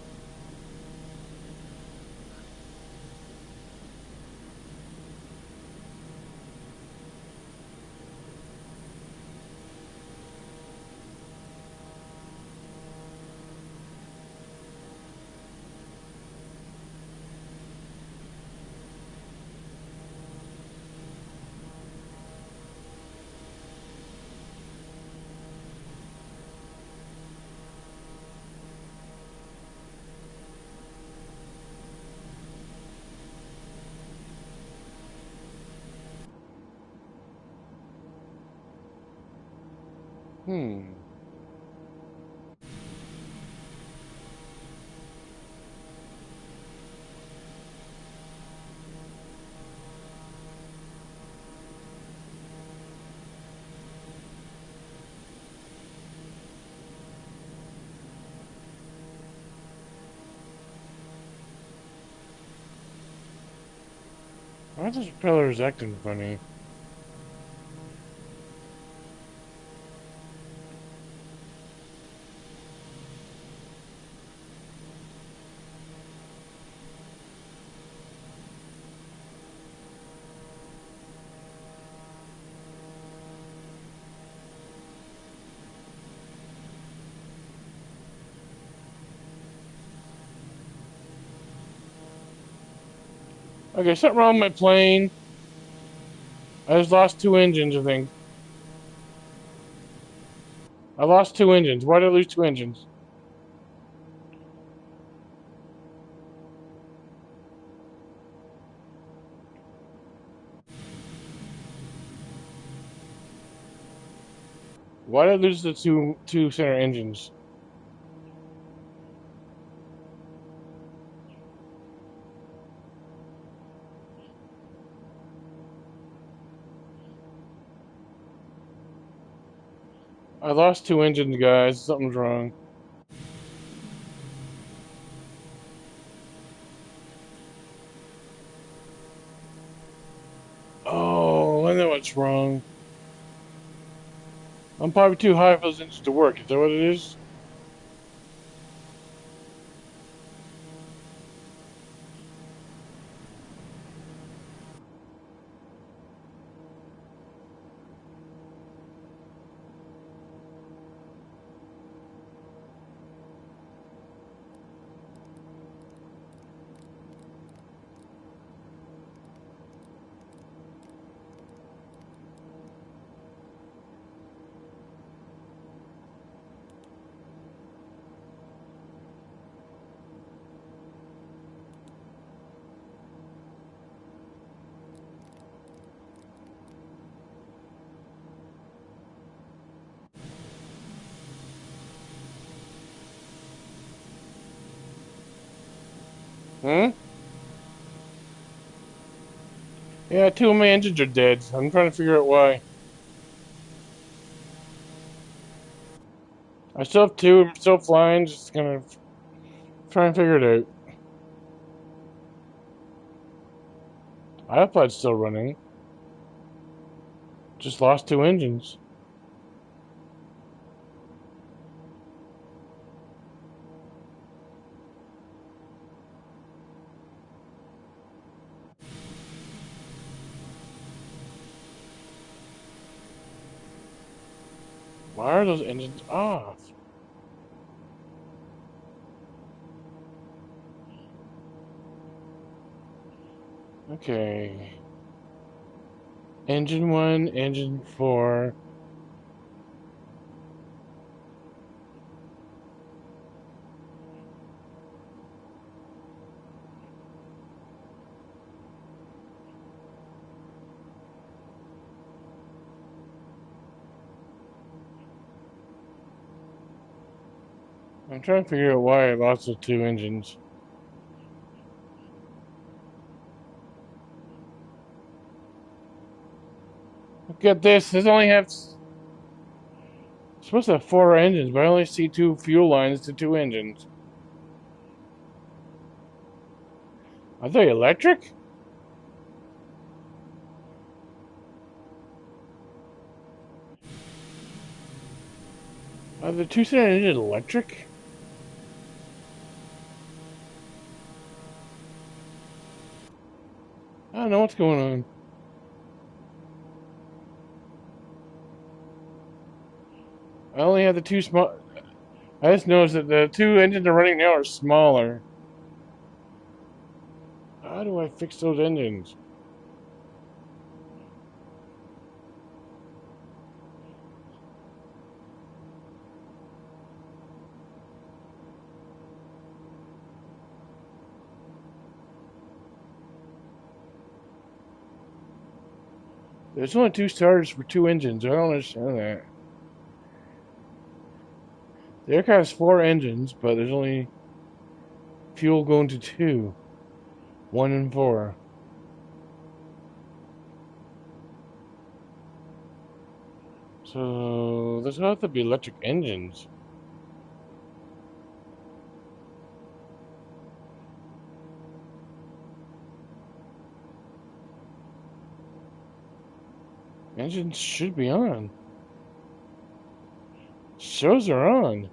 Hmm. Why this propeller's acting funny? Okay, something wrong with my plane. I just lost two engines, I think. I lost two engines. Why did I lose two engines? Why did I lose the two center engines? I lost two engines, guys. Something's wrong. Oh, I know what's wrong. I'm probably too high for those engines to work. Is that what it is? Hmm? Yeah, two of my engines are dead. I'm trying to figure out why. I still have two. I'm still flying. Just gonna try and figure it out. iPod's still running. Just lost two engines. Why are those engines off? Okay. Engine 1, Engine 4. I'm trying to figure out why I lost those two engines. Look at this. This only has supposed to have four engines, but I only see two fuel lines to two engines. Are they electric? Are the two-cylinder engines electric? I don't know what's going on. I only have the two small. I just noticed that the two engines are running now are smaller. How do I fix those engines? There's only two starters for two engines. I don't understand that. The aircraft has four engines, but there's only fuel going to two. One and four. So those have to be electric engines. Engines should be on. Shows are on.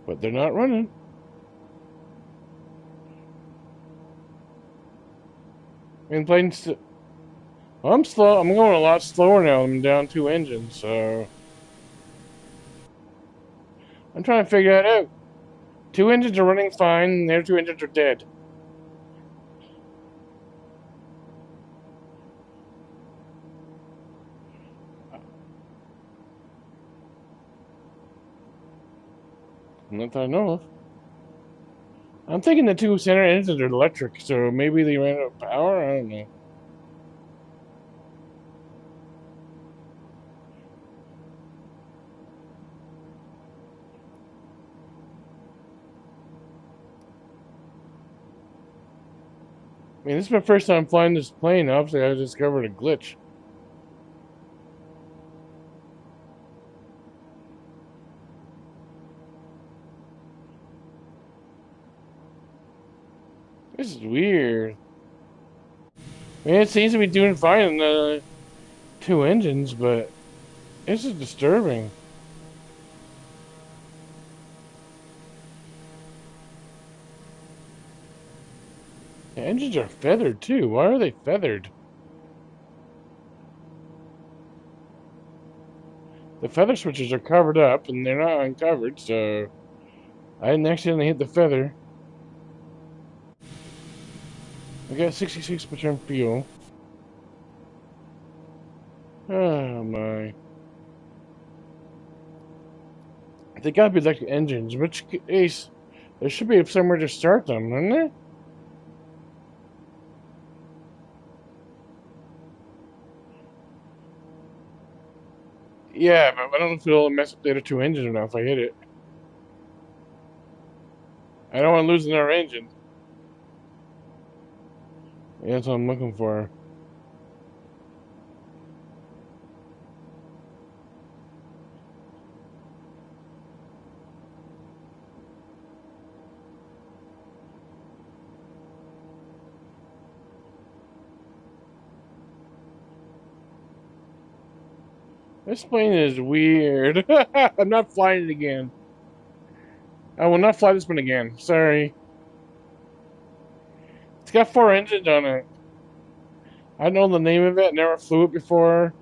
But they're not running. And playing well, I'm slow. I'm going a lot slower now. I'm down two engines, so I'm trying to figure that out. Two engines are running fine, and their two engines are dead. Not that I know of. I'm thinking the two center engines are electric, so maybe they ran out of power. I don't know. I mean, this is my first time flying this plane. Obviously, I discovered a glitch. This is weird. I mean, it seems to be doing fine in the two engines, but this is disturbing. The engines are feathered too. Why are they feathered? The feather switches are covered up and they're not uncovered, so I didn't accidentally hit the feather. I got 66% fuel. Oh my. They gotta be electric engines, in which case there should be somewhere to start them, isn't there? Yeah, but I don't know if it'll mess up the other two engines or not if I hit it. I don't want to lose another engine. Yeah, that's what I'm looking for. This plane is weird. I'm not flying it again. I will not fly this one again. Sorry. It's got 4 engines on it. I know the name of it. Never flew it before.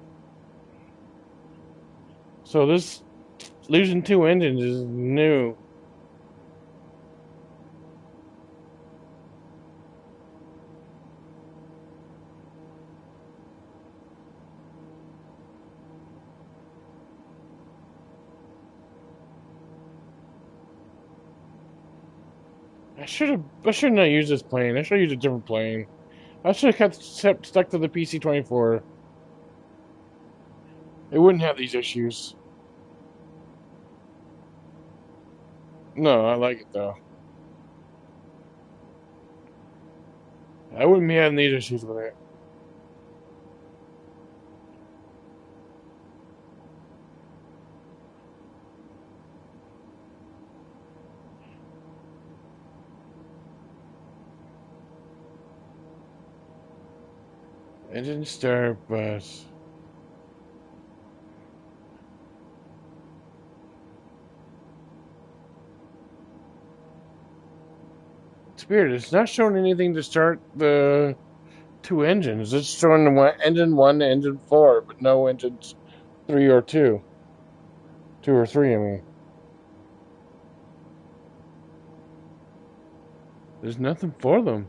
So this losing 2 engines is new. I should not use this plane. I should use a different plane. I should have kept stuck to the PC-24. It wouldn't have these issues. No, I like it though. I wouldn't be having these issues with it. Engine start, but it's weird. It's not showing anything to start the 2 engines. It's showing engine 1 to engine 4, but no engines 3 or 2. 2 or 3, I mean. There's nothing for them.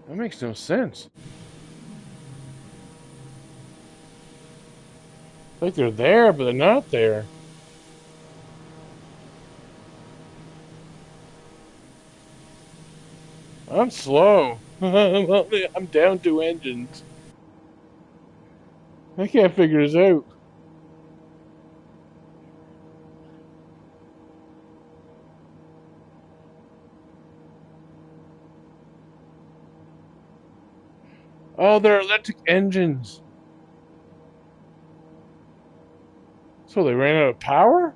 That makes no sense. It's like they're there, but they're not there. I'm slow. I'm down 2 engines. I can't figure this out. Oh, they're electric engines. So they ran out of power?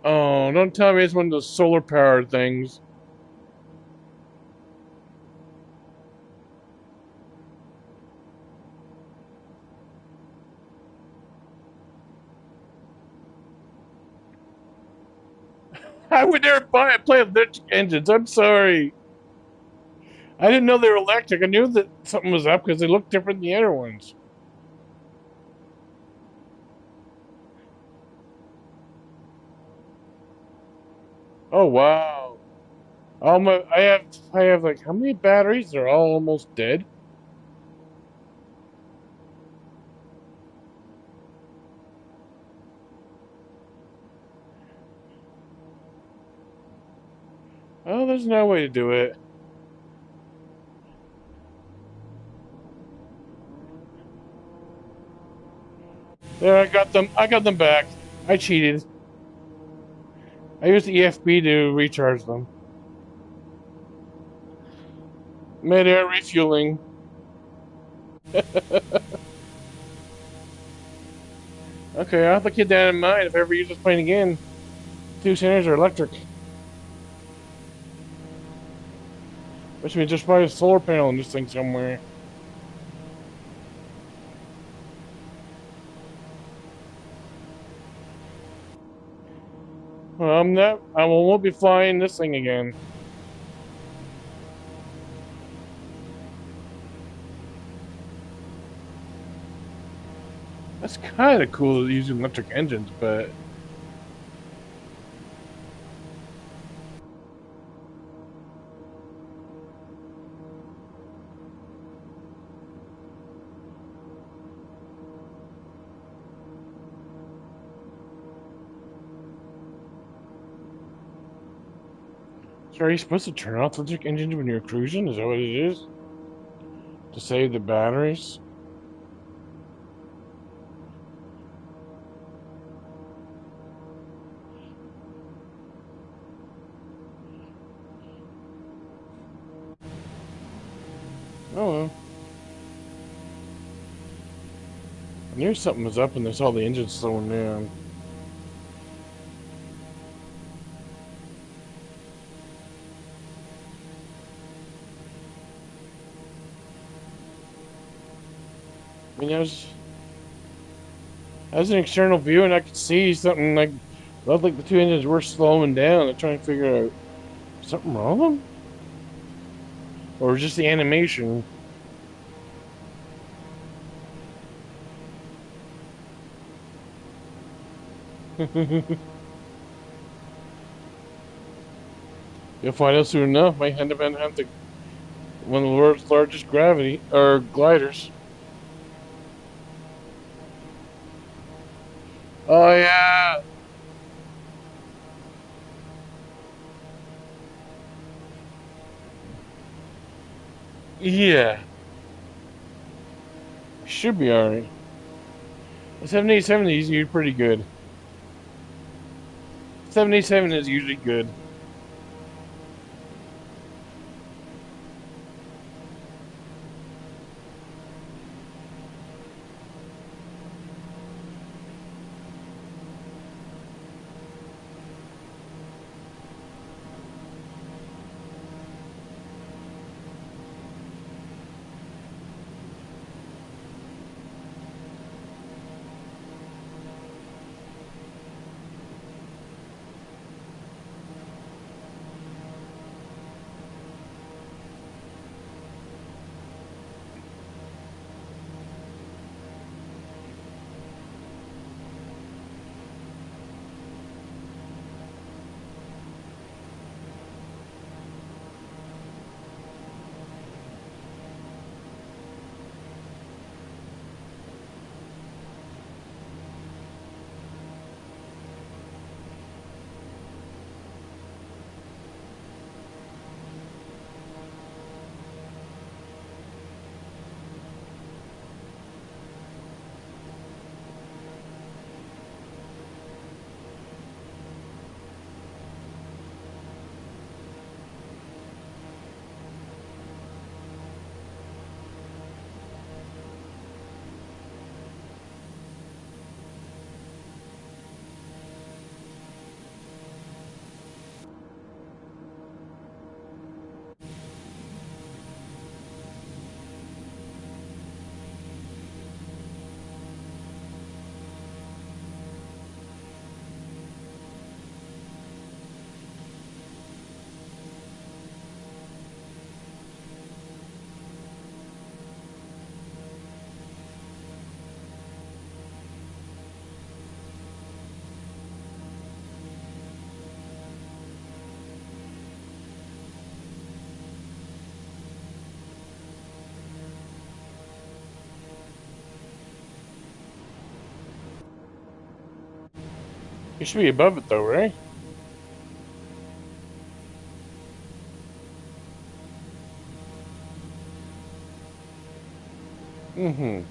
Oh, don't tell me it's one of those solar powered things. I would never play electric engines. I'm sorry. I didn't know they were electric. I knew that something was up because they looked different than the other ones. Oh wow. I have like how many batteries? They're all almost dead. Oh, there's no way to do it. There, I got them. I got them back. I cheated. I used the EFB to recharge them. Mid-air refueling. Okay, I'll have to keep that in mind if I ever use this plane again. 2 cylinders are electric. Which means there's probably a solar panel in this thing somewhere. Well, I won't be flying this thing again. That's kind of cool using electric engines, but so are you supposed to turn off electric engines when you're cruising? Is that what it is? To save the batteries? Oh well. I knew something was up when I saw the engine slowing down. I mean, as an external view, and I could see something like looked like the two engines were slowing down. I'm trying to figure out something wrong with them, or just the animation. You'll find out soon enough. Might end up having to one of the world's largest gravity or gliders. Oh yeah, yeah. Should be alright. The 787 is usually pretty good. 787 is usually good. You should be above it though, right? Mm-hmm.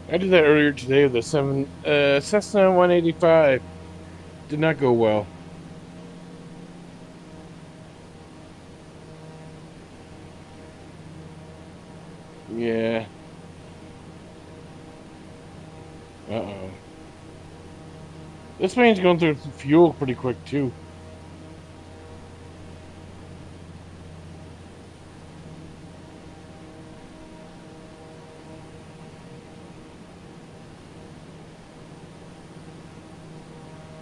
I did that earlier today with the Cessna 185. Did not go well. Yeah. Uh-oh. This plane's going through fuel pretty quick, too.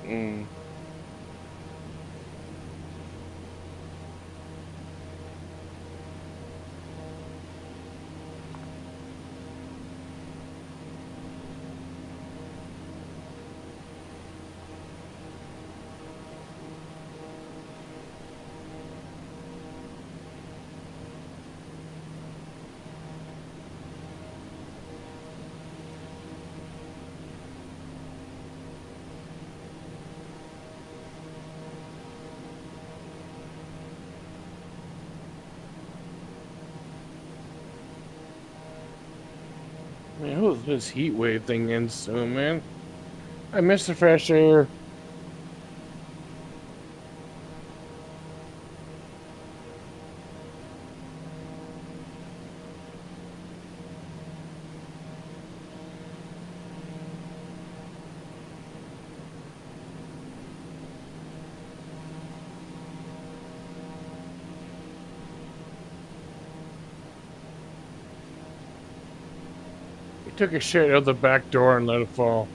Mm. Man, I hope this heat wave thing ends soon, man. I miss the fresh air. He took a shit out the back door and let it fall.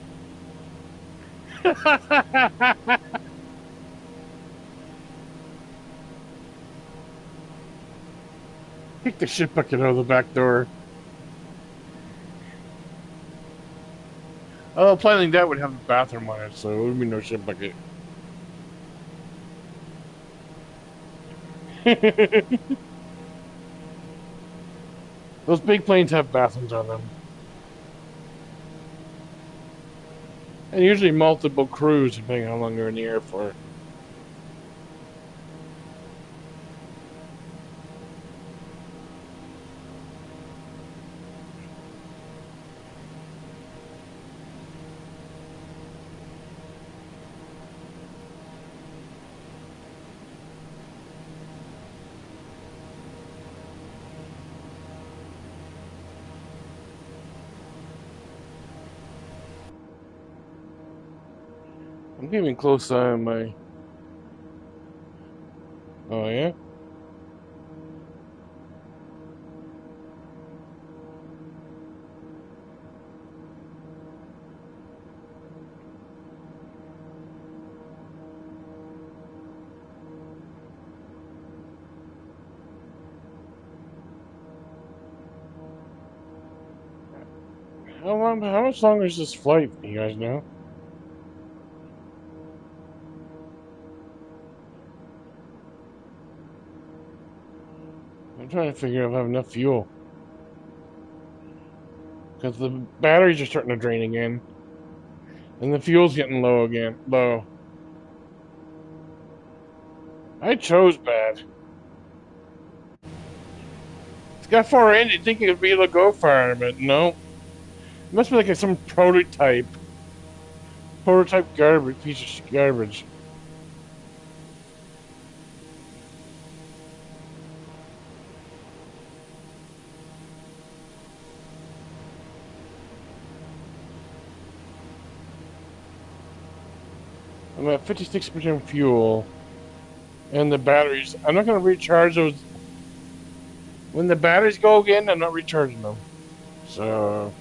Kick the shit bucket out of the back door. Oh, planning that would have a bathroom on it, so it would be no shit bucket. Those big planes have bathrooms on them. And usually multiple crews, depending on how long you're in the air for. I'm keeping close eye on my. Oh, yeah? How much longer is this flight? You guys know? I'm trying to figure out if I have enough fuel. Because the batteries are starting to drain again. And the fuel's getting low again. Low. I chose bad. It's got far in, you'd think it would be able to go far, but no. It must be like some prototype. Prototype garbage, piece of garbage. I'm at 56% fuel. And the batteries, I'm not going to recharge those. When the batteries go again, I'm not recharging them. So,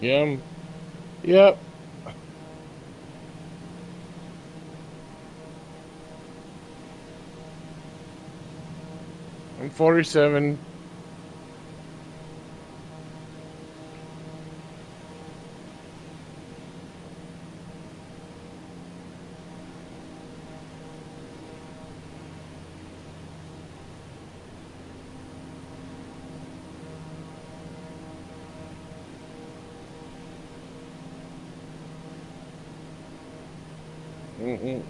yeah. Yep. I'm 47. Mm-mm.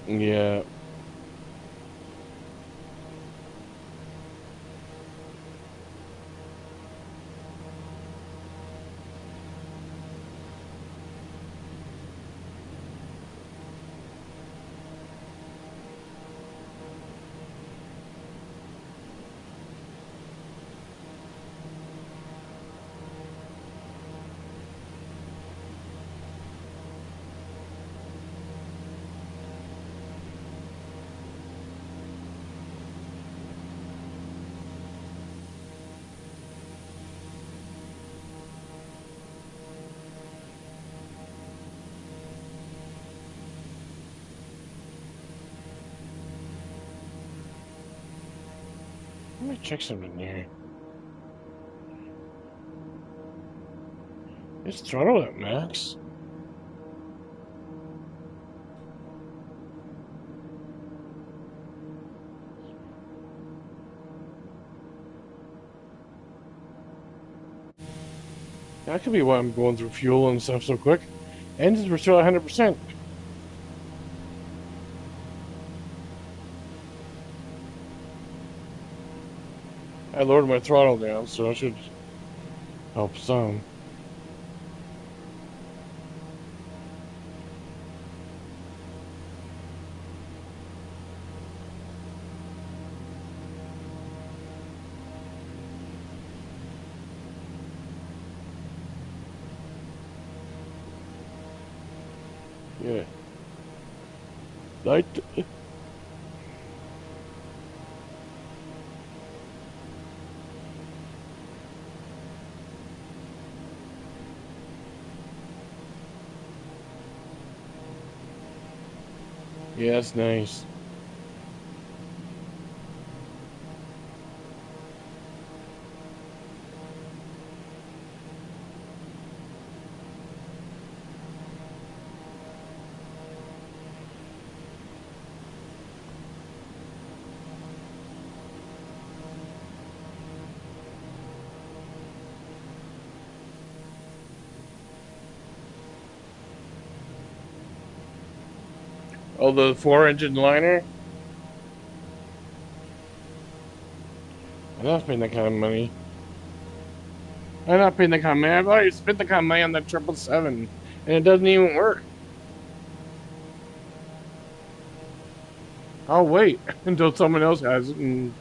Yeah. Let me check something here. It's throttled at max. That could be why I'm going through fuel and stuff so quick. Engines were still at 100%. I lowered my throttle down, so it should help some. Yeah. Light. Yeah, that's nice. Oh, the 4-engine liner? I'm not paying that kind of money. I'm not paying that kind of money. I've already spent the kind of money on that 777, and it doesn't even work. I'll wait until someone else has it. And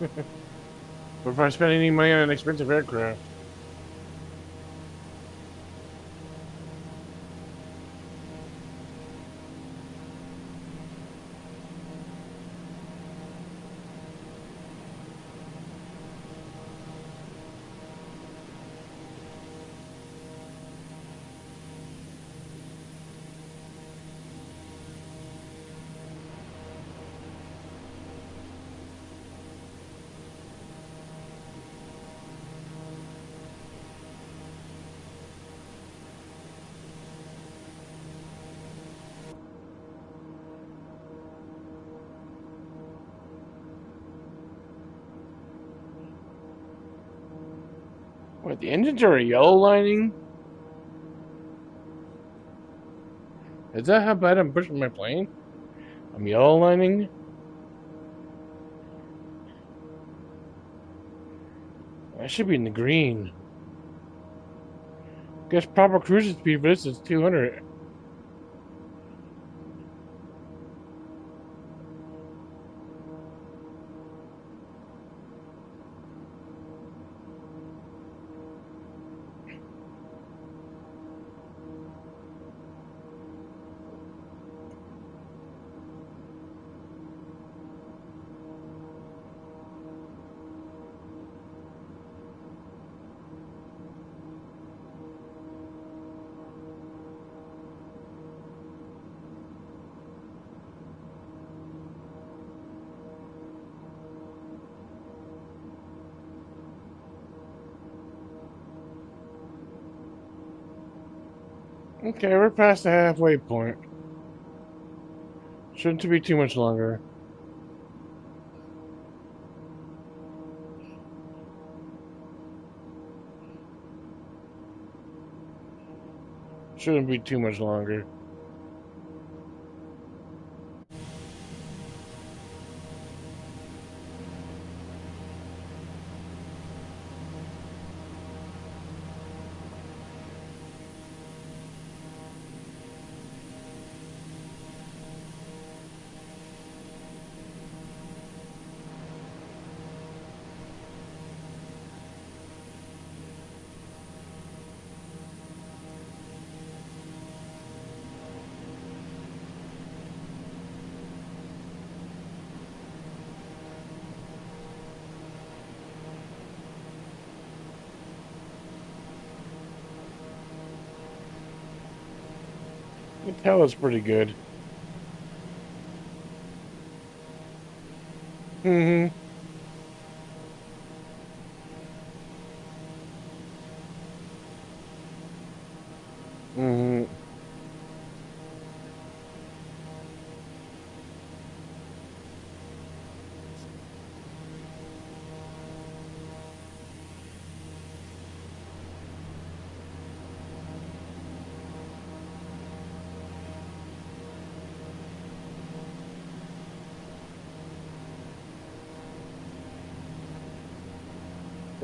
but if I spend any money on an expensive aircraft, what, the engines are a yellow lining? Is that how bad I'm pushing my plane? I'm yellow lining? I should be in the green. Guess proper cruising speed for this is 200. Okay, we're past the halfway point. Shouldn't be too much longer. Shouldn't be too much longer. The tail is pretty good. Mm-hmm.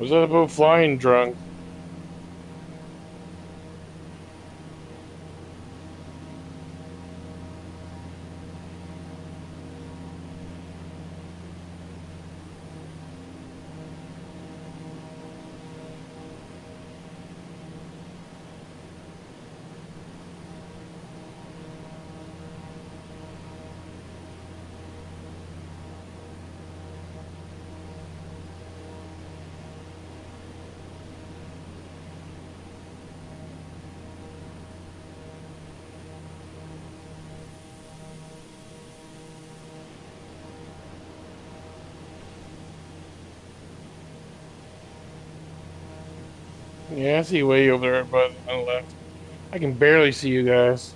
Was that about flying drunk? Yeah, I see you way over there, but on the left. I can barely see you guys.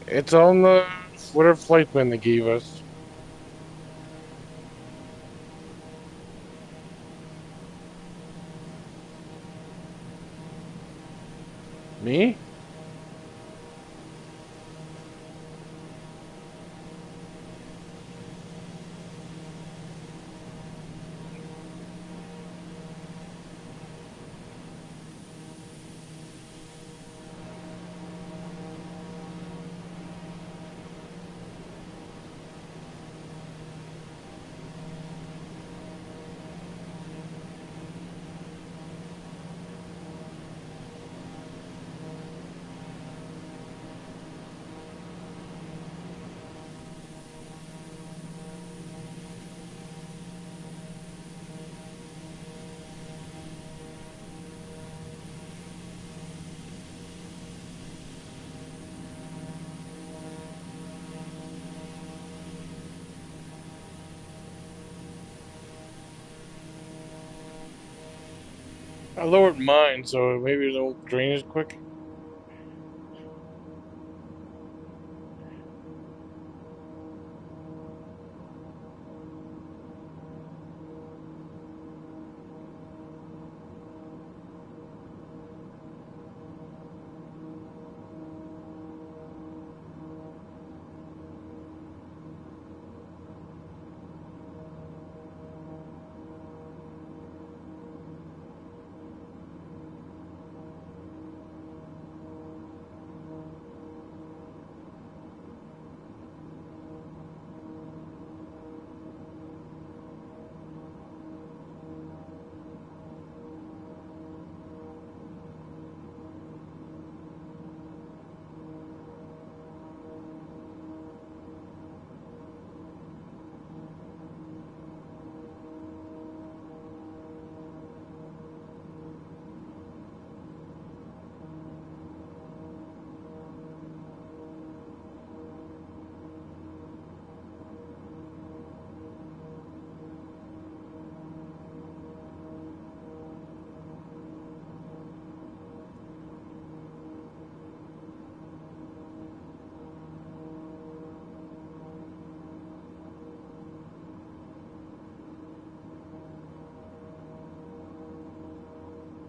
It's on the whatever flight plan they gave us. Me? I lowered mine, so maybe it don't drain as quick.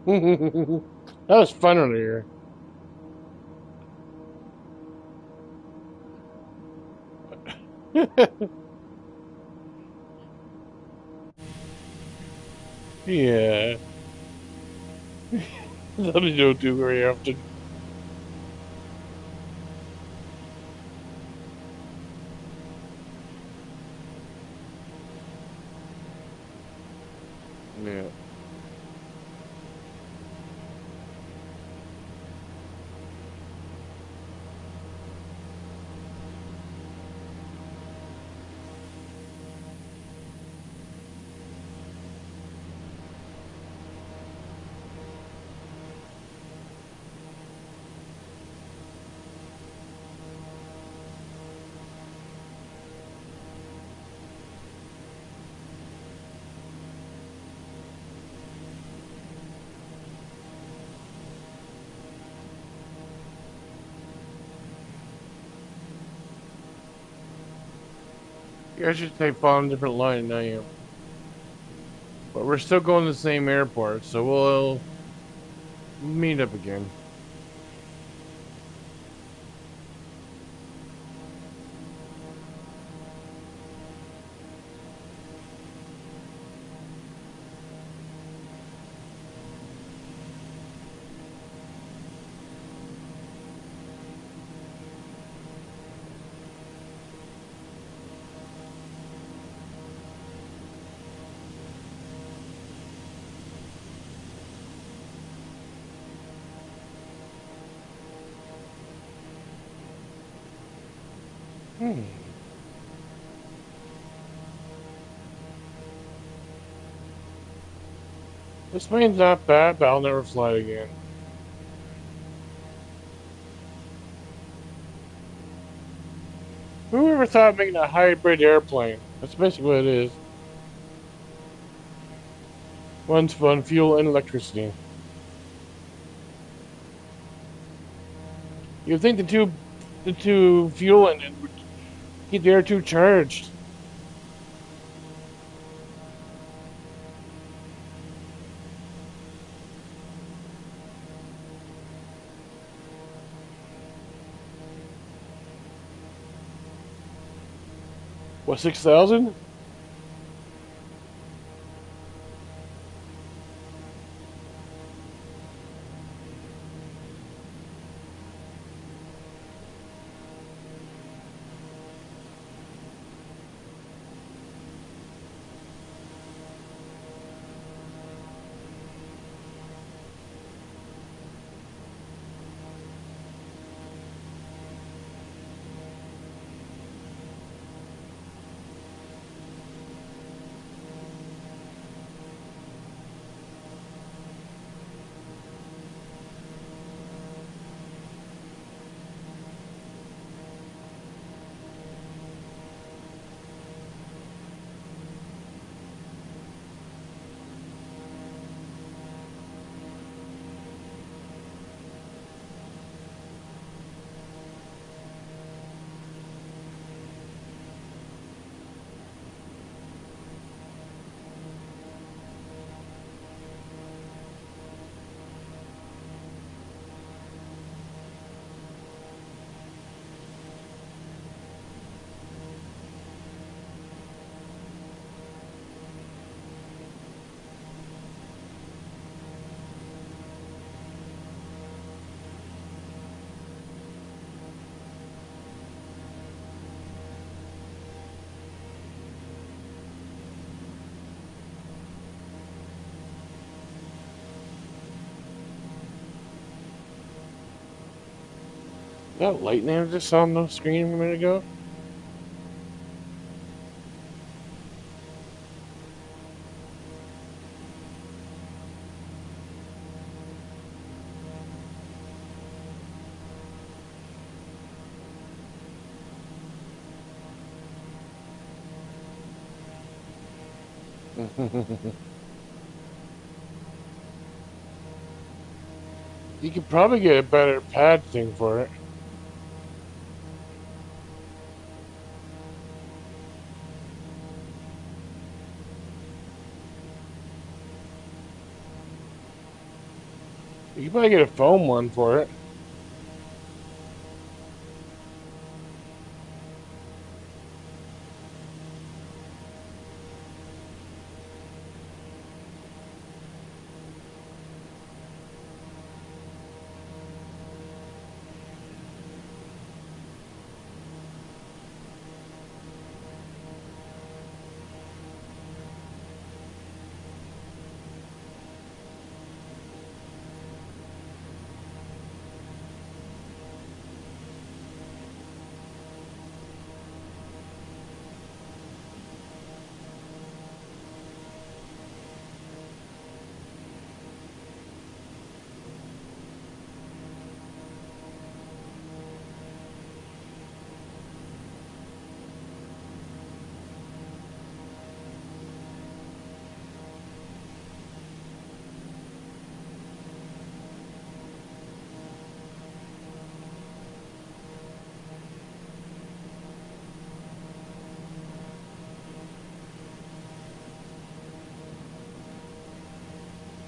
That was fun earlier. Yeah, that we don't do very often. Yeah. You guys should take on a different line than I am. But we're still going to the same airport, so we'll meet up again. Hmm. This plane's not bad, but I'll never fly it again. Who ever thought of making a hybrid airplane? That's basically what it is. Runs on fuel and electricity. You'd think the two fuel engines would keep the air too charged. What, 6,000? That lightning I just saw on the screen a minute ago? You could probably get a better pad thing for it. You could probably get a foam one for it.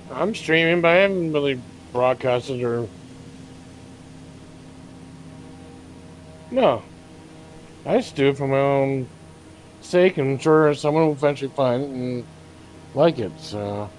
I'm streaming, but I haven't really broadcasted or. No. I just do it for my own sake, and I'm sure someone will eventually find it and like it, so.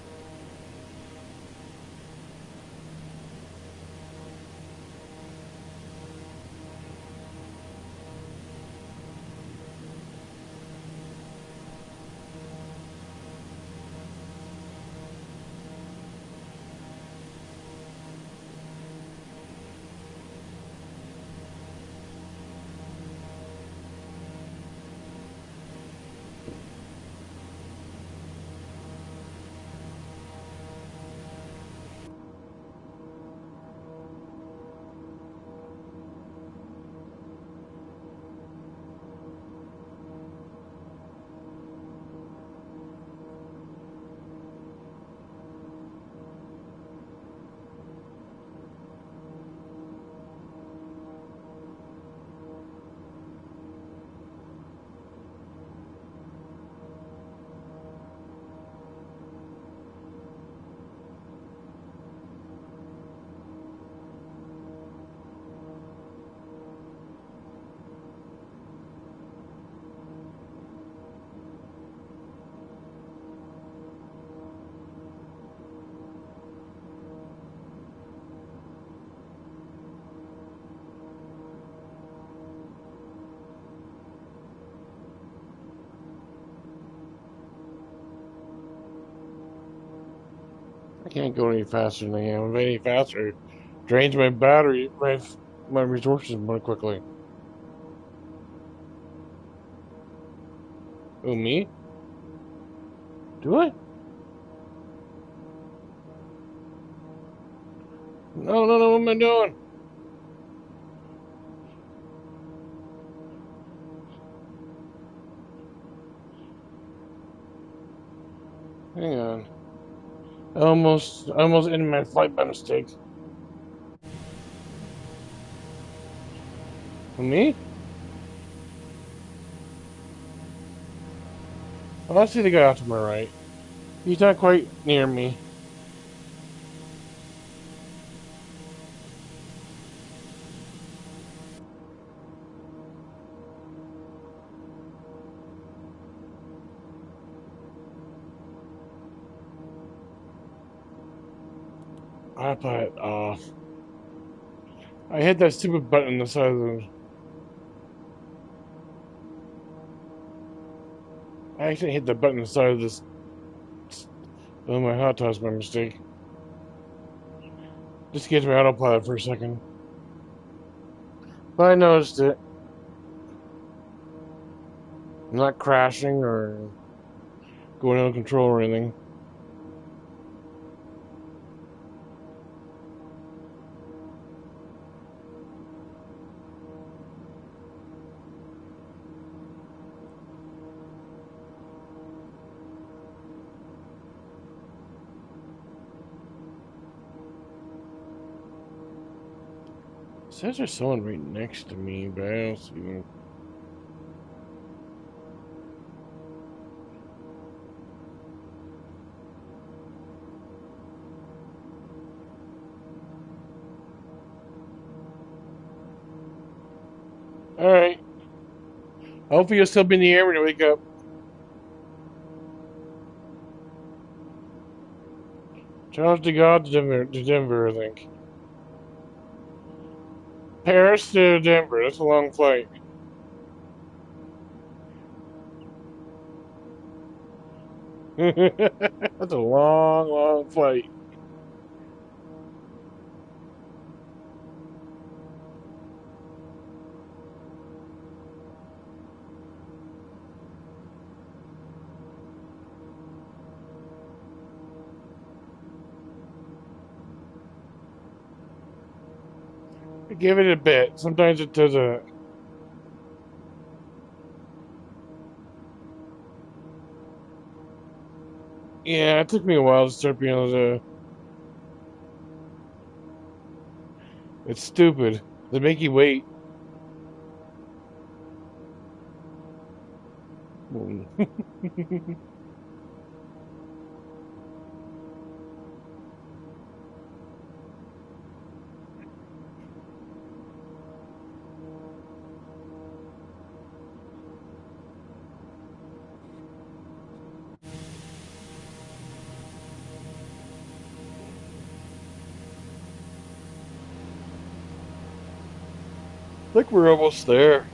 I can't go any faster than I am. If any faster, it drains my battery, my resources more quickly. Oh, me? Do I? No, no, no, what am I doing? Hang on. I almost ended my flight by mistake. For me? Oh, I see the guy off to my right. He's not quite near me. I put it off. I hit that stupid button on the side of the. I actually hit the button on the side of this. Oh, my hot toss by mistake. Just gets my autopilot for a second. But I noticed it. I'm not crashing or going out of control or anything. It says there's someone right next to me, but I don't see them. Alright. Hopefully you'll still be in the air when you wake up. Challenge to God to Denver, I think. Paris to Denver. That's a long flight. That's a long, long flight. Give it a bit. Sometimes it does a. Yeah, it took me a while to start being able to. It's stupid. They make you wait. I think we're almost there.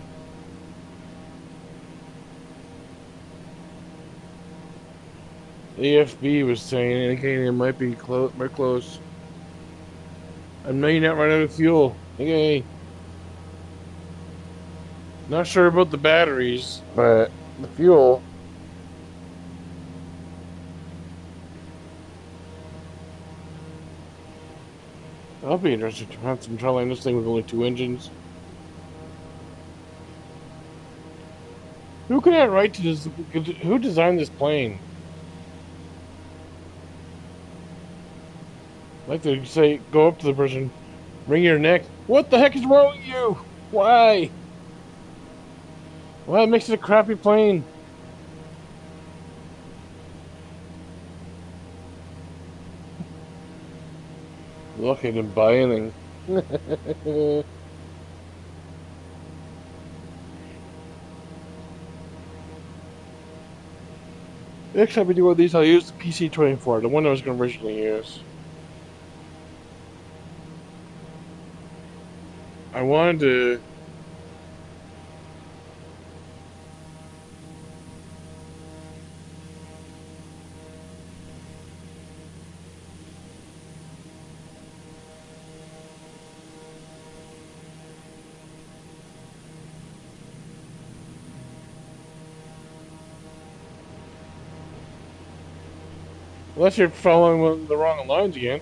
AFB was saying indicating it might be close. We're close. I know you're not running out of fuel. Okay. Not sure about the batteries, but the fuel. That'll be interesting to have some trouble this thing with only 2 engines. Who could have right to this? Who designed this plane? Like to say, go up to the person, wring your neck. What the heck is wrong with you? Why? Why makes it a crappy plane? Look, I didn't buy anything. Next time we do one of these, I'll use the PC-24, the one I was going to originally use. I wanted to. Unless you're following the wrong lines again.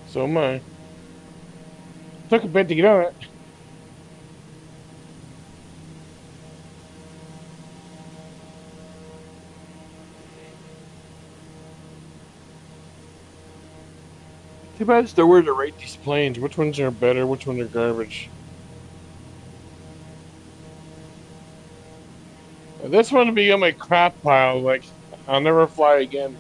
So am I. Took a bit to get on it. Too bad it's nowhere to rate these planes. Which ones are better? Which ones are garbage? This one will be on my crap pile. Like, I'll never fly again.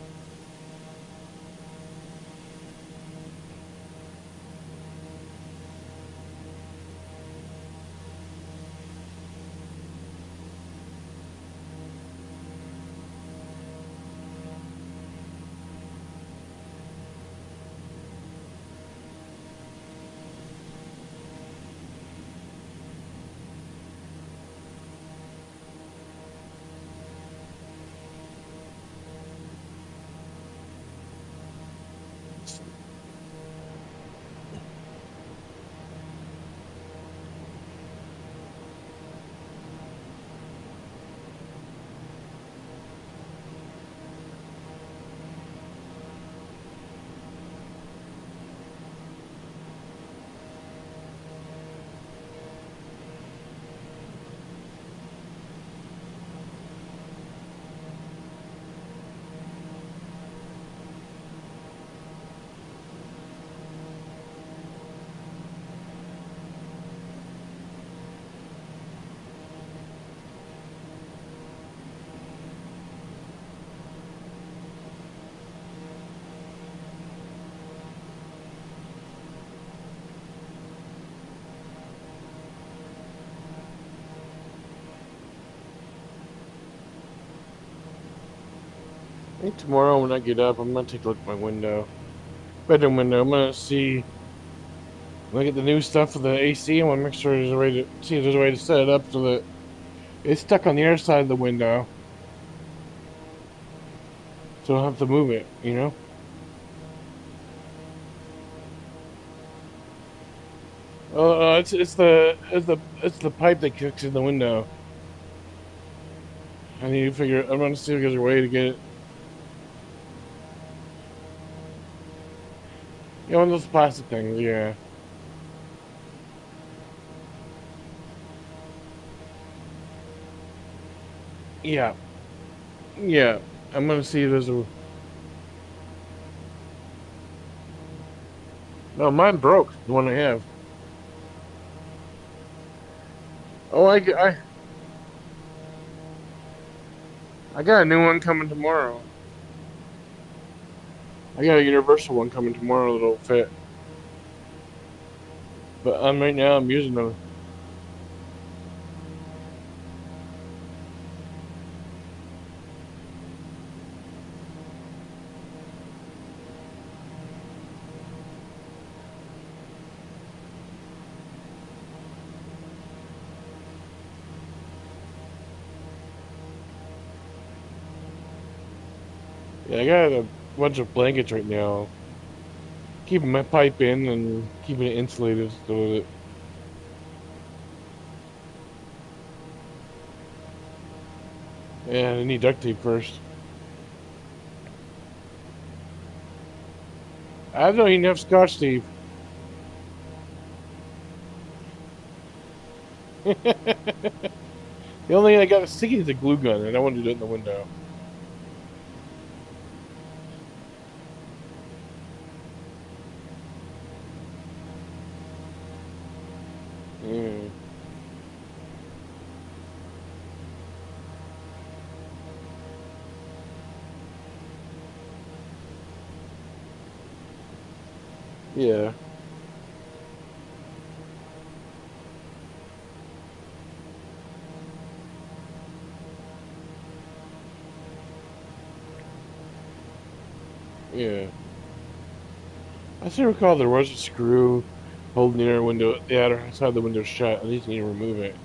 I think tomorrow when I get up, I'm gonna take a look at my window, bedroom window. I'm gonna see, look at the new stuff for the AC. I want to make sure there's a way to see if there's a way to set it up so that it's stuck on the other side of the window, so I don't have to move it. You know? It's the pipe that kicks in the window. I need to figure. I'm gonna see if there's a way to get it. You know, one of those plastic things. Yeah. Yeah. Yeah. I'm gonna see if there's a. No, mine broke. The one I have. Oh, I got a new one coming tomorrow. I got a universal one coming tomorrow that'll fit. But right now I'm using them. Yeah, I got a bunch of blankets right now, keeping my pipe in and keeping it insulated so that. Yeah, I need duct tape first. I don't even have Scotch tape. The only thing I got sticky is a glue gun, and I want to do it in the window. Mm. Yeah. Yeah. I seem to recall there was a screw holding the outer window, the outer side of the window shut. At least you need to remove it.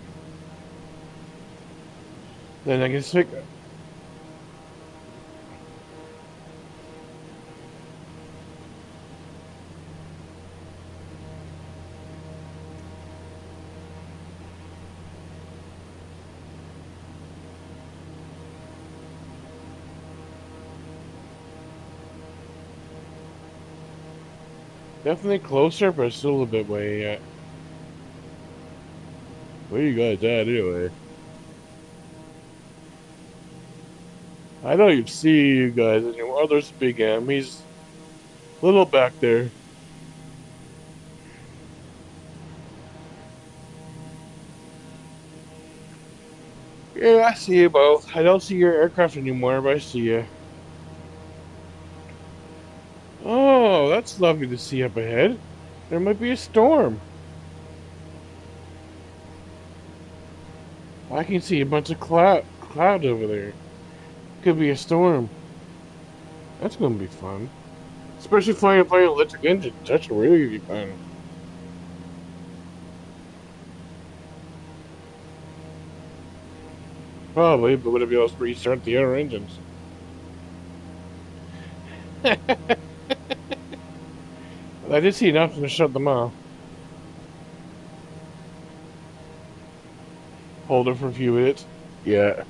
Then I can stick. Definitely closer, but still a little bit way yet. Where you guys at anyway? I don't even see you guys anymore. Oh, there's Big M. He's a little back there. Yeah, I see you both. I don't see your aircraft anymore, but I see you. Oh, that's lovely to see up ahead. There might be a storm. I can see a bunch of cloud over there. Could be a storm. That's gonna be fun. Especially flying electric engines. That should really be fun. Probably, but would it be able to restart the other engines? I did see enough to shut them off. Hold it for a few minutes. Yeah,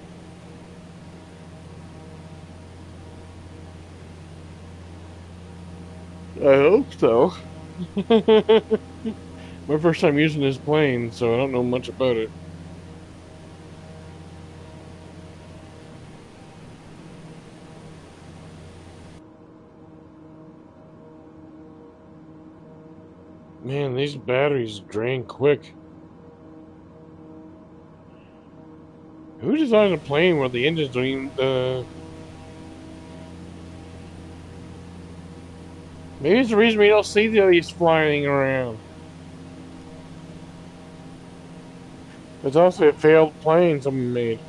I hope so. My first time using this plane, so I don't know much about it. Man, these batteries drain quick. Who designed a plane where the engines don't even, maybe it's the reason we don't see these flying around. It's also a failed plane someone made.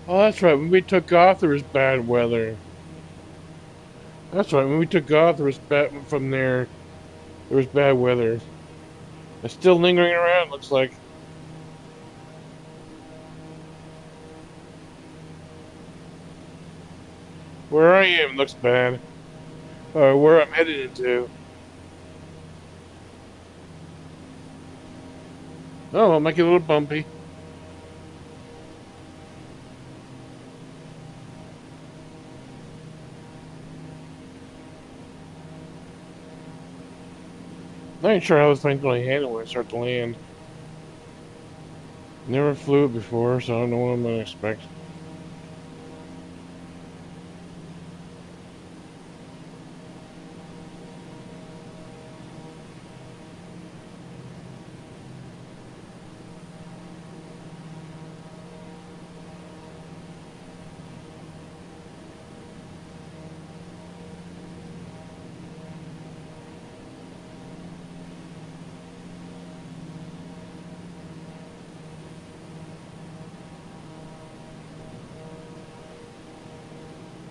Oh, that's right. When we took off, there was bad weather. That's right. When we took off, there was bad from there. There was bad weather. It's still lingering around. Looks like. Where I am looks bad. Or where I'm headed into. Oh, I'll make it a little bumpy. I ain't sure how this thing's going to handle when I start to land. Never flew it before, so I don't know what I'm going to expect.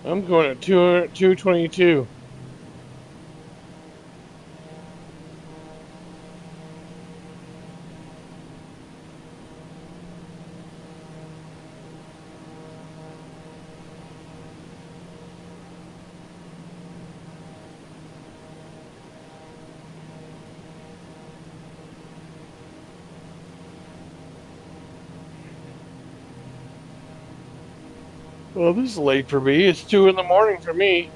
I'm going at 222. Well, this is late for me. It's 2 in the morning for me.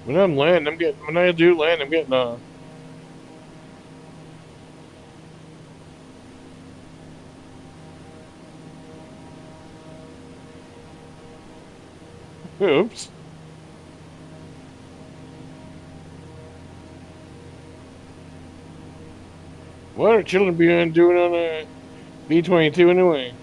When I'm landing, when I do land, I'm getting oops. What are children doing on a B-22 anyway?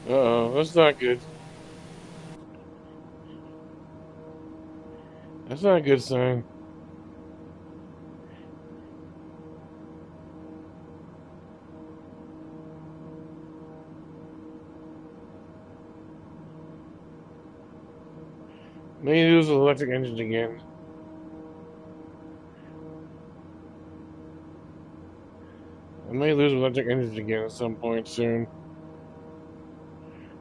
Uh-oh, that's not good. That's not a good sign. May lose the electric engines again. I may lose electric engines again at some point soon.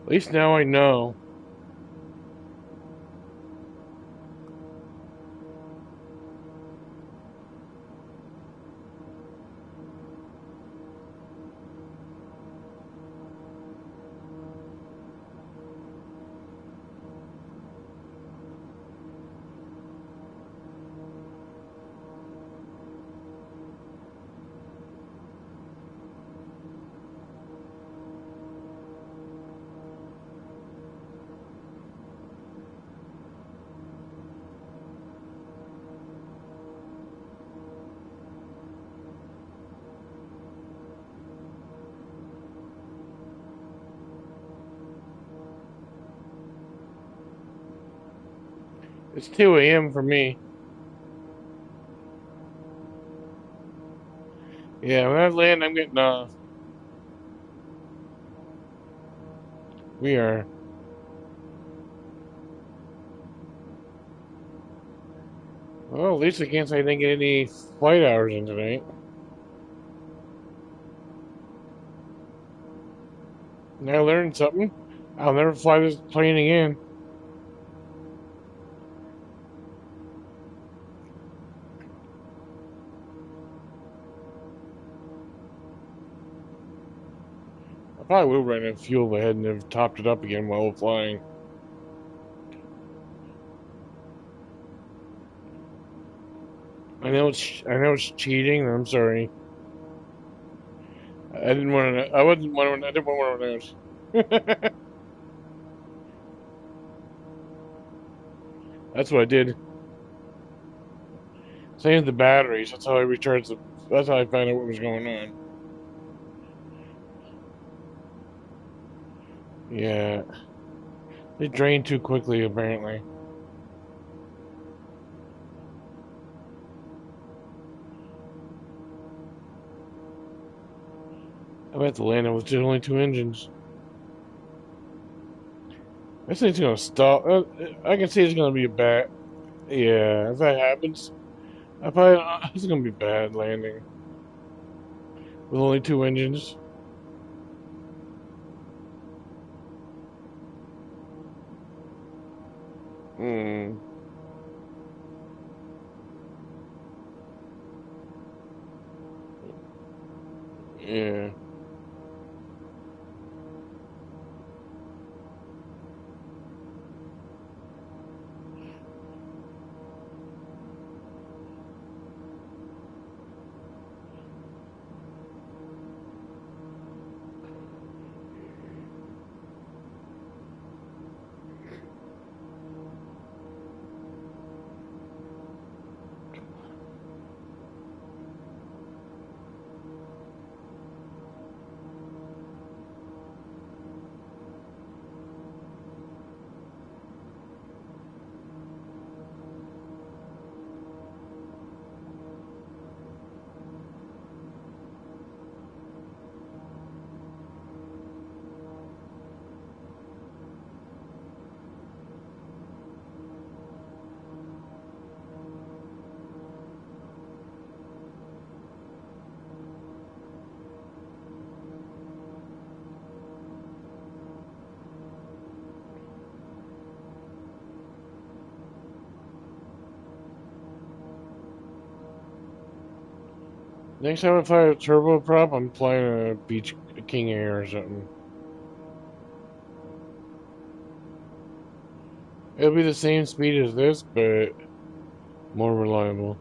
At least now I know. It's 2 a.m. for me. Yeah, when I land, I'm getting we are. Well, at least I can't say I didn't get any flight hours in tonight. And I learned something. I'll never fly this plane again. I probably will run out of fuel if I hadn't have topped it up again while flying. I know it's cheating. I'm sorry. I didn't want to. I wasn't want to. I didn't want to run out. That's what I did. Same as the batteries. That's how I recharged the. That's how I found out what was going on. Yeah, they drain too quickly apparently. I went to land it with just only 2 engines. I think it's gonna stall. I can see it's gonna be a bad. Yeah, if that happens, I probably it's gonna be bad landing with only two engines. Hmm. Yeah. Next time I fly a turboprop, I'm flying a Beach King Air or something. It'll be the same speed as this, but more reliable.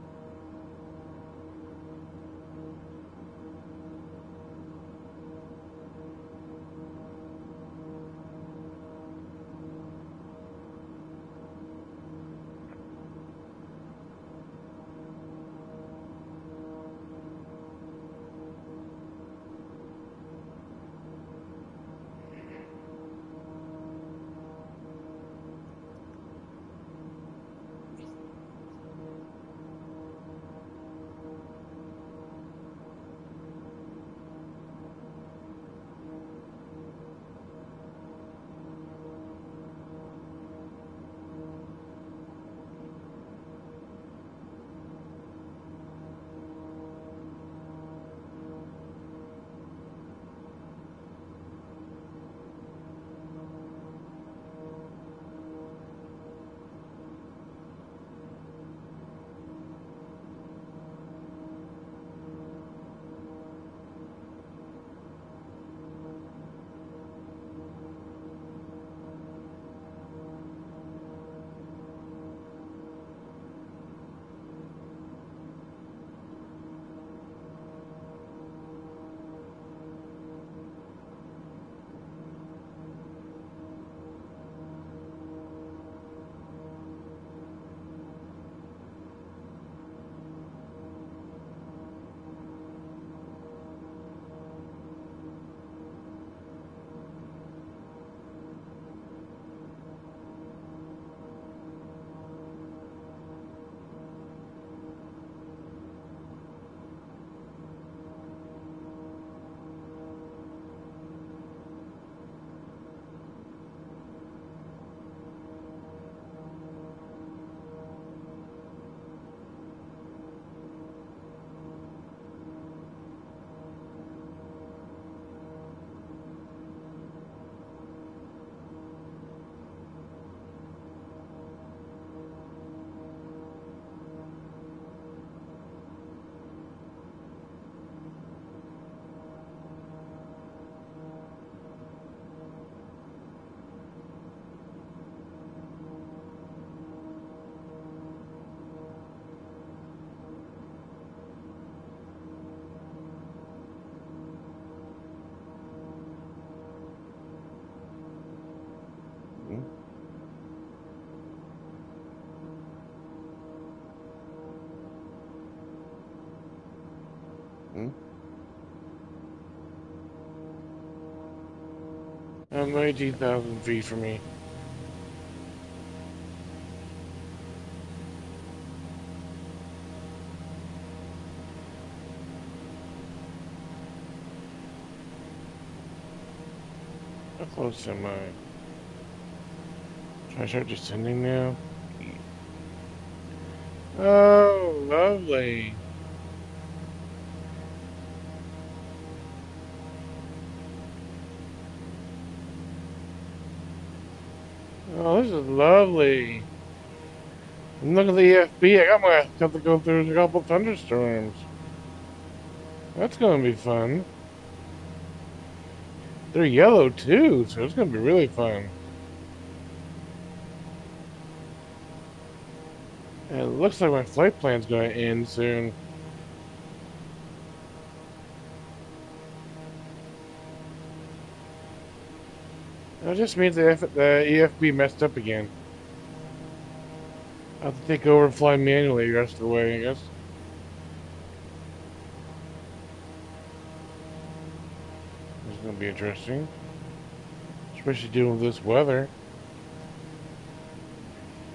Hmm? Hmm? 19,000 feet from me. How close am I? Should I start descending now? Oh, lovely. Oh, this is lovely. And look at the EFB. I got my have to go through a couple thunderstorms. That's gonna be fun. They're yellow too, so it's gonna be really fun. And it looks like my flight plan's gonna end soon. That just means the EFB messed up again. I'll have to take over and fly manually the rest of the way, I guess. This is gonna be interesting. Especially dealing with this weather.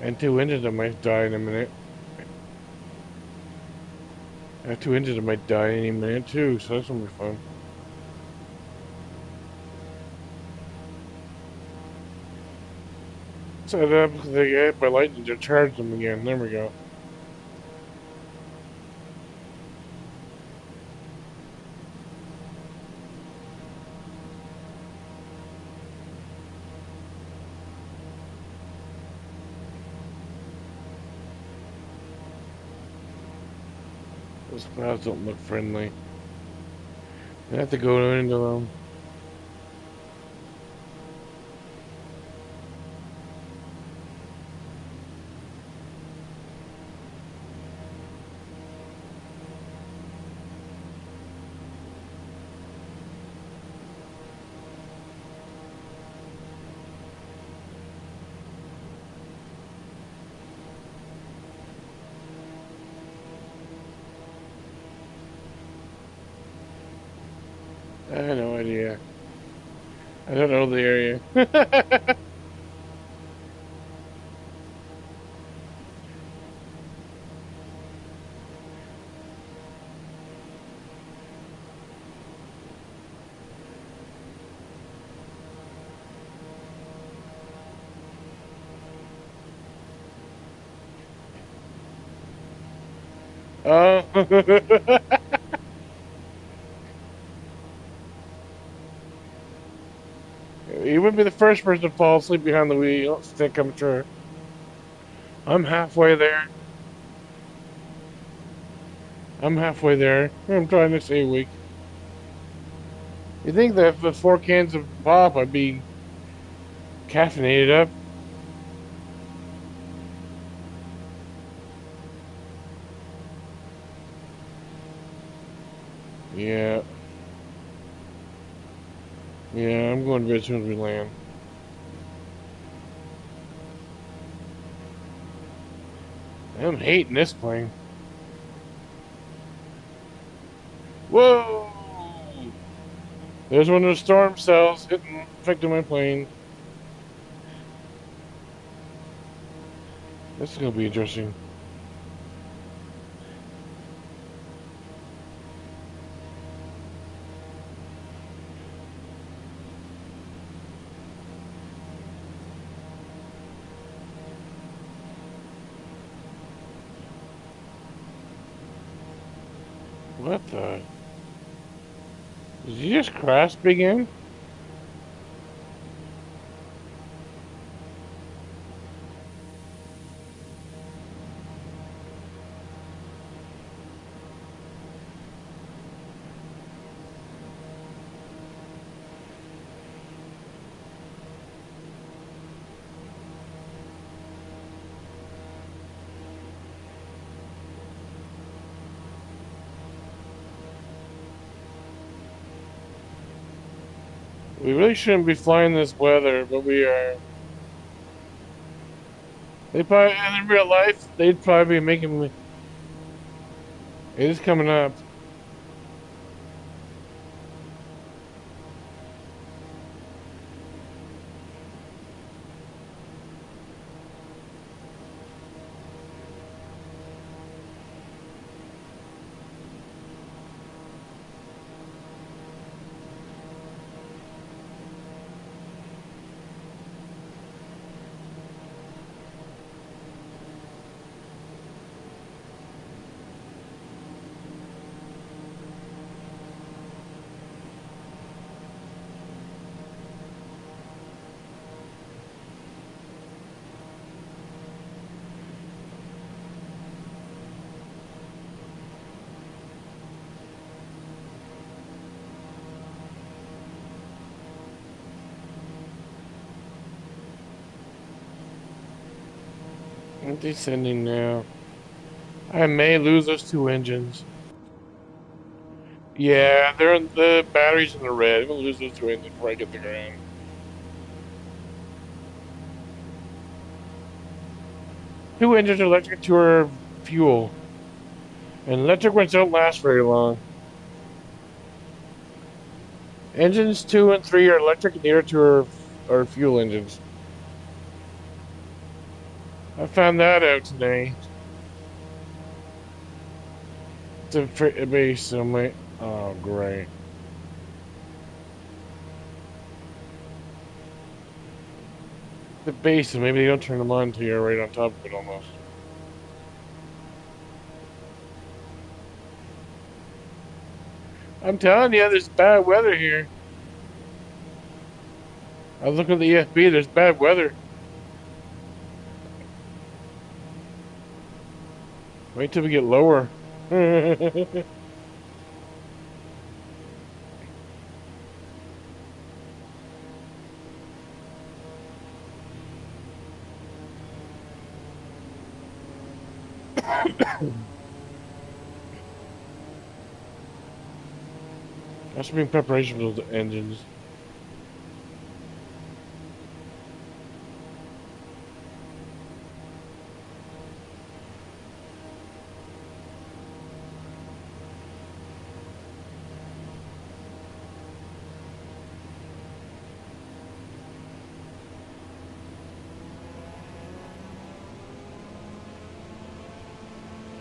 And two engines that might die in a minute. I have two engines that might die any minute too, so that's gonna be fun. Set up because they get hit by lightning to charge them again. There we go. Those clouds don't look friendly. I have to go into them. I have no idea. I don't know the area. Oh. You wouldn't be the first person to fall asleep behind the wheel. Stick, I'm sure. I'm halfway there. I'm halfway there. I'm trying to stay awake. You think that with 4 cans of pop, I'd be caffeinated up? Yeah. Yeah, I'm going to bed as soon as we land. I'm hating this plane. Whoa! There's one of the storm cells affecting my plane. This is going to be interesting. What the? Did you just crash again? We really shouldn't be flying this weather, but we are. They probably, in real life, they'd probably be making me. It is coming up. I'm descending now. I may lose those two engines. Yeah, they're in the batteries in the red. I'm gonna lose those two engines before I get the ground. Two engines are electric, two are fuel. And electric ones don't last very long. Engines 2 and 3 are electric, and the other two are fuel engines. I found that out today. It's a base, so my. Oh, great. The base, and maybe they don't turn them on until you're right on top of it almost. I'm telling you, there's bad weather here. I was looking at the EFB, there's bad weather. Wait till we get lower. I should be in preparation for those engines.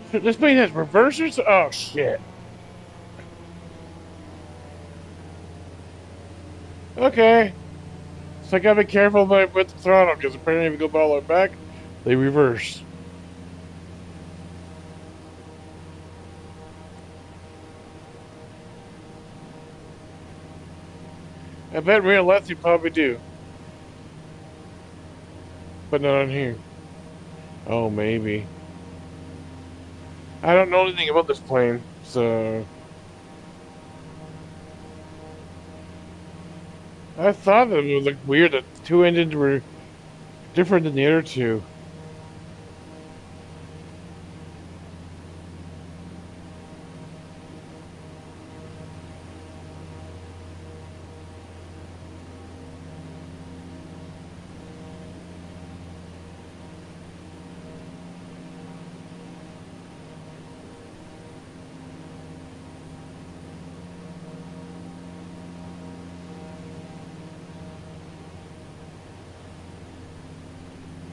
This plane has reversers? Oh, shit. Okay. So I gotta be careful with the throttle, because apparently if you go all the way back, they reverse. I bet real left you probably do. But not on here. Oh, maybe. I don't know anything about this plane, so... I thought that it would look weird that the two engines were different than the other two.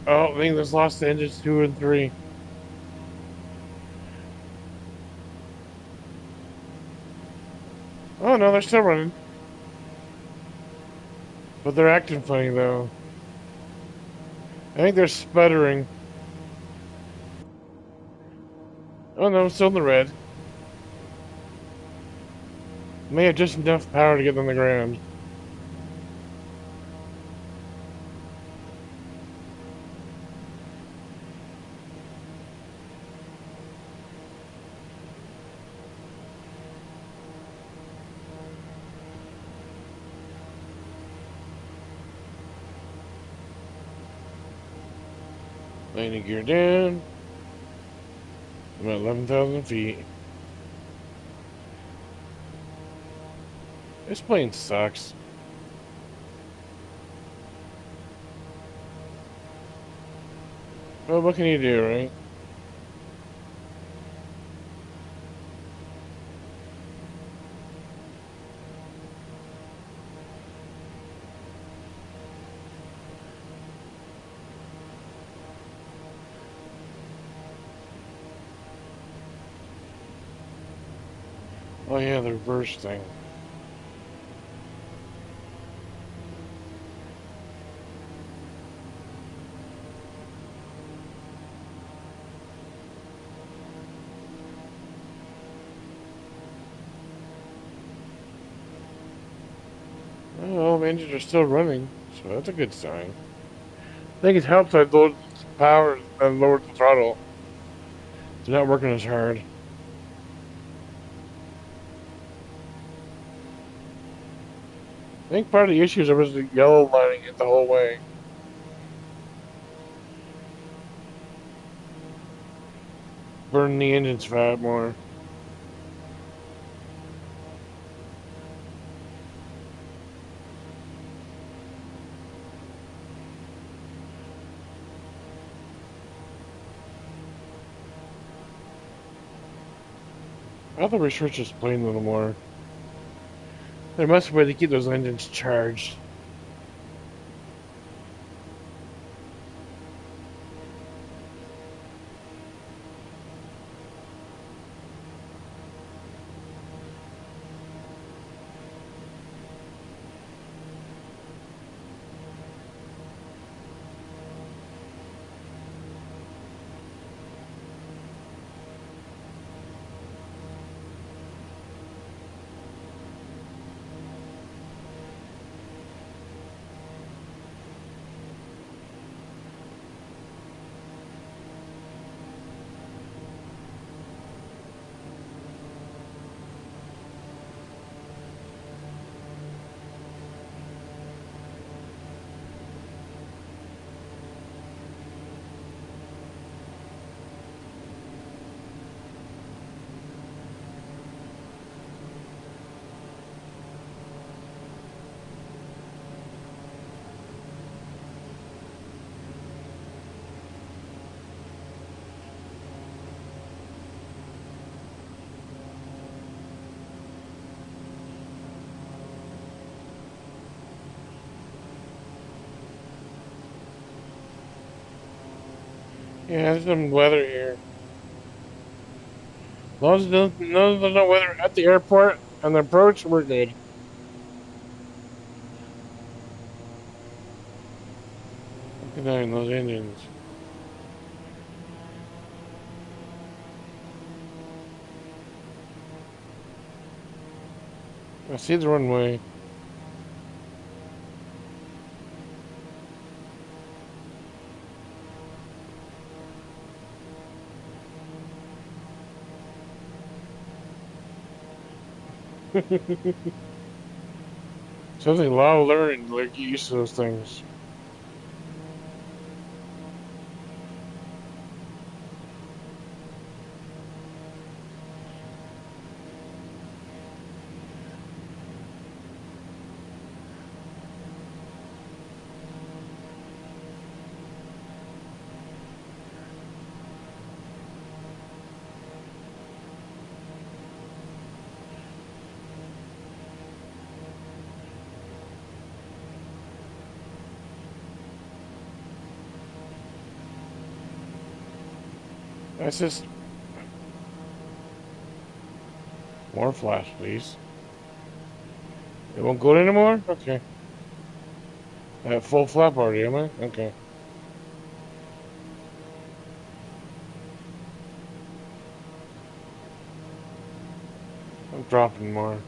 Oh, I think this lost the engines 2 and 3. Oh no, they're still running. But they're acting funny though. I think they're sputtering. Oh no, still in the red. May have just enough power to get on the ground. Landing gear down. About 11,000 feet. This plane sucks. Well, what can you do, right? Oh yeah, the reverse thing. Oh, the engines are still running, so that's a good sign. I think it helps I lowered the power and lowered the throttle. They're not working as hard. I think part of the issue is there was the yellow lining it the whole way. burn the engine's fat more. I have to research this plane a little more. There must be a way to keep those engines charged. Yeah, there's some weather here. As long as there's no weather at the airport on the approach, we're good. Look at that, those engines. I see the runway. Sounds like a lot of learning, like get used to those things. That's just more flash, please. It won't go anymore? Okay. I have full flap already, am I? Okay. I'm dropping more.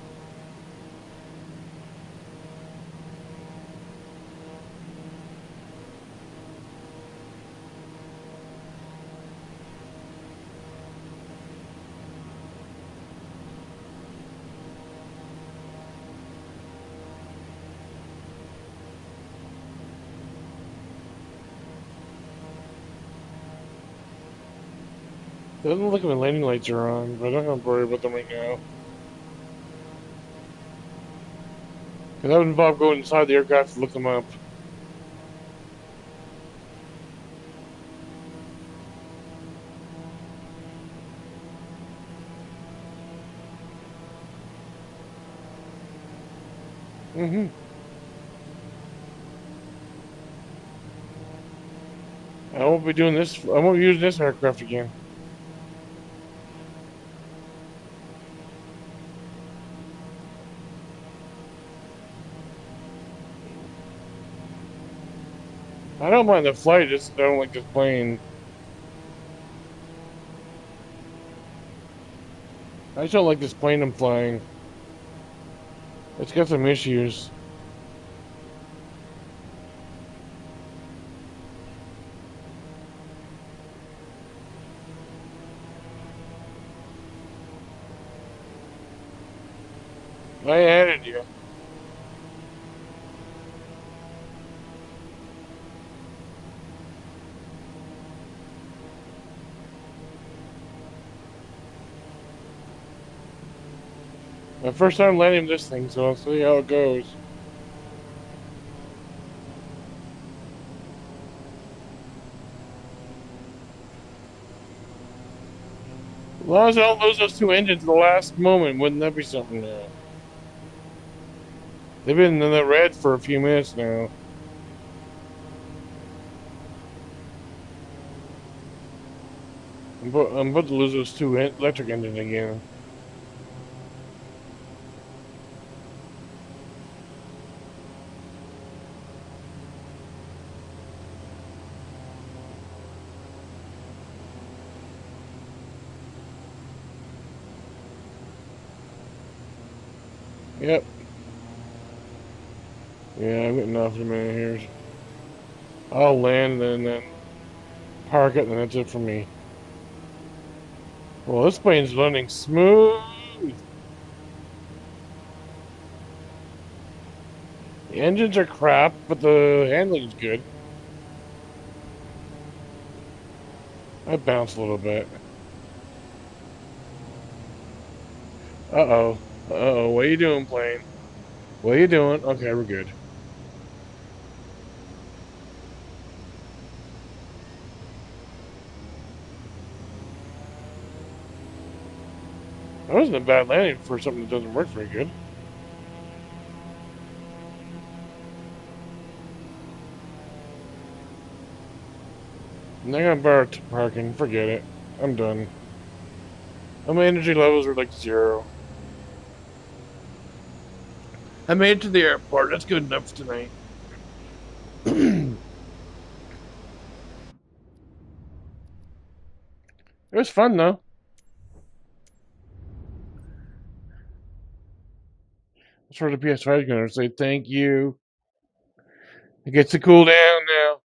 Doesn't look like my landing lights are on, but I'm not gonna worry about them right now. Because that would involve going inside the aircraft to look them up. Mm-hmm. I won't be doing this. I won't use this aircraft again. I don't mind the flight, just I don't like this plane. I just don't like this plane I'm flying. It's got some issues. I added you. My first time landing this thing, so I'll see how it goes. As long as I don't lose those two engines at the last moment, wouldn't that be something now? They've been in the red for a few minutes now. I'm about to lose those two electric engines again. Yep. Yeah, I'm getting off in a minute here. I'll land and then park it, and then that's it for me. Well, this plane's landing smooth. The engines are crap, but the handling's good. I bounced a little bit. Uh-oh. Uh-oh. What are you doing, plane? What are you doing? Okay, we're good. That wasn't a bad landing for something that doesn't work very good. I'm not gonna borrow parking. Forget it. I'm done. My energy levels are like 0. I made it to the airport. That's good enough for tonight. It was fun though. That's where the PS5 is gonna say thank you. It gets to cool down now.